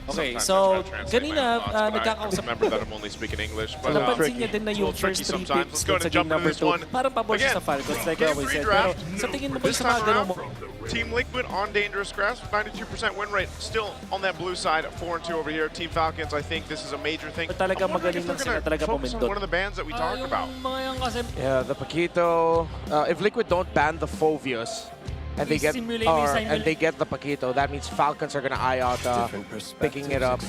Okay, Sometimes so I try to translate kanina my thoughts, but I nagkakausap remember that I'm only speaking English. But napansin niya din na yung it's a little tricky first 3 sometimes. picks Let's go sa and game jump into number this 2. one. Parang pabor siya Again, sa Falcons, like I game always three said. Pero draft. sa tingin mo ba This sa mga time ganun around, mo? Team Liquid on dangerous grass, 92% win rate. Still on that blue side, 4-2 over here. Team Falcons, I think this is a major thing. Talaga I'm wondering magaling if lang they're sila talaga gonna focus on pumindot. one of the bands that we talked Yung about. mga yan kasi, Yeah, the Paquito. If Liquid don't ban the Phobius, and they get and they get the Paquito, that means Falcons are gonna eye out picking it up.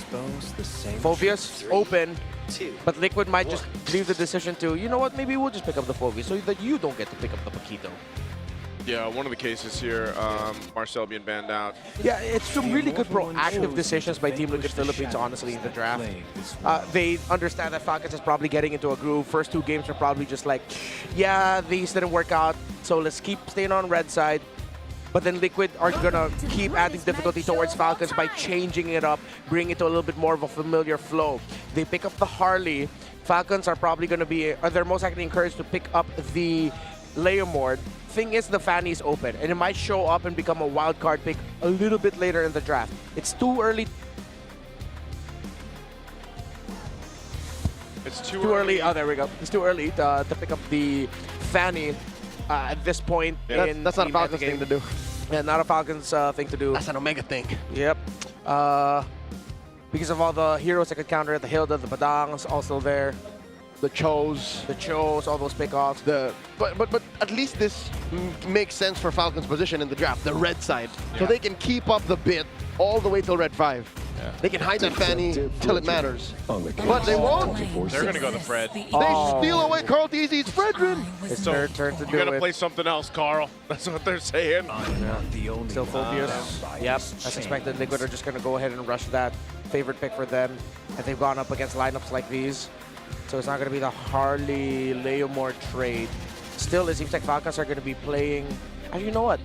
Phobius open, but Liquid might just leave the decision to, you know what, maybe we'll just pick up the Phobius so that you don't get to pick up the Paquito. Yeah, one of the cases here, Marcel being banned out. Yeah, it's some really good proactive decisions by Team Liquid Philippines, honestly, in the draft. They understand that Falcons is probably getting into a groove. First 2 games are probably just like, yeah, these didn't work out, so let's keep staying on red side. But then Liquid are gonna keep adding difficulty towards Falcons by changing it up, bring it to a little bit more of a familiar flow. They pick up the Harley. Falcons are probably gonna be, they're most likely encouraged to pick up the Leomord. Thing is, the Fanny is open, and it might show up and become a wild card pick a little bit later in the draft. It's too early. It's too early. Oh, there we go. It's too early to pick up the Fanny at this point. Yeah, in that's not a the Falcons metagame. thing to do. Yeah, not a Falcons thing to do. That's an Omega thing. Yep. Because of all the heroes that could counter it, the Hilda, the Badangs also there. The Chos. All those pickoffs. But at least this makes sense for Falcons' position in the draft, the red side. So Yeah. they can keep up the bit all the way till red 5. They can hide that Fanny till it matters. But they won't. They're gonna go the Fred. They steal away Carl TZ's Fredrin. It's So, their turn to you do gotta it. play something else, Carl. That's what they're saying. Still Phobius. Yep, as expected, Liquid are just going to go ahead and rush that favorite pick for them. And they've gone up against lineups like these. So it's not going to be the Harley Leomord trade. Still, it seems like Falcons are going to be playing... And you know what?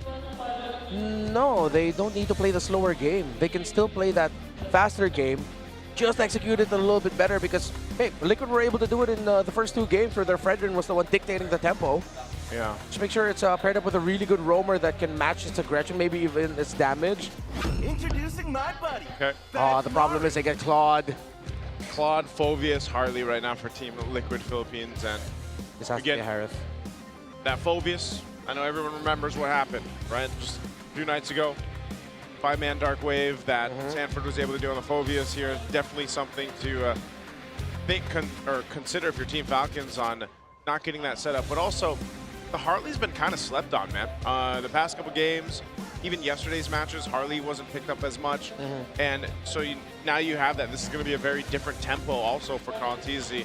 No, they don't need to play the slower game. They can still play that faster game. Just execute it a little bit better because, hey, Liquid were able to do it in the first 2 games where their Fredrin was the one dictating the tempo. Yeah. Just make sure it's paired up with a really good roamer that can match its aggression, maybe even its damage. Introducing my buddy. Okay. The problem is they get clawed. Claude, Phobius, Harley right now for Team Liquid Philippines. And This has to be Harith. that Phobius, I know everyone remembers what happened, right? Just a few nights ago. 5-man Dark Wave that Sanford was able to do on the Phobius here. Definitely something to think or consider if you're Team Falcons on not getting that set up. But also, the Harley's been kind of slept on, man. The past couple games, even yesterday's matches, Harley wasn't picked up as much. And so now you have that. This is going to be a very different tempo also for Carl Tizzi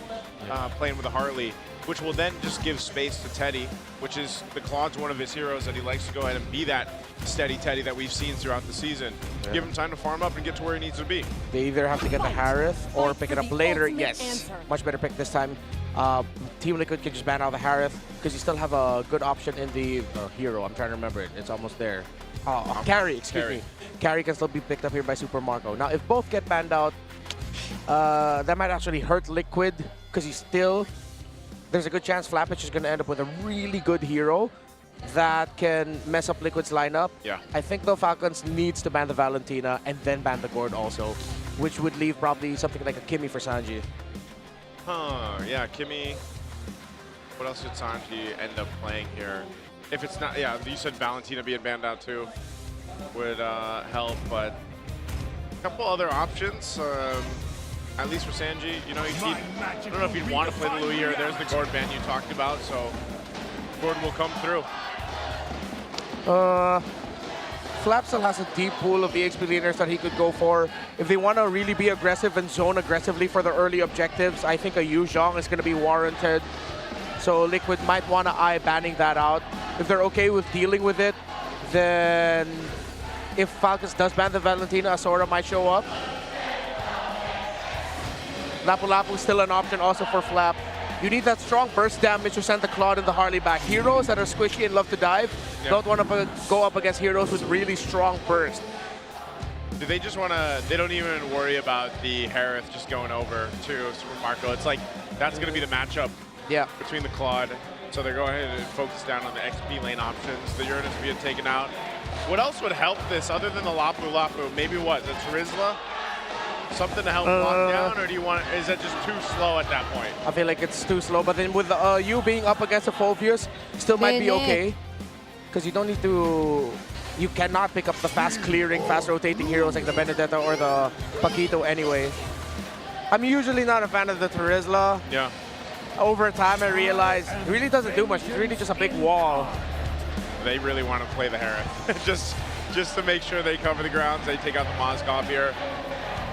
playing with the Harley, which will then just give space to Teddy, which is the Claude's one of his heroes that he likes to go ahead and be that steady Teddy that we've seen throughout the season. Give him time to farm up and get to where he needs to be. They either have to get the Harith or pick it up later. Yes, much better pick this time. Team Liquid can just ban out the Harith because you still have a good option in the hero. I'm trying to remember it. It's almost there. Carry, excuse me. Carry can still be picked up here by Super Marco. Now, if both get banned out, that might actually hurt Liquid because there's a good chance Flappage is going to end up with a really good hero that can mess up Liquid's lineup. Yeah. I think the Falcons needs to ban the Valentina and then ban the Gord also, which would leave probably something like a Kimmy for Sanji. Yeah, Kimmy. What else did Sanji end up playing here? If it's not, yeah, you said Valentina being banned out too would help, but a couple other options. at least for Sanji, you know, I don't know if he'd want to play the Louis or there's the Gord ban you talked about, so Gord will come through. Flap still has a deep pool of EXP leaders that he could go for. If they want to really be aggressive and zone aggressively for the early objectives, I think a Yu Zhong is going to be warranted. So Liquid might want to eye banning that out. If they're okay with dealing with it, then if Falcons does ban the Valentina, Asura might show up. Lapu Lapu is still an option also for Flap. You need that strong burst damage to send the Claude and the Harley back. Heroes that are squishy and love to dive don't want to go up against heroes with really strong burst. Do they just want to, they don't even worry about the Harith just going over to Super Marco. It's like, that's going to be the matchup between the Claude. So they're going ahead and focus down on the XP lane options. The Uranus being taken out. What else would help this other than the Lapu Lapu? Maybe what, the Terizla? Something to help lock down, or do you want? Is that just too slow at that point? I feel like it's too slow, but then with you being up against a Phobius, still might be okay. Because you don't need to, you cannot pick up the fast clearing, fast rotating heroes like the Benedetta or the Paquito anyway. I'm usually not a fan of the Terizla. Yeah. Over time, I realized it really doesn't do much. It's really just a big wall. They really want to play the Harith. just to make sure they cover the grounds. They take out the Moskov here.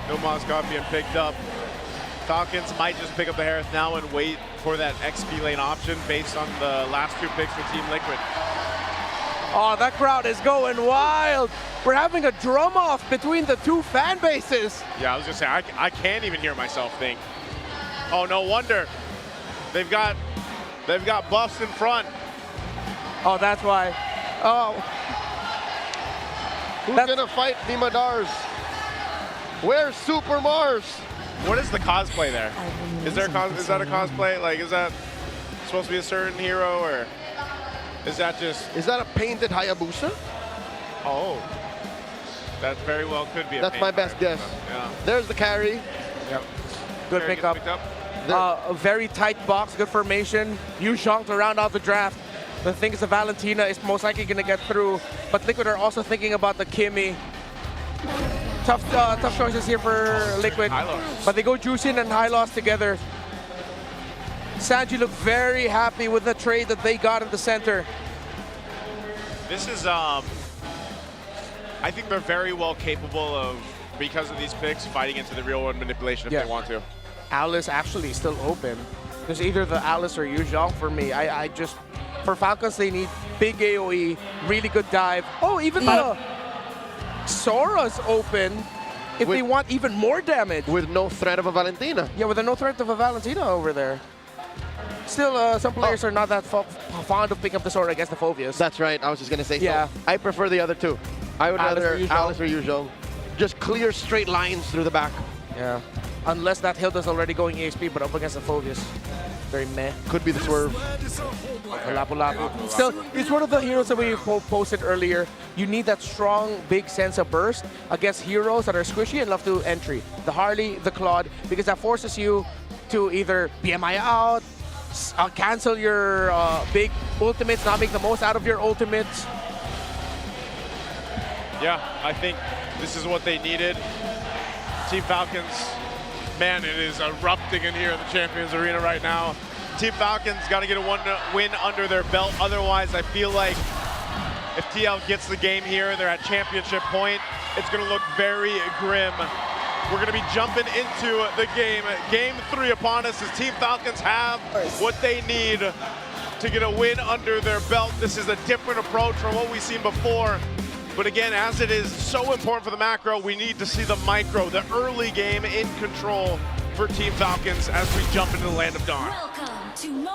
No Moskov being picked up. Falcons might just pick up the Harith now and wait for that XP lane option based on the last two picks for Team Liquid. Oh, that crowd is going wild. We're having a drum off between the two fan bases. Yeah, I was gonna say, I can't even hear myself think. Oh, no wonder. They've got buffs in front. Oh, that's why. Oh. Who's gonna fight the Madars? Where's Super Mars? What is the cosplay there? Is that a cosplay? Like, is that supposed to be a certain hero, or is that just? Is that a painted Hayabusa? Oh, that very well could be. That's my best guess. Yeah. There's the carry. Yep. Good Carry pickup. gets picked up. A very tight box, good formation. Yu Zhong to round out the draft. The thing is, the Valentina is most likely going to get through, but Liquid are also thinking about the Kimmy. Tough choices here for Liquid, but they go Juicin and Hylos together. Sanji looked very happy with the trade that they got in the center. This is, I think they're very well capable of, because of these picks, fighting into the real world manipulation if they want to. Alice actually still open. There's either the Alice or Yu Zhong for me. I just, for Falcons, they need big AoE, really good dive. Oh, even the Sora's open if they want even more damage. With no threat of a Valentina. Yeah, with no threat of a Valentina over there. Still, some players are not that fond of picking up the Sora against the Phobius. That's right, I was just gonna say Yeah. so. I prefer the other two. I would rather Alice or Yu Zhong. Just clear straight lines through the back. Yeah. Unless that Hilda's already going EXP, but up against the Phobius. Very meh. Could be the swerve. Lapu Lapu. Still, it's one of the heroes that we posted earlier. You need that strong, big sense of burst against heroes that are squishy and love to entry. The Harley, the Claude, because that forces you to either BMI out, cancel your big ultimates, not make the most out of your ultimates. Yeah, I think this is what they needed. Team Falcons, man, it is erupting in here in the Champions Arena right now. Team Falcons got to get a win under their belt. Otherwise, I feel like if TL gets the game here, they're at championship point, it's going to look very grim. We're going to be jumping into the game. Game 3 upon us as Team Falcons have what they need to get a win under their belt. This is a different approach from what we've seen before. But again, as it is so important for the macro, we need to see the micro, the early game in control for Team Falcons as we jump into the Land of Dawn.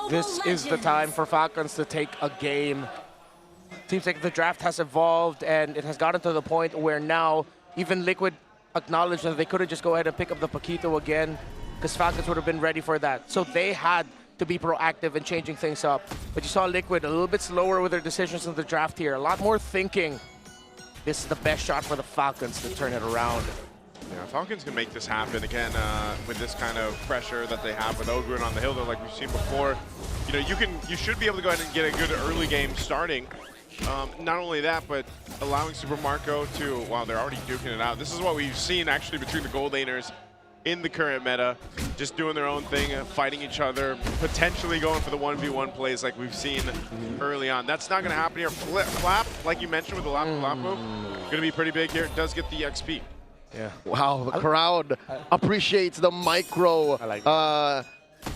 This is the time for Falcons to take a game. Seems like the draft has evolved and it has gotten to the point where now even Liquid acknowledged that they could have just go ahead and pick up the Paquito again because Falcons would have been ready for that. So they had to be proactive in changing things up. But you saw Liquid a little bit slower with their decisions in the draft here. A lot more thinking. This is the best shot for the Falcons to turn it around. Yeah, Falcons can make this happen again with this kind of pressure that they have with Ogrun on the hill, like we've seen before. You know, you should be able to go ahead and get a good early game starting. Not only that, but allowing Super Marco to, wow, they're already duking it out. This is what we've seen actually between the gold laners in the current meta, just doing their own thing, fighting each other, potentially going for the 1v1 plays like we've seen early on. That's not going to happen here. Flap, like you mentioned with the Lapu Lapu, going to be pretty big here. It does get the XP. Yeah. Wow, the crowd appreciates the micro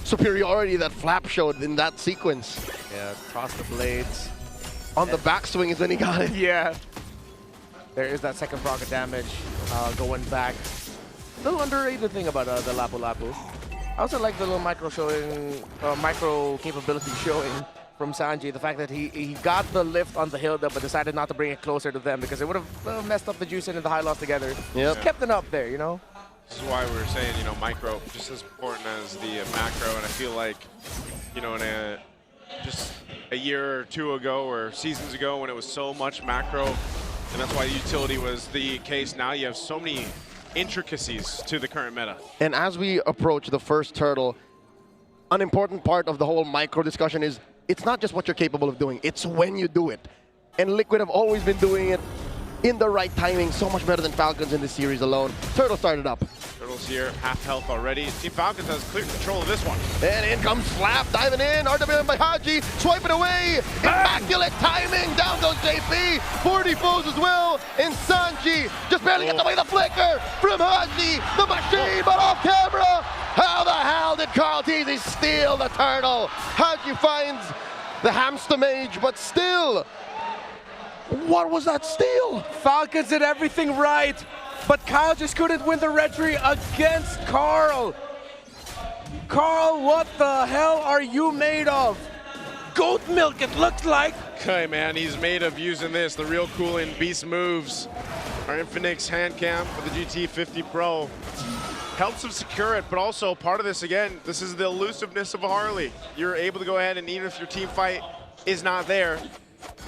superiority that Flap showed in that sequence. Yeah, cross the blades. On the backswing is when he got it. Yeah. There is that second proc damage going back. Little underrated thing about the Lapu Lapu. I also like the little micro capability showing from Sanji. The fact that he got the lift on the Hilda but decided not to bring it closer to them because it would have messed up the Juice and the high loss together. Yep. Just kept it up there, you know? This is why we were saying, you know, micro just as important as the macro, and I feel like, you know, in just a year or two ago or seasons ago when it was so much macro, and that's why utility was the case. Now you have so many intricacies to the current meta. And as we approach the first turtle, an important part of the whole micro discussion is it's not just what you're capable of doing, it's when you do it. And Liquid have always been doing it in the right timing, so much better than Falcons in this series alone. Turtle started up. Turtles here, half health already. Team Falcons has clear control of this one. And in comes Flap, diving in, RWM by Haji, swiping away, immaculate timing, down goes JP, 40 foes as well, and Sanji just barely gets away the flicker from Haji, the machine, but off camera. How the hell did Carl Teasy steal the turtle? Haji finds the hamster mage, but still, what was that steal? Falcons did everything right, but Kyle just couldn't win the retry against Carl. Carl, what the hell are you made of? Goat milk, it looks like. Okay, man, he's made of using this, the real cooling beast moves. Our Infinix hand cam for the GT50 Pro. Helps him secure it, but also part of this, again, this is the elusiveness of a Harley. You're able to go ahead and even if your team fight is not there,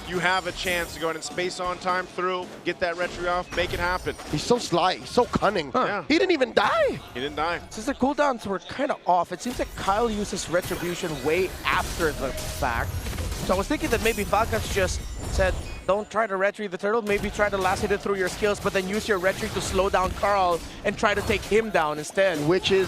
you have a chance to go ahead and space on time through, get that retry off, make it happen. He's so sly, he's so cunning. Yeah. He didn't even die. He didn't die. Since the cooldowns were kind of off, it seems like Kyle uses Retribution way after the fact. So I was thinking that maybe Falcons just said, don't try to retry the turtle, maybe try to last hit it through your skills, but then use your retry to slow down Carl and try to take him down instead. Which is,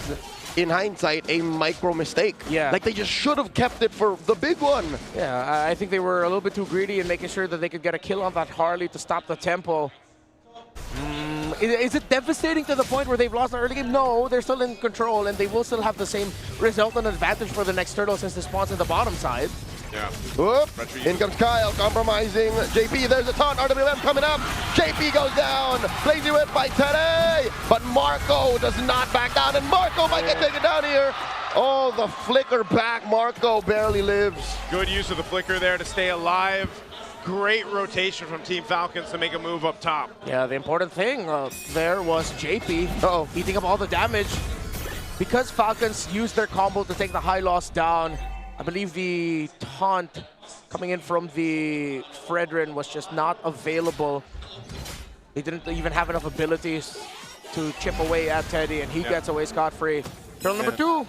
in hindsight, a micro mistake. Yeah. Like they just should have kept it for the big one. Yeah, I think they were a little bit too greedy in making sure that they could get a kill on that Harley to stop the tempo. Is it devastating to the point where they've lost the early game? No, they're still in control and they will still have the same result and advantage for the next turtle since they spawns in the bottom side. Yeah. Whoop. In comes Kyle, compromising JP. There's a taunt. RWM coming up. JP goes down. Lazy whip by Teddy. But Marco does not back down, and Marco might get taken down here. Oh, the flicker back. Marco barely lives. Good use of the flicker there to stay alive. Great rotation from Team Falcons to make a move up top. Yeah, the important thing there was JP eating up all the damage. Because Falcons used their combo to take the high loss down, I believe the taunt coming in from the Fredrin was just not available. They didn't even have enough abilities to chip away at Teddy, and he gets away scot-free. Turtle number 2.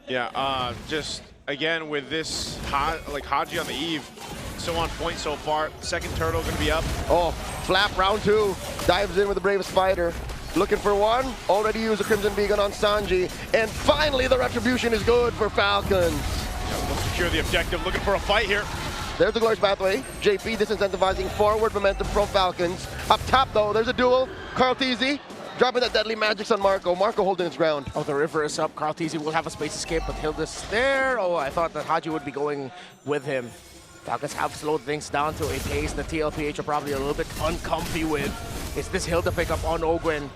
Yeah, just again with this Haji on the eve, so on point so far. Second turtle gonna be up. Oh, Flap round 2, dives in with the Bravest Spider. Looking for one, already used a Crimson Beacon on Sanji, and finally the retribution is good for Falcons. We'll secure the objective, looking for a fight here. There's the Glorious Pathway. JP disincentivizing forward momentum from Falcons. Up top though, there's a duel. Carl Teasy dropping that deadly magics on Marco. Marco holding his ground. Oh, the river is up. Carl Teasy will have a space escape, but Hilda's there. Oh, I thought that Haji would be going with him. Falcons have slowed things down to a pace that TLPH are probably a little bit uncomfy with. It's this Hilda pickup on Ogwen.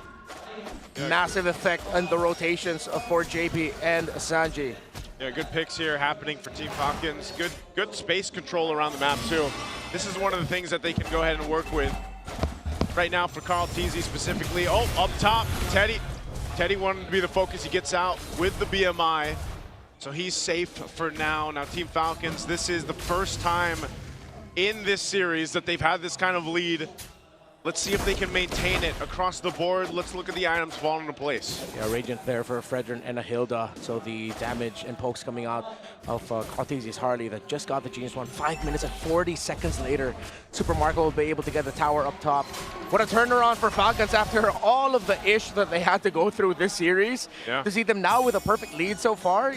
Massive effect on the rotations for JP and Sanji. Yeah, good picks here happening for Team Falcons. Good space control around the map too. This is one of the things that they can go ahead and work with right now for Carl Teasy specifically. Oh, up top, Teddy. Teddy wanted to be the focus. He gets out with the BMI. So he's safe for now. Now Team Falcons, this is the first time in this series that they've had this kind of lead Let's see if they can maintain it across the board. Let's look at the items falling into place. Yeah, Radiant there for Fredrin and a Hilda. So the damage and pokes coming out of Cartesius Harley that just got the Genius one. 5 minutes and 40 seconds later, Super Marco will be able to get the tower up top. What a turnaround for Falcons after all of the ish that they had to go through this series. Yeah. To see them now with a perfect lead so far,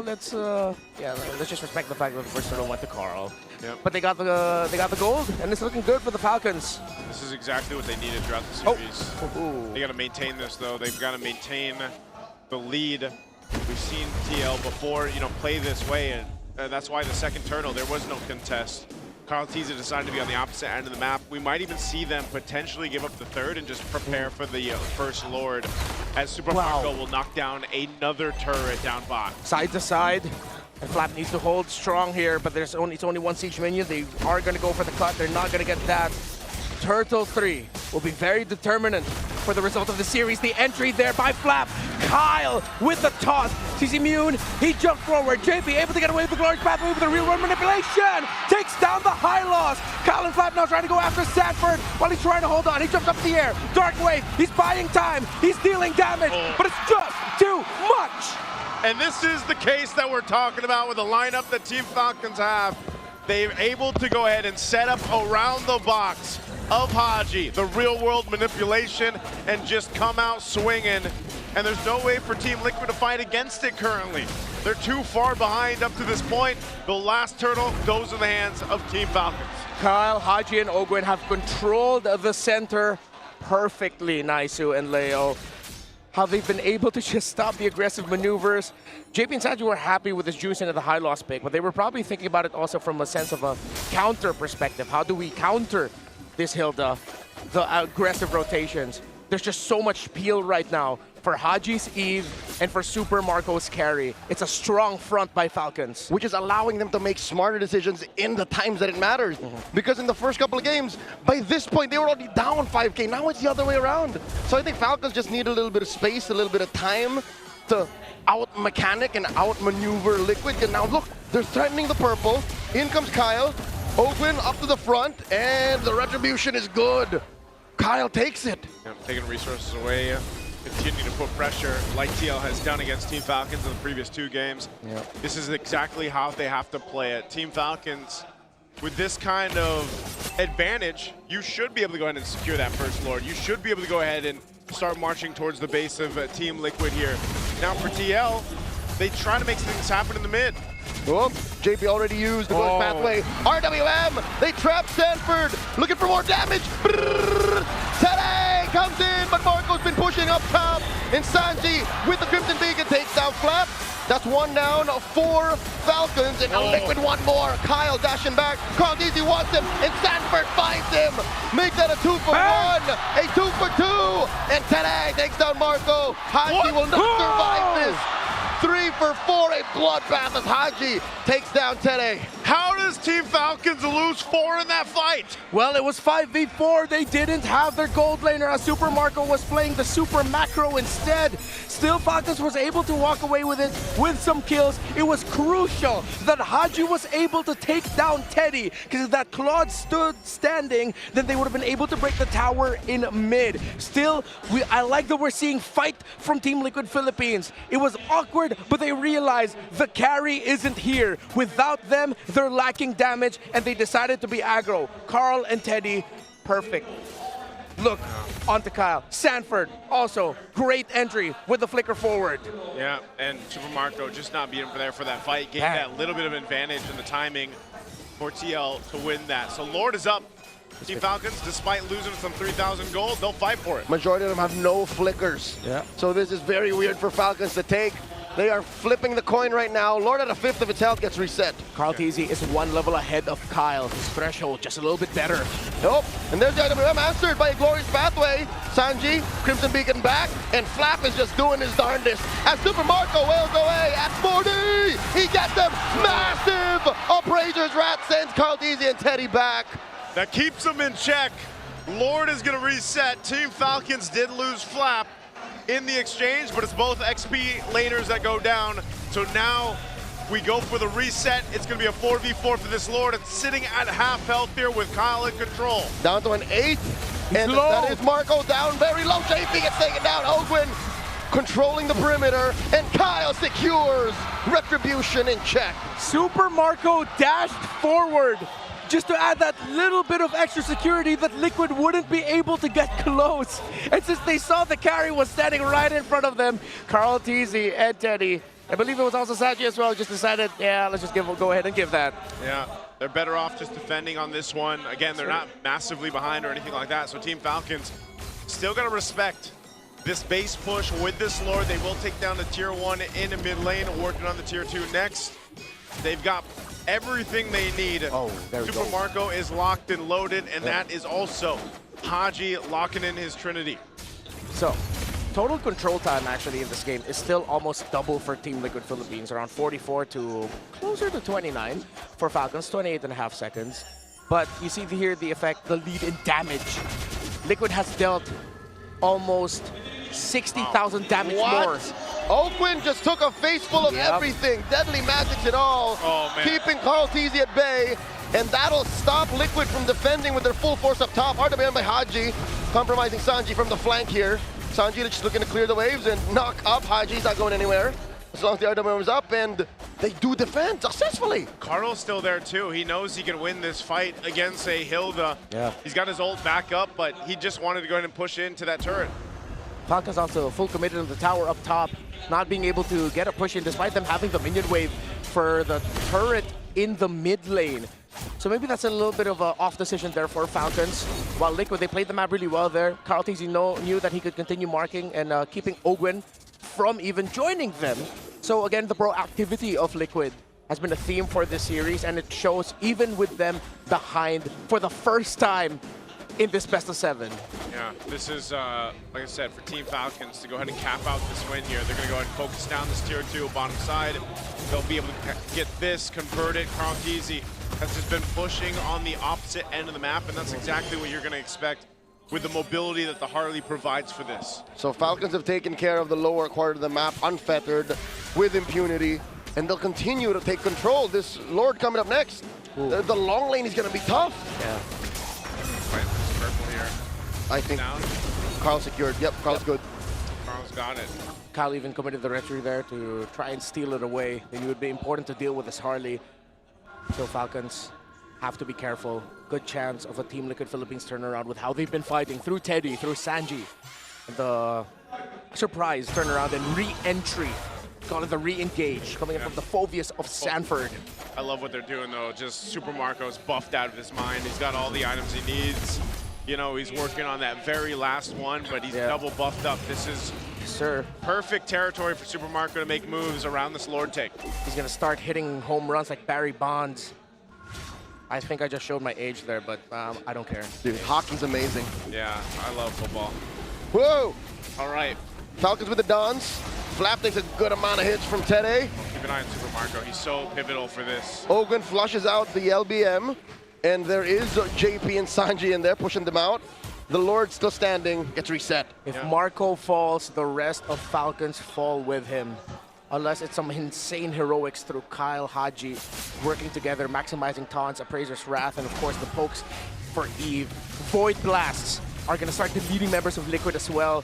let's just respect the fact that the first turtle went to Carl. Yep. But they got the gold, and it's looking good for the Falcons. This is exactly what they needed throughout the series. They got to maintain this, though. They've got to maintain the lead. We've seen TL before, play this way, and that's why the second turtle, there was no contest. Carl Teza decided to be on the opposite end of the map. We might even see them potentially give up the third and just prepare for the first Lord, as Super Marco will knock down another turret down bot. Side to side. And Flap needs to hold strong here, but it's only one siege minion. They are going to go for the cut. They're not going to get that. Turtle 3 will be very determinant for the result of the series. The entry there by Flap. Kyle with the toss. He's immune. He jumped forward. JP able to get away with the glorious pathway with the real world manipulation. Takes down the high loss. Kyle and Flap now trying to go after Sanford while he's trying to hold on. He jumps up in the air. Dark Wave. He's buying time. He's dealing damage, but it's just too much. And this is the case that we're talking about with the lineup that Team Falcons have. They're able to go ahead and set up around the box of Haji, the real-world manipulation, and just come out swinging. And there's no way for Team Liquid to fight against it currently. They're too far behind up to this point. The last turtle goes in the hands of Team Falcons. Kyle, Haji, and Ogwen have controlled the center perfectly, Naisu and Leo. How they've been able to just stop the aggressive maneuvers. JP and Sanji were happy with this juice into the high loss pick, but they were probably thinking about it also from a sense of a counter perspective. How do we counter this Hilda, the aggressive rotations? There's just so much peel right now for Haji's Eve and for Super Marco's carry. It's a strong front by Falcons. Which is allowing them to make smarter decisions in the times that it matters. Because in the first couple of games, by this point, they were already down 5K. Now it's the other way around. So I think Falcons just need a little bit of space, a little bit of time to out-mechanic and out-maneuver Liquid. And now look, they're threatening the purple. In comes Kyle. Ogwen up to the front, and the retribution is good. Kyle takes it. Taking resources away. Continue to put pressure like TL has done against Team Falcons in the previous 2 games. This is exactly how they have to play it. Team Falcons, with this kind of advantage, you should be able to go ahead and secure that first Lord. You should be able to go ahead and start marching towards the base of Team Liquid here. Now for TL, they try to make things happen in the mid. Oh, JP already used the glorious pathway. RWM, they trap Stanford, looking for more damage. Today comes in, but Marco's been pushing up top. And Sanji with the Crimson Beacon takes down Flap. That's 1 down, 4 Falcons, and Liquid 1 more. Kyle dashing back, Carl-Easy wants him, and Stanford finds him. Make that a 2 for 1, a 2 for 2. And today takes down Marco. Haji will not survive this. 3 for 4, a bloodbath as Haji takes down Tede. How does Team Falcons lose 4 in that fight? Well, it was 5v4. They didn't have their gold laner as Super Marco was playing the Super Macro instead. Still, Falcons was able to walk away with it with some kills. It was crucial that Haji was able to take down Teddy, because if that Claude stood standing, then they would have been able to break the tower in mid. Still, I like that we're seeing fight from Team Liquid Philippines. It was awkward, but they realized the carry isn't here. Without them, they're lacking damage, and they decided to be aggro. Carl and Teddy, perfect. Look, onto Kyle. Sanford, also, great entry with the flicker forward. Yeah, and Super Marco just not being there for that fight, getting that little bit of advantage in the timing for TL to win that. So Lord is up. Team Falcons, despite losing some 3,000 gold, they'll fight for it. Majority of them have no flickers. So this is very weird for Falcons to take. They are flipping the coin right now. Lord at a 5th of its health gets reset. Carl-Easy is 1 level ahead of Kyle. His threshold just a little bit better. Nope. And there's the IWM answered by a glorious pathway. Sanji, Crimson Beacon back, and Flap is just doing his darndest. As Super Marco wails away at 40, he gets them massive. Appraiser's Rat sends Carl-Easy and Teddy back. That keeps them in check. Lord is gonna reset. Team Falcons did lose Flap in the exchange, but it's both XP laners that go down. So now we go for the reset. It's gonna be a 4v4 for this Lord. It's sitting at half health here with Kyle in control. Down to an 8. And that is Marco down very low. JP gets taken down. Ogwin controlling the perimeter, and Kyle secures retribution in check. Super Marco dashed forward just to add that little bit of extra security that Liquid wouldn't be able to get close. And since they saw the carry was standing right in front of them, Carl Teasy and Teddy, I believe it was also Saji as well, just decided, yeah, let's just go ahead and give that. Yeah, they're better off just defending on this one. Again, they're not massively behind or anything like that, so Team Falcons still got to respect this base push with this Lord. They will take down the tier 1 in the mid lane, working on the tier 2 next. They've got everything they need. Super Marco is locked and loaded, and that is also Haji locking in his Trinity. So, total control time actually in this game is still almost double for Team Liquid Philippines, around 44 to closer to 29 for Falcons, 28.5 seconds. But you see here the effect, the lead in damage. Liquid has dealt almost 60,000 damage more. Ogwin just took a face full of everything. Deadly magics and all. Keeping Carl Teasy at bay. And that'll stop Liquid from defending with their full force up top. RWM by Haji, compromising Sanji from the flank here. Sanji just looking to clear the waves and knock up. Haji's not going anywhere as long as the RWM is up, and they do defend successfully. Carl's still there too. He knows he can win this fight against a Hilda. Yeah. He's got his ult back up, but he just wanted to go ahead and push into that turret. Falcons also full committed on the tower up top, not being able to get a push in despite them having the minion wave for the turret in the mid lane. So maybe that's a little bit of an off decision there for Falcons. While Liquid, they played the map really well there. Carl Teasy knew that he could continue marking and keeping Ogwin from even joining them. So again, the proactivity of Liquid has been a theme for this series, and it shows even with them behind for the first time in this best of 7. Yeah, this is, like I said, for Team Falcons to go ahead and cap out this win here. They're going to go ahead and focus down this tier 2 bottom side. They'll be able to get this, convert it. Carl Teasy has just been pushing on the opposite end of the map, and that's exactly what you're going to expect with the mobility that the Harley provides for this. So Falcons have taken care of the lower part of the map unfettered with impunity, and they'll continue to take control. This Lord coming up next. The long lane is going to be tough. Yeah. Purple here. I think Down. Carl secured. Yep, Carl's good. Carl's got it. Kyle even committed the retry there to try and steal it away. It would be important to deal with this Harley. So Falcons have to be careful. Good chance of a Team Liquid Philippines turnaround with how they've been fighting through Teddy, through Sanji. The surprise turnaround and re-entry. Call it the re-engage, coming in from the Phobius of Sanford. I love what they're doing though. Just Super Marco's buffed out of his mind. He's got all the items he needs. You know, he's working on that very last one, but he's double buffed up. This is perfect territory for Super Marco to make moves around this Lord take. He's gonna start hitting home runs like Barry Bonds. I think I just showed my age there, but I don't care. Dude, hockey's amazing. Yeah, I love football. Whoa! All right. Falcons with the Dons. Flap takes a good amount of hits from Teddy. Keep an eye on Super Marco. He's so pivotal for this. Ogwin flushes out the LBM, and there is JP and Sanji in there pushing them out. The Lord still standing, gets reset. If Marco falls, the rest of Falcons fall with him. Unless it's some insane heroics through Kyle, Haji, working together, maximizing taunts, Appraiser's Wrath, and of course the pokes for Eve. Void Blasts are gonna start deleting members of Liquid as well.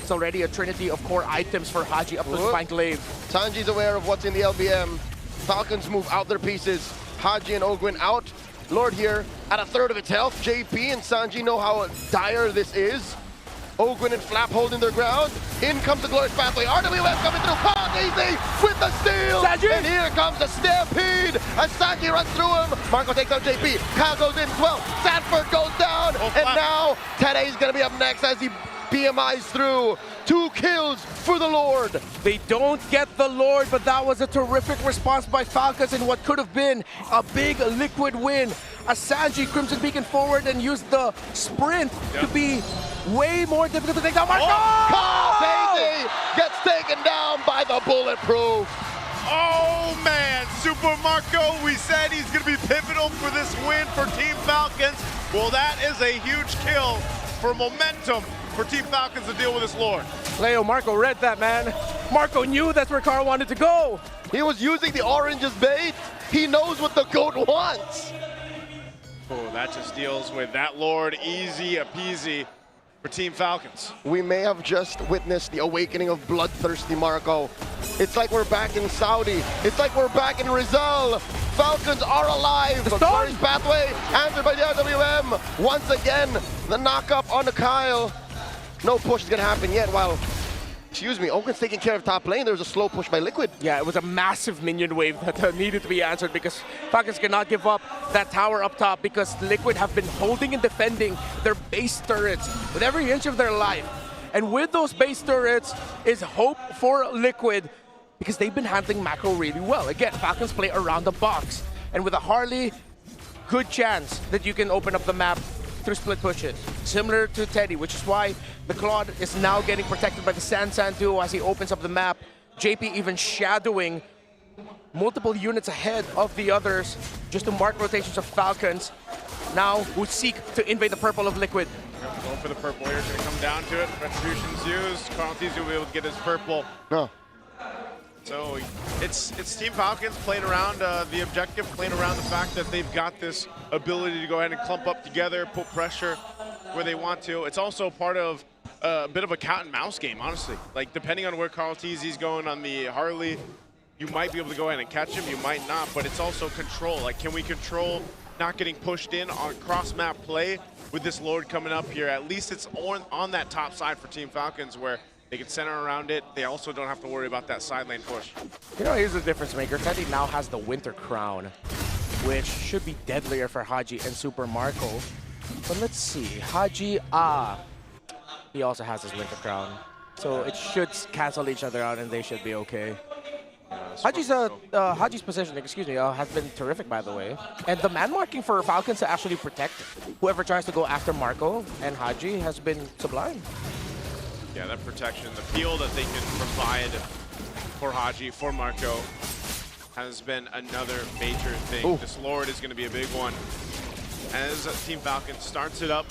It's already a trinity of core items for Haji up to Spine Glaive. Sanji's aware of what's in the LBM. Falcons move out their pieces. Haji and Ogwin out. Lord here at a third of its health. JP and Sanji know how dire this is. Ogwin and Flap holding their ground. In comes the glorious pathway. RWM coming through. Caught easy with the steal. Sanji. And here comes the stampede as Sanji runs through him. Marco takes out JP. Kyle goes in as well. Sanford goes down. And now Teddy's going to be up next as he BMIs through. 2 kills for the Lord. They don't get the Lord, but that was a terrific response by Falcons in what could have been a big Liquid win. As Sanji Crimson Beacon forward and used the sprint to be way more difficult to take down. Marco! Daisy gets taken down by the Bulletproof. Oh man, Super Marco, we said he's gonna be pivotal for this win for Team Falcons. Well, that is a huge kill for momentum for Team Falcons to deal with this Lord. Leo, Marco read that, man. Marco knew that's where Carl wanted to go. He was using the orange as bait. He knows what the GOAT wants. Oh, that just deals with that Lord easy peasy for Team Falcons. We may have just witnessed the awakening of bloodthirsty Marco. It's like we're back in Saudi. It's like we're back in Rizal. Falcons are alive. Glorious pathway answered by the RWM. Once again, the knock-up on the Kyle. No push is gonna happen yet while, excuse me, Ogwen's taking care of top lane. There was a slow push by Liquid. Yeah, it was a massive minion wave that needed to be answered because Falcons cannot give up that tower up top because Liquid have been holding and defending their base turrets with every inch of their life. And with those base turrets is hope for Liquid because they've been handling macro really well. Again, Falcons play around the box. And with a Harley, good chance that you can open up the map through split pushes, similar to Teddy, which is why the Claude is now getting protected by the Sansan duo as he opens up the map. JP even shadowing multiple units ahead of the others just to mark rotations of Falcons, now who seek to invade the purple of Liquid. Going for the purple here, it's gonna come down to it. Retribution's used. Carltese will be able to get his purple. No. So it's Team Falcons playing around the objective, playing around the fact that they've got this ability to go ahead and clump up together, put pressure where they want to. It's also part of a bit of a cat and mouse game, honestly. Like, depending on where Carltese's going on the Harley, you might be able to go ahead and catch him, you might not, but it's also control. Like, can we control not getting pushed in on cross-map play with this Lord coming up here? At least it's on that top side for Team Falcons where they can center around it. They also don't have to worry about that side lane push. You know, here's the difference maker. Teddy now has the Winter Crown, which should be deadlier for Haji and Super Marco. But let's see. Haji, he also has his Winter Crown. So it should cancel each other out and they should be okay. Haji's position, has been terrific, by the way. And the man marking for Falcons to actually protect whoever tries to go after Marco and Haji has been sublime. Yeah, that protection, the peel that they can provide for Haji, for Marco, has been another major thing. Ooh. This Lord is going to be a big one. As Team Falcon starts it up,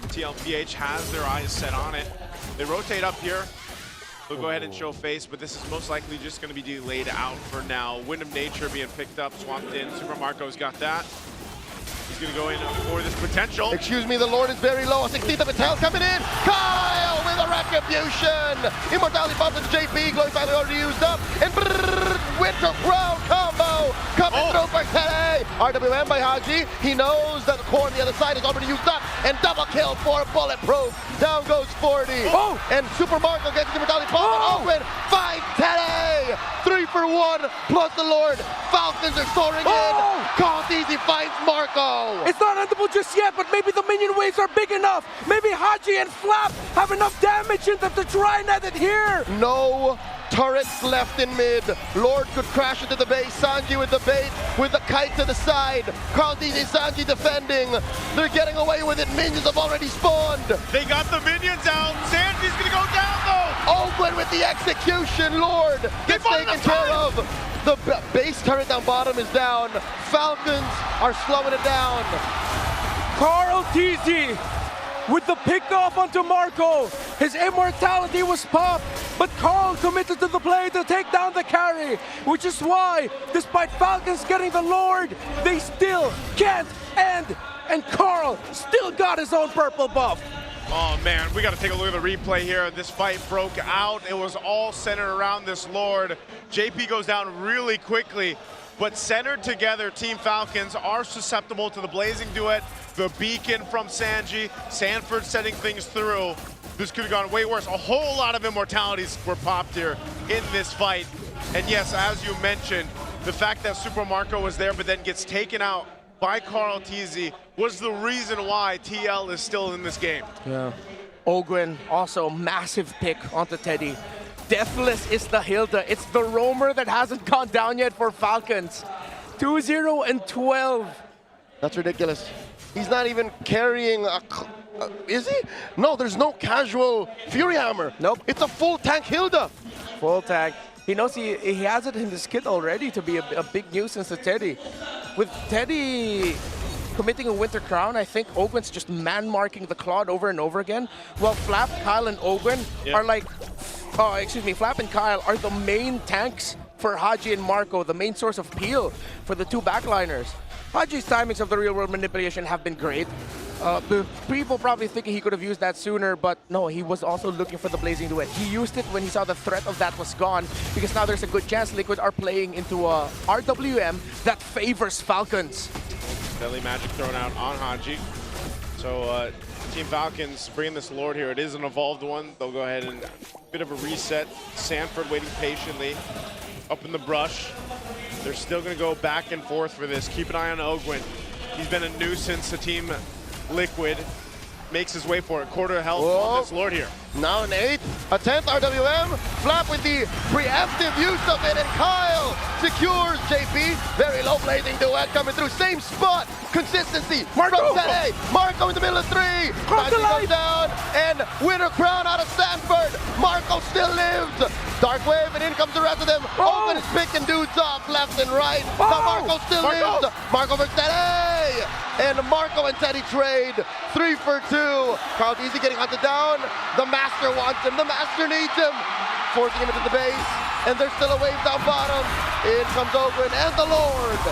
TLPH has their eyes set on it. They rotate up here. They'll go ahead and show face, but this is most likely just going to be delayed out for now. Wind of Nature being picked up, swapped in. Super Marco's got that. He's going to go in for this potential. Excuse me, the Lord is very low. 16th of Patel coming in. Kyle with a retribution. Immortality bomb to JP. Glowing Father already used up. And Winter Crown combo coming through for Tele. RWM by Haji. He knows that the core on the other side is already used up. And double kill for Bulletproof. Down goes 40. And Super Marco gets the Immortality bomb. Open. 5 Tele. 3 for 1 plus the Lord. Falcons are soaring in. Carltese finds Marco. It's not endable just yet, but maybe the minion waves are big enough. Maybe Haji and Flap have enough damage in them to try and end it here. No turrets left in mid. Lord could crash into the base. Sanji with the bait, with the kite to the side. Carltese and Sanji defending. They're getting away with it. Minions have already spawned. They got the minions out. Sanji's gonna go down though. Ogwen with the execution. Lord gets taken care of. The base turret down bottom is down. Falcons are slowing it down. Carltese with the pickoff onto Marco. His immortality was popped, but Carl committed to the play to take down the carry, which is why, despite Falcons getting the Lord, they still can't end, and Carl still got his own purple buff. Oh man, we got to take a look at the replay here. This fight broke out. It was all centered around this Lord. JP goes down really quickly, but centered together, Team Falcons are susceptible to the Blazing Duet, the beacon from Sanji, Sanford setting things through. This could have gone way worse. A whole lot of immortalities were popped here in this fight. And yes, as you mentioned, the fact that Super Marco was there but then gets taken out by Carltese was the reason why TL is still in this game. Yeah. Ogwen, also massive pick onto Teddy. Deathless is the Hilda. It's the roamer that hasn't gone down yet for Falcons. 2-0 and 12. That's ridiculous. He's not even carrying a... is he? No, there's no casual Fury Hammer. Nope. It's a full tank Hilda. Full tank. He knows he has it in his kit already to be a big nuisance to Teddy. With Teddy committing a Winter Crown, I think Ogwen's just man-marking the Claude over and over again, while Flap, Kyle, and Ogwen are like... Flap and Kyle are the main tanks for Haji and Marco, the main source of peel for the two backliners. Haji's timings of the real world manipulation have been great. The people probably thinking he could have used that sooner, but no, he was also looking for the Blazing Duet. He used it when he saw the threat of that was gone, because now there's a good chance Liquid are playing into a RWM that favors Falcons. Deadly magic thrown out on Haji. So Team Falcons bringing this Lord here. It is an evolved one. They'll go ahead and bit of a reset. Sanford waiting patiently up in the brush. They're still going to go back and forth for this. Keep an eye on Ogwin. He's been a nuisance to Team Liquid. Makes his way for it. Quarter health on this Lord here. Now an 8, a 10th RWM. Flap with the preemptive use of it, and Kyle secures JP. Very low blazing duet coming through. Same spot. Consistency from Tede. Marco in the middle of 3. Magic goes down, and winner crown out of Sanford. Marco still lives. Dark Wave, and in comes the rest of them. Open is picking dudes off left and right. Now Marco still lives. Marco versus Tede. And Marco and Teddy trade 3 for 2. Crowd easy getting hunted down. The Master wants him. The Master needs him. Forcing him into the base. And there's still a wave down bottom. In comes Ogwin and the Lord.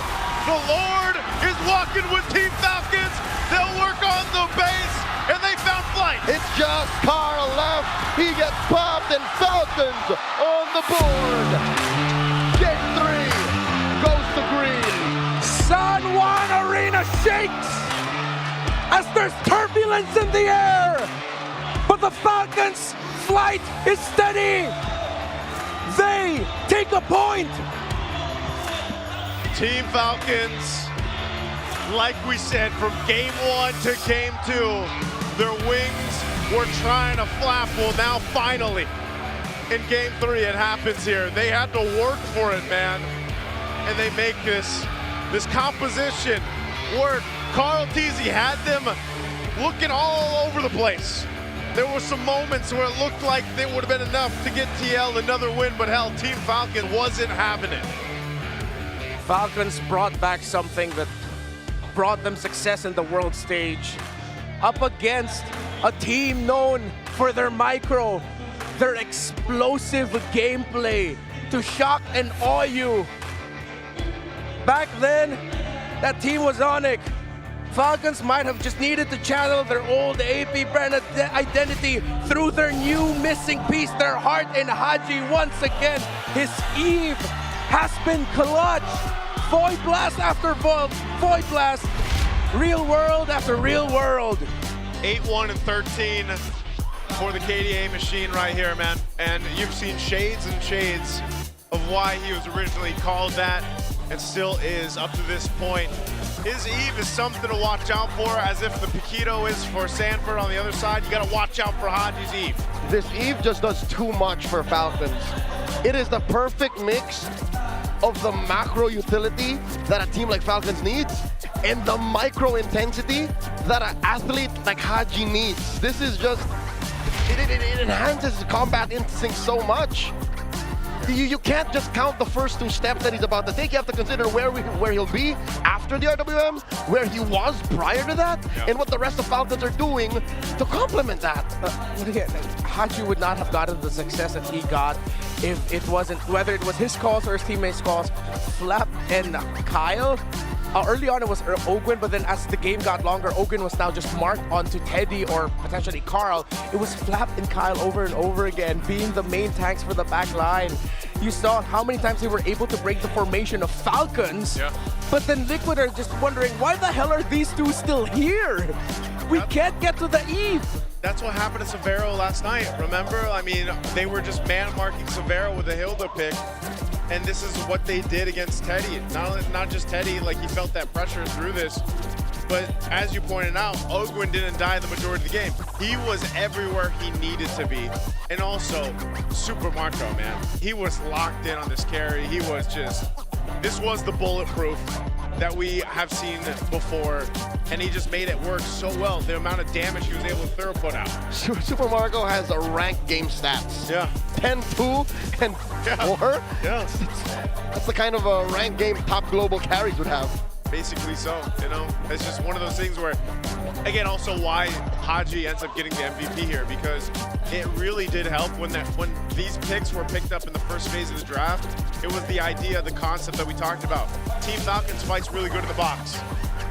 The Lord is walking with Team Falcons. They'll work on the base, and they found flight. It's just Carl left. He gets popped, and Falcons on the board. Game 3 goes to green. San Juan Arena shakes as there's turbulence in the air, but the Falcons' flight is steady. They take a point. Team Falcons, like we said, from game 1 to game 2, their wings were trying to flap. Well, now finally, in game 3, it happens here. They had to work for it, man, and they make this composition work. Carl Teasy had them looking all over the place. There were some moments where it looked like they would have been enough to get TL another win, but hell, Team Falcon wasn't having it. Falcons brought back something that brought them success in the world stage. Up against a team known for their micro, their explosive gameplay to shock and awe you. Back then, that team was Onyx. Falcons might have just needed to channel their old AP brand identity through their new missing piece, their heart in Haji once again. His Eve has been clutch. Void Blast after Void Blast. Real world after real world. 8-1 and 13 for the KDA machine right here, man. And you've seen shades and shades of why he was originally called that and still is up to this point. His Eve is something to watch out for, as if the Paquito is for Sanford on the other side. You gotta watch out for Haji's Eve. This Eve just does too much for Falcons. It is the perfect mix of the macro utility that a team like Falcons needs and the micro intensity that an athlete like Haji needs. This is just, it enhances combat instinct so much. You can't just count the first 2 steps that he's about to take. You have to consider where he'll be after the RWM, where he was prior to that, and what the rest of Falcons are doing to complement that. Again, Haji would not have gotten the success that he got if it wasn't, whether it was his calls or his teammates' calls. Flap and Kyle, early on it was Ogwin, but then as the game got longer, Ogwin was now just marked onto Teddy or potentially Carl. It was Flap and Kyle over and over again, being the main tanks for the back line. You saw how many times they were able to break the formation of Falcons, but then Liquid are just wondering, why the hell are these two still here? We can't get to the Eve. That's what happened to Severo last night, remember? I mean, they were just man-marking Severo with a Hilda pick, and this is what they did against Teddy. Not just Teddy, like he felt that pressure through this, but as you pointed out, Ogwin didn't die the majority of the game. He was everywhere he needed to be, and also Super Marco, man. He was locked in on this carry. He was just, this was the bulletproof that we have seen before, and he just made it work so well. The amount of damage he was able to throw put out. Super Marco has a ranked game stats. Yeah. 10-2 and 4. Yeah. That's the kind of a ranked game top global carries would have. basically so, you know? It's just one of those things where, again, also why Haji ends up getting the MVP here, because it really did help when these picks were picked up in the first phase of the draft. It was the idea, the concept that we talked about. Team Falcons fights really good in the box.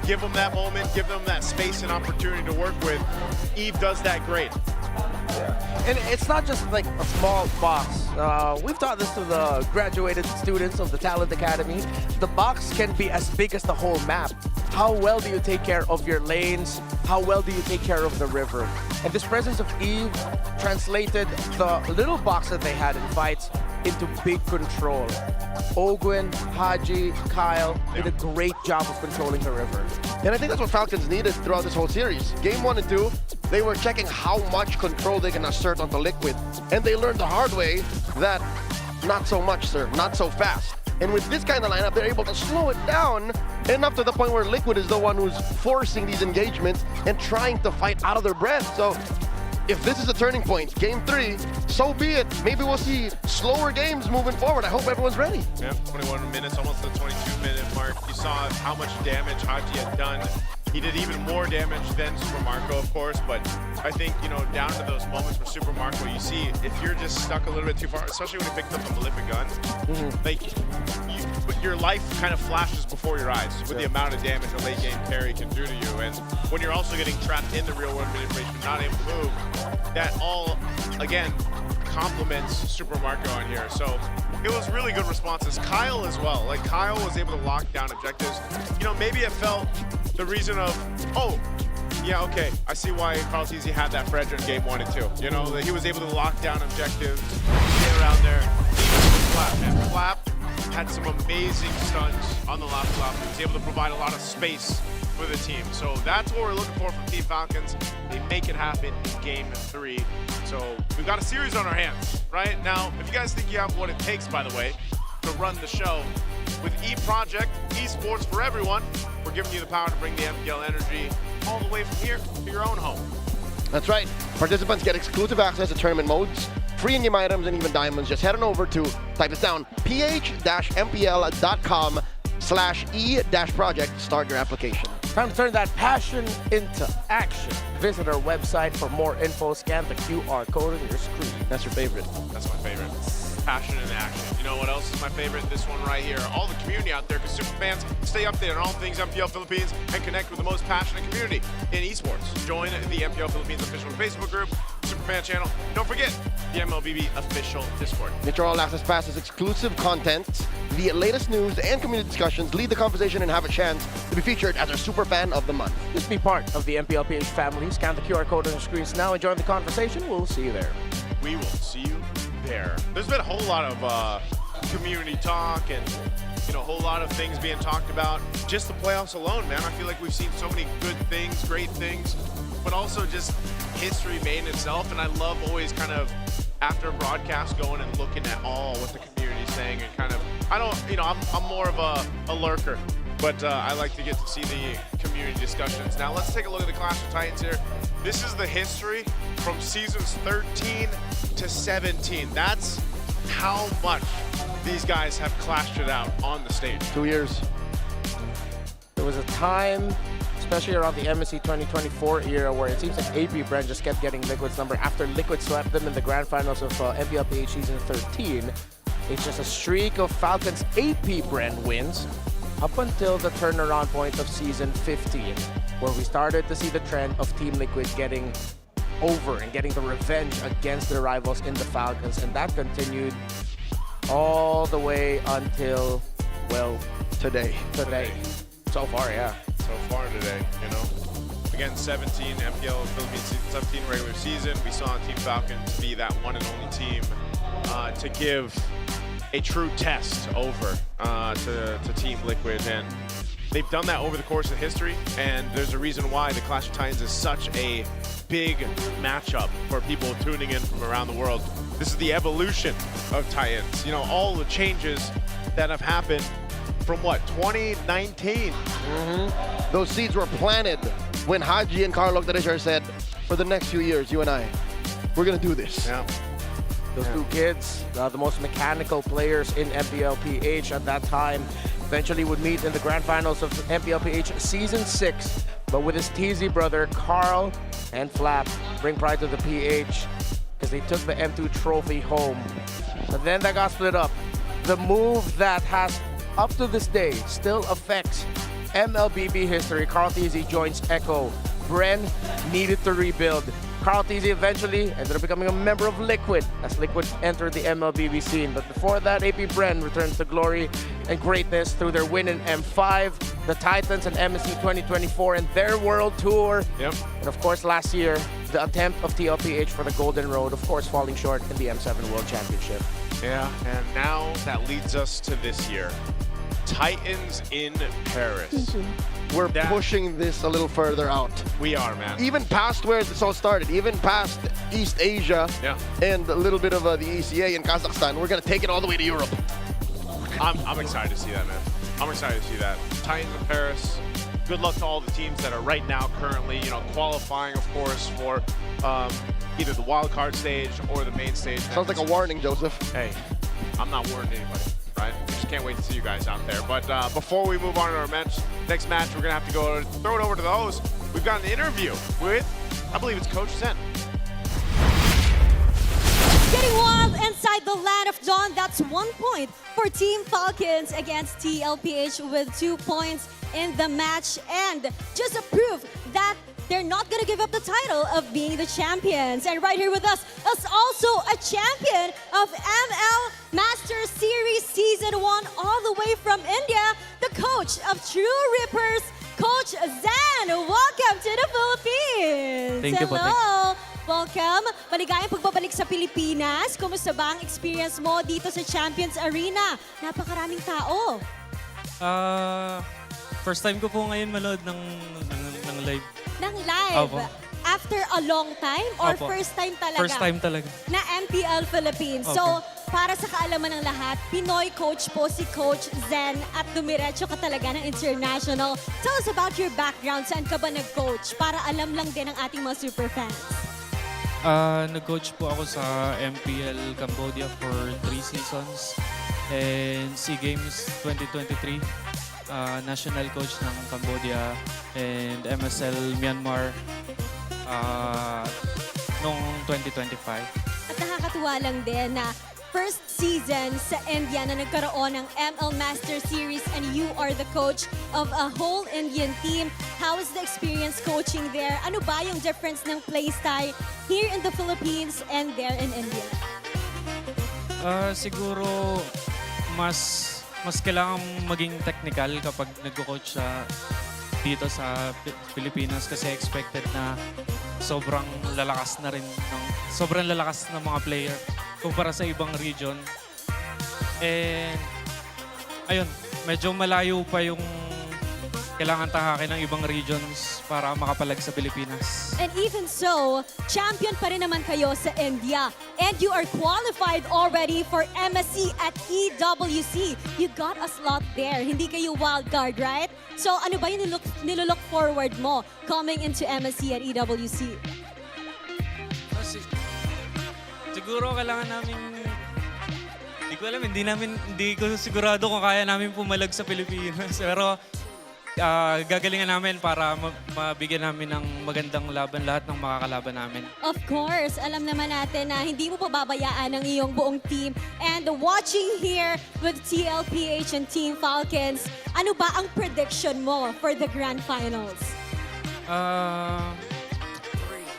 Give them that moment, give them that space and opportunity to work with. Eve does that great. And it's not just like a small box. We've taught this to the graduated students of the Talent Academy. The box can be as big as the whole map. How well do you take care of your lanes? How well do you take care of the river? And this presence of Eve translated the little box that they had in fights into big control. Ogwin, Haji, Kyle did a great job of controlling the river. And I think that's what Falcons needed throughout this whole series. Game 1 and 2, they were checking how much control they can assert onto Liquid. And they learned the hard way that not so much, sir, not so fast. And with this kind of lineup, they're able to slow it down enough to the point where Liquid is the one who's forcing these engagements and trying to fight out of their breath. So if this is a turning point, Game 3, so be it. Maybe we'll see slower games moving forward. I hope everyone's ready. Yeah, 21 minutes, almost the 22-minute mark. You saw how much damage Haji had done. He did even more damage than Super Marco, of course, but I think, you know, down to those moments for Super Marco, you see if you're just stuck a little bit too far, especially when he picked up the malefic gun, like, your life kind of flashes before your eyes with the amount of damage a late game carry can do to you. And when you're also getting trapped in the real world manipulation, not able to move, that all, again, complements Super Marco on here. So it was really good responses. Kyle as well. Like, Kyle was able to lock down objectives. You know, maybe it felt the reason of, oh, yeah, okay, I see why Carl Teasy had that for Edge in Game 1 and 2. You know, that he was able to lock down objectives, stay around there. Flap, man. Flap had some amazing stunts on the last lap. He was able to provide a lot of space for the team. So that's what we're looking for from Team Falcons. They make it happen in Game 3. So we've got a series on our hands, right? Now, if you guys think you have what it takes, by the way, to run the show, with E-Project, esports for everyone, we're giving you the power to bring the MPL energy all the way from here to your own home. That's right. Participants get exclusive access to tournament modes, free in-game items, and even diamonds. Just head on over to, type this down, ph-mpl.com/e-project to start your application. Time to turn that passion into action. Visit our website for more info. Scan the QR code on your screen. That's your favorite. That's my favorite. Passion and action. You know what else is my favorite? This one right here. All the community out there, because super fans stay updated on all things MPL Philippines and connect with the most passionate community in esports. Join the MPL Philippines official Facebook group, Superfan channel. Don't forget the MLBB official Discord. Get your all-access passes, exclusive content, the latest news and community discussions, lead the conversation, and have a chance to be featured as our super fan of the month. Just be part of the MPLPH family. Scan the QR code on your screens now and join the conversation. We'll see you there. We will see you there. There's been a whole lot of community talk and, you know, a whole lot of things being talked about. Just the playoffs alone, man. I feel like we've seen so many good things, great things, but also just history made in itself. And I love always kind of after a broadcast going and looking at all what the community's saying and kind of, I don't, you know, I'm more of a lurker, but I like to get to see the community discussions. Now let's take a look at the Clash of Titans here. This is the history from seasons 13 to 17. That's how much these guys have clashed it out on the stage. 2 years. There was a time, especially around the MSC 2024 era, where it seems like AP Brand just kept getting Liquid's number after Liquid swept them in the grand finals of MPLPH season 13. It's just a streak of Falcons AP Brand wins up until the turnaround point of season 15, where we started to see the trend of Team Liquid getting over and getting the revenge against their rivals in the Falcons, and that continued all the way until, well, today. So far, yeah. So far today, you know. Again, 17 MPL Philippines season 17 regular season. We saw Team Falcons be that one and only team to give a true test over to Team Liquid, and they've done that over the course of history, and there's a reason why the Clash of Titans is such a big matchup for people tuning in from around the world. This is the evolution of Titans. You know, all the changes that have happened from what, 2019? Those seeds were planted when Haji and Carlo Octadeshar said, for the next few years, you and I, we're gonna do this. Yeah. Those two kids, the most mechanical players in MPLPH at that time, eventually would meet in the grand finals of MPLPH Season 6. But with his TZ brother, Carl and Flap, bring pride to the PH because they took the M2 trophy home. But then that got split up. The move that has, up to this day, still affects MLBB history. Carl TZ joins Echo. Bren needed to rebuild. Carl TZ eventually ended up becoming a member of Liquid as Liquid entered the MLBB scene. But before that, AP Bren returns to glory and greatness through their win in M5, the Titans and MSC 2024 and their world tour. Yep. And of course, last year, the attempt of TLPH for the Golden Road, of course, falling short in the M7 World Championship. Yeah, and now that leads us to this year. Titans in Paris. We're pushing this a little further out. We are, man. Even past where this all started, even past East Asia and a little bit of the ECA in Kazakhstan, we're going to take it all the way to Europe. I'm excited to see that, man. I'm excited to see that. Titans in Paris. Good luck to all the teams that are right now currently, qualifying, of course, for either the wild card stage or the main stage. Sounds like a warning, Joseph. Hey, I'm not warning anybody, right? Just can't wait to see you guys out there. But before we move on to our next match, we're going to have to go throw it over to the host. We've got an interview with, I believe it's Coach Zen. Getting wild inside the land of Dawn. That's 1 point for Team Falcons against TLPH with 2 points in the match. And just a proof that they're not going to give up the title of being the champions. And right here with us is also a champion of ML Master Series Season 1 all the way from India, the coach of True Rippers, Coach Zen. Welcome to the Philippines. Thank you po. Hello. Welcome. Maligayang pagbabalik sa Pilipinas. Kumusta ba ang experience mo dito sa Champions Arena? Napakaraming tao. First time ko po ngayon manood ng live. Ng live? Opo. After a long time? Or Opo. first time talaga? First time talaga. Na MPL Philippines. So, para sa kaalaman ng lahat, Pinoy coach po si Coach Zen at dumiretso ka talaga ng international. Tell us about your background. Saan ka ba nag-coach? Para alam lang din ng ating mga super fans. Nag-coach po ako sa MPL Cambodia for 3 seasons. And SEA Games 2023, national coach ng Cambodia and MSL Myanmar noong 2025. At nakakatuwa lang din na first season sa India na nagkaroon ng ML Master Series and you are the coach of a whole Indian team. How is the experience coaching there? Ano ba yung difference ng playstyle here in the Philippines and there in India? Siguro mas kailangan maging technical kapag nagko-coach dito sa Pilipinas kasi expected na sobrang lalakas ng mga player kumpara sa ibang region. And ayun, medyo malayo pa yung kailangan tahakin ng ibang regions para makapalag sa Pilipinas. And even so, champion pa rin naman kayo sa India. And you are qualified already for MSC at EWC. You got a slot there. Hindi kayo wild card, right? So ano ba yung nilook forward mo coming into MSC at EWC? Siguro kailangan namin, hindi ko alam, hindi ko sigurado kung kaya namin pumalag sa Pilipinas. Pero gagalingan namin para mabigyan namin ng magandang laban lahat ng makakalaban namin. Of course, alam naman natin na hindi mo pababayaan ang iyong buong team. And watching here with TLPH and Team Falcons, ano ba ang prediction mo for the Grand Finals?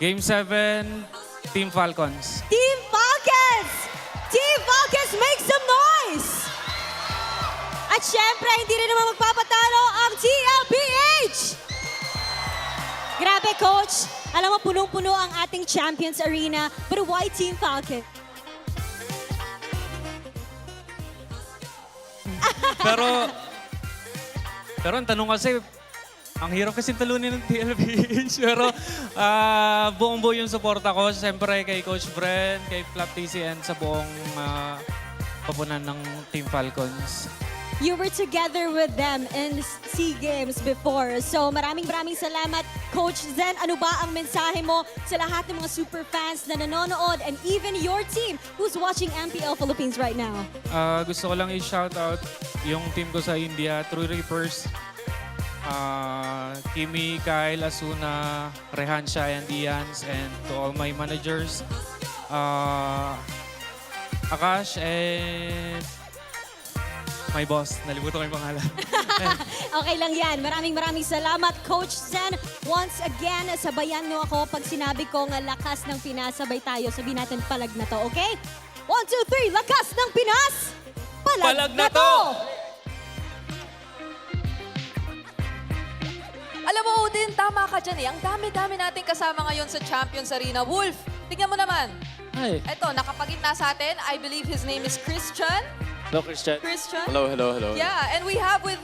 Game 7, Team Falcons. Team Falcons! Team Falcons, make some noise! At syempre, hindi rin naman magpapatalo ang TLPH! Grabe, Coach. Alam mo, punong-puno ang ating Champions Arena. But why Team Falcon? Pero ang tanong kasi, ang hirap kasi talunin ng TLPH. Pero buong-buo yung suporta ko. Siyempre kay Coach Bren, kay Flap TCN sa buong papunan ng Team Falcons. you were together with them in SEA Games before. So maraming salamat, Coach Zen. Ano ba ang mensahe mo sa lahat ng mga super fans na nanonood and even your team who's watching MPL Philippines right now? Gusto ko lang i-shoutout yung team ko sa India, True Reapers. Kimi, Kyle, Asuna, Rehansha, and Ians, and to all my managers, Akash, and my boss. Nalimutan ko yung pangalan. Okay lang yan. Maraming salamat, Coach Zen. Once again, sabayan nyo ako pag sinabi kong lakas ng Pinas, sabay tayo. Sabihin natin palag na to, okay? 1, 2, 3, lakas ng Pinas! Palag na to! Alam mo, Odin, tama ka dyan eh. Ang dami-dami nating kasama ngayon sa Champions Arena. Wolf, tingnan mo naman. Hi. Eto, nakapagitna sa atin. I believe his name is Christian. Hello, Christian. Christian? Hello. Yeah, and we have with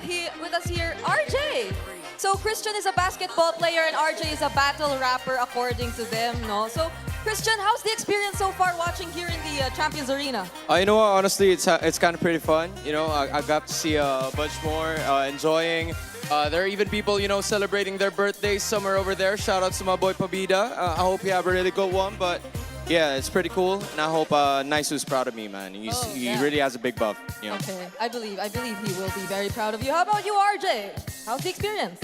us here RJ. So Christian is a basketball player and RJ is a battle rapper according to them, no? So Christian, how's the experience so far watching here in the Champions Arena? You know what? Honestly, it's kind of pretty fun. You know, I got to see a bunch more, enjoying. There are even people, you know, celebrating their birthdays somewhere over there. Shout out to my boy Pabida. I hope you have a really good one, but yeah, it's pretty cool, and I hope Naisu's proud of me, man. He really has a big buff, you know. Okay, I believe he will be very proud of you. How about you, RJ? How's the experience?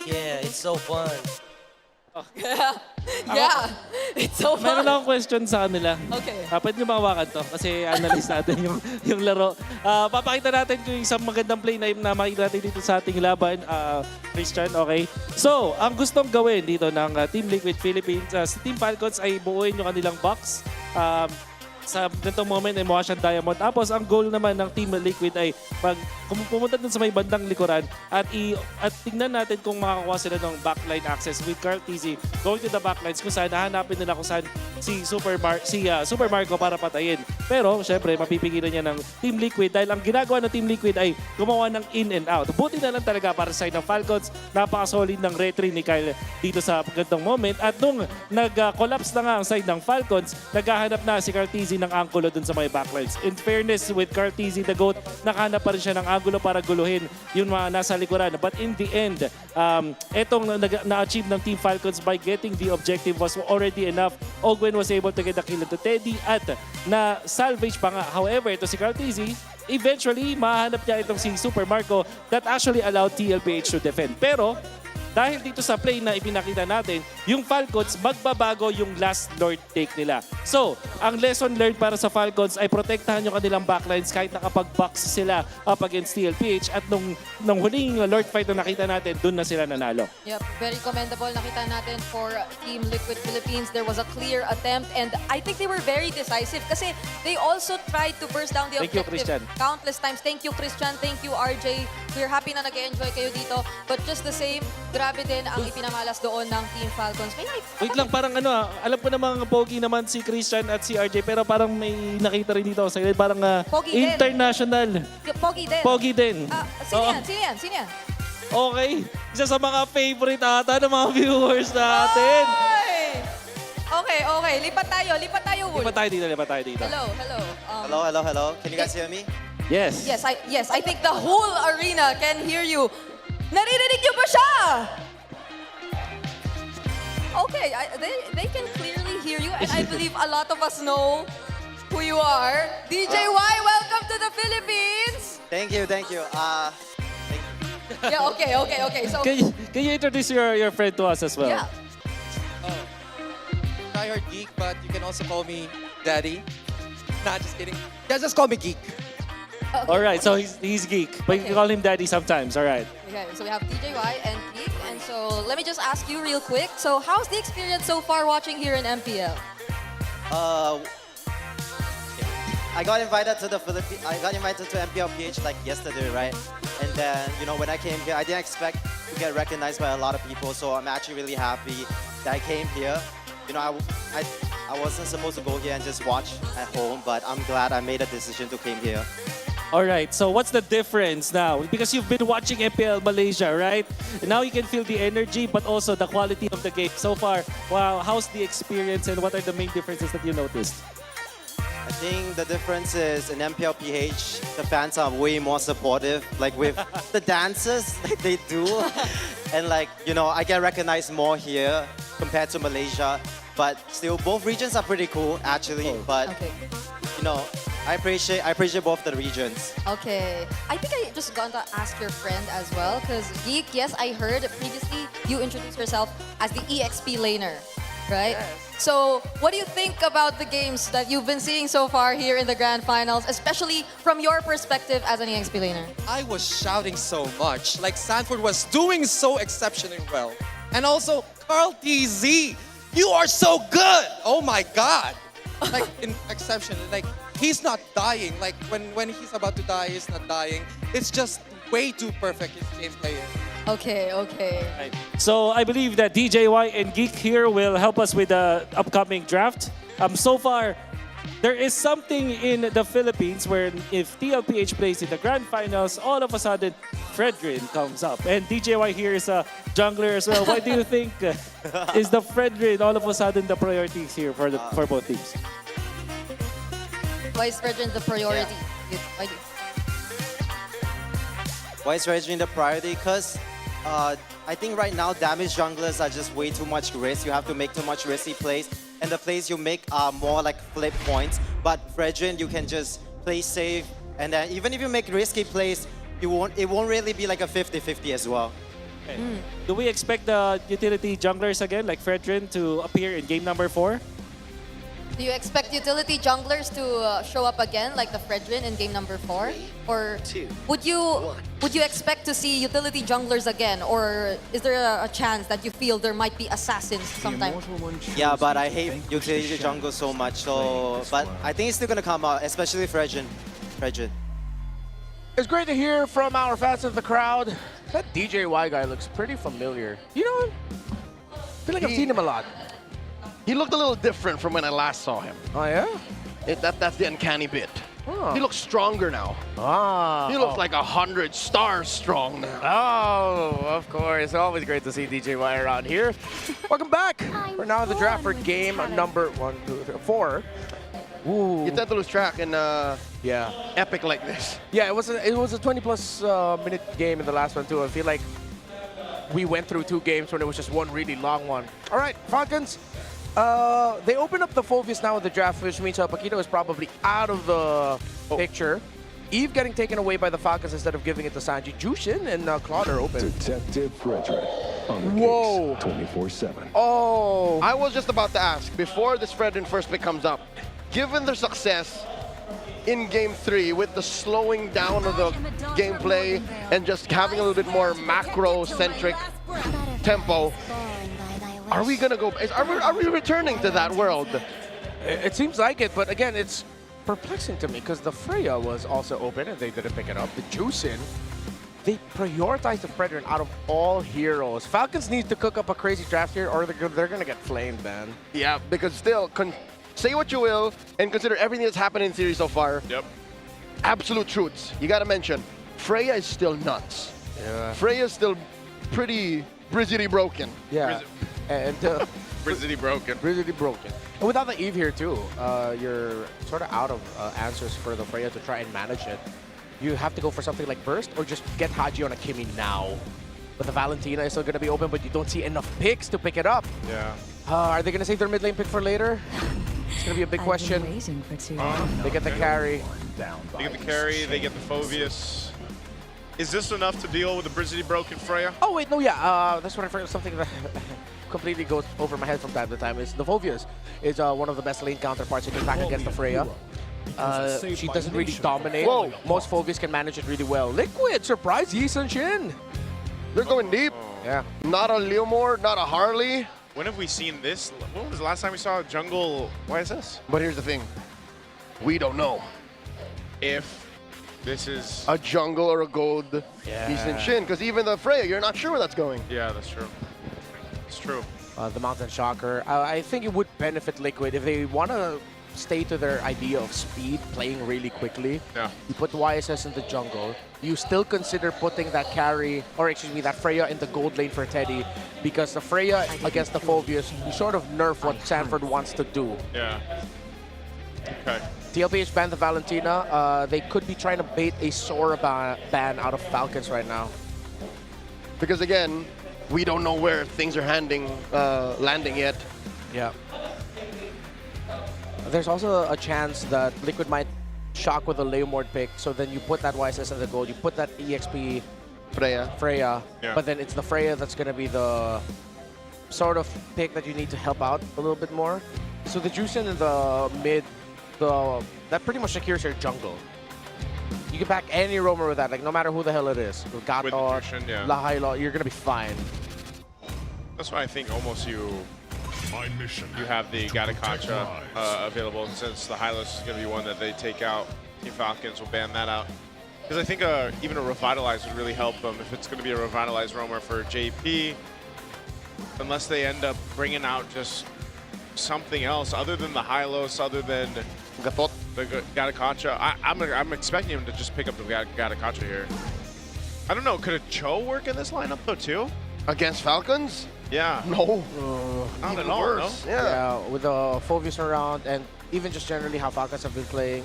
Yeah, it's so fun. Yeah, it's so fun. Meron akong question sa kanila. Okay. Pwede nyo mahawakan to kasi analyze natin yung laro. Papakita natin yung isang magandang play na makikita natin dito sa ating laban. Christian, okay? So, ang gustong gawin dito ng Team Liquid Philippines, sa Team Falcons ay buuin yung kanilang box. Sa ganitong moment ay mukha siyang diamond. Tapos ang goal naman ng Team Liquid ay pumunta dun sa may bandang likuran at tingnan natin kung makakuha sila ng backline access with Carl TZ going to the backlines kung saan hahanapin nila kung saan si Super Marco para patayin. Pero syempre mapipigilan niya ng Team Liquid dahil ang ginagawa ng Team Liquid ay gumawa ng in and out. Buti na lang talaga para sa side ng Falcons, napaka-solid ng retry ni Kyle dito sa ganitong moment at nung nag-collapse na nga ang side ng Falcons, naghahanap na si Carl TZ ng anggulo dun sa may backlines. In fairness with Carl TZ, the GOAT, nakahanap pa rin siya ng anggulo para guluhin yung mga nasa likuran. But in the end, etong na-achieve ng Team Falcons by getting the objective was already enough. Ogwen was able to get the kill to Teddy at na-salvage pa nga. However, ito si Carl TZ, eventually, mahanap niya itong si Super Marco that actually allowed TLPH to defend. Pero, dahil dito sa play na ipinakita natin, yung Falcons, magbabago yung last Lord take nila. So, ang lesson learned para sa Falcons ay protektahan yung kanilang backlines kahit nakapag-box sila up against TLPH at nung huling Lord fight na nakita natin, dun na sila nanalo. Yep, very commendable. Nakita natin for Team Liquid Philippines, there was a clear attempt and I think they were very decisive kasi they also tried to burst down the Thank you, objective Christian. countless times. Thank you, Christian. Thank you, RJ. We're happy na nag-enjoy kayo dito. But just the same, grabe din ang ipinamalas doon ng Team Falcons. Wait lang, parang alam ko namang pogi naman si Christian at si RJ pero parang may nakita rin dito sa side, parang Pogi din. international. Pogi din. Pogi din. Sino Oo. yan? Sino yan? Okay. Isa sa mga favorite ata ng mga viewers natin. Oy! Okay. Lipat tayo, Wolf. Lipat tayo dito. Hello. Can you guys hear me? Yes. Yes, I think the whole arena can hear you. Naririnig niyo ba siya? Okay, they can clearly hear you and I believe a lot of us know who you are. DJ Y, welcome to the Philippines! Thank you. Yeah, okay. So, Can you introduce your friend to us as well? yeah. Tryhard Geek, but you can also call me Daddy. Nah, just kidding. Yeah, just call me Geek. All right, so he's geek, but you can call him daddy sometimes. All right. Okay, so we have DJY and Geek, and so let me just ask you real quick. So, how's the experience so far watching here in MPL? I got invited to MPL PH like yesterday, right? And then, when I came here, I didn't expect to get recognized by a lot of people, so I'm actually really happy that I came here. I wasn't supposed to go here and just watch at home, but I'm glad I made a decision to come here. All right, so what's the difference now? Because you've been watching MPL Malaysia, right? Now you can feel the energy, but also the quality of the game. So far, wow, how's the experience and what are the main differences that you noticed? I think the difference is in MPLPH, the fans are way more supportive, like with the dances like they do. And like, you know, I get recognized more here compared to Malaysia. But still, both regions are pretty cool, actually. But, you know, I appreciate both the regions. Okay. I think I just got to ask your friend as well, because Geek, yes, I heard previously you introduced yourself as the EXP laner, right? So, what do you think about the games that you've been seeing so far here in the Grand Finals, especially from your perspective as an EXP laner? I was shouting so much. Like, Sanford was doing so exceptionally well. And also, Carl TZ, you are so good! Oh my God! Like, exceptional. Like, he's not dying. Like, when he's about to die, he's not dying. It's just way too perfect, his gameplay is. Okay, okay. Right. So I believe that DJY and Geek here will help us with the upcoming draft. So far, there is something in the Philippines where if TLPH plays in the Grand Finals, all of a sudden, Fredrin comes up. And DJY here is a jungler as well. Why do you think is the Fredrin all of a sudden the priorities here for both teams? Why is Fredrin the priority? Why do you- Why is Regine the priority? Because I think right now damage junglers are just way too much risk. You have to make too much risky plays. And the plays you make are more like flip points. But Regine, you can just play safe. And then even if you make risky plays, it won't really be like a 50-50 as well. Okay. Do we expect the utility junglers again, like Fredrin, to appear in game number 4? Do you expect utility junglers to show up again, like the Fredrin in game number 4? Or would you expect to see utility junglers again? Or is there a chance that you feel there might be assassins sometime? Yeah, but I hate utility jungle so much. So, but I think it's still gonna come out, especially Regine. It's great to hear from our fans of the crowd. That DJY guy looks pretty familiar. You know him? I feel like I've seen him a lot. He looked a little different from when I last saw him. Oh, yeah? That's the uncanny bit. Oh. He looks stronger now. Ah. He looks like 100 stars strong now. Oh, of course. Always great to see DJY around here. Welcome back. We're now in the draft for game number 4. Ooh. You tend to lose track in yeah, epic like this. Yeah, it was a 20-plus minute game in the last one, too. I feel like we went through 2 games when it was just one really long one. All right, Falcons. They open up the Phobius now with the draft, which means Paquito is probably out of the picture. Eve getting taken away by the Falcons instead of giving it to Sanji. Jushin and Claude are open. Detective Frederick on the Whoa. case 24/7. Oh. I was just about to ask, before this Fredrin first pick comes up, given their success in Game 3 with the slowing down of the gameplay and just having a little bit more macro-centric tempo, are we gonna go? Are we returning to that world? It seems like it, but again, it's perplexing to me because the Freya was also open and they didn't pick it up. The Juicin, they prioritized the Fredrin out of all heroes. Falcons need to cook up a crazy draft here or they're gonna get flamed, man. Yeah, because still, say what you will and consider everything that's happened in series so far. Yep. Absolute truths. You gotta mention, Freya is still nuts. Yeah. Freya is still pretty brizzity broken. Yeah. And Brizzity broken. Brizzity broken. And without the Eve here too, you're sort of out of answers for the Freya to try and manage it. You have to go for something like Burst or just get Haji on a Kimi now. But the Valentina is still going to be open, but you don't see enough picks to pick it up. Yeah. Are they going to save their mid lane pick for later? It's going to be a big question. They get the carry. They get the carry, they get the Phobius. Is this enough to deal with the Brizzity broken Freya? Oh, wait, no, yeah. That's what I forgot. Something that completely goes over my head from time to time is the Phobius is one of the best lane counterparts you can back against the Freya. She doesn't really dominate. Whoa. Most Phobius can manage it really well. Liquid, surprise, Yi Sun Shin. They're going deep. Yeah. Not a Leomore, not a Harley. When have we seen this? When was the last time we saw a jungle YSS? But here's the thing. We don't know. If this is a jungle or a gold decent Shin, because even the Freya, you're not sure where that's going. Yeah, that's true. It's true. The Mountain Shocker. I think it would benefit Liquid if they want to stay to their idea of speed, playing really quickly. Yeah. You put YSS in the jungle. You still consider putting that carry, or excuse me, that Freya in the gold lane for Teddy, because the Freya against the Phobius, you sort of nerf what Sanford wants to do. Yeah. Okay. TLPH banned the Valentina. They could be trying to bait a Sora ban out of Falcons right now. Because again, we don't know where things are landing yet. Yeah. There's also a chance that Liquid might shock with a Leomord pick, so then you put that YSS in the gold, you put that EXP Freya, Yeah. but then it's the Freya that's going to be the sort of pick that you need to help out a little bit more. So the Juicin in the mid, that pretty much secures your jungle. You can back any roamer with that, like no matter who the hell it is. With Gato, the Juicin, yeah. Lahailo, you're going to be fine. That's why I think almost you have the Gatakacha available, since the Hylos is going to be one that they take out. Team Falcons will ban that out. Because I think even a Revitalize would really help them if it's going to be a Revitalize roamer for JP. Unless they end up bringing out just something else other than the Hylos, other than the Gatakacha. I'm expecting him to just pick up the Gatakacha here. I don't know, could a Cho work in this lineup though too? Against Falcons? Yeah. No. Not Even at all, worse. no? Yeah, with the Phobius around and even just generally how Falcons have been playing,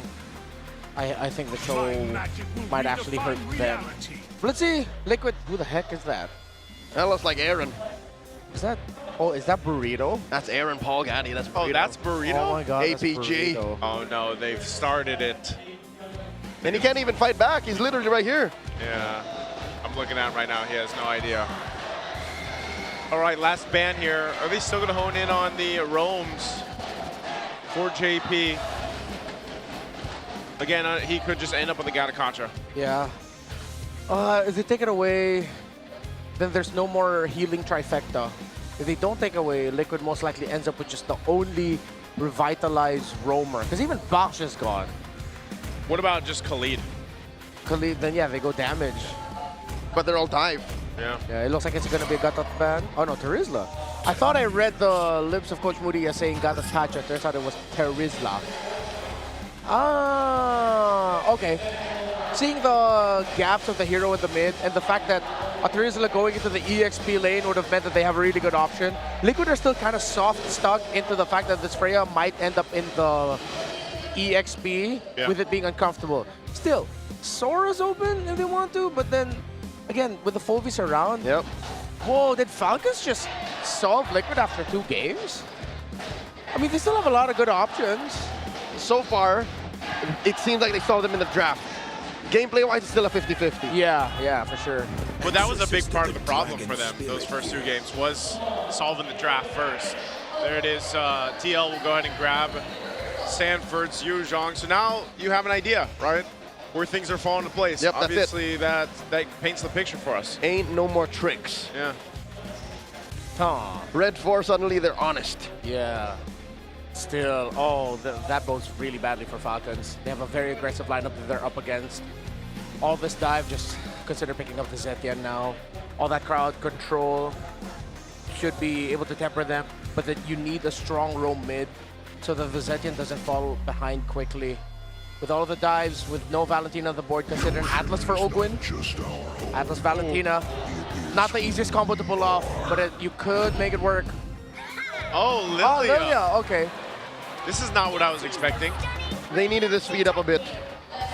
I think the Cho might actually hurt them. But let's see, Liquid, who the heck is that? That looks like Aaron. Is that, oh, is that Burrito? That's Aaron Paul Gaddy. That's Burrito. Oh, that's Burrito? Oh my god, that's APG. Burrito. Oh no, they've started it. And he can't even fight back. He's literally right here. Yeah, I'm looking at him right now. He has no idea. All right, last ban here. Are they still going to hone in on the roams for JP? Again, he could just end up with the Gatakacha. Yeah. If they take it away, then there's no more healing trifecta. If they don't take away, Liquid most likely ends up with just the only revitalized roamer. Because even Box is gone. What about just Khalid? Khalid, then yeah, they go damage. But they're all dive. Yeah. Yeah, it looks like it's going to be a Gatot ban. Oh no, Terizla. I thought I read the lips of Coach Moody as saying Gatot Kacha. Turns out it was Terizla. Ah, okay. Seeing the gaps of the hero in the mid and the fact that a Terizla going into the EXP lane would have meant that they have a really good option. Liquid are still kind of soft stuck into the fact that this Freya might end up in the EXP with it being uncomfortable. Still, Sora's open if they want to, but then again, with the Phovis around. Yep. Whoa, did Falcons just solve Liquid after 2 games? I mean, they still have a lot of good options. So far, it seems like they solved them in the draft. Gameplay-wise, it's still a 50-50. Yeah, for sure. But that was a big part of the problem for them, those first 2 games, was solving the draft first. There it is. TL will go ahead and grab Sanford's Yu Zhong. So now you have an idea, right? Where things are falling into place. Yep, obviously, that paints the picture for us. Ain't no more tricks. Yeah. Red 4, suddenly they're honest. Yeah. Still, oh, that bodes really badly for Falcons. They have a very aggressive lineup that they're up against. All this dive, just consider picking up the Zetian now. All that crowd control should be able to temper them, but then you need a strong roam mid so that the Zetian doesn't fall behind quickly. With all of the dives, with no Valentina on the board, consider an Atlas for Ogwin. Atlas Valentina. Not the easiest combo to pull off, but you could make it work. Oh, Lilia. Oh, Lilia, okay. This is not what I was expecting. They needed to speed up a bit.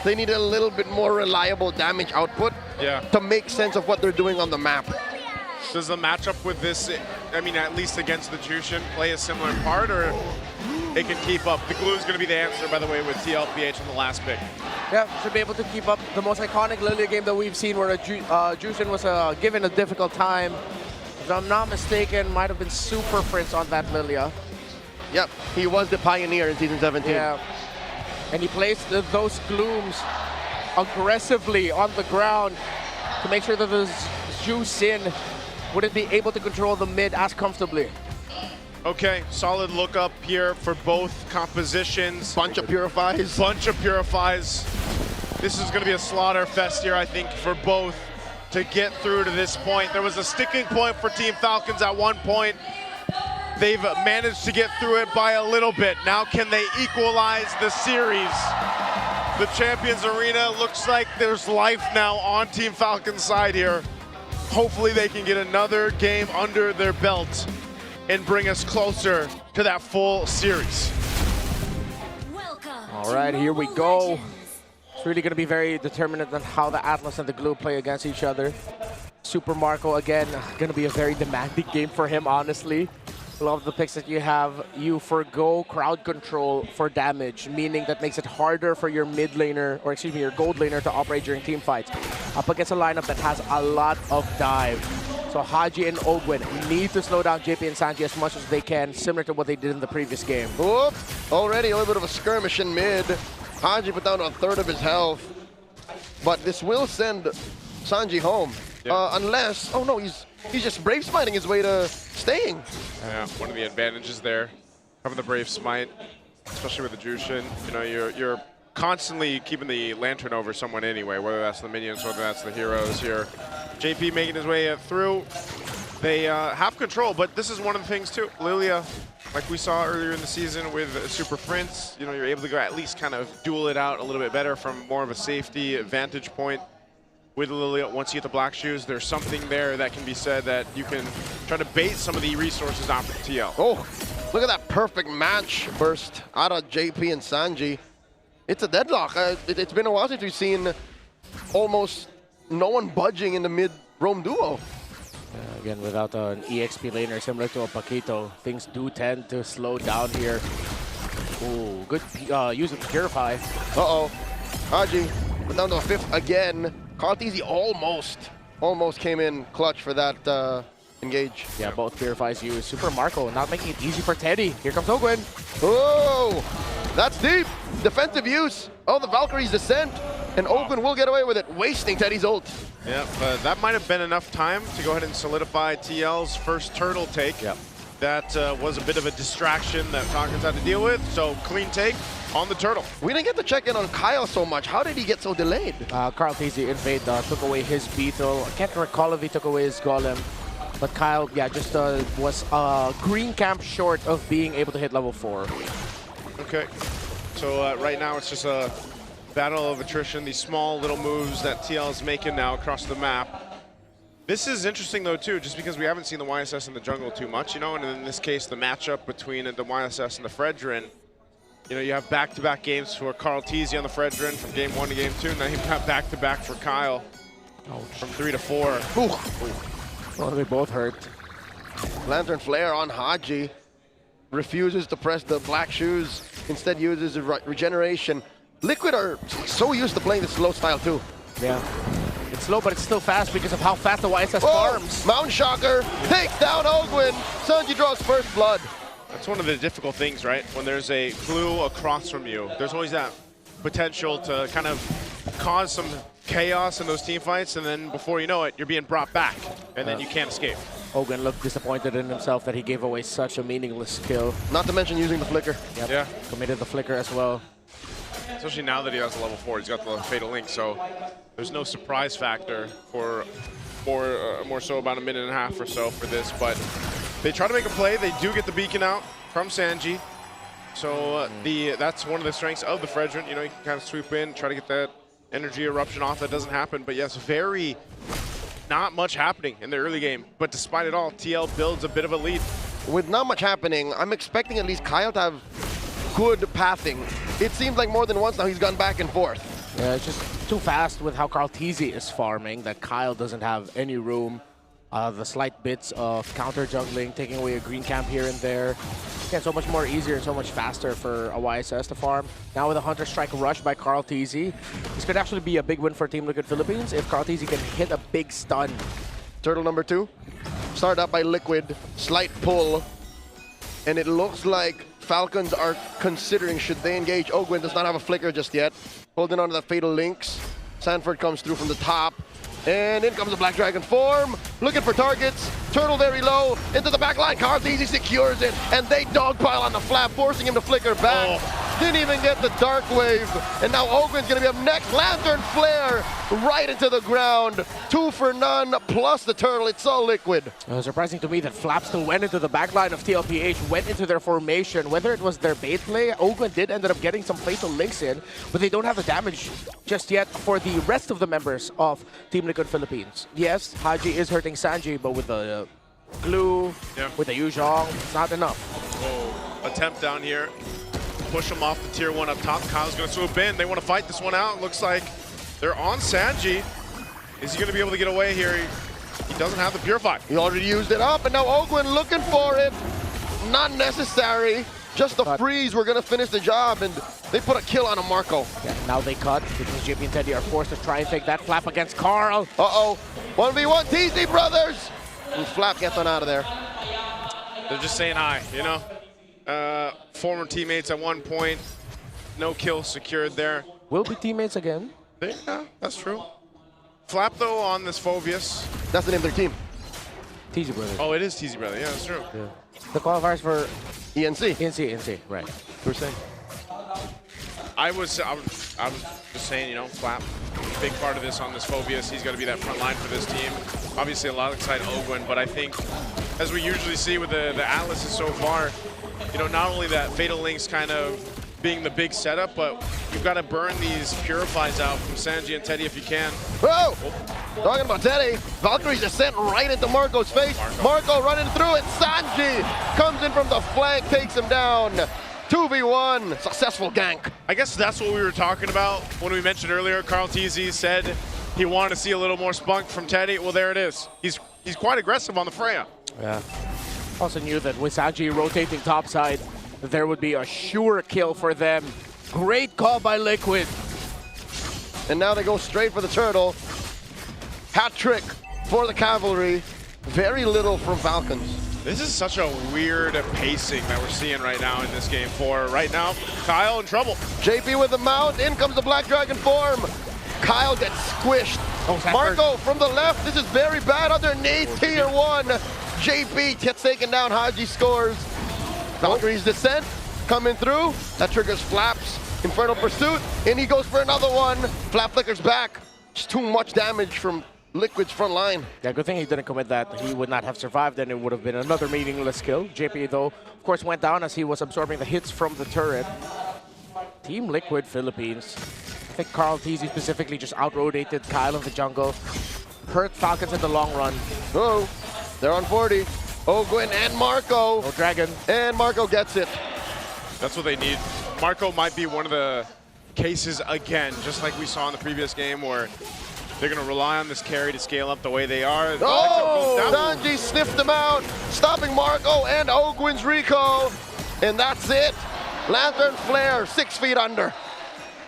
They needed a little bit more reliable damage output to make sense of what they're doing on the map. Does the matchup with this, I mean, at least against the Jushin, play a similar part, or it can keep up? The glue is going to be the answer, by the way, with TLPH in the last pick. Yeah, should be able to keep up the most iconic Lilia game that we've seen where Jushin was given a difficult time. If I'm not mistaken, might have been Super Prince on that Lilia. Yep, he was the pioneer in Season 17. Yeah, and he placed those glooms aggressively on the ground to make sure that the Jushin wouldn't be able to control the mid as comfortably. Okay, solid look up here for both compositions. Bunch of Purifies. Bunch of Purifies. This is going to be a slaughter fest here, I think, for both to get through to this point. There was a sticking point for Team Falcons at one point. They've managed to get through it by a little bit. Now can they equalize the series? The Champions Arena looks like there's life now on Team Falcons' side here. Hopefully they can get another game under their belt and bring us closer to that full series. All All right, here we go. It's really going to be very determinant on how the Atlas and the Glue play against each other. Super Marco, again, going to be a very demanding game for him, honestly. A lot of the picks that you have, you forgo crowd control for damage, meaning that makes it harder for your mid laner, or excuse me, your gold laner to operate during team fights. Up against a lineup that has a lot of dive. So Haji and Ogwin need to slow down JP and Sanji as much as they can, similar to what they did in the previous game. Whoop! Already a little bit of a skirmish in mid. Haji put down a third of his health. But this will send Sanji home. Unless, oh no, he's just Brave Smiting his way to staying. Yeah, one of the advantages there, having the Brave Smite, especially with the Jushin. You know, you're constantly keeping the Lantern over someone anyway, whether that's the minions, whether that's the heroes here. JP making his way through. They have control, but this is one of the things too. Lilia, like we saw earlier in the season with Super Prince, you know, you're able to go at least kind of duel it out a little bit better from more of a safety vantage point. With Lilia, once you get the black shoes, there's something there that can be said that you can try to bait some of the resources out for TL. Oh, look at that perfect match burst out of JP and Sanji. It's a deadlock. It's been a while since we've seen almost no one budging in the mid-roam duo. Again, without an EXP laner similar to a Paquito, things do tend to slow down here. Ooh, good use of Purify. Uh-oh. Haji went down to a 5th again. Carteezy almost came in clutch for that engage. Yeah, both Purifies used. Super Marco not making it easy for Teddy. Here comes Ogwin. Oh, that's deep. Defensive use of the Valkyrie's Descent. And Ogwin will get away with it, wasting Teddy's ult. Yeah, but that might have been enough time to go ahead and solidify TL's first turtle take. Yep. That was a bit of a distraction that Falcons had to deal with, so clean take on the turtle. We didn't get to check in on Kyle so much. How did he get so delayed? Carl Tizzy invade took away his Beetle. I can't recall if he took away his Golem. But Kyle, yeah, just was green camp short of being able to hit level 4. Okay, so right now it's just a battle of attrition, these small little moves that TL is making now across the map. This is interesting though too, just because we haven't seen the YSS in the jungle too much, you know, and in this case, the matchup between the YSS and the Fredrin. You know, you have back-to-back games for Carl Tizzy on the Fredrin from game 1 to game 2. Now you've got back-to-back for Kyle from 3 to 4. Ooh. Well, they both hurt. Lantern Flare on Haji. Refuses to press the black shoes. Instead uses regeneration. Liquid are so used to playing the slow style too. Yeah. It's slow, but it's still fast because of how fast the YSS farms. Mount Shocker takes down Ogwin. Sanji draws first blood. That's one of the difficult things, right? When there's a glue across from you, there's always that potential to kind of cause some chaos in those team fights, and then before you know it, you're being brought back, and then you can't escape. Ogwin looked disappointed in himself that he gave away such a meaningless kill. Not to mention using the flicker. Yep. Yeah. Committed the flicker as well. Especially now that he has a level 4, he's got the Fatal Link, so there's no surprise factor for more so about a minute and a half or so for this, but they try to make a play. They do get the beacon out from Sanji. So that's one of the strengths of the Fredrin. You know, you can kind of swoop in, try to get that energy eruption off. That doesn't happen. But yes, not much happening in the early game. But despite it all, TL builds a bit of a lead. With not much happening, I'm expecting at least Kyle to have good pathing. It seems like more than once now he's gone back and forth. Yeah, it's just too fast with how Carl Tizzy is farming that Kyle doesn't have any room. The slight bits of counter juggling, taking away a green camp here and there. Again, so much more easier and so much faster for a YSS to farm. Now with a Hunter Strike rush by Carl Tizzy, this could actually be a big win for Team Liquid Philippines if Carl Tizzy can hit a big stun. Turtle number 2, started up by Liquid, slight pull, and it looks like Falcons are considering should they engage. Ogwin does not have a flicker just yet. Holding on to the Fatal Links. Sanford comes through from the top. And in comes the Black Dragon form, looking for targets. Turtle very low, into the back line. Carl Tizzy secures it, and they dogpile on the flap, forcing him to flicker back. Didn't even get the Dark Wave, and now Ogwin's gonna be up next. Lantern Flare right into the ground. 2 for none, plus the Turtle. It's all Liquid. Surprising to me that Flap still went into the back line of TLPH, went into their formation. Whether it was their bait play, Ogwin did end up getting some Fatal Links in, but they don't have the damage just yet for the rest of the members of Team Liquid Philippines. Yes, Haji is hurting Sanji, but with the glue, with the Yuzhong, it's not enough. Attempt down here. push him off the tier 1 up top. Kyle's going to swoop in. They want to fight this one out. Looks like they're on Sanji. Is he going to be able to get away here? He doesn't have the Purify. He already used it up, and now Ogwen looking for it. Not necessary. Just the freeze, we're gonna finish the job, and they put a kill on a Marco. Yeah, now they cut because JP and Teddy are forced to try and take that flap against Carl. Uh-oh, 1v1 TZ brothers! And Flap gets on out of there. They're just saying hi, you know? Former teammates at one point. No kill secured there. Will be teammates again. Yeah, that's true. Flap, though, on this Phobius. That's the name of their team. TZ Brothers. Oh, it is TZ Brother. Yeah, that's true. Yeah. The qualifiers for ENC. ENC, right. We're saying. I was just saying, you know, Flap, big part of this on this Phobius. He's got to be that front line for this team. Obviously, a lot alongside Ogwen, but I think, as we usually see with the Atlases so far, you know, not only that Fatal Links kind of being the big setup, but you've got to burn these Purifies out from Sanji and Teddy if you can. Whoa! Talking about Teddy, Valkyrie's descent right into Marco's face. Marco running through it. Sanji comes in from the flank, takes him down. 2v1, successful gank. I guess that's what we were talking about when we mentioned earlier. Carl TZ said he wanted to see a little more spunk from Teddy. Well, there it is. He's quite aggressive on the Freya. Yeah. Also knew that with Sanji rotating topside, there would be a sure kill for them. Great call by Liquid. And now they go straight for the turtle. Hat trick for the cavalry. Very little from Falcons. This is such a weird pacing that we're seeing right now in this game. For right now, Kyle in trouble. JP with the mount. In comes the Black Dragon form. Kyle gets squished. Marco from the left. This is very bad underneath tier 1. JP gets taken down. Haji scores. Valkyrie's descent coming through. That triggers Flap's Infernal Pursuit. And he goes for another one. Flap flickers back. Just too much damage from Liquid's front line. Yeah, good thing he didn't commit that. He would not have survived, and it would have been another meaningless kill. JP, though, of course, went down as he was absorbing the hits from the turret. Team Liquid Philippines. I think Carl TZ specifically just out-rotated Kyle in the jungle. Hurt Falcons in the long run. Oh, they're on 40. Ogwen and Marco. No Dragon. And Marco gets it. That's what they need. Marco might be one of the cases again, just like we saw in the previous game, where they're going to rely on this carry to scale up the way they are. Oh, Sanji sniffed him out, stopping Marco and Ogwen's Rico. And that's it. Lantern Flare, 6 feet under.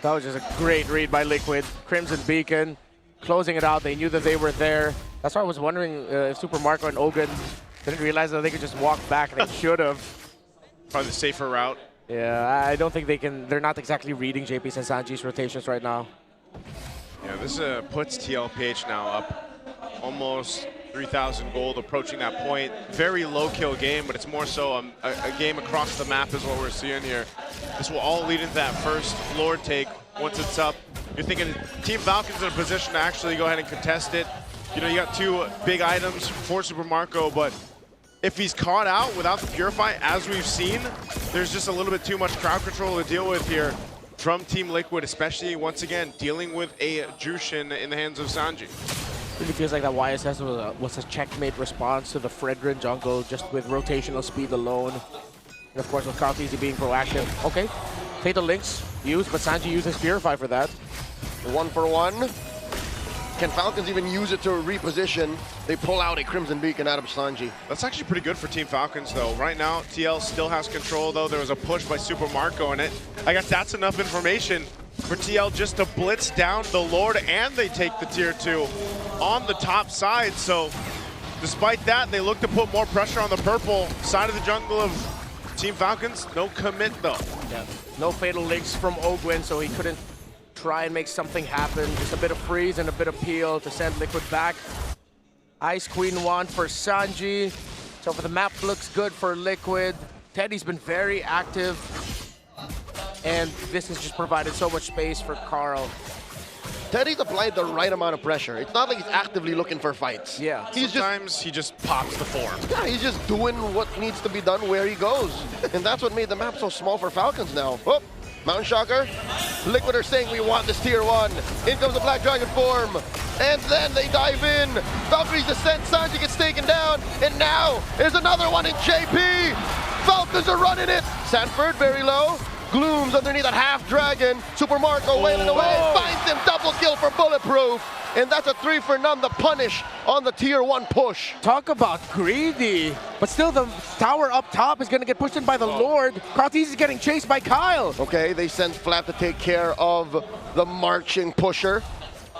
That was just a great read by Liquid. Crimson Beacon, closing it out. They knew that they were there. That's why I was wondering if Super Marco and Ogwen didn't realize that they could just walk back. They should have. Probably the safer route. Yeah, I don't think they can. They're not exactly reading JP's and Sanji's rotations right now. Yeah, this puts TLPH now up almost 3,000 gold, approaching that point. Very low kill game, but it's more so a game across the map is what we're seeing here. This will all lead into that first Lord take. Once it's up, you're thinking Team Falcons in a position to actually go ahead and contest it. You know, you got 2 big items for Super Marco, but if he's caught out without the Purify, as we've seen, there's just a little bit too much crowd control to deal with here from Team Liquid, especially, once again, dealing with a Jushin in the hands of Sanji. Really feels like that YSS was a checkmate response to the Fredrin jungle, just with rotational speed alone. And of course, with Carl TZ being proactive. Okay, Fatal Links used, but Sanji uses Purify for that. 1 for 1. Can Falcons even use it to reposition? They pull out a Crimson Beacon out of Sanji. That's actually pretty good for Team Falcons, though. Right now, TL still has control, though. There was a push by Super Marco in it. I guess that's enough information for TL just to blitz down the Lord, and they take the tier 2 on the top side. So despite that, they look to put more pressure on the purple side of the jungle of Team Falcons. No commit, though. Yeah. No Fatal Links from Ogwen, so he couldn't try and make something happen. Just a bit of freeze and a bit of peel to send Liquid back. Ice Queen 1 for Sanji. So for the map, looks good for Liquid. Teddy's been very active. And this has just provided so much space for Carl. Teddy's applied the right amount of pressure. It's not like he's actively looking for fights. Yeah. Sometimes he just pops the form. Yeah, he's just doing what needs to be done where he goes. And that's what made the map so small for Falcons now. Oh, Mountain Shocker. Liquid are saying we want this tier 1. In comes the Black Dragon form. And then they dive in. Valkyrie's descent. Sanji gets taken down. And now there's another one in JP. Falcons are running it. Sanford very low. Glooms underneath that half dragon. Super Marco wailing away, finds him, double kill for Bulletproof. And that's a 3 for none, the punish on the tier 1 push. Talk about greedy. But still, the tower up top is going to get pushed in by the Lord. Cartese is getting chased by Kyle. Okay, they send Flap to take care of the marching pusher.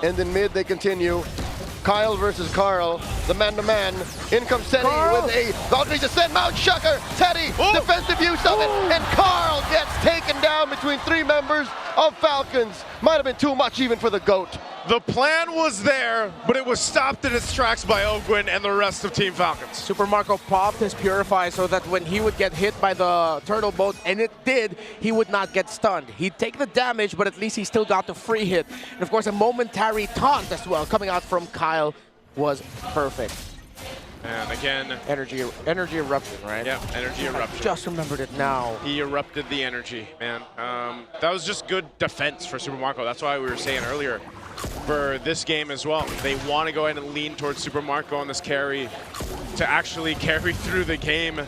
And in mid, they continue. Kyle versus Carl, the man-to-man. In comes Teddy with a Valkyrie's Ascent, Mount Shucker. Teddy, defensive use of it, and Carl gets taken down between 3 members of Falcons. Might have been too much even for the GOAT. The plan was there, but it was stopped in its tracks by Ogwin and the rest of Team Falcons. Super Marco popped his Purify so that when he would get hit by the turtle boat, and it did, he would not get stunned. He'd take the damage, but at least he still got the free hit. And of course, a momentary taunt as well coming out from Kyle was perfect. And again, energy eruption, right? Yeah, energy eruption. Just remembered it now. He erupted the energy, man. That was just good defense for Super Marco. That's why we were saying earlier for this game as well. They want to go ahead and lean towards Super Marco on this carry to actually carry through the game,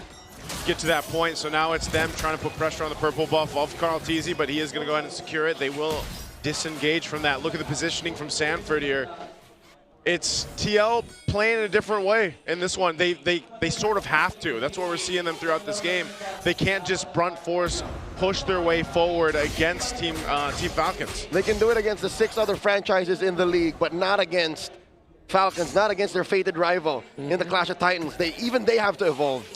get to that point. So now it's them trying to put pressure on the purple buff of Cartese, but he is going to go ahead and secure it. They will disengage from that. Look at the positioning from Sanford here. It's TL playing in a different way in this one. They sort of have to. That's what we're seeing them throughout this game. They can't just brunt force push their way forward against Team Falcons. They can do it against the 6 other franchises in the league, but not against Falcons, not against their fated rival in the Clash of Titans. They have to evolve.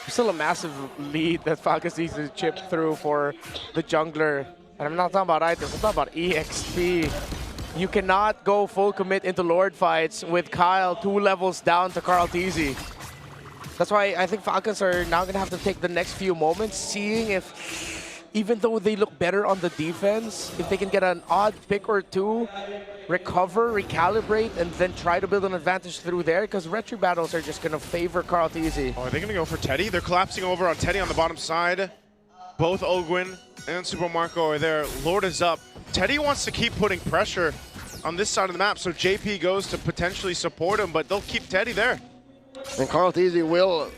Still a massive lead that Falcons needs to chip through for the jungler. And I'm not talking about items, I'm talking about EXP. You cannot go full commit into Lord fights with Kyle 2 levels down to Cartese. That's why I think Falcons are now going to have to take the next few moments, seeing if, even though they look better on the defense, if they can get an odd pick or 2, recover, recalibrate, and then try to build an advantage through there, because retro battles are just going to favor Cartese. Oh, are they going to go for Teddy? They're collapsing over on Teddy on the bottom side. Both Ogwin and Super Marco are there. Lord is up. Teddy wants to keep putting pressure on this side of the map, so JP goes to potentially support him, but they'll keep Teddy there. And Cartese will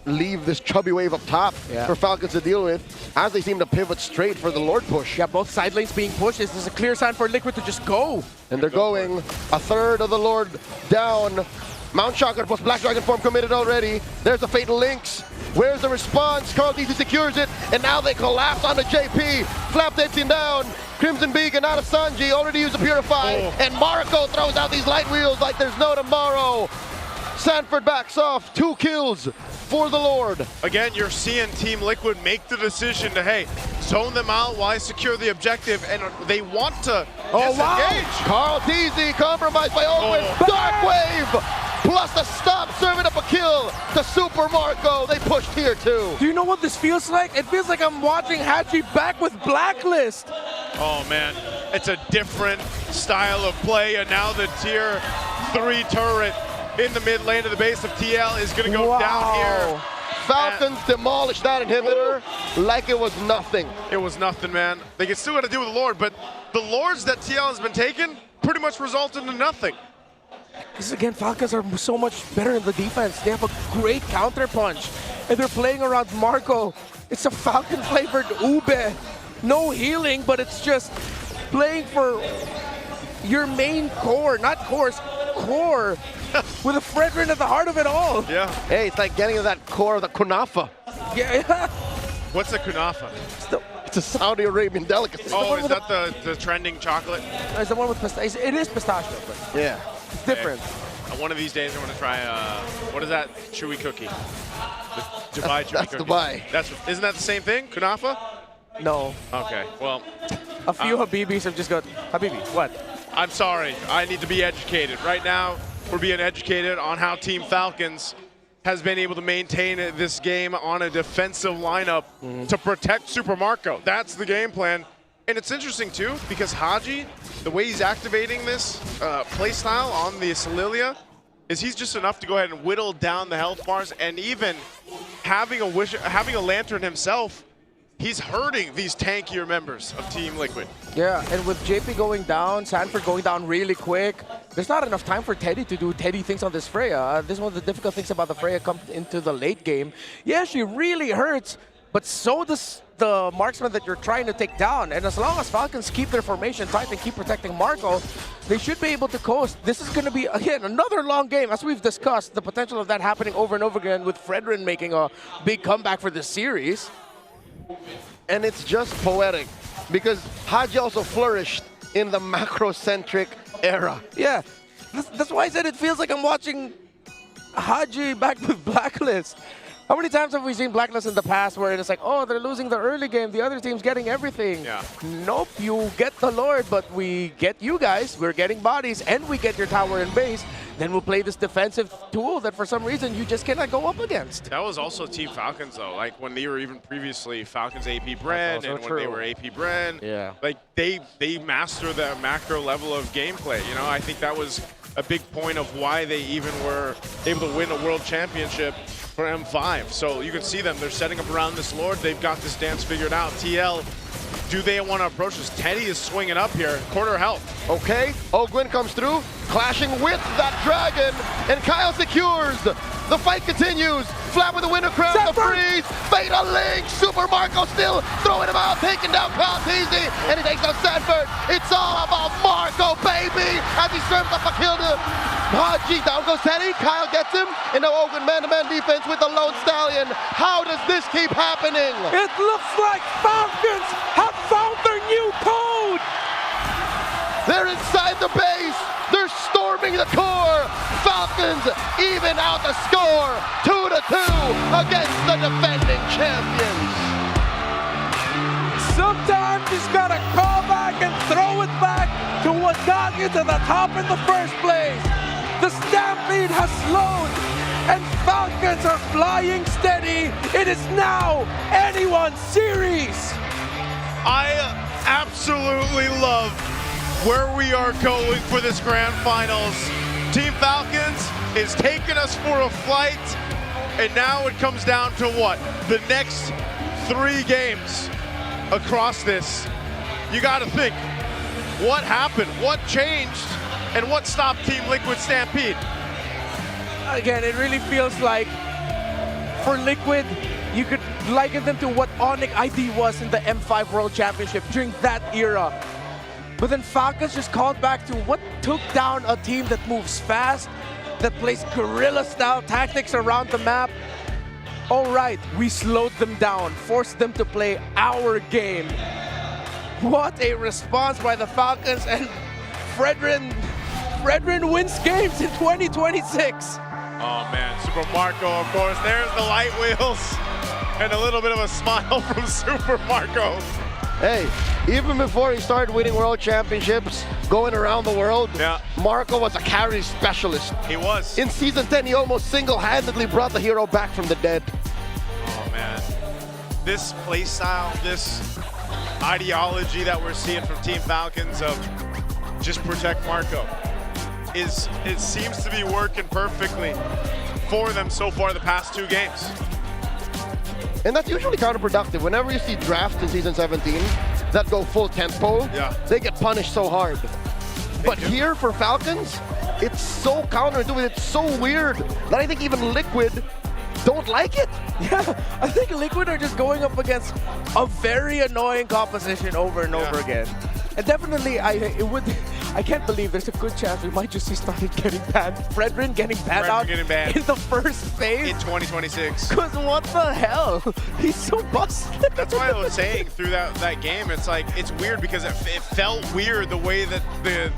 leave this chubby wave up top for Falcons to deal with, as they seem to pivot straight for the Lord push. Yeah, both side lanes being pushed. This is a clear sign for Liquid to just go. And they're going. A third of the Lord down. Mount Shocker plus Black Dragon form committed already. There's the Fatal Links. Where's the response? Cartese secures it, and now they collapse onto JP. Flap takes him down. Crimson Beacon out of Sanji, already used to Purify. And Marco throws out these light wheels like there's no tomorrow. Sanford backs off, 2 kills for the Lord. Again, you're seeing Team Liquid make the decision to, hey, zone them out while I secure the objective, and they want to disengage. Cartese compromised by Owen. Dark Wave plus the stop, serving up a kill to Super Marco. They push tier 2. Do you know what this feels like? It feels like I'm watching Hachi back with Blacklist. Oh man, it's a different style of play, and now the tier 3 turret in the mid lane of the base of TL is going to go down here. Falcons demolished that inhibitor like it was nothing. It was nothing, man. They can still got to deal with the Lord, but the Lords that TL has been taking pretty much resulted in nothing. This again, Falcons are so much better in the defense. They have a great counter punch, and they're playing around Marco. It's a Falcon-flavored ube. No healing, but it's just playing for your main core, not cores, core, with a Fredrin at the heart of it all. Yeah. Hey, it's like getting to that core of the kunafa. Yeah. What's a kunafa? It's a Saudi Arabian delicacy. Oh, is that the trending chocolate? It's the one with pistachio. It is pistachio, but yeah, it's different. One of these days, I'm going to try, what is that? Chewy cookie. The Dubai chewy that's cookie. Dubai. Isn't that the same thing? Kunafa? No. Okay, well. A few Habibis have just got, Habibi, what? I'm sorry, I need to be educated. Right now, we're being educated on how Team Falcons has been able to maintain this game on a defensive lineup to protect Super Marco. That's the game plan. And it's interesting too, because Haji, the way he's activating this play style on the Solilia, is he's just enough to go ahead and whittle down the health bars, and even having a lantern himself, he's hurting these tankier members of Team Liquid. Yeah, and with JP going down, Sanford going down really quick, there's not enough time for Teddy to do Teddy things on this Freya. This is one of the difficult things about the Freya come into the late game. Yeah, she really hurts, but so does the marksman that you're trying to take down. And as long as Falcons keep their formation tight and keep protecting Marco, they should be able to coast. This is going to be, again, another long game. As we've discussed, the potential of that happening over and over again with Fredrin making a big comeback for this series. And it's just poetic because Haji also flourished in the macro-centric era. Yeah, that's why I said it feels like I'm watching Haji back with Blacklist. How many times have we seen Blacklist in the past where it's like, oh, they're losing the early game, the other team's getting everything. Yeah. Nope, you get the Lord, but we get you guys, we're getting bodies, and we get your tower and base. Then we'll play this defensive tool that for some reason you just cannot go up against. That was also Team Falcons, though. Like, when they were even previously Falcons AP Bren, and when they were AP Bren, yeah, like, they master the macro level of gameplay. You know, I think that was a big point of why they even were able to win a world championship for M5. So you can see them, they're setting up around this Lord. They've got this dance figured out. TL, do they want to approach this? Teddy is swinging up here, quarter health. Okay, Ogwin comes through, clashing with that dragon, and Kyle secures. The fight continues. Flat with the window crown, the freeze, Fatal Link, Super Marco still throwing him out, taking down Calteasy, and he takes out Sanford. It's all about Marco, baby, as he serves up a kill to Haji. Down goes Teddy, Kyle gets him, and now Ogwin man-to-man defense with the Lone Stallion. How does this keep happening? It looks like Falcons have found their new code! They're inside the base. They're storming the core. Falcons even out the score, 2-2 against the defending champions. Sometimes you just gotta call back and throw it back to what got you to the top in the first place. The stampede has slowed, and Falcons are flying steady. It is now anyone's series. I absolutely love where we are going for this grand finals. Team Falcons is taking us for a flight, and now it comes down to what? The next 3 games across this. You got to think, what happened? What changed? And what stopped Team Liquid Stampede? Again, it really feels like for Liquid, you could liken them to what Onyx ID was in the M5 World Championship during that era. But then Falcons just called back to what took down a team that moves fast, that plays guerrilla-style tactics around the map. All right, we slowed them down, forced them to play our game. What a response by the Falcons, and Fredrin wins games in 2026. Oh man, Super Marco, of course. There's the light wheels. And a little bit of a smile from Super Marco. Hey, even before he started winning world championships, going around the world, Marco was a carry specialist. He was. In Season 10, he almost single-handedly brought the hero back from the dead. Oh man, this play style, this ideology that we're seeing from Team Falcons of just protect Marco, it seems to be working perfectly for them so far the past 2 games. And that's usually counterproductive. Whenever you see drafts in Season 17 that go full tempo, they get punished so hard. But here for Falcons, it's so counterintuitive, it's so weird that I think even Liquid don't like it. Yeah, I think Liquid are just going up against a very annoying composition over and over again. And definitely, I can't believe there's a good chance we might just see started getting banned. Fredrin getting banned out in the first phase. In 2026. Because what the hell? He's so busted. That's why I was saying through that game, it's like, it's weird because it felt weird the way that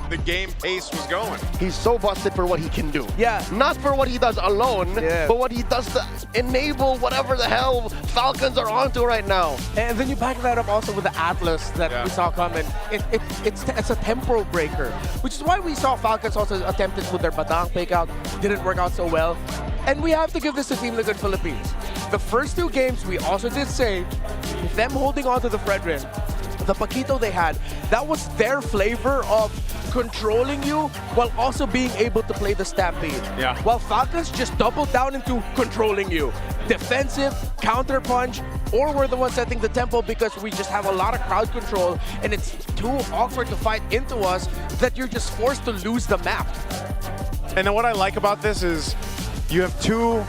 the game pace was going. He's so busted for what he can do. Yeah. Not for what he does alone, but what he does to enable whatever the hell Falcons are onto right now. And then you back that up also with the Atlas that we saw coming. It's a tempo breaker, which is why we saw Falcons also attempted with their Batang takeout. Didn't work out so well. And we have to give this to Team Liquid Philippines. The first 2 games, we also did say, with them holding on to the Fredrin, the Paquito they had, that was their flavor of controlling you while also being able to play the Stampede. Yeah. While Falcons just doubled down into controlling you. Defensive, counter punch, or we're the ones setting the tempo because we just have a lot of crowd control and it's too awkward to fight into us that you're just forced to lose the map. And then what I like about this is you have 2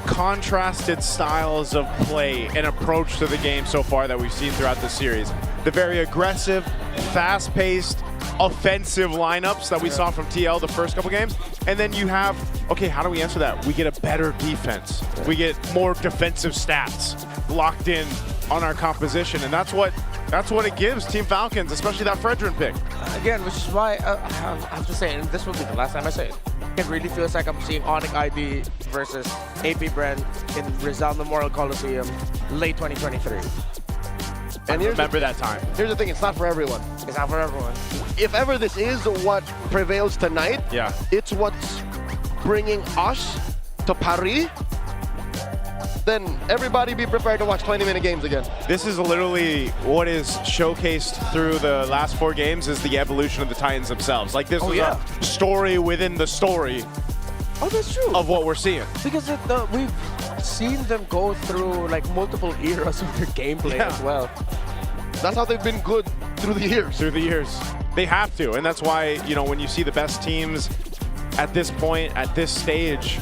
contrasted styles of play and approach to the game so far that we've seen throughout the series. The very aggressive, fast-paced, offensive lineups that we saw from TL the first couple games. And then you have, okay, how do we answer that? We get a better defense. We get more defensive stats locked in on our composition. And that's what it gives Team Falcons, especially that Fredrin pick. Again, which is why I have to say, and this will be the last time I say it, it really feels like I'm seeing Onyx ID versus AP Brand in Rizal Memorial Coliseum late 2023. And remember that time. Here's the thing, it's not for everyone. It's not for everyone. If ever this is what prevails tonight, it's what's bringing us to Paris, then everybody be prepared to watch 20-minute games again. This is literally what is showcased through the last 4 games is the evolution of the Titans themselves. Like this was a story within the story that's true. of what we're seeing. Because we've seen them go through like multiple eras of their gameplay as well. That's how they've been good through the years. Through the years. They have to, and that's why, you know, when you see the best teams at this point, at this stage,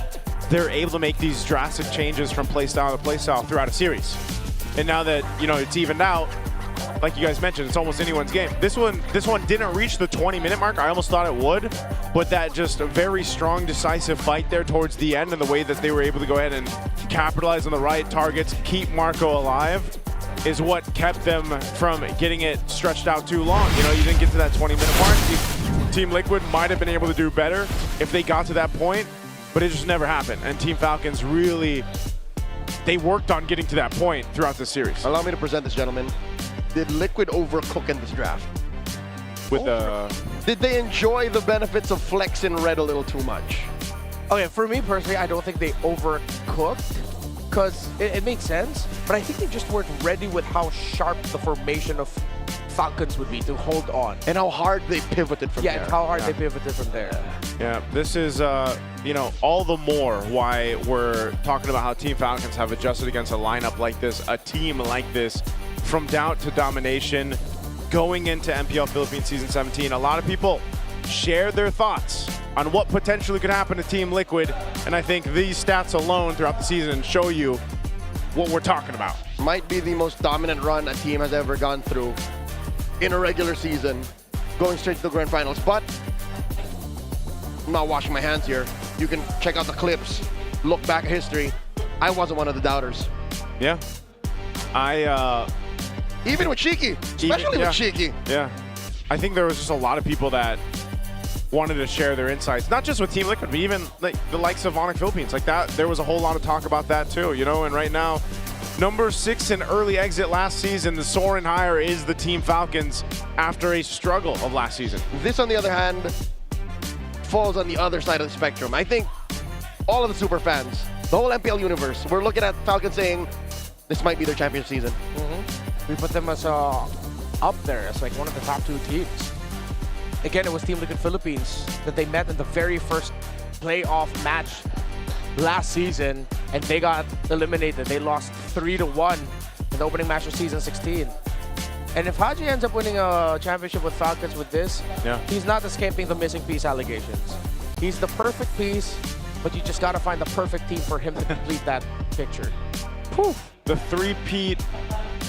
they're able to make these drastic changes from playstyle to playstyle throughout a series. And now that, you know, it's evened out, like you guys mentioned, it's almost anyone's game. This one didn't reach the 20-minute mark. I almost thought it would, but that just a very strong, decisive fight there towards the end and the way that they were able to go ahead and capitalize on the right targets, keep Marco alive, is what kept them from getting it stretched out too long. You know, you didn't get to that 20-minute mark. Team Liquid might have been able to do better if they got to that point, but it just never happened. And Team Falcons really, they worked on getting to that point throughout the series. Allow me to present this, gentlemen. Did Liquid overcook in this draft? Did they enjoy the benefits of Flex in red a little too much? Okay, for me personally, I don't think they overcooked because it makes sense, but I think they just weren't ready with how sharp the formation of Falcons would be to hold on. And how hard they pivoted from there. Yeah, and how hard they pivoted from there. Yeah, this is, you know, all the more why we're talking about how Team Falcons have adjusted against a lineup like this, a team like this, from doubt to domination, going into MPL Philippines Season 17. A lot of people share their thoughts on what potentially could happen to Team Liquid, and I think these stats alone throughout the season show you what we're talking about. Might be the most dominant run a team has ever gone through in a regular season, going straight to the grand finals. But I'm not washing my hands here. You can check out the clips, look back at history. I wasn't one of the doubters. Yeah. Even with Cheeky, especially with Cheeky. Yeah. I think there was just a lot of people that wanted to share their insights, not just with Team Liquid, but even like the likes of Onyx Philippines. Like that, there was a whole lot of talk about that too, you know, and right now, number 6 in early exit last season, the soaring higher is the Team Falcons after a struggle of last season. This, on the other hand, falls on the other side of the spectrum. I think all of the super fans, the whole MPL universe, we're looking at Falcons saying this might be their championship season. We put them as up there as like one of the top 2 teams. Again, it was Team Liquid Philippines that they met in the very first playoff match last season, and they got eliminated. They lost 3-1 in the opening match of Season 16. And if Haji ends up winning a championship with Falcons with this, he's not escaping the missing piece allegations. He's the perfect piece, but you just got to find the perfect team for him to complete that picture. Whew. The three-peat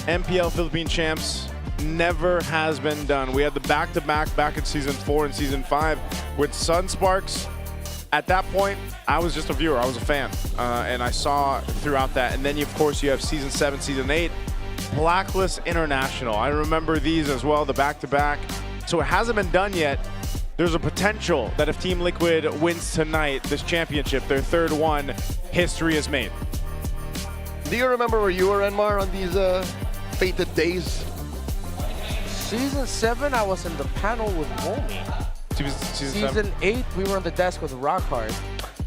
MPL Philippine champs never has been done. We had the back-to-back back in Season 4 and Season 5 with Sunsparks. At that point, I was just a viewer. I was a fan, and I saw throughout that. And then, of course, you have Season 7, Season 8, Blacklist International. I remember these as well, the back-to-back. So it hasn't been done yet. There's a potential that if Team Liquid wins tonight, this championship, their 3rd one, history is made. Do you remember where you were, Enmar, on these fated days? Season 7, I was in the panel with Momi. Season 8, we were on the desk with Rockhard.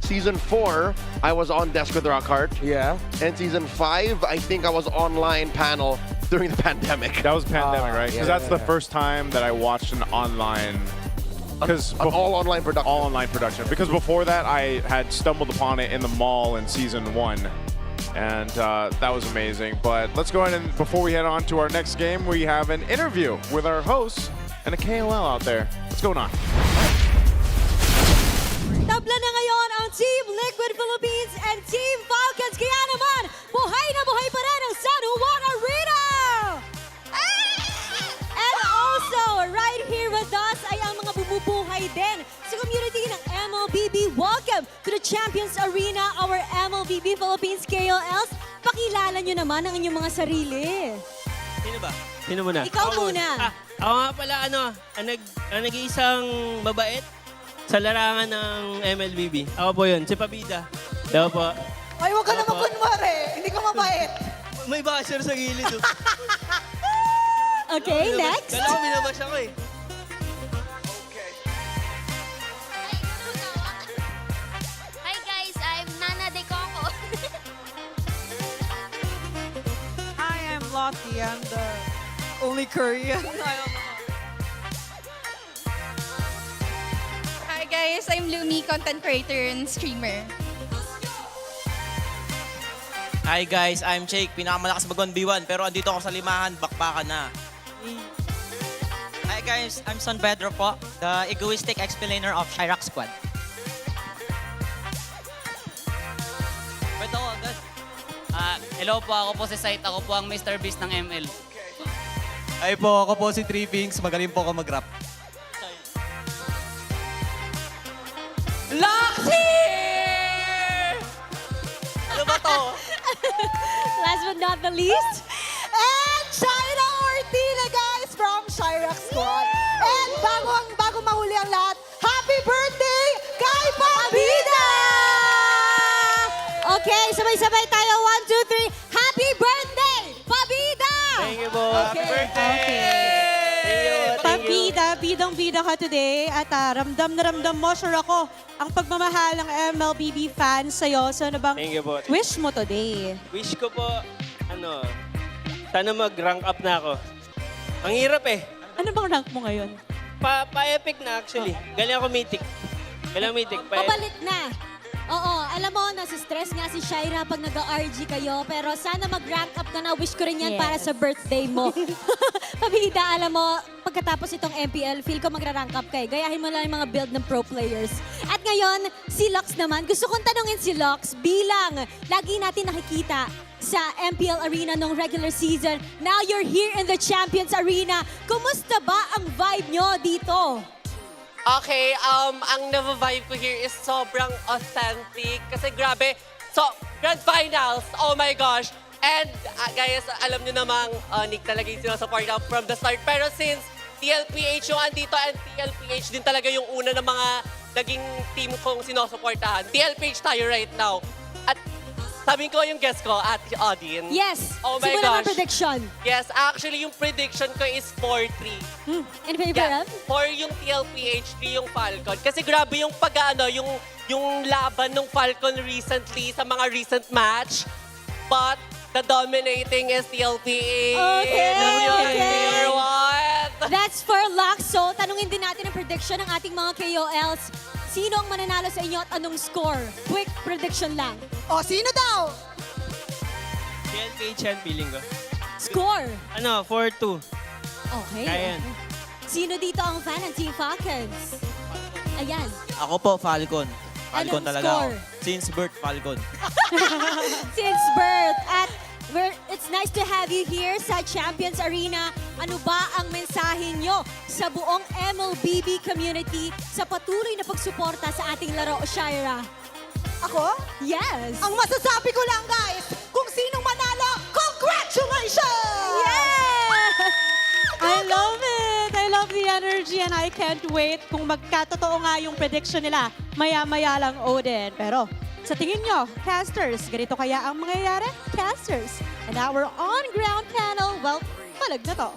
Season 4, I was on desk with Rockhard. Yeah. And Season 5, I think I was online panel during the pandemic. That was pandemic, right? Because that's the first time that I watched an online... An all online production. All online production. Because before that, I had stumbled upon it in the mall in Season 1. And that was amazing. But let's go ahead and, before we head on to our next game, we have an interview with our host and a KOL out there. What's going on? Tabla na ngayon ang ng Team Liquid Philippines and Team Falcons. Kaya naman, buhay na buhay pa rin ang San Juan Arena! And also, right here with us ay ang mga bumubuhay din sa community ng MLBB. Welcome to the Champions Arena, our MLBB Philippines KOLs. Pakilala nyo naman ang inyong mga sarili. Sino ba? Sino muna? Ikaw muna. Ako nga pala, nag-iisang mabait sa larangan ng MLBB. Ako po yun, si Pabida. Daw po. Ay, huwag ka naman kunwari. Hindi ka mabait. May basher sa gilid. Okay, next. Kala ko binabash ako eh. Hi guys, I'm Nana De Coco. Hi, I'm Lottie. I'm the only Korean. Hi guys, I'm Lumi, content creator and streamer. Hi guys, I'm Jake. Pinakamalakas mag-1v1 pero andito ako sa limahan, bakbakan na. Hi guys, I'm Son Pedro po, the egoistic explainer of Chirac Squad. Pwede ako agad. Hello po, ako po si Said. Ako po ang Mr. Beast ng ML. Ay po, ako po si Trippings. Magaling po ako mag-rap. Loxy! Ano ba to? Last but not the least, And China Ortila, guys, from Chirac Squad. And bago mahuli ang lahat, happy birthday kay Pabida! Okay, sabay-sabay tayo. 1, 2, 3. Happy birthday, Pabida! Thank you po. Happy birthday! Pabida, bidang-bida ka today. At ramdam na ramdam mo, sure ako, ang pagmamahal ng MLBB fans sa'yo. So ano bang Thank you po. wish mo today? Wish ko po, sana mag-rank up na ako. Ang hirap eh. Ano bang rank mo ngayon? Pa-epic na actually. Galing ako mythic. Pabalik na. Oo, alam mo, nasa-stress nga si Shaira pag nag-RG kayo, pero sana mag-rank up ka na. Wish ko rin yan Yes. para sa birthday mo. Pabida, alam mo, pagkatapos itong MPL, feel ko magra-rank up kayo. Gayahin mo lang yung mga build ng pro players. At ngayon, si Lux naman. Gusto kong tanungin si Lux bilang lagi natin nakikita sa MPL Arena nung regular season. Now you're here in the Champions Arena. Kumusta ba ang vibe nyo dito? Okay, ang na-vibe ko here is sobrang authentic. Kasi grabe, so, Grand Finals, oh my gosh. And guys, alam nyo namang Nick talaga yung sinusupport from the start. Pero since TLPH yung andito and TLPH din talaga yung una ng mga naging team kong sinusuportahan. TLPH tayo right now. At sabihin ko yung guess ko at Odin. Yes, Oh my simulan mo gosh. prediction. Yes, actually yung prediction ko is 4-3. In favor of? 4 yung TLPH, 3 yung Falcon. Kasi grabe yung yung laban ng Falcon recently sa mga recent match. But the dominating is TLPH. Okay, Number one. That's for Lux. So, tanungin din natin ang prediction ng ating mga KOLs. Sino ang mananalo sa inyo at anong score? Quick prediction lang. O, sino daw? TLPH yan, feeling ko. Score. 4-2. Okay. Kaya yan. Sino dito ang fan ng Team Falcons? Ayan. Ako po, Falcon. Falcon Anong talaga score? Since birth, Falcon. Since birth. At it's nice to have you here sa Champions Arena. Ano ba ang mensahe nyo sa buong MLBB community sa patuloy na pagsuporta sa ating laro, Shaira? Ako? Yes. Ang masasabi ko lang, guys, kung sinong manalo, congratulations! Yeah! I love it! I love the energy and I can't wait kung magkatotoo nga yung prediction nila. Maya-maya lang, Odin. Pero sa tingin nyo, casters, ganito kaya ang mangyayari? Casters. And our on-ground panel, well, palag na to.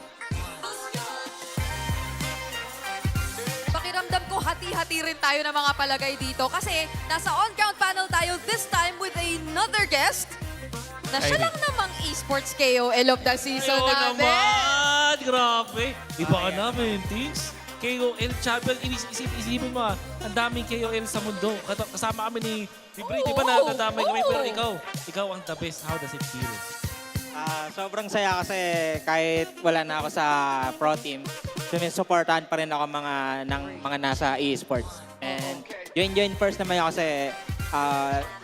Pakiramdam ko hati-hati rin tayo ng mga palagay dito kasi nasa on-ground panel tayo this time with another guest na siya lang namang esports KOL of the season namin. naman! Grabe! Iba ka namin, Tings. KOL champion, isipin mo, ang daming KOL sa mundo. Kasama kami ni Bri, di ba nadadamay kami? Pero ikaw ang the best. How does it feel? Sobrang saya kasi kahit wala na ako sa pro team, sumisupportahan pa rin ako ng mga nasa esports. And join first naman ako kasi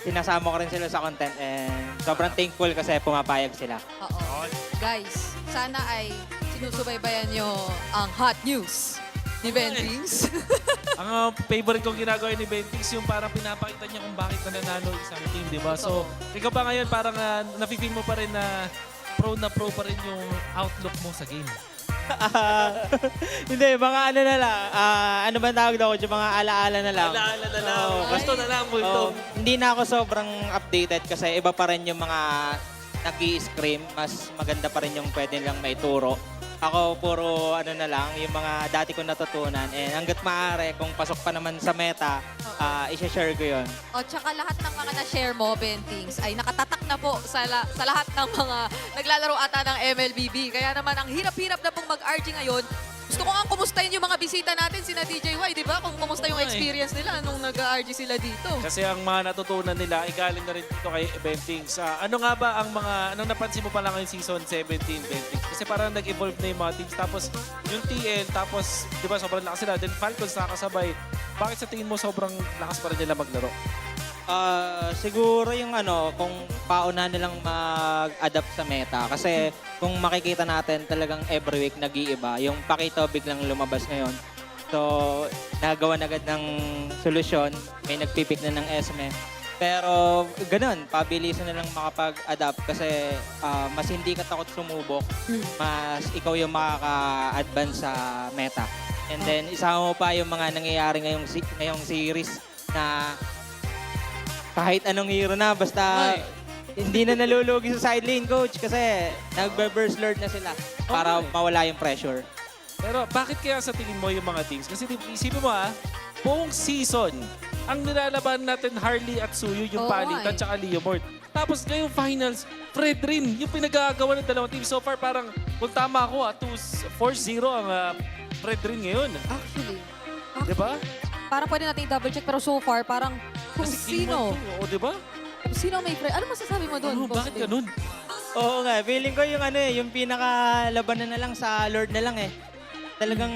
sinasama ko rin sila sa content and sobrang thankful kasi pumapayag sila. Oo. Guys, sana ay sinusubaybayan nyo ang hot news ni Bentings. Ang favorite kong ginagawa ni Bentix, yung parang pinapakita niya kung bakit nananalo isang team, di ba? So, ikaw ba ngayon parang nafe-feel mo pa rin na pro pa rin yung outlook mo sa game? Hindi, mga ano na lang. Ano ba tawag daw ko? Mga alaala na lang. Alaala na lang. Gusto na lang po ito. Hindi na ako sobrang updated kasi iba pa rin yung mga nag-i-scream. Mas maganda pa rin yung pwede nilang maituro. Ako puro ano na lang, yung mga dati ko natutunan. And hanggat maaari, kung pasok pa naman sa meta, isa-share ko yun. O, tsaka lahat ng mga na-share mo, Bentings, ay nakatatak na po sa lahat ng mga naglalaro ata ng MLBB. Kaya naman, ang hirap-hirap na pong mag-RG ngayon. Gusto ko nga kumustahin yung mga bisita natin, sina DJY, di ba? Kung kumusta yung experience nila nung nag-RG sila dito. Kasi ang mga natutunan nila, galing na rin dito kay Bentings. Ano nga ba ang mga, anong napansin mo pa lang ngayong season 17, Bentings? Kasi parang nag-evolve na yung mga teams. Tapos yung TL, tapos di ba sobrang lakas sila. Then Falcons nakakasabay. Bakit sa tingin mo sobrang lakas pa rin nila maglaro? Siguro yung ano, kung pauna nilang mag-adapt sa meta. Kasi kung makikita natin talagang every week nag-iiba. Yung Pakito biglang lumabas ngayon. So, nagawa na agad ng solusyon. May nagpipick na ng SME. Pero ganun, pabilisan na lang makapag-adapt kasi mas hindi ka takot sumubok. Mas ikaw yung makaka-advance sa meta. And then, isama mo pa yung mga nangyayari ngayong series na kahit anong hero na, basta hindi na nalulugi sa side lane, coach, kasi nagbe-burst lord na sila para mawala yung pressure. Pero bakit kaya sa tingin mo yung mga teams? Kasi isipin mo buong season, ang nilalaban natin Harley at Suyu, yung palitan, tsaka Leomord. Tapos ngayong finals, Fred rin, yung pinagagawa ng dalawang teams. So far, parang kung tama ako, 4-0 ang Fred rin ngayon. Actually. Diba? Parang pwede natin i-double check, pero so far, parang kung sino. Oo, diba? Kung sino may friend. Ano masasabi mo doon? Bakit ganun? Oo nga, feeling ko yung ano yung pinakalabanan na lang sa Lord na lang eh. Talagang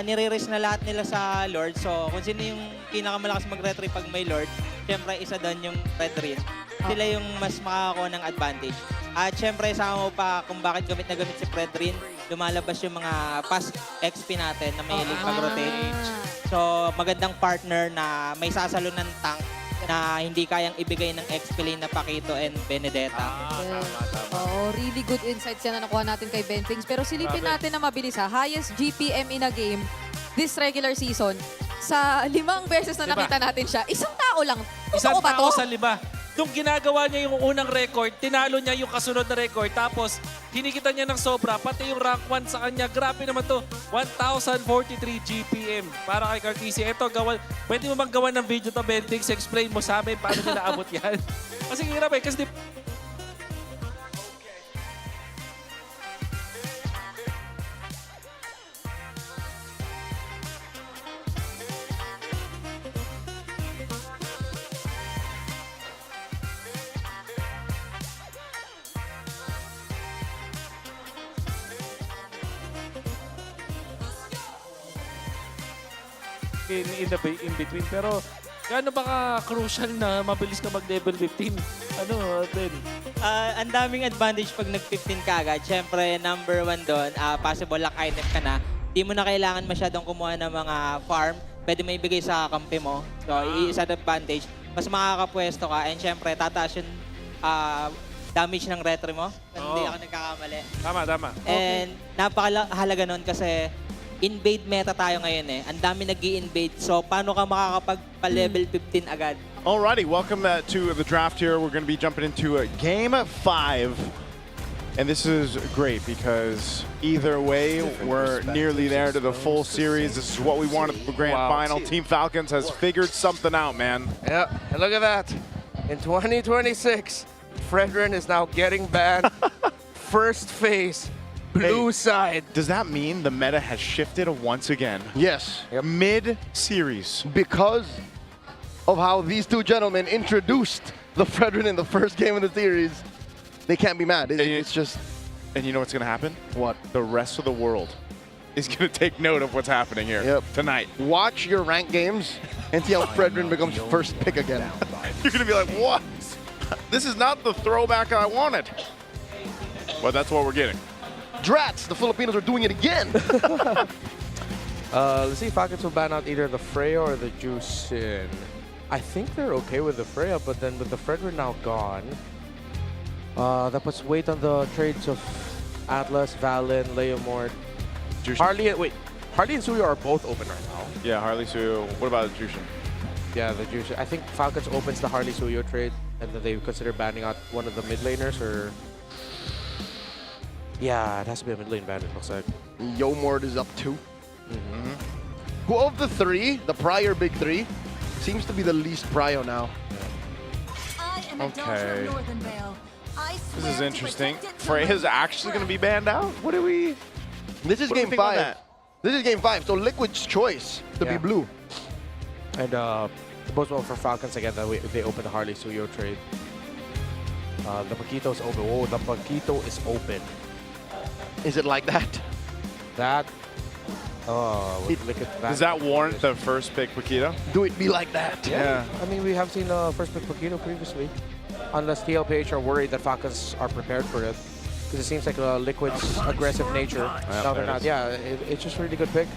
nire-raise na lahat nila sa Lord. So, kung sino yung pinakamalakas mag-retry pag may Lord, syempre isa doon yung Red Rin. Sila yung mas makakakuha ng advantage. At syempre, sama mo pa kung bakit gamit na gamit si Fred Rin, lumalabas yung mga past XP natin na may hilig mag-rotate. So, magandang partner na may sasalo ng tank na hindi kayang ibigay ng XP lane na Pakito and Benedetta. Oo, really good insights yan na nakuha natin kay Bentings. Pero silipin natin na mabilis highest GPM in a game this regular season. Sa 5 beses na nakita natin siya, isang tao lang. Isang Totoo ba tao to? sa 5. Nung ginagawa niya yung unang record, tinalo niya yung kasunod na record. Tapos, hinikita niya ng sobra. Pati yung rank 1 sa kanya. Grabe naman to. 1,043 GPM. Para kay Cartesi. Eto, pwede mo bang gawa ng video to, Bentix? Explain mo sa amin paano niya naabot yan. Kasi hirap kasi in between. Pero gaano ba ka-crucial na mabilis ka mag-level 15? Ano, Ben? Ang daming advantage pag nag-15 ka agad. Siyempre, number 1 doon, possible luck item ka na. Di mo na kailangan masyadong kumuha ng mga farm. Pwede mo ibigay sa kampi mo. So, isa advantage. Mas makakapwesto ka. And siyempre, tataas yung damage ng retry mo. Hindi ako nagkakamali. Tama. And napakahalaga nun kasi invade meta tayo ngayon eh. Ang dami nag-i-invade. So, paano ka makakapag-level 15 agad? Alrighty, welcome to the draft here. We're going to be jumping into Game 5. And this is great because either way, we're nearly there to the full series. This is what we wanted for the grand final. Team Falcons has figured something out, man. Yeah, and look at that. In 2026, Fredrin is now getting banned. First phase. Blue side. Does that mean the meta has shifted once again? Yes. Mid-series. Because of how these two gentlemen introduced the Fredrin in the first game of the series, they can't be mad. It's just... And you know what's going to happen? What? The rest of the world is going to take note of what's happening here tonight. Watch your ranked games and see how Fredrin becomes first pick again. You're going to be like, what? This is not the throwback I wanted. But that's what we're getting. Drats, the Filipinos are doing it again. Let's see if Falcons will ban out either the Freya or the Juicin. I think they're okay with the Freya, but then with the Fredrin now gone, that puts weight on the trades of Atlas, Valen, Leomord. Harley and Suyo are both open right now. Yeah, Harley Suyo. What about Jushin? Yeah, the Juicin. I think Falcons opens the Harley Suyo trade, and then they consider banning out one of the mid laners, or... Yeah, it has to be a mid lane ban, it looks like. Yomord is up too. Who of the three, the prior big three, seems to be the least prio now? Okay. This is interesting. Freya's actually going to be banned out? What do we... This is game 5. This is game 5, so Liquid's choice to be blue. And it bodes well for Falcons again that they open the Harley Suyo trade. The Paquito's open. Oh, the Paquito is open. Is it like that? That... Does that warrant the first pick Paquito? Do it be like that? Yeah. I mean, we have seen first pick Paquito previously. Unless TLPH are worried that Falcons are prepared for it. Because it seems like Liquid's aggressive nature. No, they're not. Yeah, it's just a really good pick.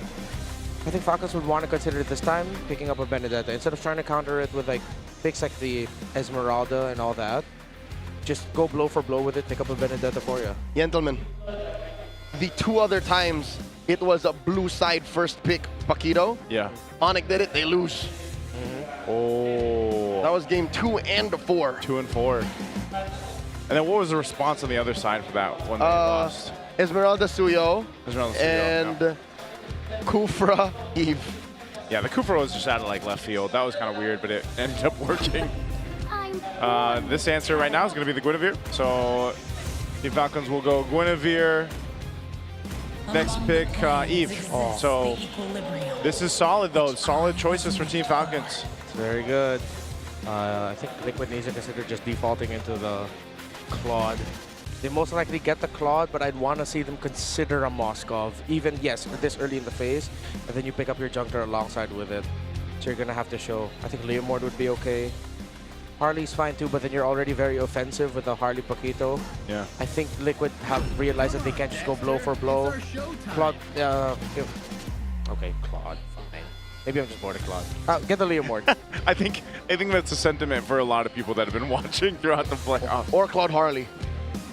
I think Falcons would want to consider it this time, picking up a Benedetta. Instead of trying to counter it with like picks like the Esmeralda and all that, just go blow for blow with it, pick up a Benedetta for you. Gentlemen, the 2 other times it was a blue side first pick Paquito. Yeah. Onyx did it, they lose. Oh. That was game 2 and 4. 2 and 4. And then what was the response on the other side for that when they lost? Esmeralda Suyo. Esmeralda Suyo, and Kufra Eve. Yeah, the Kufra was just out of like left field. That was kind of weird, but it ended up working. This answer right now is going to be the Guinevere. So the Falcons will go Guinevere. Next pick, Eve. So this is solid, though. Solid choices for Team Falcons. It's very good. I think Liquid needs to consider just defaulting into the Claude. They most likely get the Claude, but I'd want to see them consider a Moskov, even, yes, this early in the phase, and then you pick up your Jungler alongside with it. So you're going to have to show. I think Leomord would be okay. Harley's fine too, but then you're already very offensive with the Harley Paquito. Yeah. I think Liquid have realized that they can't just go blow for blow. Claude, okay, Claude, fine. Maybe I'm just bored of Claude. Get the Leomord. I think that's a sentiment for a lot of people that have been watching throughout the playoffs. Or Claude Harley.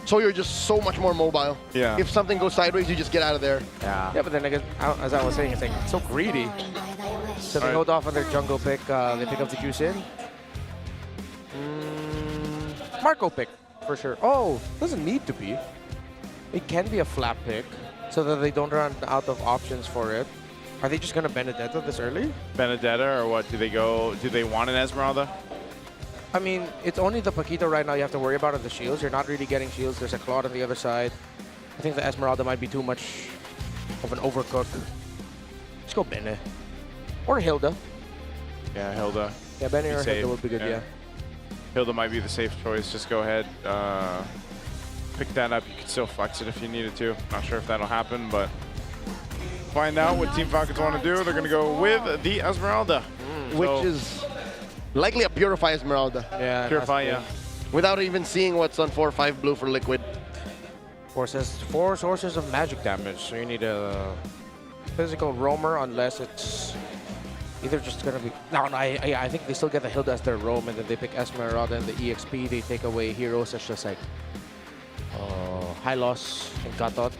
So you're just so much more mobile. Yeah. If something goes sideways, you just get out of there. Yeah. Yeah, but then again, as I was saying, it's like so greedy. So they hold off on their jungle pick. They pick up the Juicin. Marco pick, for sure. Oh, doesn't need to be. It can be a flap pick, so that they don't run out of options for it. Are they just going to Benedetta this early? Benedetta, or what? Do they want an Esmeralda? I mean, it's only the Paquito right now you have to worry about are the shields. You're not really getting shields. There's a Claude on the other side. I think the Esmeralda might be too much of an overcook. Let's go Bene. Or Hilda. Yeah, Hilda. Yeah, Bene or safe. Hilda would be good, yeah. Hilda might be the safe choice. Just go ahead, pick that up. You could still flex it if you needed to. Not sure if that'll happen, but find out what Team Falcons want to do. They're going to go with the Esmeralda. Which is likely a Purify Esmeralda. Yeah. Purify, yeah. Without even seeing what's on 4 or 5 blue for Liquid. 4 sources of magic damage, so you need a physical roamer unless it's either just gonna be... No, I think they still get the Hilda as their roam, and then they pick Esmeralda and the EXP. They take away heroes such as like Hylos and Gatot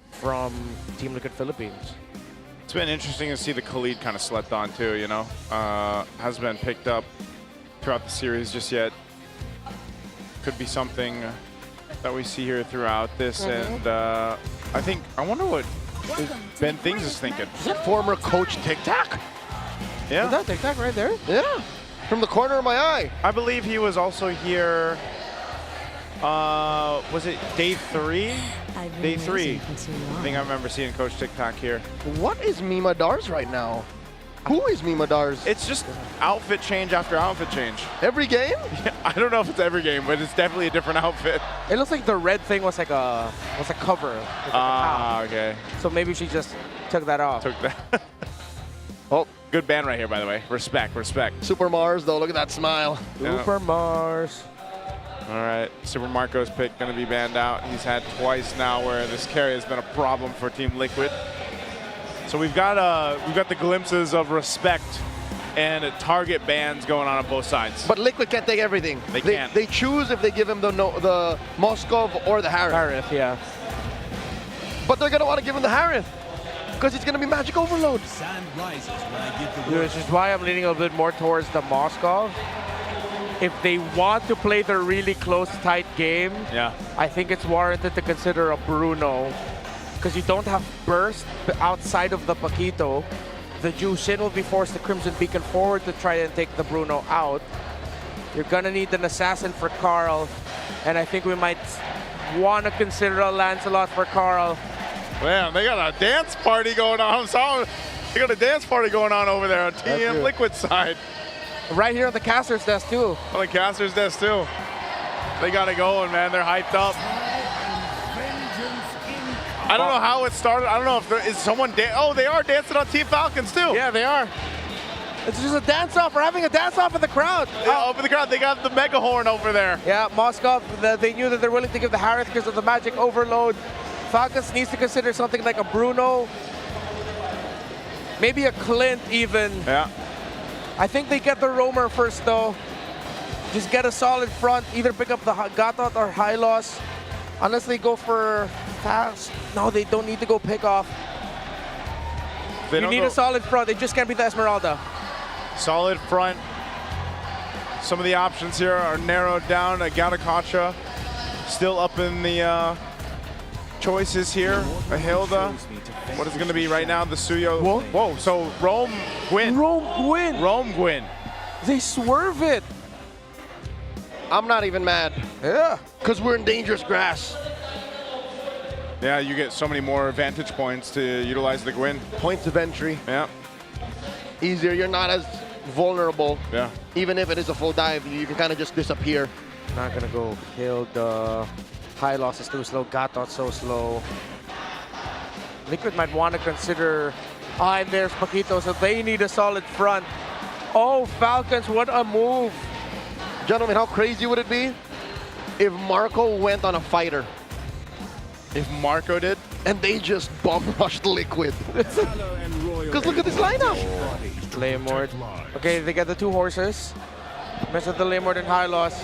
from Team Liquid Philippines. It's been interesting to see the Khalid kind of slept on too, you know. Hasn't been picked up throughout the series just yet. Could be something that we see here throughout this, and I wonder what Ben Things is thinking. Is that former coach Tic Tac? Yeah. Is that Tic Tac right there? Yeah. From the corner of my eye. I believe he was also here. Was it day 3? Day 3. I think I remember seeing Coach Tic Tac here. What is Mima Dars right now? Who is Mima Dars? It's just outfit change after outfit change. Every game? Yeah, I don't know if it's every game, but it's definitely a different outfit. It looks like the red thing was like a cover. Ah, okay. So maybe she just took that off. Took that. Oh, Good ban right here, by the way. Respect, respect. Super Mars, though. Look at that smile. Super Mars. All right, Super Marco's pick going to be banned out. He's had twice now where this carry has been a problem for Team Liquid. So we've got the glimpses of respect and target bans going on both sides. But Liquid can't take everything. They can't. They choose if they give him the Moskov or the Harith. Harith, yeah. But they're gonna want to give him the Harith because it's gonna be magic overload. Which is why I'm leaning a little bit more towards the Moskov. If they want to play the really close, tight game, yeah, I think it's warranted to consider a Bruno. Because you don't have burst outside of the Paquito. The Jushin will be forced to Crimson Beacon forward to try and take the Bruno out. You're gonna need an assassin for Carl. And I think we might want to consider a Lancelot for Carl. Man, they got a dance party going on. They got a dance party going on over there on Team Liquid side. Right here on the caster's desk too. On the caster's desk too. They got it going, man. They're hyped up. I don't know how it started. I don't know if there is someone. Oh, they are dancing on Team Falcons too. Yeah, they are. It's just a dance-off. We're having a dance-off in the crowd. Yeah, over the crowd. They got the mega horn over there. Yeah, Moskov, they knew that they're willing to give the Harith because of the magic overload. Falcons needs to consider something like a Bruno. Maybe a Clint even. Yeah. I think they get the Roamer first though. Just get a solid front. Either pick up the Gatot or Hylos. Unless they go for fast. No, they don't need to go pick off. You need a solid front. They just can't be the Esmeralda. Solid front. Some of the options here are narrowed down. Gatakacha still up in the choices here. A Hilda. What is it going to be right now? The Suyo. Whoa, so Rome Gwyn. Rome Gwyn. They swerve it. I'm not even mad. Yeah. Because we're in dangerous grass. Yeah, you get so many more vantage points to utilize the Gwyn. Points of entry. Yeah. Easier. You're not as vulnerable. Yeah. Even if it is a full dive, you can kind of just disappear. Not gonna go kill the Hylos is too slow. Gatot so slow. Liquid might want to consider. And there's Paquito, so they need a solid front. Oh, Falcons, what a move. Gentlemen, how crazy would it be if Marco went on a fighter? If Marco did? And they just bomb rushed Liquid. Because look at this lineup. Laymord. Okay, they got the two horses. Mess with the Laymord and Hylos.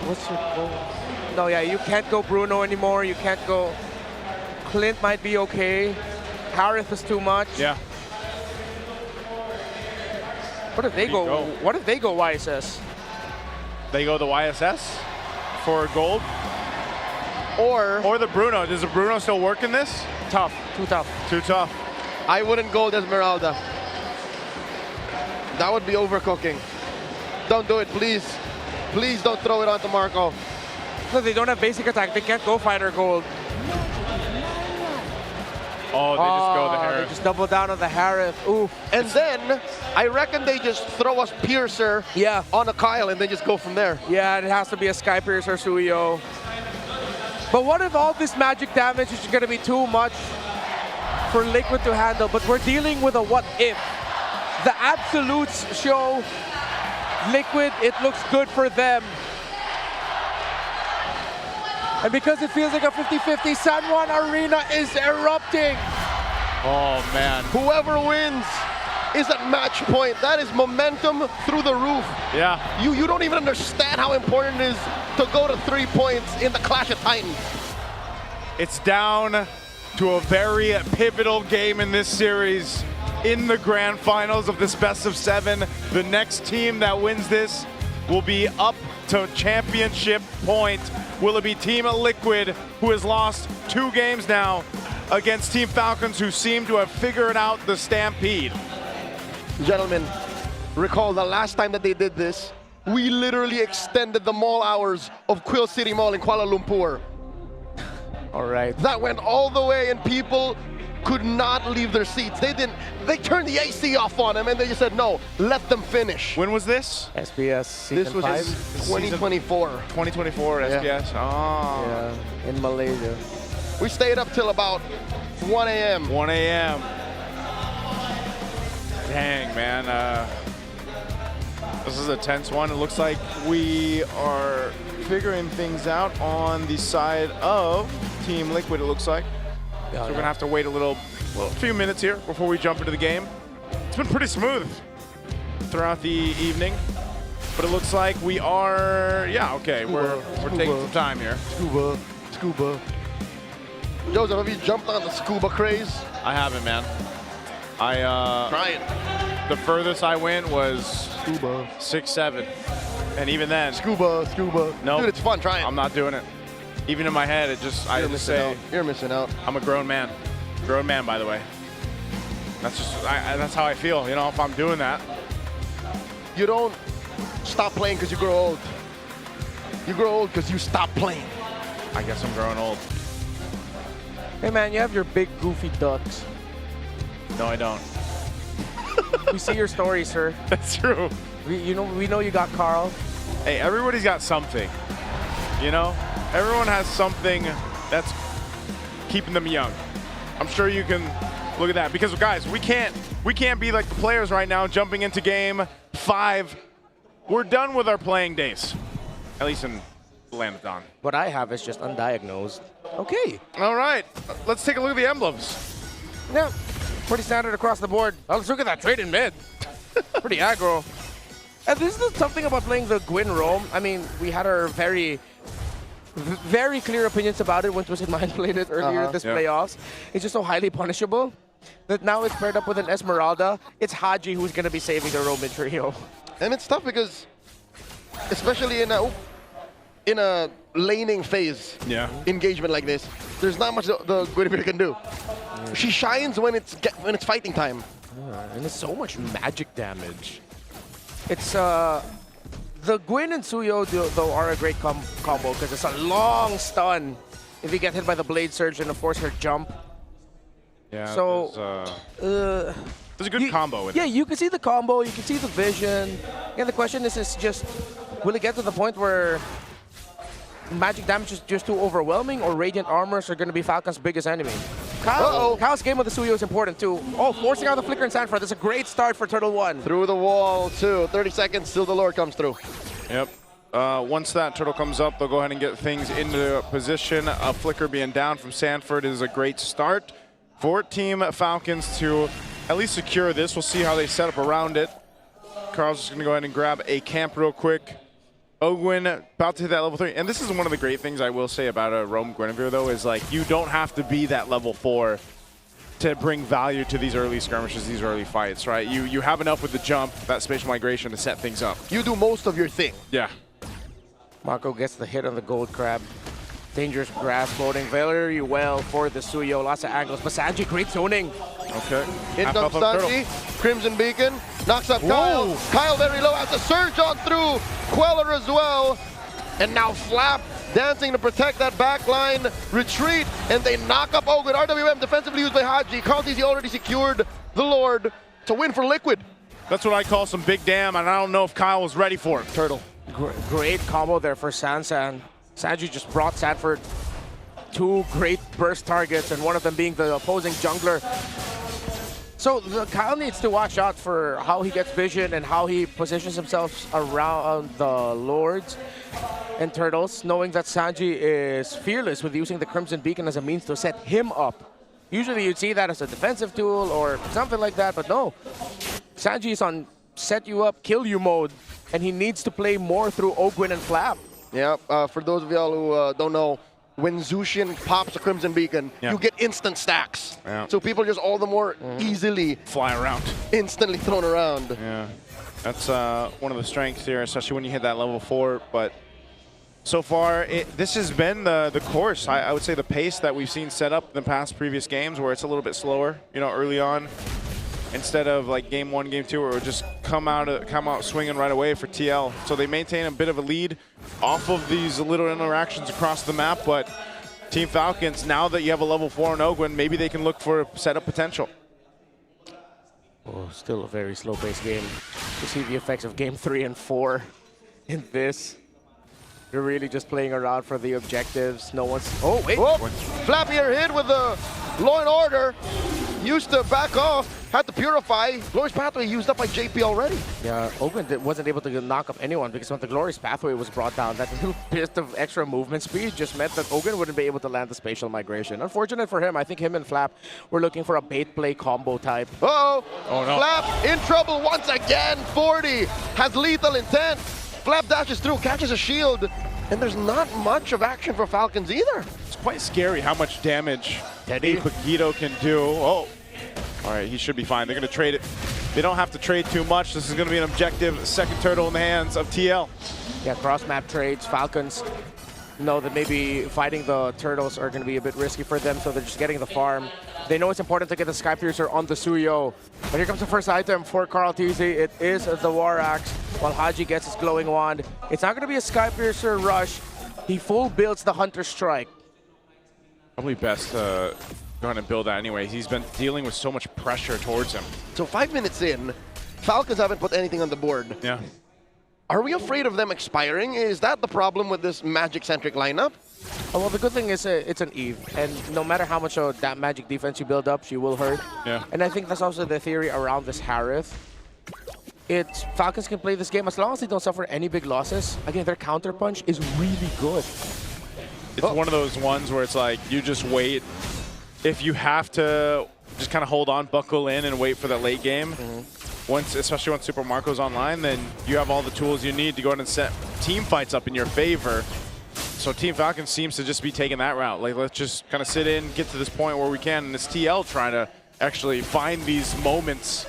What's your goal? No, yeah, you can't go Bruno anymore. You can't go. Clint might be okay. Harith is too much. Yeah. What if they go? What if they go YSS? They go the YSS for gold? Or the Bruno. Does the Bruno still work in this? Tough. Too tough. Too tough. I wouldn't gold Esmeralda. That would be overcooking. Don't do it, please. Please don't throw it onto Marco. No, they don't have basic attack. They can't go fighter gold. Oh, they just go the Harith. They just double down on the Harith. Oof. And then, I reckon they just throw us Piercer on a Kyle and then just go from there. Yeah, it has to be a Sky Piercer Suyo. But what if all this magic damage is going to be too much for Liquid to handle? But we're dealing with a what if. The absolutes show Liquid, it looks good for them. And because it feels like a 50-50, San Juan Arena is erupting. Oh, man. Whoever wins is at match point. That is momentum through the roof. Yeah. You don't even understand how important it is to go to 3 points in the Clash of Titans. It's down to a very pivotal game in this series. In the grand finals of this best of 7, the next team that wins this will be up to championship point. Will it be Team Liquid, who has lost 2 games now, against Team Falcons, who seem to have figured out the stampede? Gentlemen, recall the last time that they did this, we literally extended the mall hours of Quill City Mall in Kuala Lumpur. All right. That went all the way and people could not leave their seats. They turned the AC off on them and they just said, no, let them finish. When was this? SBS season This was 5? 2024. 2024 SBS. Oh. Yeah, in Malaysia. We stayed up till about 1 a.m. 1 a.m. Dang, man. This is a tense one. It looks like we are figuring things out on the side of Team Liquid, it looks like. So we're going to have to wait a few minutes here before we jump into the game. It's been pretty smooth throughout the evening, but it looks like we are, we're taking some time here. Scuba. Joseph, have you jumped on the scuba craze? I haven't, man. Try it. The furthest I went was scuba 6-7, and even then, scuba. No, dude, it's fun. Try it. I'm not doing it. Even in my head, You're missing out. I'm a grown man. Grown man, by the way. That's just that's how I feel. You know, if I'm doing that. You don't stop playing because you grow old. You grow old because you stop playing. I guess I'm growing old. Hey man, you have your big goofy ducks. No, I don't. We see your story, sir. That's true. We know you got Carl. Hey, everybody's got something. You know, everyone has something that's keeping them young. I'm sure you can look at that because guys, we can't be like the players right now jumping into game 5. We're done with our playing days, at least in the land of Dawn. What I have is just undiagnosed. Okay. All right, let's take a look at the emblems. Yeah, pretty standard across the board. Oh, let's look at that trade in mid. Pretty aggro. And this is something about playing the Gwyn roam. I mean, we had our very clear opinions about it when Twisted Mind played it earlier this playoffs. It's just so highly punishable that now it's paired up with an Esmeralda. It's Haji who's going to be saving the Roman trio. And it's tough because, especially in a laning phase engagement like this, there's not much the Guinevere can do. She shines when it's fighting time. And it's so much magic damage. It's the Gwyn and Suyo though are a great combo because it's a long stun if you get hit by the Blade Surge and of course her jump. Yeah. So there's a good combo with it. Yeah, you can see the combo, you can see the vision. Yeah, the question is just will it get to the point where magic damage is just too overwhelming or Radiant Armors are going to be Falcon's biggest enemy? Kyle's game with the Suyo is important too. Oh, forcing out the Flicker and Sanford. That's a great start for Turtle 1. Through the wall too. 30 seconds till the Lord comes through. Yep. Once that Turtle comes up, they'll go ahead and get things into position. A Flicker being down from Sanford is a great start for Team Falcons to at least secure this. We'll see how they set up around it. Carl's just going to go ahead and grab a camp real quick. Ogwyn about to hit that level 3. And this is one of the great things I will say about a Roam Guinevere, though, is like you don't have to be that level 4 to bring value to these early skirmishes, these early fights, right? You have enough with the jump, that spatial migration to set things up. You do most of your thing. Yeah. Mako gets the hit on the Gold Crab. Dangerous grass floating very well for the Suyo. Lots of angles, but Sanji, great zoning. Okay. In comes Sanji. Crimson Beacon knocks up Kyle. Whoa. Kyle very low, has a surge on through. Queller as well. And now Flap dancing to protect that backline retreat. And they knock up Ogwyn. RWM defensively used by Haji. Carl TZ already secured the Lord. It's a win for Liquid. That's what I call some big damn, and I don't know if Kyle was ready for it. Turtle. Great combo there for Sansan. Sanji just brought Sanford 2 great burst targets, and one of them being the opposing jungler. So Kyle needs to watch out for how he gets vision and how he positions himself around the Lords and Turtles, knowing that Sanji is fearless with using the Crimson Beacon as a means to set him up. Usually you'd see that as a defensive tool or something like that, but no. Sanji is on set you up, kill you mode, and he needs to play more through Ogwyn and Flap. Yeah, for those of y'all who don't know, when Zushin pops a Crimson Beacon, you get instant stacks. Yeah. So people just all the more easily fly around. Instantly thrown around. Yeah, that's one of the strengths here, especially when you hit that level 4. But so far, this has been the course. I would say the pace that we've seen set up in the past previous games where it's a little bit slower, you know, early on. Instead of like game 1, game 2, where it would just come out swinging right away for TL. So they maintain a bit of a lead off of these little interactions across the map. But Team Falcons, now that you have a level 4 in Ogwyn, maybe they can look for setup potential. Oh, still a very slow-paced game. You see the effects of game 3 and 4 in this. They're really just playing around for the objectives. No one's... Oh, wait. Flappy are hit with the Law and Order. Used to back off. had to purify. Glorious Pathway used up by JP already. Yeah, Ogwen wasn't able to knock up anyone because when the Glorious Pathway was brought down, that little bit of extra movement speed just meant that Ogwen wouldn't be able to land the spatial migration. Unfortunate for him, I think him and Flap were looking for a bait play combo type. Uh-oh! Oh, no. Flap in trouble once again. 40 has lethal intent. Flap dashes through, catches a shield, and there's not much of action for Falcons either. It's quite scary how much damage Teddy Paquito can do. Oh, all right, he should be fine. They're going to trade it. They don't have to trade too much. This is going to be an objective second turtle in the hands of TL. Yeah, cross-map trades. Falcons know that maybe fighting the turtles are going to be a bit risky for them, so they're just getting the farm. They know it's important to get the Sky Piercer on the Suyo. But here comes the first item for Carl TZ. It is the War Axe, while Haji gets his glowing wand. It's not going to be a Sky Piercer rush. He full builds the Hunter Strike. Probably best to go ahead and build that anyway. He's been dealing with so much pressure towards him. So 5 minutes in, Falcons haven't put anything on the board. Yeah. Are we afraid of them expiring? Is that the problem with this Magic-centric lineup? Oh, well, the good thing is it's an Eve, and no matter how much of that Magic defense you build up, she will hurt. Yeah. And I think that's also the theory around this Harith. Falcons can play this game as long as they don't suffer any big losses. Again, their counter punch is really good. It's one of those ones where it's like, you just wait. If you have to just kind of hold on, buckle in, and wait for the late game, especially once Super Marco's online, then you have all the tools you need to go ahead and set team fights up in your favor. So Team Falcons seems to just be taking that route. Like, let's just kind of sit in, get to this point where we can, and it's TL trying to actually find these moments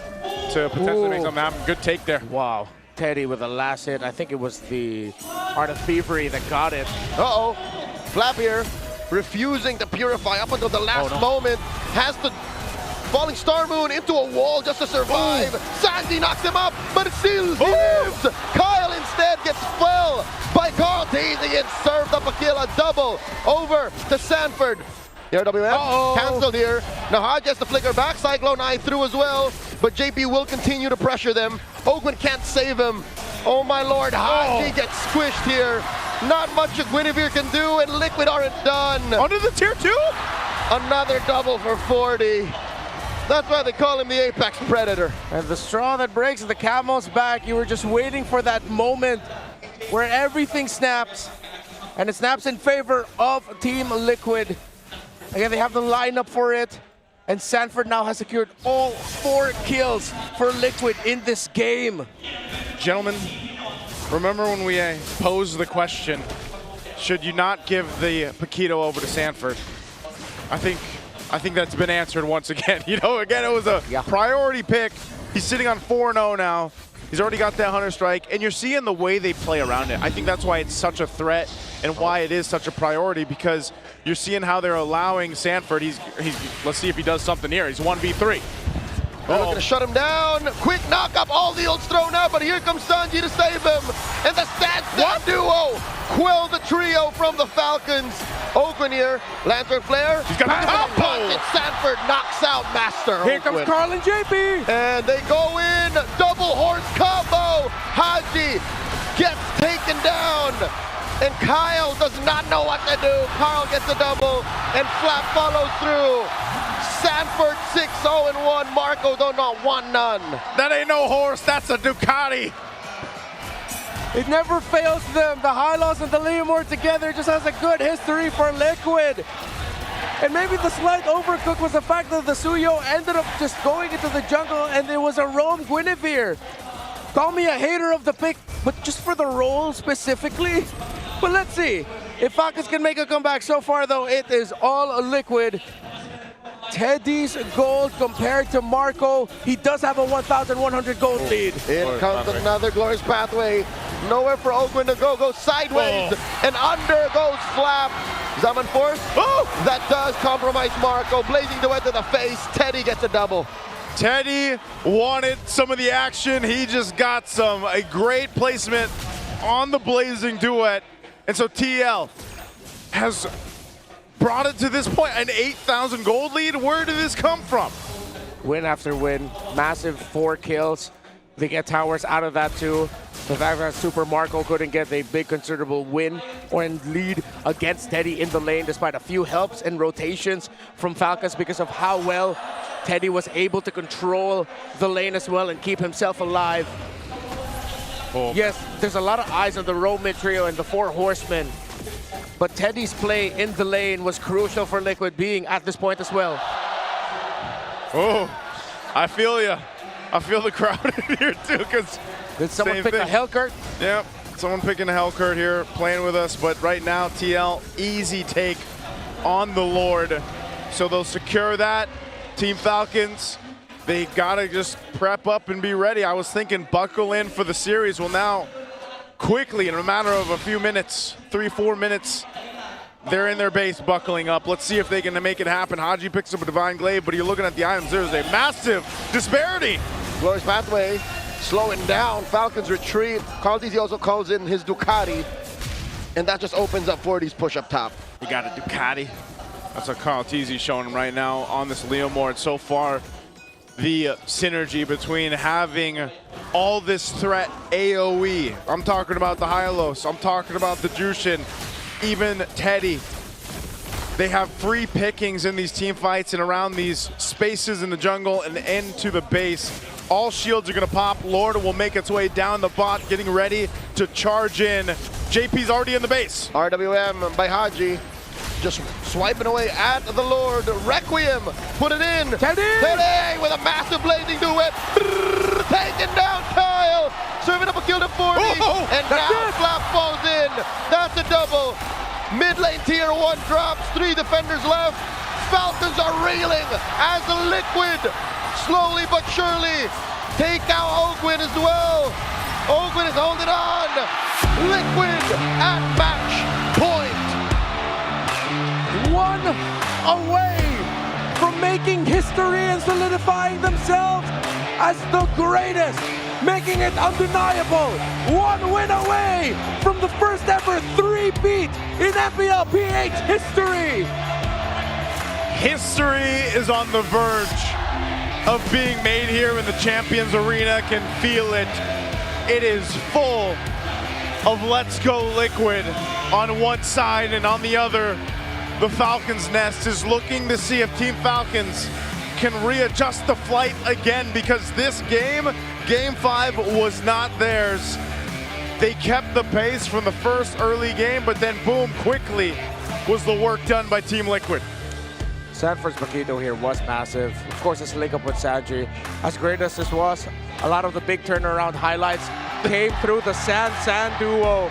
to potentially make something happen. Good take there. Wow. Teddy with the last hit. I think it was the Art of Thievery that got it. Uh-oh. Flap here, refusing to purify up until the last moment. Has to falling Star Moon into a wall just to survive. Sandy knocks him up, but still lives. Kyle instead gets fell by Carl teasing and served up a kill, a double over to Sanford. Here, WM, canceled here. Now Haji has to flicker back. Cyclone Eye through as well, but JP will continue to pressure them. Ogwen can't save him. Oh my lord, Haji gets squished here. Not much a Guinevere can do, and Liquid aren't done. Under the tier 2? Another double for 40. That's why they call him the Apex Predator. And the straw that breaks the camel's back, you were just waiting for that moment where everything snaps. And it snaps in favor of Team Liquid. Again, they have the lineup for it. And Sanford now has secured all 4 kills for Liquid in this game. Gentlemen, remember when we posed the question, should you not give the Paquito over to Sanford? I think that's been answered once again. You know, again, it was a priority pick. He's sitting on 4-0 now. He's already got that Hunter Strike, and you're seeing the way they play around it. I think that's why it's such a threat and why it is such a priority, because you're seeing how they're allowing Sanford. Let's see if he does something here. He's 1v3. They're looking to shut him down. Quick knock up. All the ults thrown out, but here comes Sanji to save him. And the Stand duo quill the trio from the Falcons. Ogwen here, Lantern Flare. He's got a combo. And Sanford knocks out Master Here Ogwen. comes Carl and JP. And they go in. Double horse combo. Haji gets taken down. And Kyle does not know what to do. Carl gets a double, and Flap follows through. Sanford 6-0-1. Marco don't know 1-0. That ain't no horse, that's a Ducati. It never fails them. The Hylos and the Leomore together just has a good history for Liquid. And maybe the slight overcook was the fact that the Suyo ended up just going into the jungle and it was a roam Guinevere. Call me a hater of the pick, but just for the role specifically. But let's see if Falcons can make a comeback. So far, though, it is all Liquid. Teddy's gold compared to Marco. He does have a 1,100 gold lead. In comes another Glorious Pathway. Nowhere for Ogwen to go. Goes sideways. And under goes Flap. Zaman Force. That does compromise Marco. Blazing Duet to the face. Teddy gets a double. Teddy wanted some of the action. He just got a great placement on the Blazing Duet. And so TL has brought it to this point, an 8,000 gold lead. Where did this come from? Win after win, massive 4 kills. They get towers out of that too. The fact that Super Marco couldn't get a big considerable win or lead against Teddy in the lane despite a few helps and rotations from Falcons because of how well Teddy was able to control the lane as well and keep himself alive. Oh. Yes, there's a lot of eyes on the Row mid trio and the 4 horsemen. But Teddy's play in the lane was crucial for Liquid being at this point as well. Oh, I feel you. I feel the crowd in here too, because did someone pick a Hellcurt? Yep, someone picking a Hellcurt here, playing with us. But right now, TL, easy take on the Lord. So they'll secure that. Team Falcons, they gotta just prep up and be ready. I was thinking buckle in for the series. Well, now, quickly, in a matter of a few minutes, 3-4 minutes, they're in their base buckling up. Let's see if they can make it happen. Haji picks up a Divine Glaive, but you're looking at the items. There's a massive disparity. Glorious Pathway slowing down. Falcons retreat. Caltizi also calls in his Ducati, and that just opens up 40's push up top. You got a Ducati. That's what Carl Teasy showing him right now on this Leomord. And so far, the synergy between having all this threat AoE. I'm talking about the Hylos. I'm talking about the Jushin. Even Teddy. They have free pickings in these team fights and around these spaces in the jungle and into the base. All shields are going to pop. Lord will make its way down the bot, getting ready to charge in. JP's already in the base. RWM by Haji. Just swiping away at the Lord. Requiem, put it in. Teddy! Teddy with a massive blazing duet. Taking down Kyle. Serving up a kill to 40. And now Flap falls in. That's a double. Mid lane tier 1 drops. 3 defenders left. Falcons are reeling as the Liquid slowly but surely take out Ogwin as well. Ogwin is holding on. Liquid at match point. One away from making history and solidifying themselves as the greatest, making it undeniable. 1 win away from the first ever 3-peat in MPL PH history. History is on the verge of being made here in the Champions Arena. Can feel it. It is full of Let's Go Liquid on one side, and on the other, the Falcons Nest is looking to see if Team Falcons can readjust the flight again, because this game, Game 5, was not theirs. They kept the pace from the first early game, but then boom, quickly was the work done by Team Liquid. Sanford's Paquito here was massive. Of course, his link up with Sanji. As great as this was, a lot of the big turnaround highlights came through the San duo.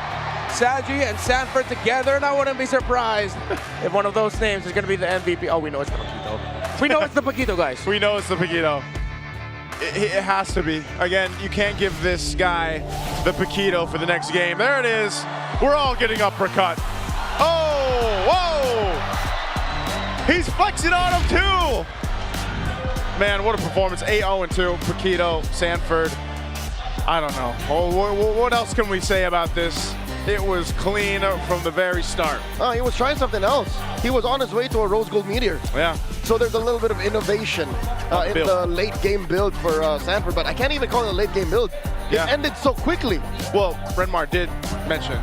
Sanji and Sanford together, and I wouldn't be surprised if one of those names is going to be the MVP. Oh, we know it's the Paquito. We know it's the Paquito, guys. We know it's the Paquito. It has to be. Again, you can't give this guy the Paquito for the next game. There it is. We're all getting uppercut. Oh, whoa! He's flexing on him too! Man, what a performance. 8-0-2, Paquito, Sanford. I don't know. Oh, what else can we say about this? It was clean from the very start. He was trying something else. He was on his way to a Rose Gold Meteor. Yeah. So there's a little bit of innovation in the late game build for Sanford, but I can't even call it a late game build. It ended so quickly. Well, Renmar did mention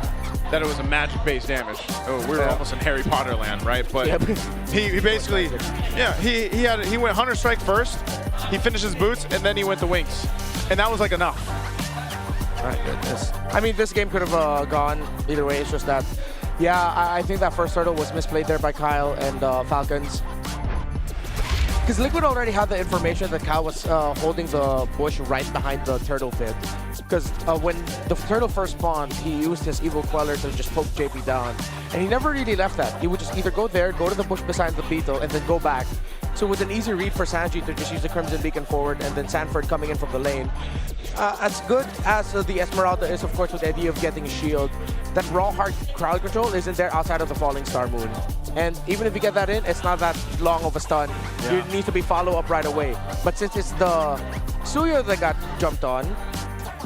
that it was a magic-based damage. Oh, we were almost in Harry Potter land, right? But he basically, he went Hunter Strike first, he finished his boots, and then he went the wings. And that was like enough. My goodness. I mean, this game could have gone either way. It's just that, I think that first turtle was misplayed there by Kyle and Falcons. Because Liquid already had the information that Kyle was holding the bush right behind the turtle pit. Because when the turtle first spawned, he used his Evil Queller to just poke JP down. And he never really left that. He would just either go there, go to the bush beside the beetle, and then go back. So it was an easy read for Sanji to just use the Crimson Beacon forward, and then Sanford coming in from the lane. As good as the Esmeralda is, of course, with the idea of getting a shield, that raw hard crowd control isn't there outside of the Falling Star Moon. And even if you get that in, it's not that long of a stun. It needs to be follow-up right away. But since it's the Suyo that got jumped on,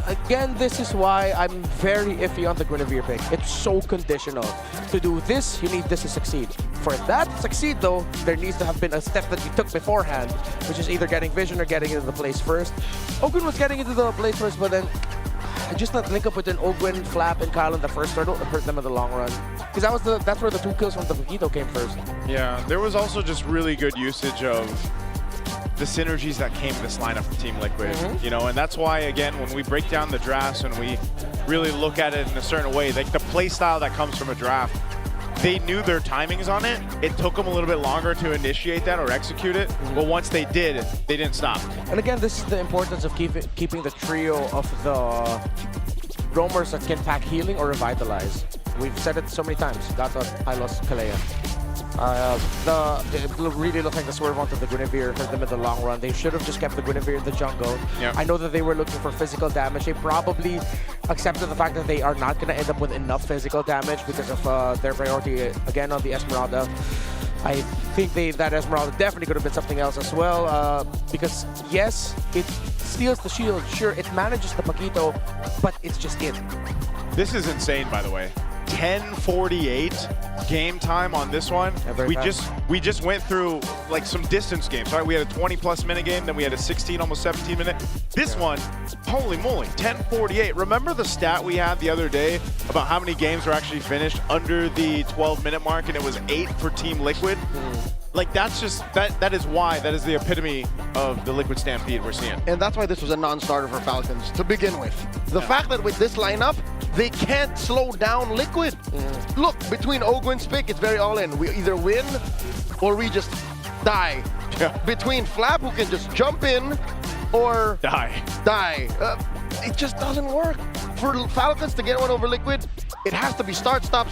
again, this is why I'm very iffy on the Guinevere pick. It's so conditional. To do this, you need this to succeed. For that to succeed, though, there needs to have been a step that you took beforehand, which is either getting vision or getting into the place first. Ogwin was getting into the place first, but then just that link up within Ogwin, Flap, and Kyle in the first turtle hurt them in the long run. Because that's where the 2 kills from the Paquito came first. Yeah, there was also just really good usage of the synergies that came in this lineup from Team Liquid, you know, and that's why, again, when we break down the drafts and we really look at it in a certain way, like the play style that comes from a draft, they knew their timings on it. It took them a little bit longer to initiate that or execute it, but once they did, they didn't stop. And again, this is the importance of keeping the trio of the roamers that can pack healing or revitalize. We've said it so many times. Gato, Hylos, Kalea. It really looked like the swerve onto the Guinevere hurt them in the long run. They should have just kept the Guinevere in the jungle. Yep. I know that they were looking for physical damage. They probably accepted the fact that they are not going to end up with enough physical damage because of their priority, again, on the Esmeralda. I think that Esmeralda definitely could have been something else as well. Because, yes, it steals the shield. Sure, it manages the Paquito, but it's just it. This is insane, by the way. 10:48 game time on this one. We just went through like some distance games, right? We had a 20+ minute game, then we had a 16, almost 17 minute. This one, holy moly, 10:48. Remember the stat we had the other day about how many games were actually finished under the 12-minute mark, and it was 8 for Team Liquid? Like, that's just, that is the epitome of the Liquid Stampede we're seeing. And that's why this was a non-starter for Falcons to begin with. The fact that with this lineup, they can't slow down Liquid. Look, between Ogwin's pick, it's very all-in. We either win or we just die. Between Flap, who can just jump in, or die. It just doesn't work. For Falcons to get one over Liquid, it has to be start, stop,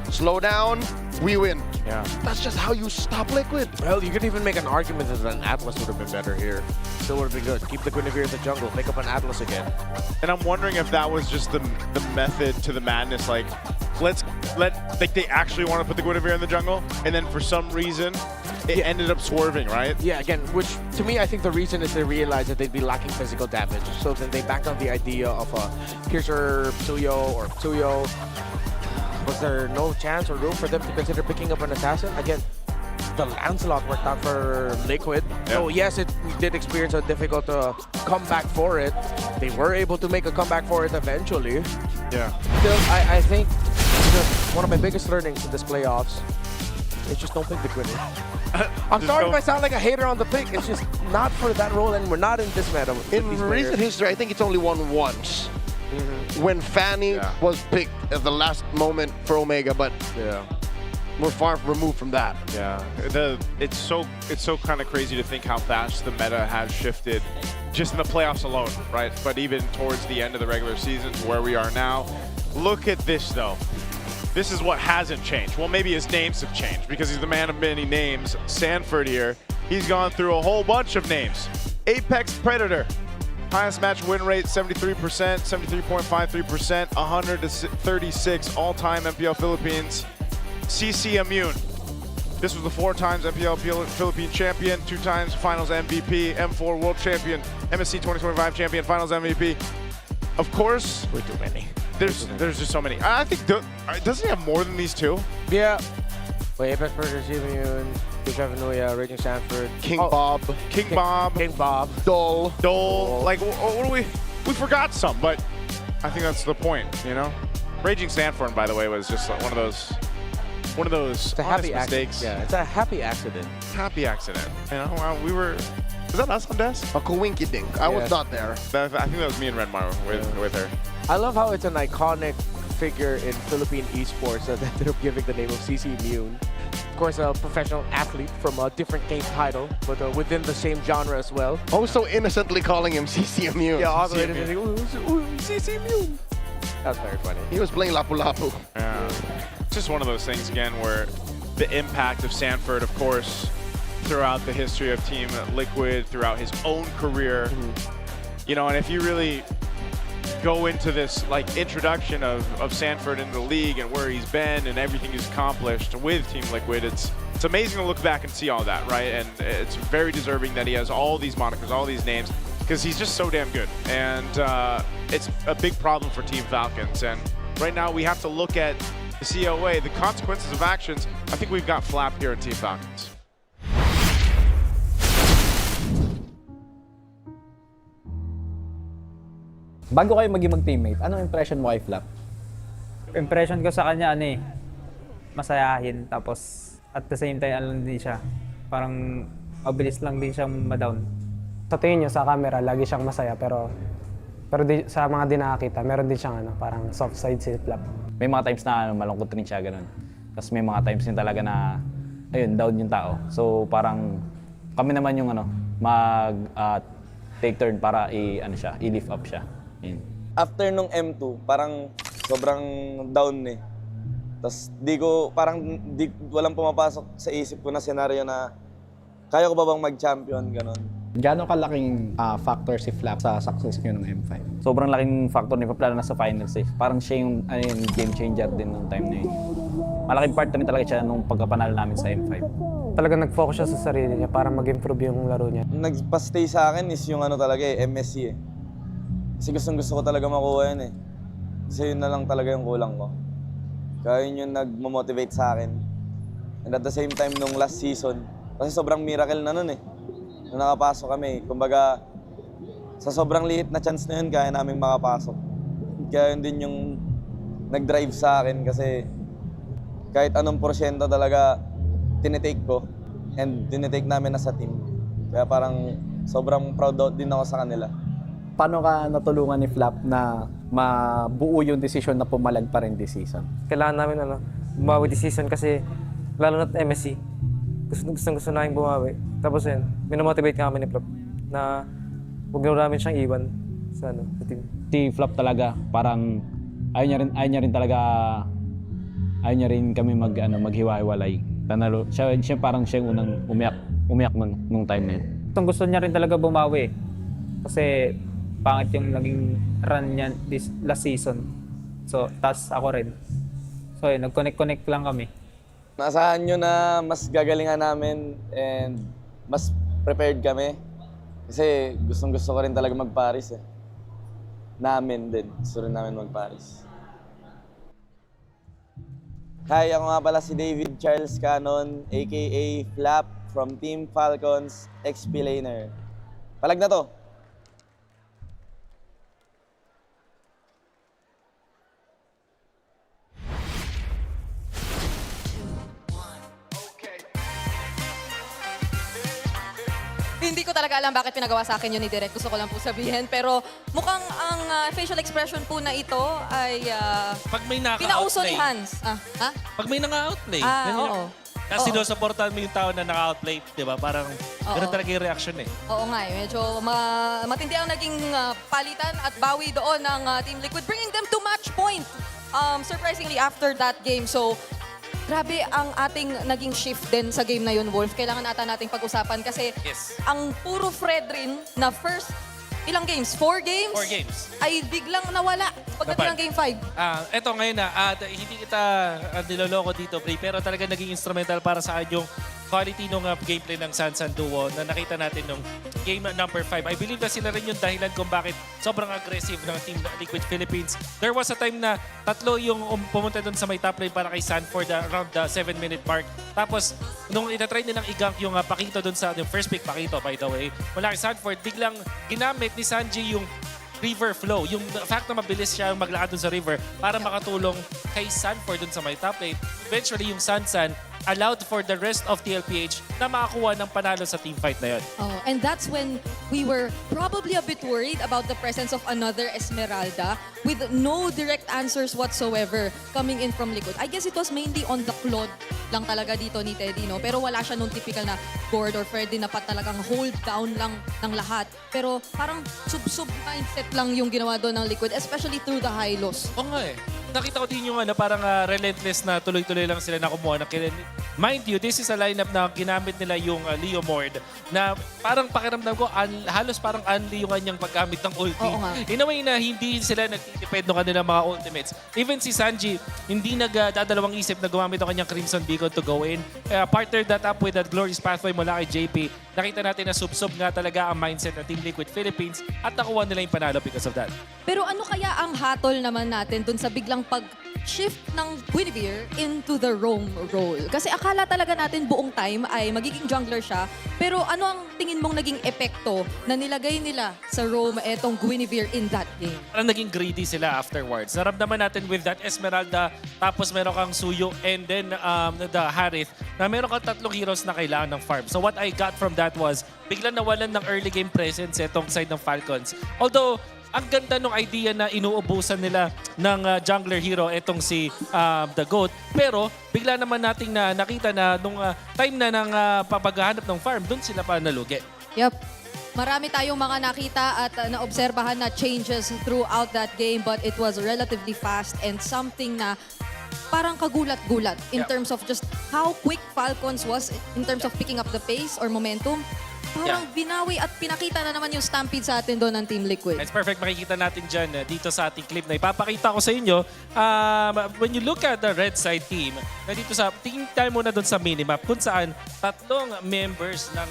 slow down, we win. Yeah. That's just how you stop Liquid. Well, you could even make an argument that an Atlas would have been better here. Still would have been good. Keep the Guinevere in the jungle. Pick up an Atlas again. And I'm wondering if that was just the method to the madness. Like, they actually want to put the Guinevere in the jungle, and then for some reason, it ended up swerving, right? Yeah, again, which to me, I think the reason is they realized that they'd be lacking physical damage. So then they backed on the idea of a Piercer Psuyo or Psuyo. Was there no chance or room for them to consider picking up an assassin? Again, the Lancelot worked out for Liquid. Yeah. So yes, it did experience a difficult comeback for it. They were able to make a comeback for it eventually. Yeah. Still, I think one of my biggest learnings in this playoffs is just don't pick the Guinevere. I'm sorry if I sound like a hater on the pick. It's just not for that role, and we're not in this meta. In recent history, I think it's only won once. When Fanny was picked at the last moment for Omega, but we're far removed from that. Yeah, it's so kind of crazy to think how fast the meta has shifted just in the playoffs alone, right? But even towards the end of the regular season, where we are now. Look at this, though. This is what hasn't changed. Well, maybe his names have changed because he's the man of many names. Sanford here, he's gone through a whole bunch of names. Apex Predator. Highest match win rate, 73%, 73.53%, 136 all-time MPL Philippines. CC Immune. This was the 4 times MPL Philippine champion, 2 times finals MVP, M4 world champion, MSC 2025 champion, finals MVP. Of course, way too many. There's just so many. I think, doesn't he have more than these 2? Yeah. Wait, Apex Predator, Immune, Nuya, Raging Sanford, King Bob, Dole. Like, what do we forgot some, but I think that's the point, you know? Raging Sanford, by the way, was just one of those it's a happy mistakes. Yeah, it's a happy accident. Happy accident. You know, was that us on Des? A coinky dink. I was not there. I think that was me and Renmar with her. I love how it's an iconic figure in Philippine esports that ended up giving the name of CC Immune. Of course, a professional athlete from a different game title, but within the same genre as well. Also innocently calling him CC Immune. Yeah, also CC Immune. That's very funny. He was playing Lapu Lapu. Yeah. It's just one of those things, again, where the impact of Sanford, of course, throughout the history of Team Liquid, throughout his own career. You know, and if you really go into this like introduction of Sanford into the league and where he's been and everything he's accomplished with Team Liquid, it's amazing to look back and see all that, right? And it's very deserving that he has all these monikers, all these names, because he's just so damn good. And it's a big problem for Team Falcons. And right now we have to look at the COA, the consequences of actions. I think we've got Flap here at Team Falcons. Bago kayo maging mag-teammate, anong impression mo kay Flap? Impression ko sa kanya, masayahin. Tapos, at the same time, din siya. Parang mabilis lang din siyang ma-down. Sa tingin nyo, sa camera, lagi siyang masaya, pero sa mga di nakakita, meron din siyang parang soft side si Flap. May mga times na malungkot rin siya, ganun. Tapos may mga times din talaga na, ayun, down yung tao. So parang kami naman yung take turn para i-lift up siya. Yun. After nung M2, parang sobrang down eh. Tapos walang pumapasok sa isip ko na senaryo na kaya ko ba bang mag-champion, ganon. Gaano kalaking factor si Flap sa success niyo ng M5? Sobrang laking factor ni Flap, lalo na sa finals eh. Parang siya yung game changer din nung time na yun. Malaking part na rin talaga siya nung pagkapanalo namin sa M5. Talagang nag-focus siya sa sarili niya para mag-improve yung laro niya. Nagpa-stay sa akin is yung talaga MSC eh. Kasi gusto ko talaga makuha yun eh. Kasi yun na lang talaga yung kulang ko. Kaya yun yung nag-motivate sa akin. And at the same time, nung last season, kasi sobrang miracle na nun eh. Nung nakapasok kami, kumbaga, sa sobrang liit na chance na yun, kaya namin makapasok. Kaya yun din yung nag-drive sa akin kasi kahit anong porsyento talaga tinitake ko and tinitake namin na sa team. Kaya parang sobrang proud din ako sa kanila. Paano ka natulungan ni Flap na mabuo yung decision na pumalag pa rin this season? Kailangan namin bumawi this season kasi lalo na MSC. Gusto namin bumawi. Tapos yun, minomotivate kami ni Flap na huwag na namin siyang iwan sa team. Si Flap talaga, parang ayaw niya rin kami maghiwa-hiwalay. Siya parang siya yung unang umiyak nung time na yun. Gusto niya rin talaga bumawi kasi pangit yung naging run niya this last season. So, tas ako rin. So, yun, nag-connect lang kami. Naasahan nyo na mas gagalingan namin and mas prepared kami. Kasi gusto ko rin talaga mag-Paris eh. Namin din. Gusto rin namin mag-Paris. Hi, ako nga pala si David Charles Cannon, aka Flap from Team Falcons, XP Laner. Palag na to! Hindi ko talaga alam bakit pinagawa sa akin yun ni Direk. Gusto ko lang po sabihin. Pero mukhang ang facial expression po na ito ay Pag may pinauso naka-outplay. ni Hans. Ha? Pag may naka-outplay. Oo. Kasi sinusuportahan mo yung tao na naka-outplay, di ba? Parang ganun talaga yung reaction eh. Oo nga eh. Medyo matindi ang naging palitan at bawi doon ng Team Liquid, bringing them to match point. Surprisingly, after that game. So, grabe ang ating naging shift din sa game na yun, Wolf. Kailangan nating pag-usapan kasi ang puro Fredrin na first ilang games? 4 games? 4 games. Ay biglang nawala pagdating ng Game 5. Eto ngayon na, hindi kita niloloko dito, Bray, pero talaga naging instrumental para sa akin yung quality ng gameplay ng Sansan Duo na nakita natin nung game number 5. I believe na sila rin yung dahilan kung bakit sobrang aggressive ng Team Liquid Philippines. There was a time na tatlo yung pumunta doon sa may top lane para kay Sanford around the 7-minute mark. Tapos, nung itatry nilang i-gank yung Pakito doon sa yung first pick, Pakito by the way, mula kay Sanford, biglang ginamit ni Sanji yung river flow. Yung fact na mabilis siya maglakad dun sa river para makatulong kay Sanford dun sa may top lane. Eventually, yung Sansan allowed for the rest of TLPH na makakuha ng panalo sa teamfight na yun. Oh, and that's when we were probably a bit worried about the presence of another Esmeralda with no direct answers whatsoever coming in from Liquid. I guess it was mainly on the Claude lang talaga dito ni Teddy, no? Pero wala siya nung typical na Gord or Freddy na talagang hold down lang ng lahat. Pero parang sub-sub mindset lang yung ginawa doon ng Liquid, especially through the high lows. Oo nga eh. Nakita ko din yung parang relentless na tuloy-tuloy lang sila na kumuha ng kill. Mind you, this is a lineup na ginamit nila yung Leo Mord na parang pakiramdam ko halos parang unli yung kanyang paggamit ng ulti. In a way na hindi sila nagtitipid ng kanilang mga ultimates. Even si Sanji, hindi nagdadalawang isip na gumamit ang kanyang Crimson Beacon to go in. Partner that up with that Glorious Pathway mula kay JP. Nakita natin na sub-sub nga talaga ang mindset ng Team Liquid Philippines at nakuha nila yung panalo because of that. Pero ano kaya ang hatol naman natin dun sa biglang biglang pag-shift ng Guinevere into the roam role. Kasi akala talaga natin buong time ay magiging jungler siya. Pero ano ang tingin mong naging epekto na nilagay nila sa roam etong Guinevere in that game? Parang naging greedy sila afterwards. Naramdaman natin with that Esmeralda, tapos meron kang Suyo, and then the Harith, na meron kang tatlong heroes na kailangan ng farm. So what I got from that was, biglang nawalan ng early game presence itong side ng Falcons. Although, ang ganda ng idea na inuubusan nila ng jungler hero itong si The Goat. Pero bigla naman nating nakita na nung time na ng papaghahanap ng farm, dun sila pa nalugi. Yep. Marami tayong mga nakita at naobserbahan na changes throughout that game, but it was relatively fast and something na parang kagulat-gulat in terms of just how quick Falcons was in terms of picking up the pace or momentum. Parang binawi at pinakita na naman yung stampede sa atin doon ng Team Liquid. It's perfect. Makikita natin dyan dito sa ating clip na ipapakita ko sa inyo. When you look at the red side team, na dito sa, tingin tayo muna doon sa minimap kung saan tatlong members ng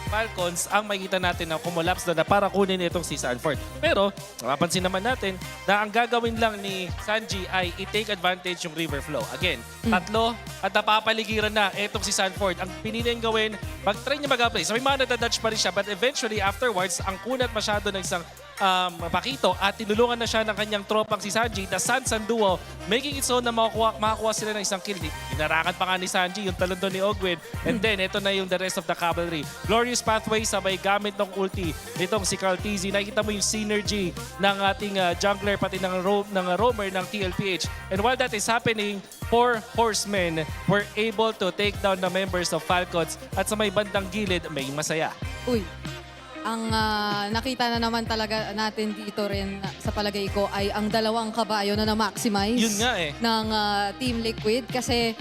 Falcons ang makikita natin na kumulaps na para kunin itong si Sanford. Pero, mapapansin naman natin na ang gagawin lang ni Sanji ay i-take advantage yung river flow. Again, tatlo at napapaligiran na itong si Sanford. Ang piniling gawin, mag-try niya mag-apply. So may mga nadadodge pa rin siya, but eventually afterwards, ang kunat masyado ng isang Pakito at tinulungan na siya ng kanyang tropang si Sanji, the Sansan duo, making it so na makakuha sila ng isang kill. Inarakan pa nga ni Sanji yung talon doon ni Ogwin, and then ito na yung the rest of the cavalry. Glorious pathway sabay gamit ng ulti nitong si Carl TZ. Nakikita mo yung synergy ng ating jungler pati ng roamer ng TLPH. And while that is happening, 4 horsemen were able to take down the members of Falcons at sa may bandang gilid may masaya. Uy. Ang nakita na naman talaga natin dito rin sa palagay ko ay ang dalawang kabayo na na-maximize ng Team Liquid. Kasi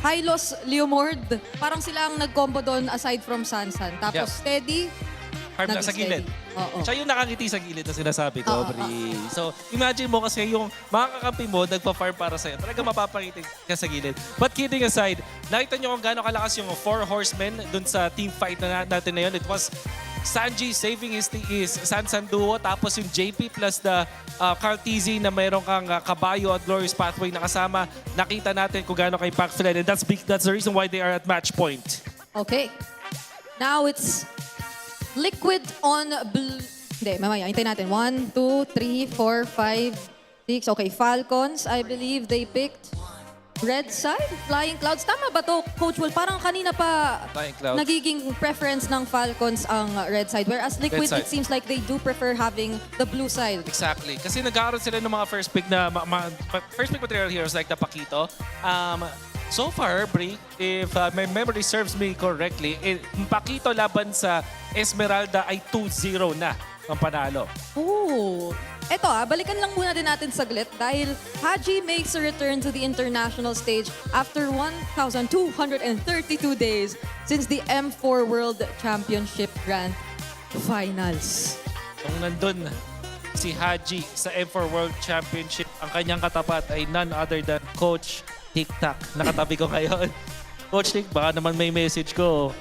Hylos, Leomord, parang sila ang nag-combo doon aside from Sansan. Tapos Steady, Farm na sa gilid. Siya yung nakangiti sa gilid na sinasabi ko, Bri. So, imagine mo kasi yung mga kakampi mo nagpa-farm para sa'yo. Talaga mapapangiti ka sa gilid. But kidding aside, nakita nyo kung gaano kalakas yung 4 horsemen dun sa team fight na natin na yun. It was Sanji saving his Sansan duo, tapos yung JP plus the Carl TZ na mayroon kang kabayo at Glorious Pathway na kasama. Nakita natin kung gaano ka-impactful, and that's the reason why they are at match point. Okay. Now it's Liquid on blue. Hindi, mamaya. Hintayin natin. 1, 2, 3, 4, 5, 6. Okay, Falcons, I believe they picked red side, Flying Clouds. Tama ba to, Coach Will? Parang kanina pa nagiging preference ng Falcons ang red side. Whereas Liquid, it seems like they do prefer having the blue side. Exactly. Kasi nag-aaroon sila ng mga first pick material heroes like the Pakito. So far, Bri, if my memory serves me correctly, Pakito laban sa Esmeralda ay 2-0 na ang panalo. Ooh. Eto balikan lang muna din natin saglit dahil Haji makes a return to the international stage after 1,232 days since the M4 World Championship Grand Finals. Kung nandun si Haji sa M4 World Championship, ang kanyang katapat ay none other than Coach TikTok. Nakatabi ko ngayon. Coach Tik, baka naman may message ko.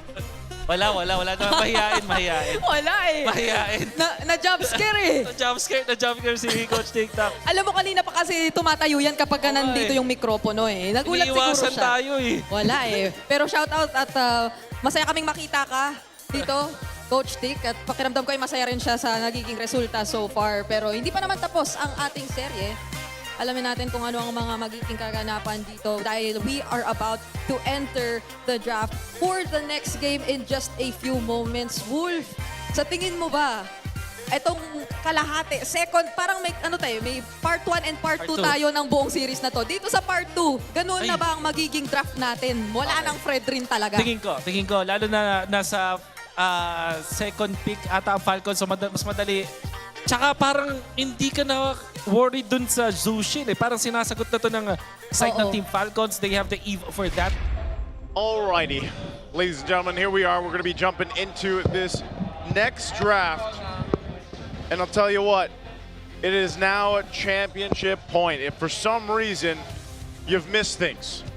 Wala naman. Mahihain. Wala eh. Mahihain. Na-jumpscare eh. Na-jumpscare si Coach TikTok. Alam mo, kanina pa kasi tumatayo yan kapag nandito yung mikropono eh. Nagulat siguro siya. Tayo eh. Wala eh. Pero shout out at masaya kaming makita ka dito, Coach Tik. At pakiramdam ko ay masaya rin siya sa nagiging resulta so far. Pero hindi pa naman tapos ang ating serye. Alamin natin kung ano ang mga magiging kaganapan dito dahil we are about to enter the draft for the next game in just a few moments. Wolf, sa tingin mo ba, itong kalahati, second, parang may, may part 1 and part 2 tayo ng buong series na to. Dito sa part 2, ganoon na ba ang magiging draft natin? Wala nang Fred rin talaga. Tingin ko, lalo na nasa second pick ata ang Falcons, so mas madali. Tsaka parang hindi ka na worried dun sa Zushin. Parang sinasagot na to ng side ng Team Falcons. They have the Eve for that. Alrighty. Ladies and gentlemen, here we are. We're going to be jumping into this next draft. And I'll tell you what, it is now a championship point. If for some reason you've missed things,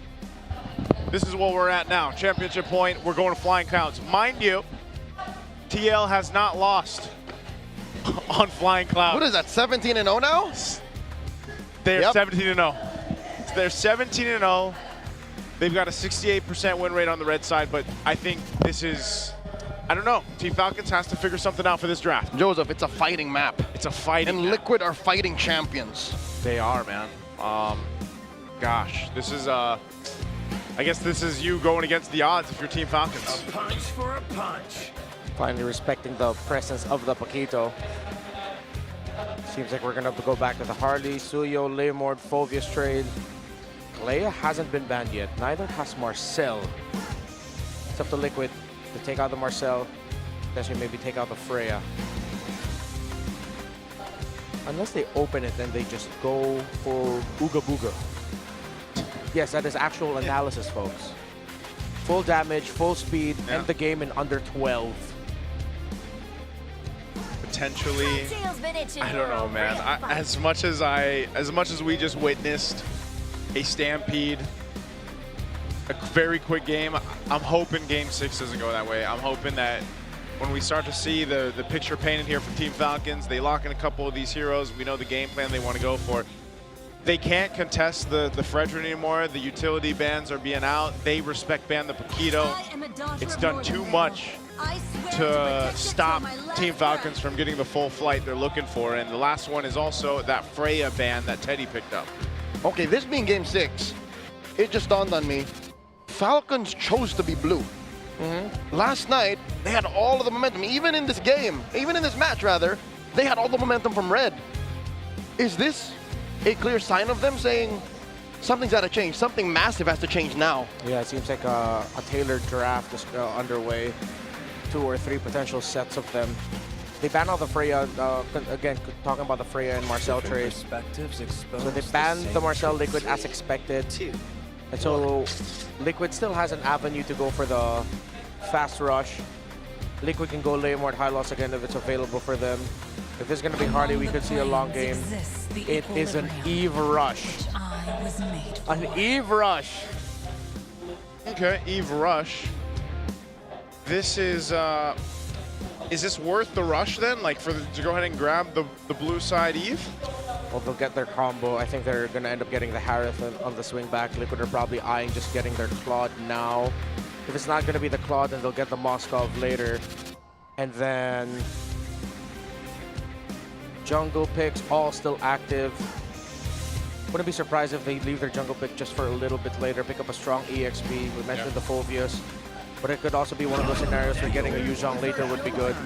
this is what we're at now. Championship point, we're going to Flying Clouds. Mind you, TL has not lost on Flying Clouds. What is that, 17-0 now? They're 17-0. They're 17-0. They've got a 68% win rate on the red side, but I think this is, I don't know. Team Falcons has to figure something out for this draft. Joseph, it's a fighting map. It's a fighting And map. Liquid are fighting champions. They are, man. Gosh, this is, I guess this is you going against the odds if you're Team Falcons. A punch for a punch. Finally respecting the presence of the Paquito. Seems like we're gonna go back to the Harley, Suyo, Leymord, Phovius trade. Kalea hasn't been banned yet. Neither has Marcel. It's up to Liquid to take out the Marcel. Potentially maybe take out the Freya. Unless they open it, then they just go for Ooga Booga. Yes, that is actual analysis, folks. Full damage, full speed, end the game in under 12. Potentially, I don't know, man. As much as we just witnessed a stampede, a very quick game, I'm hoping Game 6 doesn't go that way. I'm hoping that when we start to see the picture painted here for Team Falcons, they lock in a couple of these heroes. We know the game plan they want to go for. They can't contest the Fredrin anymore. The utility bans are being out. They respect ban the Paquito. It's done too much to stop Team Falcons from getting the full flight they're looking for. And the last one is also that Freya ban that Teddy picked up. Okay, this being Game 6, it just dawned on me. Falcons chose to be blue. Last night, they had all of the momentum. Even in this game, even in this match, rather, they had all the momentum from red. Is this a clear sign of them saying something's got to change? Something massive has to change now. Yeah, it seems like a tailored draft is underway. 2 or 3 potential sets of them. They banned all the Freya, again, talking about the Freya and Marcel trade. So they banned the Marcel Liquid as expected. And so Liquid still has an avenue to go for the fast rush. Liquid can go Leymord high loss again if it's available for them. If it's going to be Harley, we could see a long game. It is an Eve rush. An Eve rush. Okay, Eve rush. This is this worth the rush then? Like to go ahead and grab the blue side Eve? Well, they'll get their combo. I think they're going to end up getting the Harith on the swing back. Liquid are probably eyeing just getting their Claude now. If it's not going to be the Claude, then they'll get the Moskov later. And then jungle picks all still active. Wouldn't be surprised if they leave their jungle pick just for a little bit later, pick up a strong EXP. We mentioned the Phovius. But it could also be one of those scenarios where getting a Yuzhong later would be good.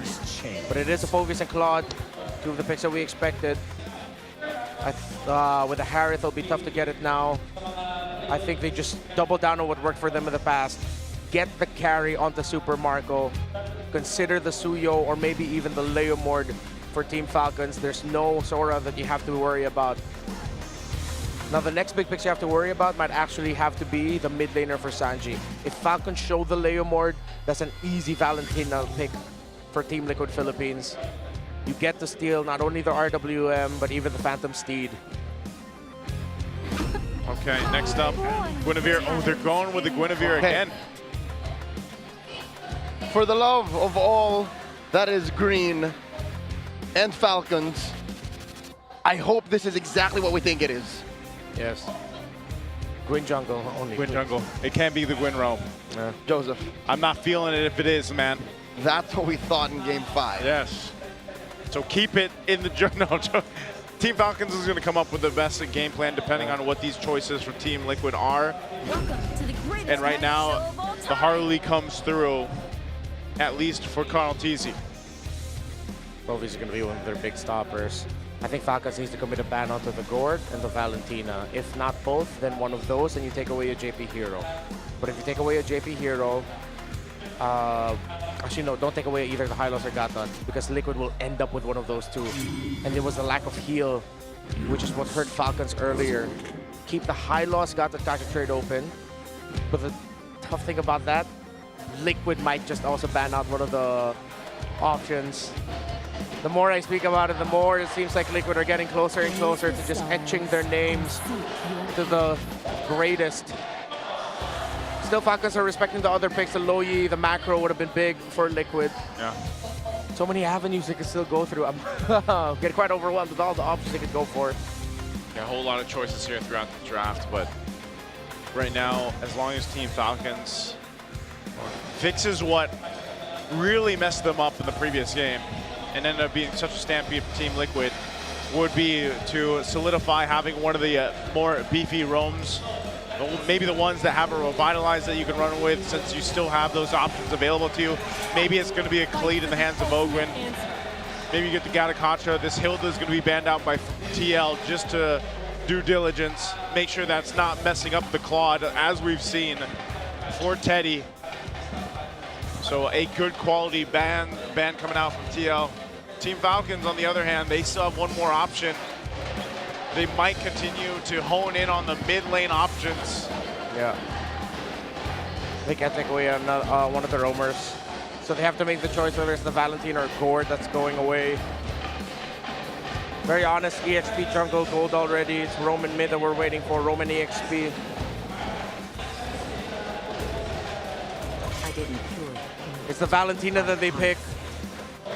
But it is a Phovius and Claude, 2 of the picks that we expected. With the Harith, it'll be tough to get it now. I think they just double down on what worked for them in the past. Get the carry onto Super Marco. Consider the Suyo or maybe even the Leomord for Team Falcons. There's no Sora that you have to worry about. Now, the next big picks you have to worry about might actually have to be the mid laner for Sanji. If Falcons show the Leomord, that's an easy Valentina pick for Team Liquid Philippines. You get to steal not only the RWM, but even the Phantom Steed. Okay, next up, Guinevere. Oh, they're going with the Guinevere again. For the love of all that is green and Falcons, I hope this is exactly what we think it is. Yes. Gwyn jungle only. Gwyn jungle. It can't be the Gwyn roam. Yeah. Joseph. I'm not feeling it if it is, man. That's what we thought in Game 5. Yes. So keep it in the no, Team Falcons is going to come up with the best game plan depending on what these choices for Team Liquid are. And right now, the Harley comes through, at least for Carl Teasy. Both these are going to be one of their big stoppers. I think Falcons needs to commit a ban onto the Gord and the Valentina. If not both, then one of those, and you take away a JP hero. But if you take away a JP hero, actually no, don't take away either the Hylos or Gatot, because Liquid will end up with one of those 2. And there was a lack of heal, which is what hurt Falcons earlier. Keep the Hylos Gatot Gacha trade open. But the tough thing about that, Liquid might just also ban out one of the options. The more I speak about it, the more it seems like Liquid are getting closer and closer to just etching their names to the greatest. Still, Falcons are respecting the other picks. The Loyi, the macro would have been big for Liquid. Yeah. So many avenues they could still go through. I'm getting quite overwhelmed with all the options they could go for. Yeah, a whole lot of choices here throughout the draft, but right now, as long as Team Falcons fixes what really messed them up in the previous game and ended up being such a stampede for Team Liquid, would be to solidify having one of the more beefy roams, maybe the ones that have a revitalize that you can run with, since you still have those options available to you. Maybe it's going to be a Khalid in the hands of Ogwin. Maybe you get the Gatakacha. This Hilda is going to be banned out by TL just to due diligence, make sure that's not messing up the Claude, as we've seen for Teddy. So a good quality ban coming out from TL. Team Falcons, on the other hand, they still have one more option. They might continue to hone in on the mid lane options. Yeah. They can't take away one of the roamers. So they have to make the choice whether it's the Valentine or Gord that's going away. Very honest, EXP jungle gold already. It's Roman mid that we're waiting for, Roman EXP. It's the Valentina that they pick.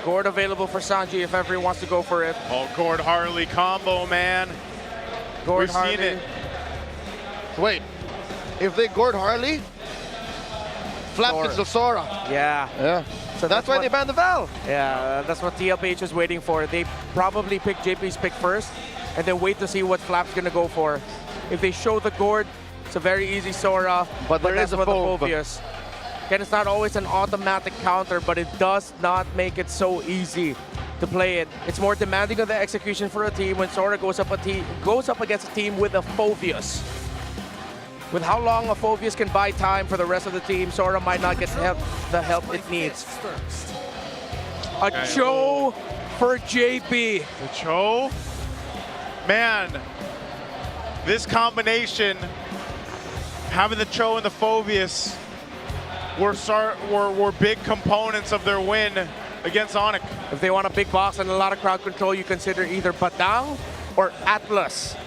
Gord available for Sanji if everyone wants to go for it. Oh, Gord Harley combo, man. Gord We've Harley. seen it. Wait, if they Gord Harley, Flap gets the Sora. Yeah. So that's why they banned the Val. Yeah, that's what TLPH is waiting for. They probably pick JP's pick first and then wait to see what Flap's gonna go for. If they show the Gord, it's a very easy Sora. But there is a Phobius. Again, it's not always an automatic counter, but it does not make it so easy to play it. It's more demanding of the execution for a team when Sora goes up against a team with a Phobius. With how long a Phobius can buy time for the rest of the team, Sora might not get the help it needs. A Cho for JP. The Cho? Man, this combination, having the Cho and the Phobius, were big components of their win against Onyx. If they want a big box and a lot of crowd control, you consider either Badang or Atlas.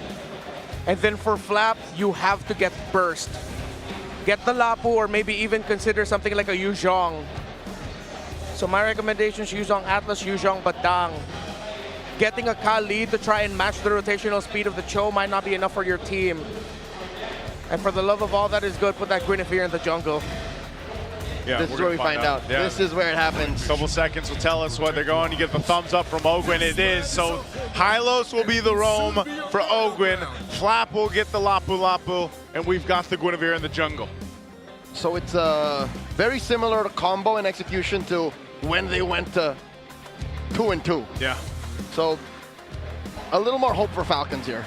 And then for Flap, you have to get Burst. Get the Lapu or maybe even consider something like a Yuzhong. So my recommendation is Yuzhong Atlas, Yuzhong Badang. Getting a Khalid to try and match the rotational speed of the Cho might not be enough for your team. And for the love of all that is good, put that Guinevere in the jungle. Yeah, This is where we find out. Yeah. This is where it happens. A couple seconds will tell us what they're going. You get the thumbs up from Ogwin. It is. So Hylos will be the roam for Ogwin. Flap will get the Lapu Lapu. And we've got the Guinevere in the jungle. So it's very similar to combo and execution to when they went to 2-2. Yeah. So a little more hope for Falcons here.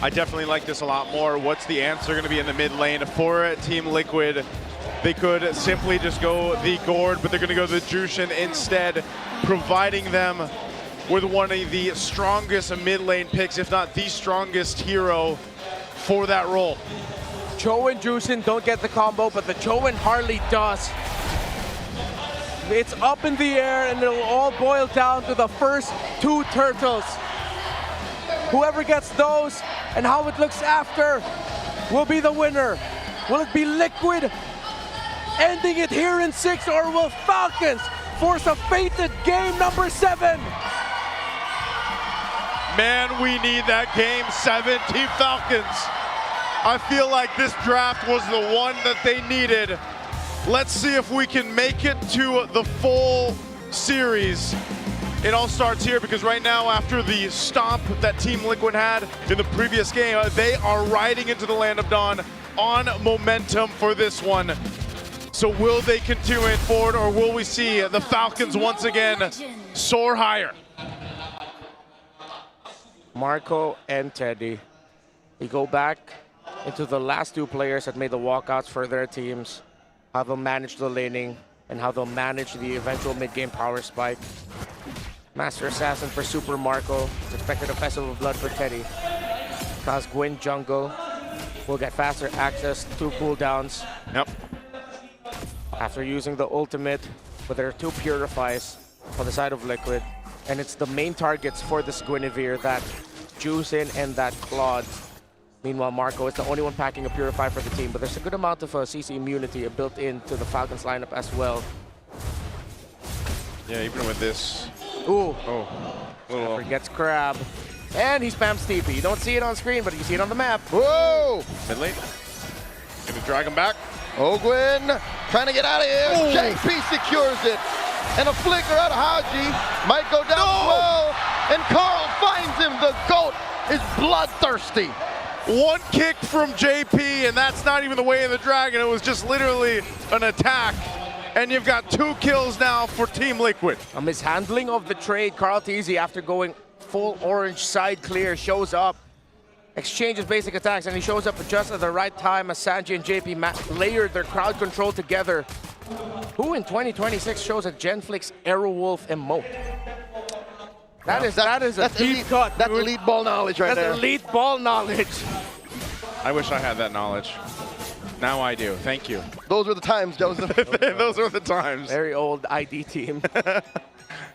I definitely like this a lot more. What's the answer going to be in the mid lane for Team Liquid? They could simply just go the Gord, but they're going to go the Jushin instead, providing them with one of the strongest mid lane picks, if not the strongest hero for that role. Cho and Jushin don't get the combo, but the Cho and Harley does. It's up in the air, and it'll all boil down to the first two turtles. Whoever gets those and how it looks after will be the winner. Will it be Liquid ending it here in 6, or will Falcons force a fated game number 7? Man, we need that game 7, Team Falcons. I feel like this draft was the one that they needed. Let's see if we can make it to the full series. It all starts here because right now, after the stomp that Team Liquid had in the previous game, they are riding into the Land of Dawn on momentum for this one. So will they continue it forward, or will we see the Falcons once again soar higher? Marco and Teddy, we go back into the last two players that made the walkouts for their teams, how they'll manage the laning, and how they'll manage the eventual mid-game power spike. Master Assassin for Super Marco. It's expected a Festival of Blood for Teddy. Cause Gwyn jungle will get faster access to cooldowns. Yep. After using the ultimate, but there are 2 purifies on the side of Liquid. And it's the main targets for this Guinevere, that Jushin and that Claude. Meanwhile, Marco is the only one packing a purify for the team, but there's a good amount of CC immunity built into the Falcons lineup as well. Yeah, even with this. Ooh. Oh. Forgets Crab. And he spams TP. You don't see it on screen, but you see it on the map. Whoa! Mid lane. Gonna drag him back. Ogwin trying to get out of here. Oh. JP secures it. And a flicker out of Haji might go down as well. And Carl finds him. The GOAT is bloodthirsty. One kick from JP, and that's not even the way of the dragon. It was just literally an attack. And you've got 2 kills now for Team Liquid. A mishandling of the trade. Carl Teasy, after going full orange side clear, shows up, exchanges basic attacks, and he shows up just at the right time as Sanji and JP layered their crowd control together. Who in 2026 shows a Genflix Aerowolf emote? That's a deep elite, cut. That's dude. elite ball knowledge right there. That's elite ball knowledge. I wish I had that knowledge. Now I do. Thank you. Those were the times, Joseph. Those were the times. Very old ID team.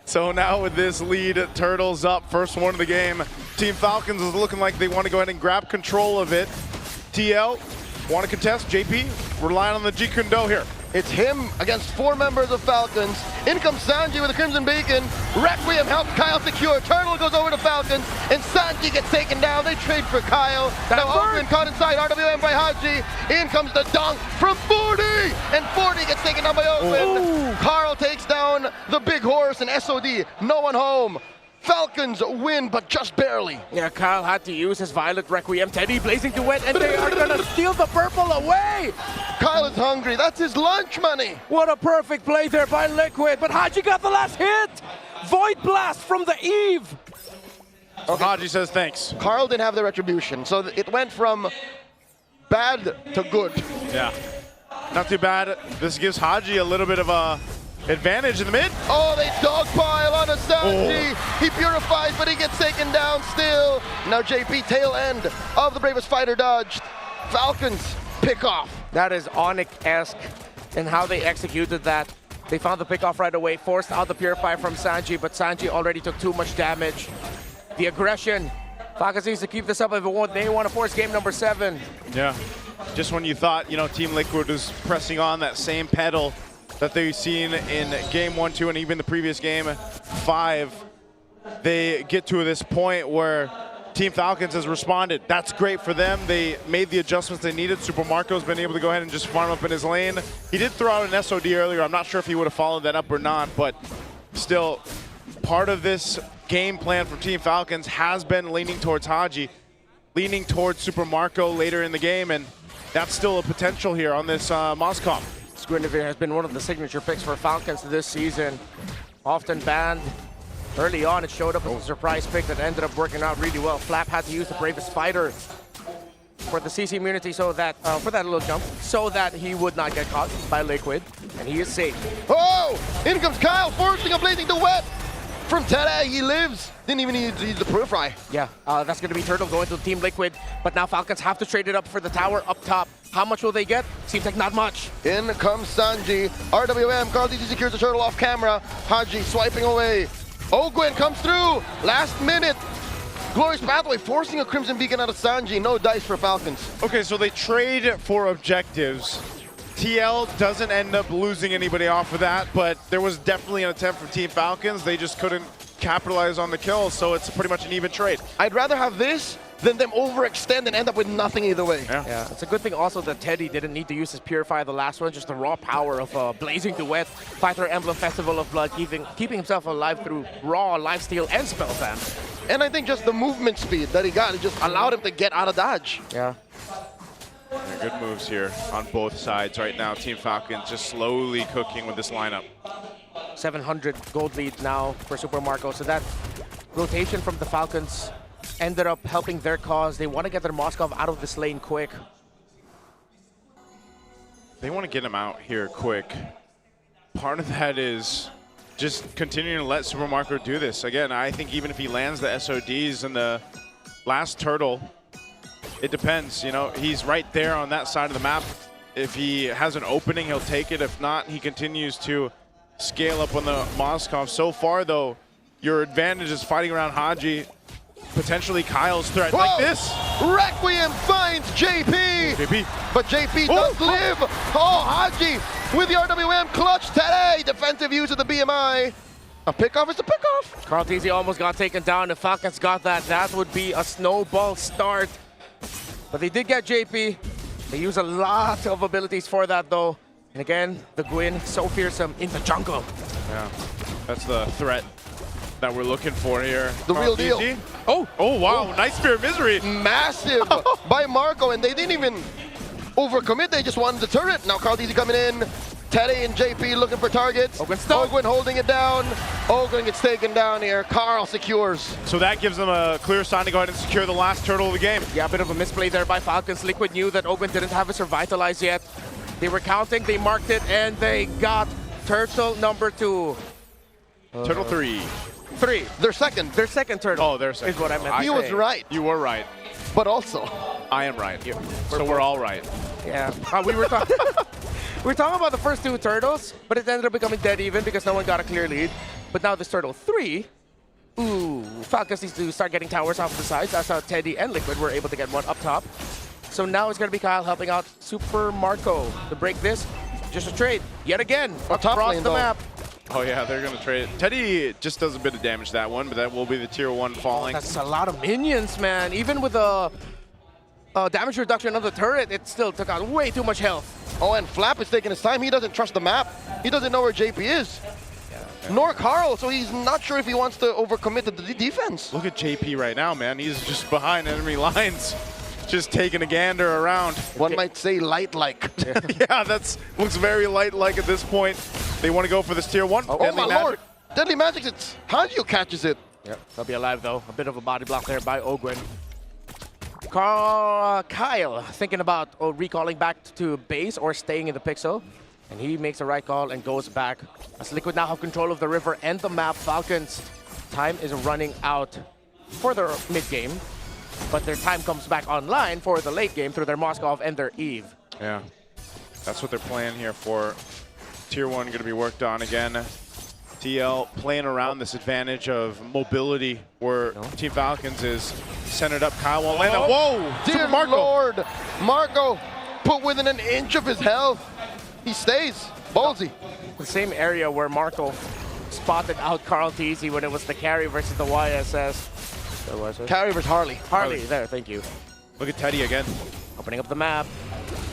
So now with this lead, Turtles up, first one of the game. Team Falcons is looking like they want to go ahead and grab control of it. TL, want to contest? JP, relying on the G Kundo here. It's him against 4 members of Falcons. In comes Sanji with a Crimson Beacon. Requiem helps Kyle secure. Turtle goes over to Falcons, and Sanji gets taken down. They trade for Kyle. Now Open caught inside, RWM by Haji. In comes the dunk from 40, and 40 gets taken down by Open. Carl takes down the big horse, and SOD, no one home. Falcons win, but just barely. Yeah, Kyle had to use his Violet Requiem. Teddy blazing to wet, and they are gonna steal the purple away! Kyle is hungry. That's his lunch money. What a perfect play there by Liquid, but Haji got the last hit! Void Blast from the Eve! Okay. Haji says thanks. Carl didn't have the retribution, so it went from bad to good. Yeah, not too bad. This gives Haji a little bit of a advantage in the mid. Oh, they dogpile on a Sanji. He purifies, but he gets taken down still. Now JP, tail end of the Bravest Fighter dodged. Falcons pick off. That is Onyx-esque in how they executed that. They found the pick off right away, forced out the Purify from Sanji, but Sanji already took too much damage. The aggression. Falcons needs to keep this up if they want to force game number 7. Yeah, just when you thought, Team Liquid was pressing on that same pedal that they've seen in game 1, 2, and even the previous game 5, they get to this point where Team Falcons has responded. That's great for them. They made the adjustments they needed. Super Marco's been able to go ahead and just farm up in his lane. He did throw out an SOD earlier. I'm not sure if he would have followed that up or not, but still, part of this game plan from Team Falcons has been leaning towards Haji, leaning towards Super Marco later in the game, and that's still a potential here on this Moscow. Guinevere has been one of the signature picks for Falcons this season. Often banned. Early on, it showed up as a surprise pick that ended up working out really well. Flap had to use the Bravest Fighter for the CC immunity so that, for that little jump, so that he would not get caught by Liquid, and he is safe. Oh! In comes Kyle, forcing a blazing duet from Tere. He lives. Didn't even need the Purify. Yeah, that's going to be Turtle going to Team Liquid, but now Falcons have to trade it up for the tower up top. How much will they get? Seems like not much. In comes Sanji. RWM, Carl DG secures the Turtle off camera. Haji swiping away. Ogwin comes through. Last minute. Glorious Pathway forcing a Crimson Beacon out of Sanji. No dice for Falcons. Okay, so they trade for objectives. TL doesn't end up losing anybody off of that, but there was definitely an attempt from Team Falcons. They just couldn't capitalize on the kill, so it's pretty much an even trade. I'd rather have this than them overextend and end up with nothing either way. Yeah, it's a good thing also that Teddy didn't need to use his Purify the last one, just the raw power of Blazing Duet, Fighter Emblem Festival of Blood, keeping himself alive through raw lifesteal and spell fan. And I think just the movement speed that he got, it just allowed him to get out of dodge. Yeah. Good moves here on both sides right now. Team Falcons just slowly cooking with this lineup. 700 gold lead now for Super Marco, so that rotation from the Falcons ended up helping their cause. They want to get their Moskov out of this lane quick. They want to get him out here quick. Part of that is just continuing to let Super Marco do this. Again, I think even if he lands the SODs in the last turtle, it depends. He's right there on that side of the map. If he has an opening, he'll take it. If not, he continues to scale up on the Moskov. So far, though, your advantage is fighting around Haji. Potentially Kyle's threat. Whoa! Like this. Requiem finds JP. But JP does live. Oh, Haji with the RWM clutch today. Defensive use of the BMI. A pickoff is a pickoff. Carl Teasy almost got taken down. If Falcons got that, that would be a snowball start. But they did get JP. They use a lot of abilities for that, though. And again, the Gwyn, so fearsome in the jungle. Yeah, that's the threat that we're looking for here. The real deal. TG. Oh, wow, nice Spear of Misery. Massive by Marco, and they didn't even overcommit. They just wanted the turret. Now Carl Teasy coming in. Teddy and JP looking for targets. Ogwyn holding it down. Ogwyn gets taken down here. Carl secures. So that gives them a clear sign to go ahead and secure the last turtle of the game. Yeah, a bit of a misplay there by Falcons. Liquid knew that Ogwyn didn't have his Revitalize yet. They were counting, they marked it, and they got turtle number 2. Turtle 3. 3. Their second. Their second turtle. Oh, their second. Is what I meant. He was right. You were right. But also, I am right. So we're all right. Yeah. We were talking. We were talking about the first 2 turtles, but it ended up becoming dead even because no one got a clear lead. But now this turtle 3, Falcons needs to start getting towers off the sides. That's how Teddy and Liquid were able to get one up top. So now it's going to be Kyle helping out Super Marco to break this. Just a trade, yet again, across the map. Oh yeah, they're going to trade it. Teddy just does a bit of damage that one, but that will be the tier 1 falling. That's a lot of minions, man. Even with the damage reduction of the turret, it still took out way too much health. Oh, and Flap is taking his time. He doesn't trust the map. He doesn't know where JP is. Nor Carl, so he's not sure if he wants to overcommit to the defense. Look at JP right now, man. He's just behind enemy lines, just taking a gander around. One might say light-like. Yeah, looks very light-like at this point. They want to go for this tier 1. Oh my lord! Deadly Magic, it's Hanjo catches it. Yep, he'll be alive though. A bit of a body block there by Ogwyn. Kyle thinking about recalling back to base or staying in the pixel. And he makes the right call and goes back. As Liquid now have control of the river and the map, Falcons, time is running out for their mid-game. But their time comes back online for the late game through their Moskov and their Eve. Yeah, that's what they're playing here for. Tier 1 going to be worked on again. TL playing around this advantage of mobility where Team Falcons is centered up. Kyle won't land that. Whoa! Dear Lord! Marco put within an inch of his health. He stays. Ballsy. The same area where Marco spotted out Carl Teasy when it was the carry versus the YSS. Carry versus Harley. Harley, there, thank you. Look at Teddy again. Opening up the map.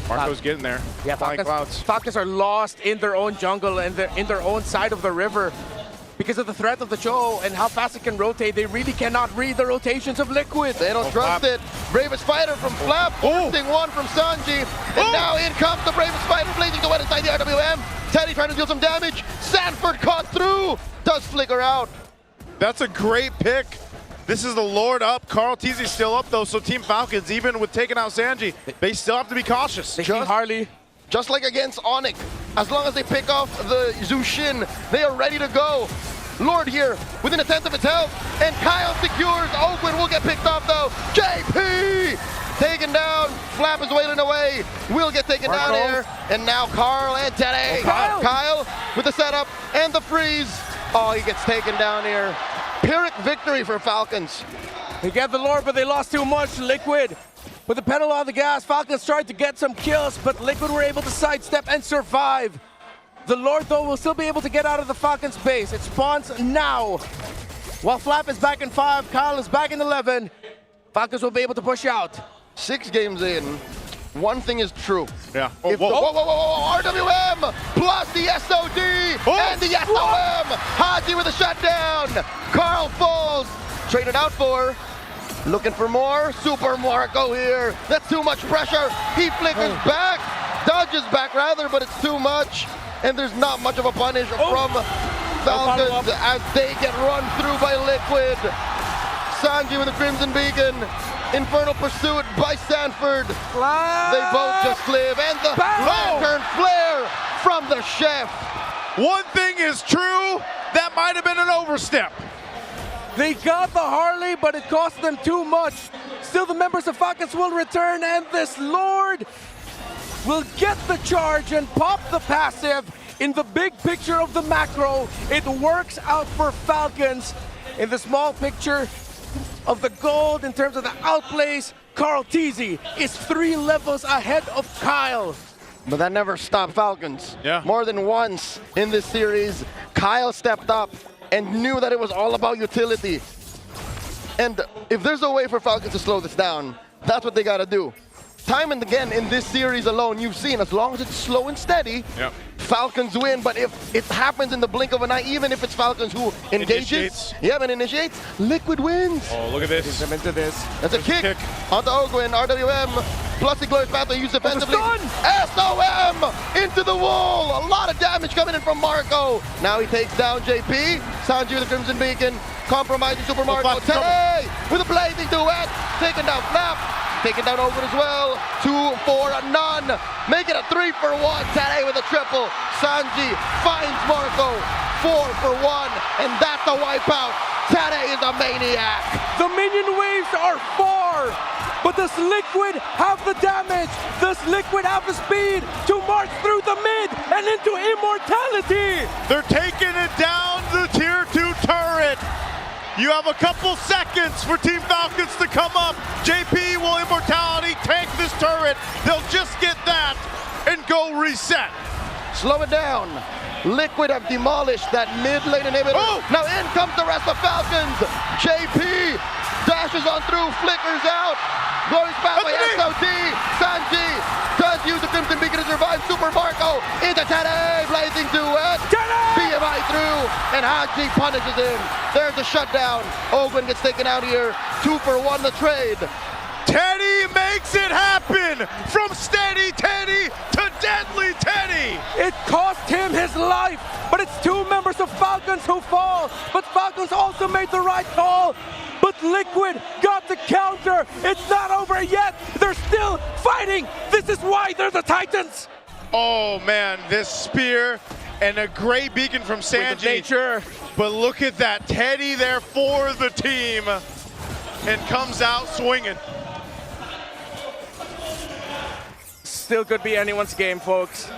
Marco's getting there. Yeah, Falcons are lost in their own jungle and in their own side of the river because of the threat of the Cho and how fast it can rotate. They really cannot read the rotations of Liquid. They don't trust it. Bravest Fighter from Flap, forcing one from Sanji. And now in comes the Bravest Fighter, blazing to win inside the RWM. Teddy trying to deal some damage. Sanford caught through. Does flicker out. That's a great pick. This is the Lord up. Carl Teasy's still up though, so Team Falcons, even with taking out Sanji, they still have to be cautious. They see Harley. Just like against Onyx, as long as they pick off the Zushin, they are ready to go. Lord here, within a tenth of its health, and Kyle secures. Ogwyn will get picked off though. JP taken down. Flap is wailing away. Will get taken down here. And now Carl and Teddy. Kyle with the setup and the freeze. Oh, he gets taken down here. Pyrrhic victory for Falcons. They get the Lord, but they lost too much. Liquid with the pedal on the gas. Falcons tried to get some kills, but Liquid were able to sidestep and survive. The Lord, though, will still be able to get out of the Falcons base. It spawns now. While Flap is back in 5, Kyle is back in 11. Falcons will be able to push out. 6 games in, one thing is true. Yeah. RWM plus the SOD and the SOM. Haji with a shutdown. Carl falls. Traded out for. Looking for more. Super Marco here. That's too much pressure. He flickers back. Dodges back rather, but it's too much. And there's not much of a punish from Falcons as they get run through by Liquid. Sanji with a Crimson Beacon. Infernal pursuit by Sanford. They both just live. And the lantern flare from the chef. One thing is true, that might have been an overstep. They got the Harley, but it cost them too much. Still, the members of Falcons will return, and this Lord will get the charge and pop the passive. In the big picture of the macro, it works out for Falcons. In the small picture of the gold, in terms of the outplays, Carl Teasy is 3 levels ahead of Kyle. But that never stopped Falcons. Yeah. More than once in this series, Kyle stepped up and knew that it was all about utility. And if there's a way for Falcons to slow this down, that's what they gotta do. Time and again in this series alone, you've seen as long as it's slow and steady, Falcons win. But if it happens in the blink of an eye, even if it's Falcons who initiates, Liquid wins. Oh, look at this. He's into this. That's a kick onto Ogwin, RWM, plus the glorious path they use defensively. SOM into the wall. A lot of damage coming in from Marco. Now he takes down JP. Sanji with the Crimson Beacon, compromising Super Marco. Teddy with a blazing duet, taking down Flap. Taking down Ogwin as well. 2 for none. Make it a 3 for 1. Tade with a triple. Sanji finds Marco. 4 for 1. And that's a wipeout. Tade is a maniac. The minion waves are far, but does Liquid have the damage? Does Liquid have the speed to march through the mid and into immortality? They're taking it down the tier 2 turret. You have a couple seconds for Team Falcons to come up. JP will immortality tank this turret. They'll just get that and go reset. Slow it down. Liquid have demolished that mid lane inhibitor. Now in comes the rest of Falcons. JP dashes on through, flickers out. Glorious path by SOD. Sanji does use the Crimson Beacon to survive. Super Marco into Tade. Blazing duet. BMI through, and Haji punishes him. There's a shutdown. Ogwin gets taken out here. 2 for 1 the trade. Teddy makes it happen! From steady Teddy to deadly Teddy! It cost him his life, but it's 2 members of Falcons who fall. But Falcons also made the right call. But Liquid got the counter. It's not over yet. They're still fighting. This is why they're the Titans. Oh man, this spear and a great beacon from Sanji. But look at that, Teddy there for the team and comes out swinging. Still could be anyone's game, folks.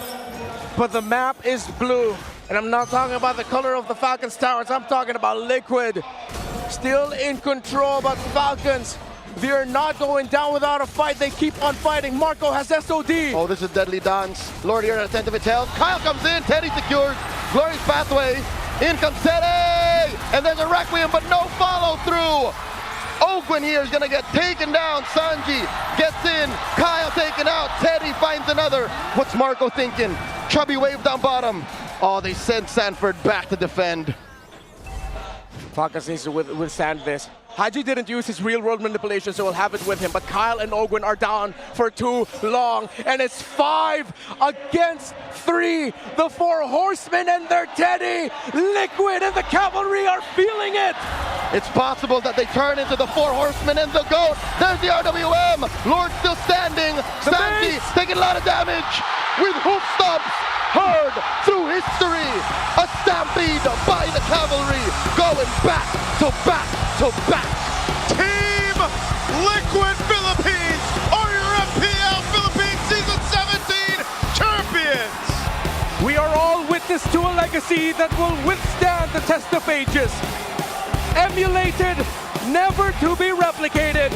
But the map is blue. And I'm not talking about the color of the Falcons towers. I'm talking about Liquid. Still in control, but Falcons, they're not going down without a fight. They keep on fighting. Marco has SOD. Oh, this is a deadly dance. Lord here at the 10th of its health. Kyle comes in. Teddy secures. Glorious pathway. In comes Teddy. And there's a Requiem, but no follow through. Ogwin here is going to get taken down. Sanji gets in. Kyle taken out. Teddy finds another. What's Marco thinking? Chubby wave down bottom. Oh, they sent Sanford back to defend. Falcons needs to withstand this. Haji didn't use his real-world manipulation, so we'll have it with him. But Kyle and Ogwin are down for too long. And it's 5 against 3. The 4 horsemen and their Teddy. Liquid and the cavalry are feeling it. It's possible that they turn into the 4 horsemen and the GOAT. There's the RWM. Lord still standing. Sanji taking a lot of damage with hoof stomps. Heard through history. A stampede by the cavalry. Going back to back to back. Team Liquid Philippines are your FPL Philippines Season 17 champions. We are all witness to a legacy that will withstand the test of ages. Emulated, never to be replicated.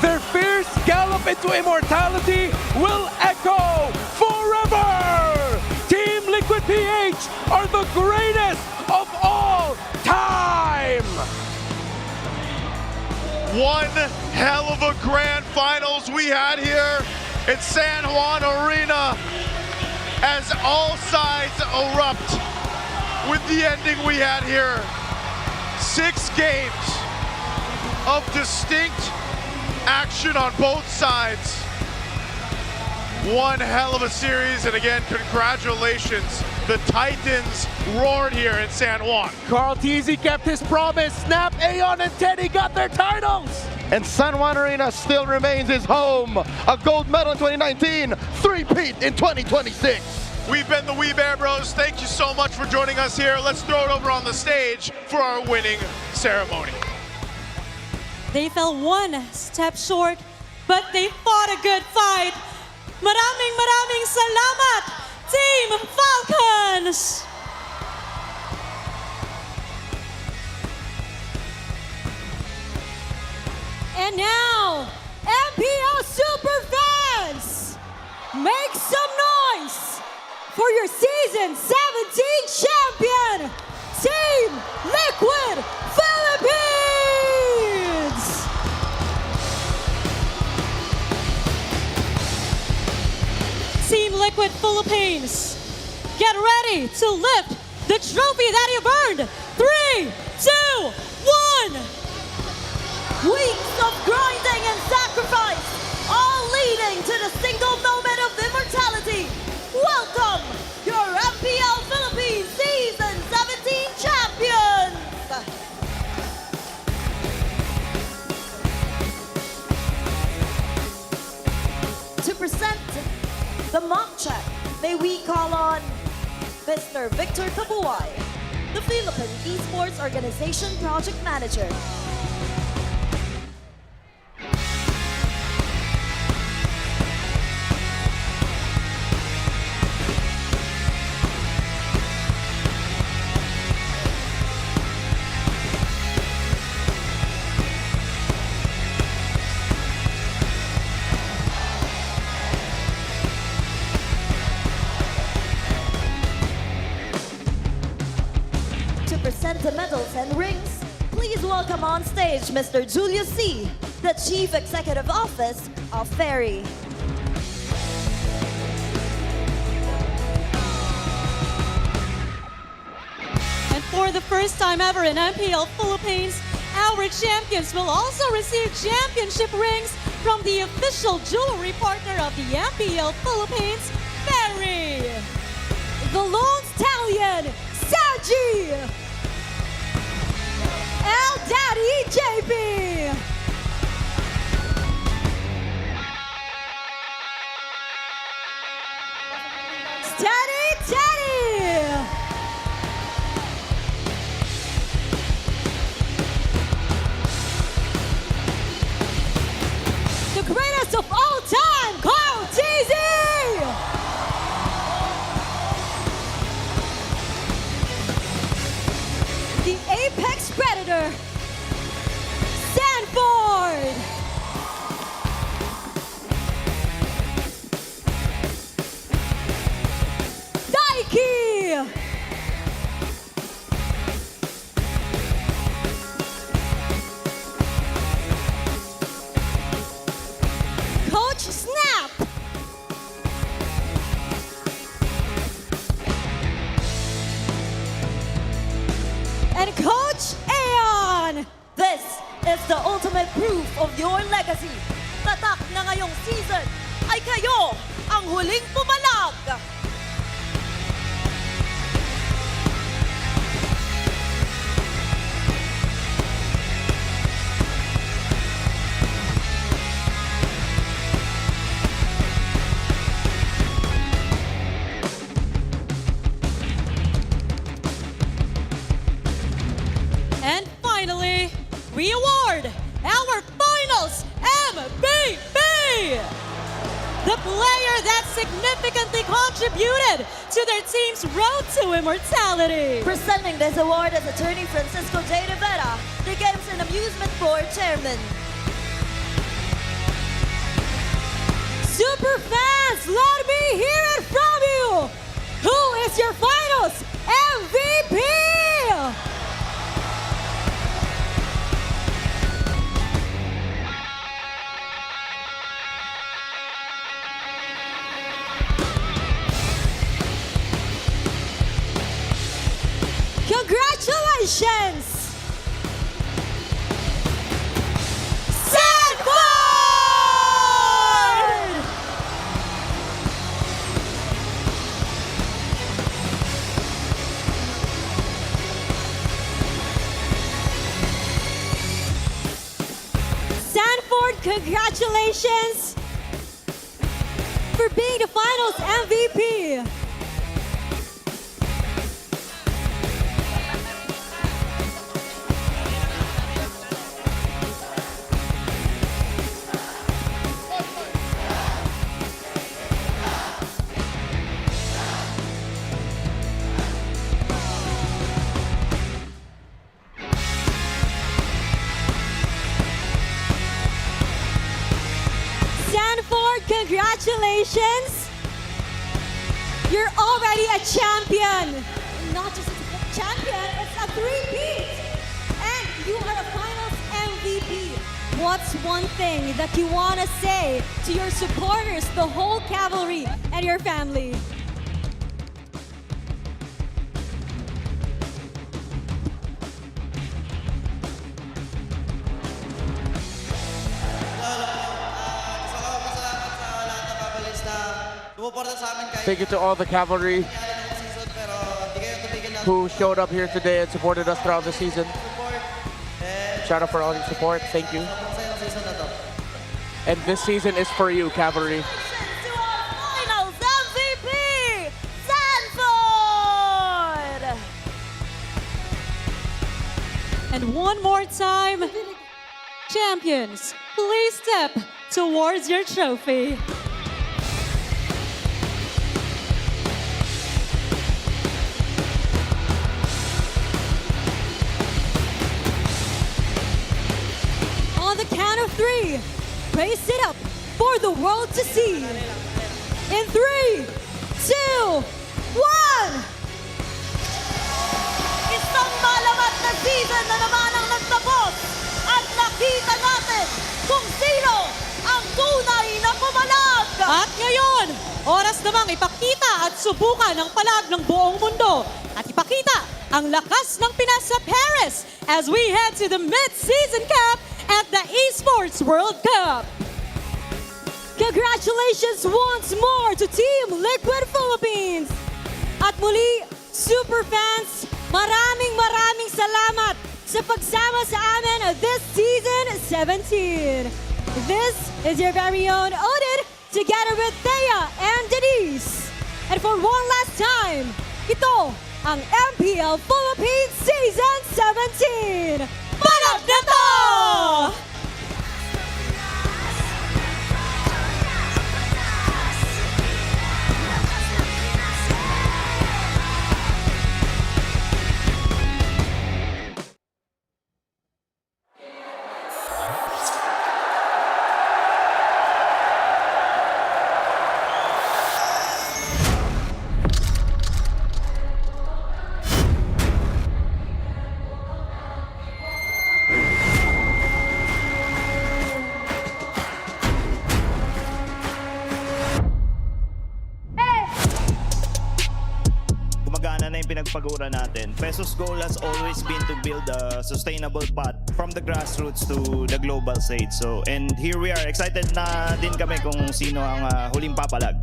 Their fierce gallop into immortality will echo forever. Team Liquid PH are the greatest of all time. One hell of a grand finals we had here in San Juan Arena as all sides erupt with the ending we had here. 6 games of distinct action on both sides. One hell of a series, and again, congratulations. The Titans roared here in San Juan. Carl Teasy kept his promise. Snap, Aeon, and Teddy got their titles. And San Juan Arena still remains his home. A gold medal in 2019, 3-peat in 2026. We've been the We Bear Bros. Thank you so much for joining us here. Let's throw it over on the stage for our winning ceremony. They fell 1 step short, but they fought a good fight. Maraming salamat, Team Falcons! And now, MPL Superfans, make some noise for your Season 17 champion, Team Liquid! Liquid Philippines, get ready to lift the trophy that you've earned. 3, 2, 1. Weeks of grinding and sacrifice, all leading to the single moment of immortality. Welcome, your MPL Philippines Season 17 champions! To present the mock check, may we call on Mr. Victor Cabuay, the Philippine Esports Organization Project Manager. To present the medals and rings, please welcome on stage Mr. Julius C., the Chief Executive Office of Ferry. And for the first time ever in MPL Philippines, our champions will also receive championship rings from the official jewelry partner of the MPL Philippines, Ferry. The Lone Stallion, Saji! El Daddy JP! Steady Teddy! The greatest of all time, Carl TZ! The Apex Predator, Sanford! Daiki! Coach Snap! And Coach Aeon! This is the ultimate proof of your legacy. Tatak na ngayong season ay kayo ang huling pumalag! And finally, we award our finals MVP! The player that significantly contributed to their team's road to immortality. Presenting this award is attorney Francisco J. Rivera, the Games and Amusement Board Chairman. Super fans, let me hear it from you! Who is your finals MVP? Congratulations! Sanford! Sanford, congratulations for being the finals MVP. Sanford, congratulations! You're already a champion! Not just a champion, it's a three-peat! And you are a finals MVP. what's one thing that you want to say to your supporters, the whole cavalry, and your family? Thank you to all the cavalry who showed up here today and supported us throughout the season. Shout out for all your support. Thank you. And this season is for you, cavalry. Finals MVP, Sanford! And one more time, champions, please step towards your trophy. On the count of 3, raise it up for the world to see. In 3, 2, 1! Isang malamat na season na naman ang nagtapos at nakita natin kung sino ang tunay na pumalag. At ngayon, oras namang ipakita at subukan ang palag ng buong mundo at ipakita ang lakas ng Pinas sa Paris as we head to the mid-season cap at the Esports World Cup. Congratulations once more to Team Liquid Philippines! At muli, super fans, maraming salamat sa pagsama sa amin this season 17. This is your very own Odin together with Thea and Denise. And for one last time, ito ang MPL Philippines Season 17! Palag na to! Gumagana na yung pinagpagura natin. Peso's goal has always been to build a sustainable path from the grassroots to the global stage. So, and here we are. Excited na din kami kung sino ang huling papalag.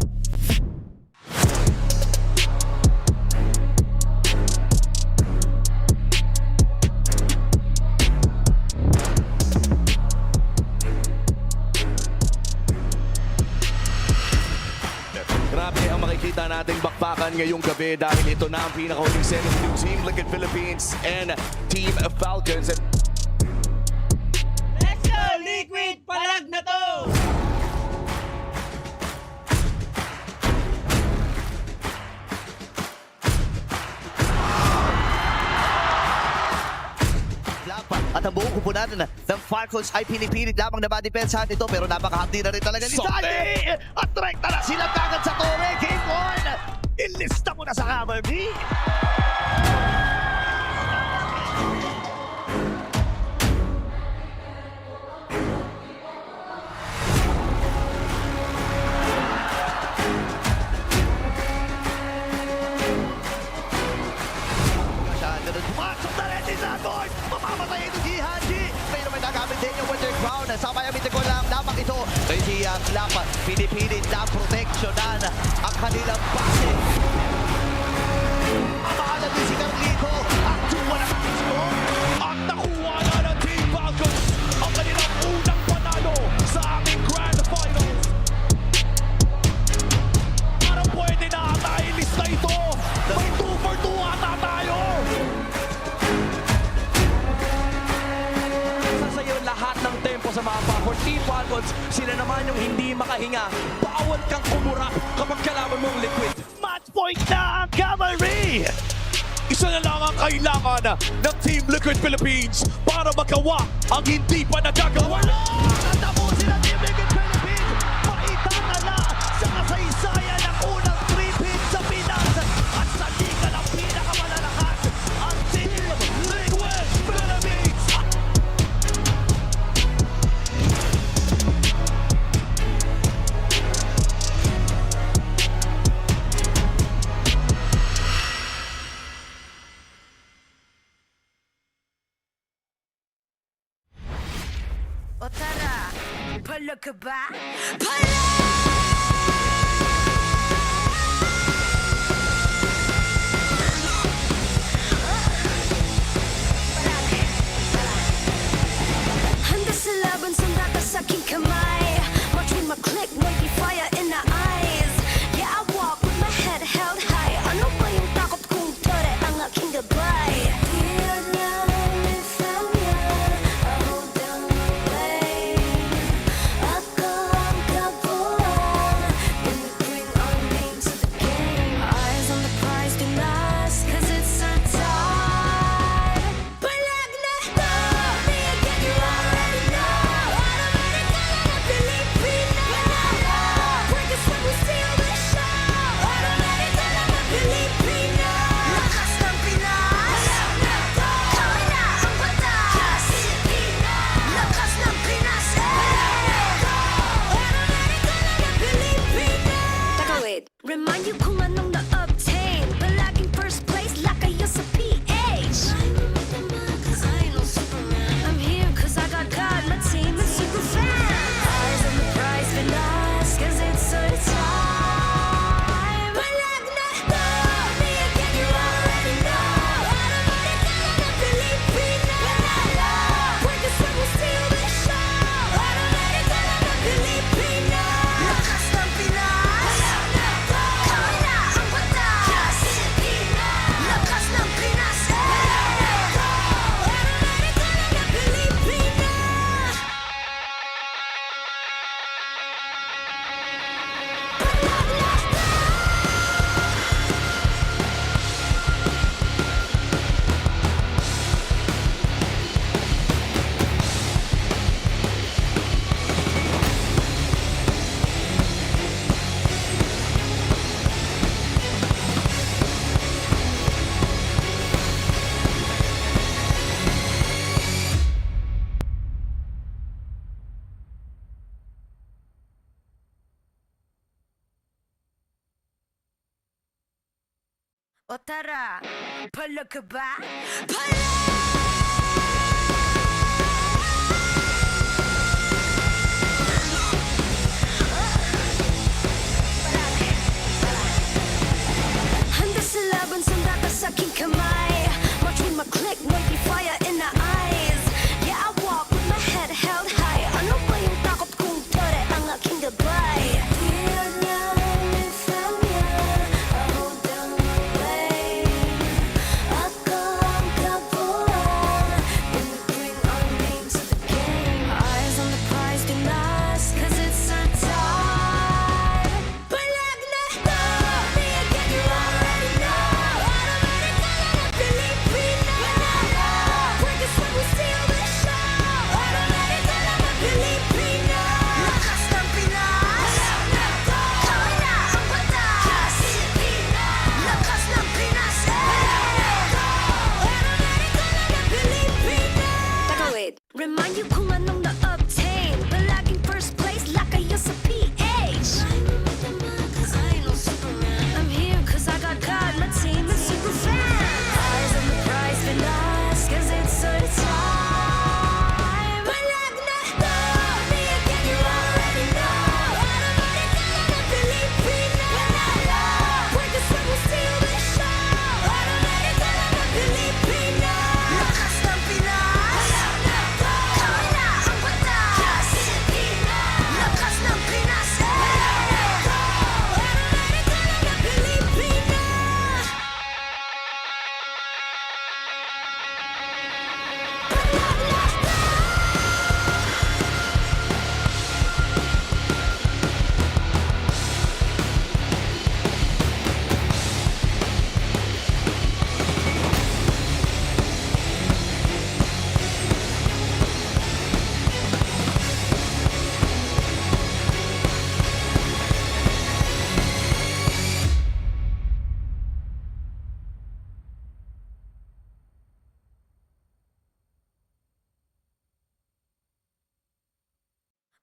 Grabe ang makikita nating bakbakan ngayong gabi dahil ito na ang pinakahuling set ng Team Liquid Philippines and Team Falcons. Let's go, Liquid! Palag na to! At ang buong kupunan ng Falcons ay pinipilit lamang na ma-depensahan ito pero napakahapdi na rin talaga ni Saldi! At rekta na sila kagad sa tore! Game 1! Ilista mo na sa cavalry! Pumasok na rin si Dragon! Mamamatay ito si Haji! Pero may nagamit din yung Winter Crown. Sabay ang ko lang lamang ito. Kaya si Klap pinipilit na proteksyonan ang kanilang base. Amahalan din si Carlito. Ang 2-1 ang score. At nakuha na ng Team Falcons ang kanilang unang panalo sa ating Grand Finals. Parang pwede na ata ilista ito. May 2 for 2 ata tayo. Sasayo lahat ng tempo sa mapa for Team Falcons. Sila naman yung hindi makahinga. Bawal kang kumurap kapag kalaban mong Liquid. Match point na ang cavalry! Isa na lang ang kailangan ng Team Liquid Philippines para magawa ang hindi pa nagagawa. Natapusin ang Team Liquid Philippines. Maitangala sa kasaysayan ng unang 3-pin sa Pinas. At sa liga ng pinakamalalakas, ang Team Liquid Philippines. Pala ka ba? Handa sa laban, sandata sa aking kamay. Watch with my click, may be fire in the eyes. Yeah, I walk with my head held high. Ano ba yung takot kong tore ang aking gabay? Remind you kung anong na-obtain. Palaging first place, lakayo sa PH. I know Superman. I'm here cause I got God, my team is super fan. Eyes on the prize, Velas, cause it's our time. Palag na to, me again, you already know. Automatic ka na Pilipino. Porque somos still the show. Automatic ka na Pilipino. Lakas ng Pinas. O tara, pala ka ba? Handa sa laban, sandata sa aking kamay. Watch with my click, may be fire in the eyes. Yeah, I walk with my head held high. Ano ba yung takot kong tore ang aking gabay? Remind you kung anong na-obtain. Palaging first place, lakayo sa PH. I know Superman. I'm here cause I got God, my team is super fan. Eyes on the prize, Velas, cause it's our time. Palag na to, me again, you already know. Automatic ka na Pilipino. Porque somos still the show. Automatic ka na Pilipino. Lakas ng Pinas.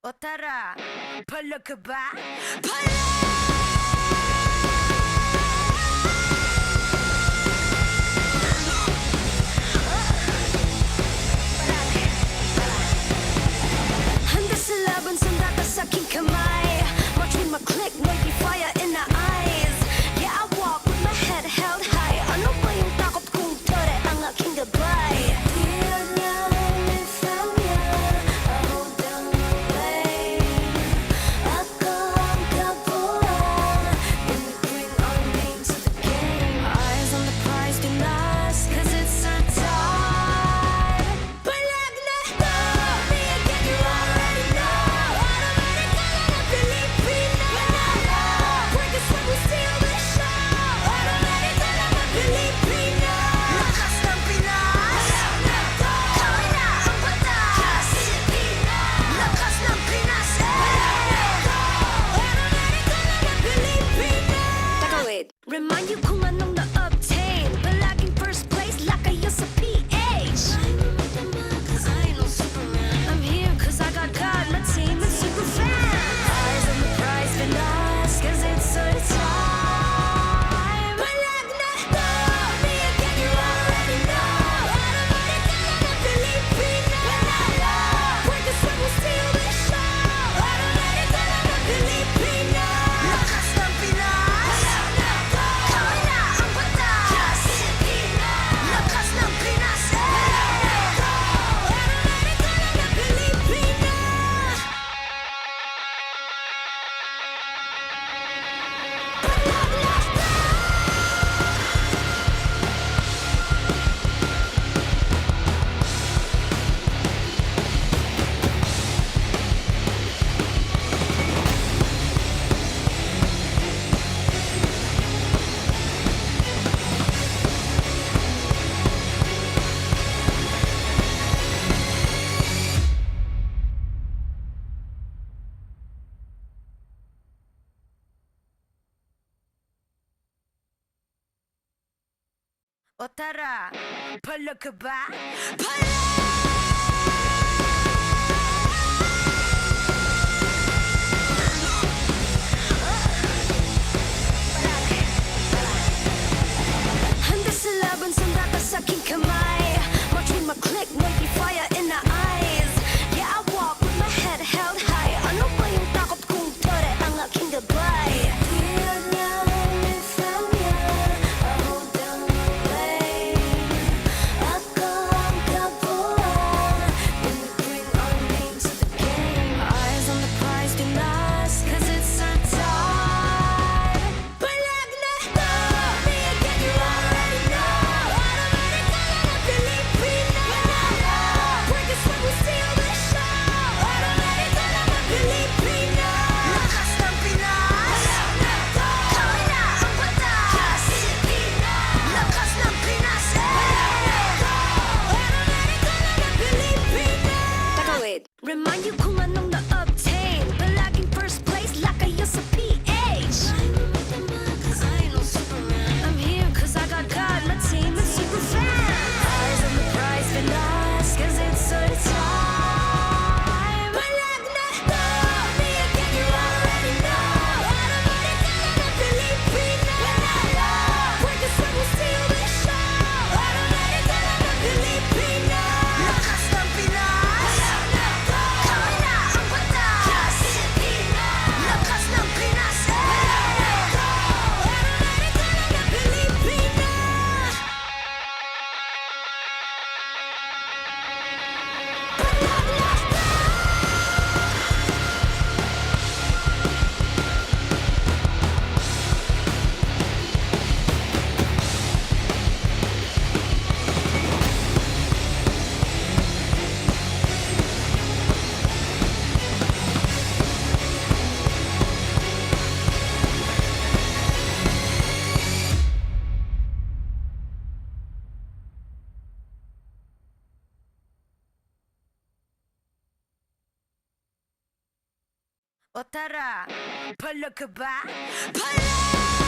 O tara, pala ka ba? Handa sa laban, sandata O tara, palag ka ba? Handa sa laban, sanda ka sa aking kamay. Watch with my click, maybe fire in the eyes. Yeah, I walk with my head held high. Ano ba yung takot kung tore ang aking gabay? Di niya found niya, I hold down the blame. Ako ang kabuuan, when you bring our names to the game. Eyes on the prize, do last, cause it's our time. Palag na to, me again, you already know. Automatic ka na na Pilipina. Work is what we steal the show. Automatic ka na na Pilipina. Lakas ng Pinas. Palag na to, kami na ang batas. Pilipina. Lakas ng Pinas. Palag na to, automatic ka na na Pilipina. Teka, wait. Remind you kung anong na-obtain. Palaging first place, lakayo sa PH. I know Superman. I'm here cause I got God. My team is super fan. Eyes on the prize, we lost cause it's our time. Palag na to, me again, you already know. Automatic ka na na Pilipina. Work is what we steal the show. Automatic ka na na Pilipina. Lakas ng Pinas. Palag na to, kami na ang batas. Pilipina. Lakas ng Pinas. Palag na to, automatic ka na na Pilipina. O tara, palag ka ba? Palag!